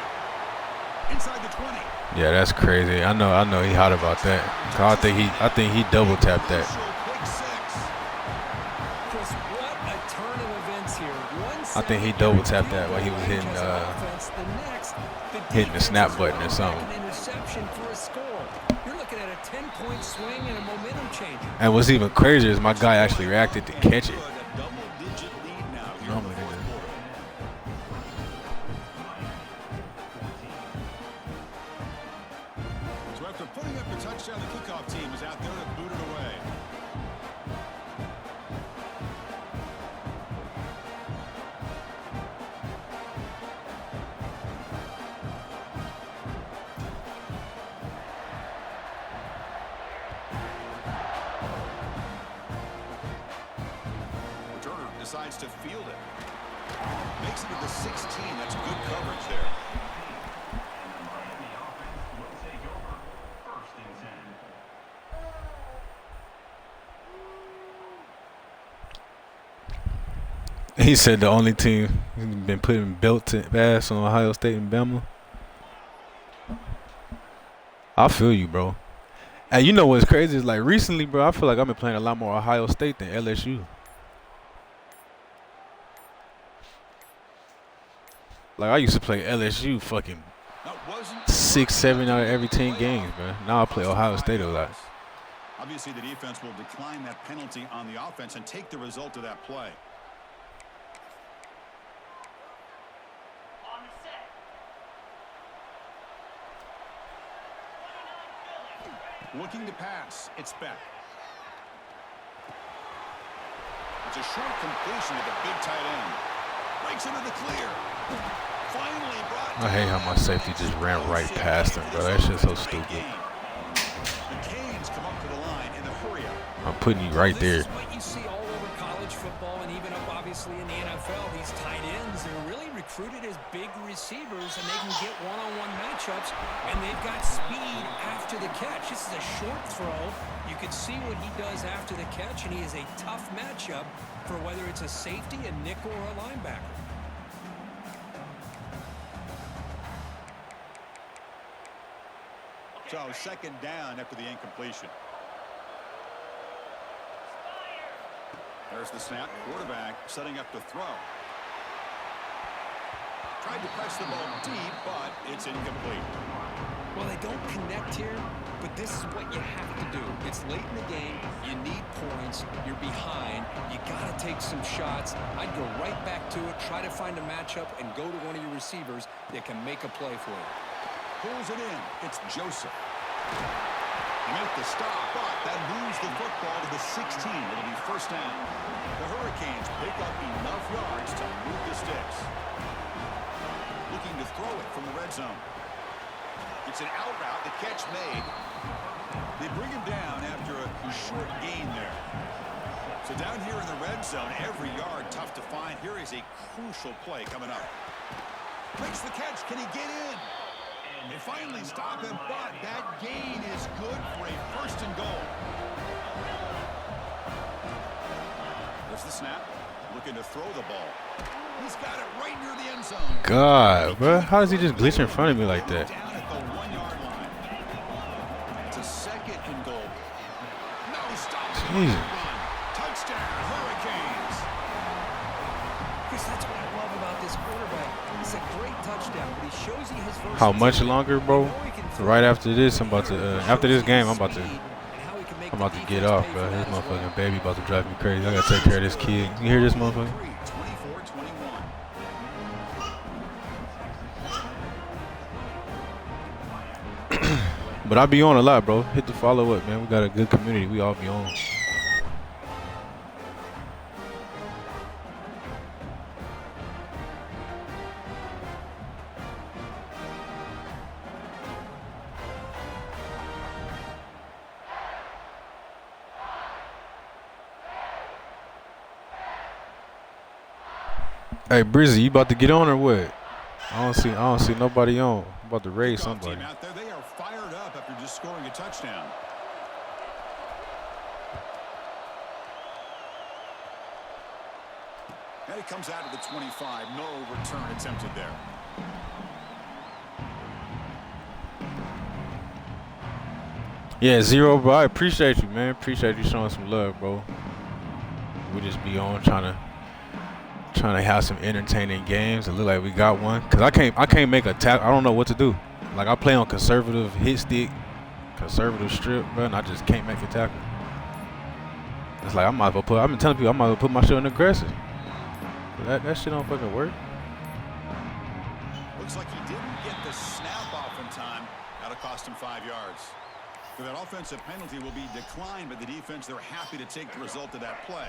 Inside the 20. Yeah, that's crazy. I know he hot about that. I think he double tapped that. Chris, what a turn of events here. I think he double tapped that while he was hitting the snap button or something. An interception for a score. You're looking at a 10-point swing and a momentum changer. And what's even crazier is my guy actually reacted to catch it. Normally they just... So after putting up the touchdown, the kickoff team is out there to boot it away. Decides to field it. Makes it to the 16. That's good coverage there. And the Miami offense will take over. 1st and 10. He said the only team he's been putting belt to pass on Ohio State and Bama. I feel you, bro. And you know what's crazy is like recently, bro, I feel like I've been playing a lot more Ohio State than LSU. Like I used to play LSU fucking 6, 7 out of every 10 games, man. Now I play Ohio State a lot. Obviously, the defense will decline that penalty on the offense and take the result of that play. On the set. Looking to pass. It's Beck. It's a short completion to the big tight end. Breaks into the clear. Finally brought I hate how my safety just ran right past him, bro. That shit's so stupid. The Canes come up to the line in the hurry up. I'm putting you right there. This is what you see all over college Obviously, in the NFL, these tight ends are really recruited as big receivers, and they can get one-on-one matchups, and they've got speed after the catch. This is a short throw. You can see what he does after the catch, and he is a tough matchup for whether it's a safety, a nickel, or a linebacker. So second down after the incompletion. There's the snap. Quarterback setting up to throw. Tried to press the ball deep, but it's incomplete. Well, they don't connect here, but this is what you have to do. It's late in the game. You need points. You're behind. You got to take some shots. I'd go right back to it, try to find a matchup, and go to one of your receivers that can make a play for you. Pulls it in. It's Joseph. They make the stop, but that moves the football to the 16. It'll be first down. The Hurricanes pick up enough yards to move the sticks. Looking to throw it from the red zone. It's an out route. The catch made. They bring him down after a short gain there. So down here in the red zone, every yard tough to find. Here is a crucial play coming up. Makes the catch. Can he get in? They finally stop him, but that gain is good for a first and goal. There's the snap. Looking to throw the ball. He's got it right near the end zone. God, bro. How does he just glitch in front of me like that? Down at the 1-yard line. It's a second and goal. No stop. Jesus. Touchdown, Hurricanes. Chris, that's what I love about this quarterback. It's a great touchdown, but he shows he has versatility. How much longer, bro? Right after this, I'm about to. After this game, I'm about to get off, bro. This motherfucking baby about to drive me crazy. I gotta take care of this kid. You hear this motherfucker? 24-21. But I be on a lot, bro. Hit the follow up, man. We got a good community. We all be on. Hey, Brizzy, you about to get on or what? I don't see nobody on. I'm about to raise somebody. Team out there, they are fired up after just scoring a touchdown. And it comes out of the 25. No return attempted there. Yeah, Zero, bro. I appreciate you, man. Appreciate you showing some love, bro. We just be on trying to have some entertaining games. It look like we got one. Cause I can't make a tackle. I don't know what to do. Like I play on conservative hit stick, conservative strip, bro, and I just can't make a tackle. It's like I've been telling people I might as well put my shit in aggressive. That shit don't fucking work. Looks like he didn't get the snap off in time. That'll cost him 5 yards. So that offensive penalty will be declined by the defense. They're happy to take the result of that play.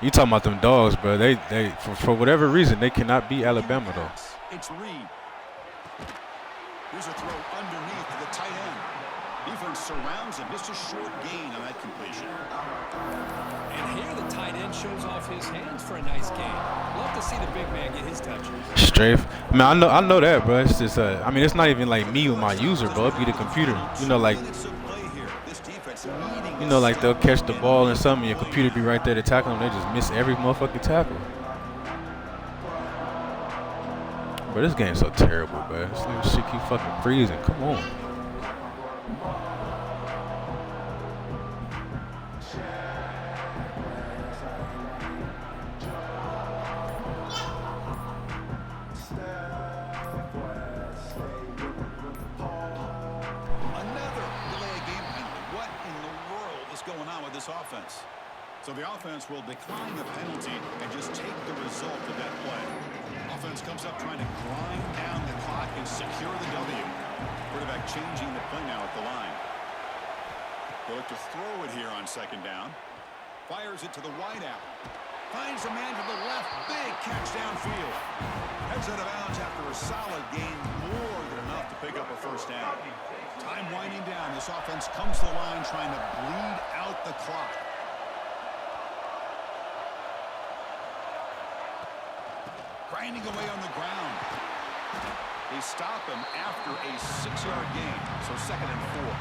You talking about them dogs, bro? They for whatever reason they cannot beat Alabama though. It's Reed. Here's a throw underneath to the tight end. Defense surrounds him. Just a short gain on that completion. And here the tight end shows off his hands for a nice gain. Love to see the big man get his touches. Strafe. I mean, I know that, bro. It's just I mean, it's not even like me with my user, bro. It be the computer. You know, like they'll catch the ball and something, your computer be right there to tackle them. They just miss every motherfucking tackle. But this game's so terrible, bro. This shit keep fucking freezing. Come on. Offense. So the offense will decline the penalty and just take the result of that play. Offense comes up trying to grind down the clock and secure the W. Quarterback changing the play now at the line. They look to throw it here on second down. Fires it to the wideout. Finds a man to the left. Big catch downfield. Heads out of bounds after a solid gain. More than enough to pick up a first down. Time winding down. This offense comes to the line trying to bleed out the clock. grinding away on the ground. They stop him after a 6-yard gain, so 2nd and 4.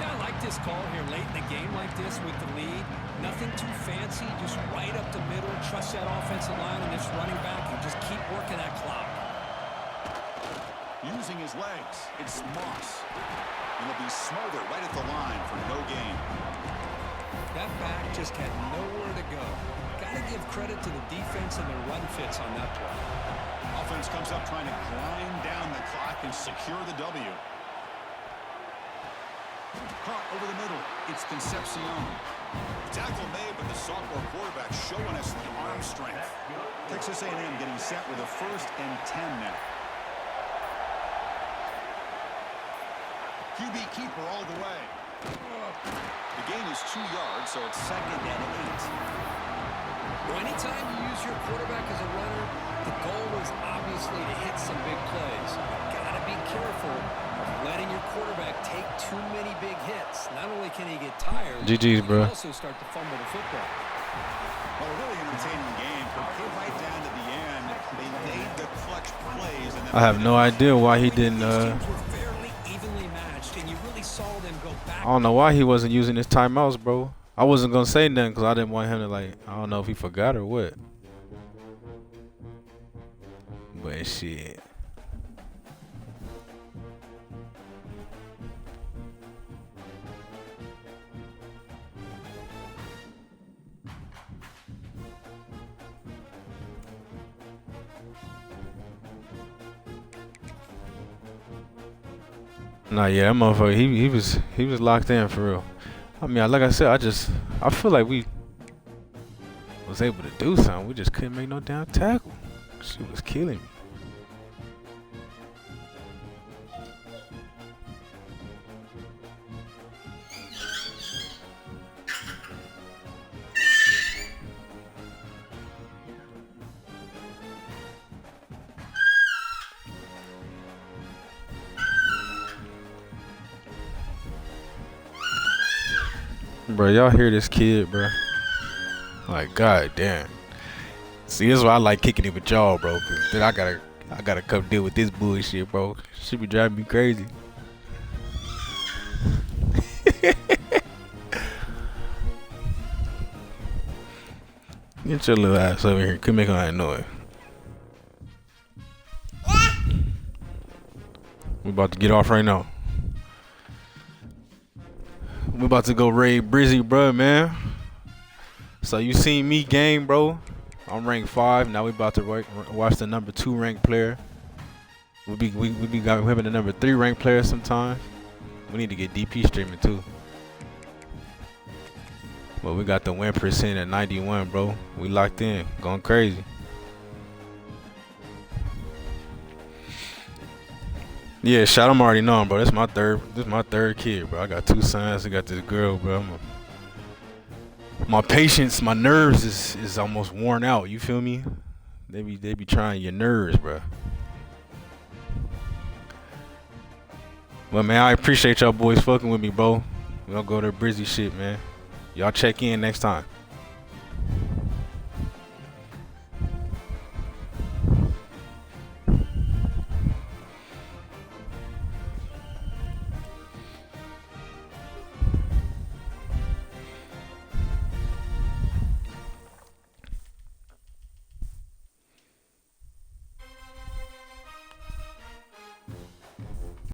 Yeah, I like this call here late in the game like this with the lead. Nothing too fancy, just right up the middle. Trust that offensive line and its running back and just keep working that clock. Using his legs, it's Moss. And he'll be smothered right at the line for no gain. That back just had nowhere to go. Got to give credit to the defense and their run fits on that play. Offense comes up trying to grind down the clock and secure the W. Caught over the middle. It's Concepcion. Tackle made, but the sophomore quarterback showing us the arm strength. Texas A&M getting set with a 1st and 10 now. QB keeper all the way. The gain is 2 yards, so it's 2nd and 8. Well, anytime you use your quarterback as a runner, the goal is obviously to hit some big plays. You've got to be careful of letting your quarterback take too many big hits. Not only can he get tired, GG's, bro. he can also start to fumble the football. Well, a really entertaining game. But right down to the end, they made the clutch plays. And I have no idea why he didn't. These teams were fairly evenly matched, and you really saw them go back. I don't know why he wasn't using his timeouts, bro. I wasn't gonna say nothing because I didn't want him to I don't know if he forgot or what. But shit. Nah, yeah, that motherfucker, he was locked in for real. I mean, like I said, I feel like we was able to do something. We just couldn't make no damn tackle. She was killing me. Bro, y'all hear this kid, bro? Like, god damn. See, this is why I like kicking it with y'all, bro. Cause then I gotta come deal with this bullshit, bro. She be driving me crazy. Get your little ass over here. Quit making all that noise. We about to get off right now. We about to go raid Brizzy, bro, man. So you seen me game, bro. I'm ranked 5. Now we about to watch the number 2 ranked player. We be having the number 3 ranked player sometimes. We need to get DP streaming too. But we got the win percent at 91, bro. We locked in, going crazy. Yeah, shot. I'm already knowing, bro. This is my third kid, bro. I got 2 sons. I got this girl, bro. My patience, my nerves is almost worn out. You feel me? They be trying your nerves, bro. But man, I appreciate y'all boys fucking with me, bro. We gonna go to Brizzy shit, man. Y'all check in next time.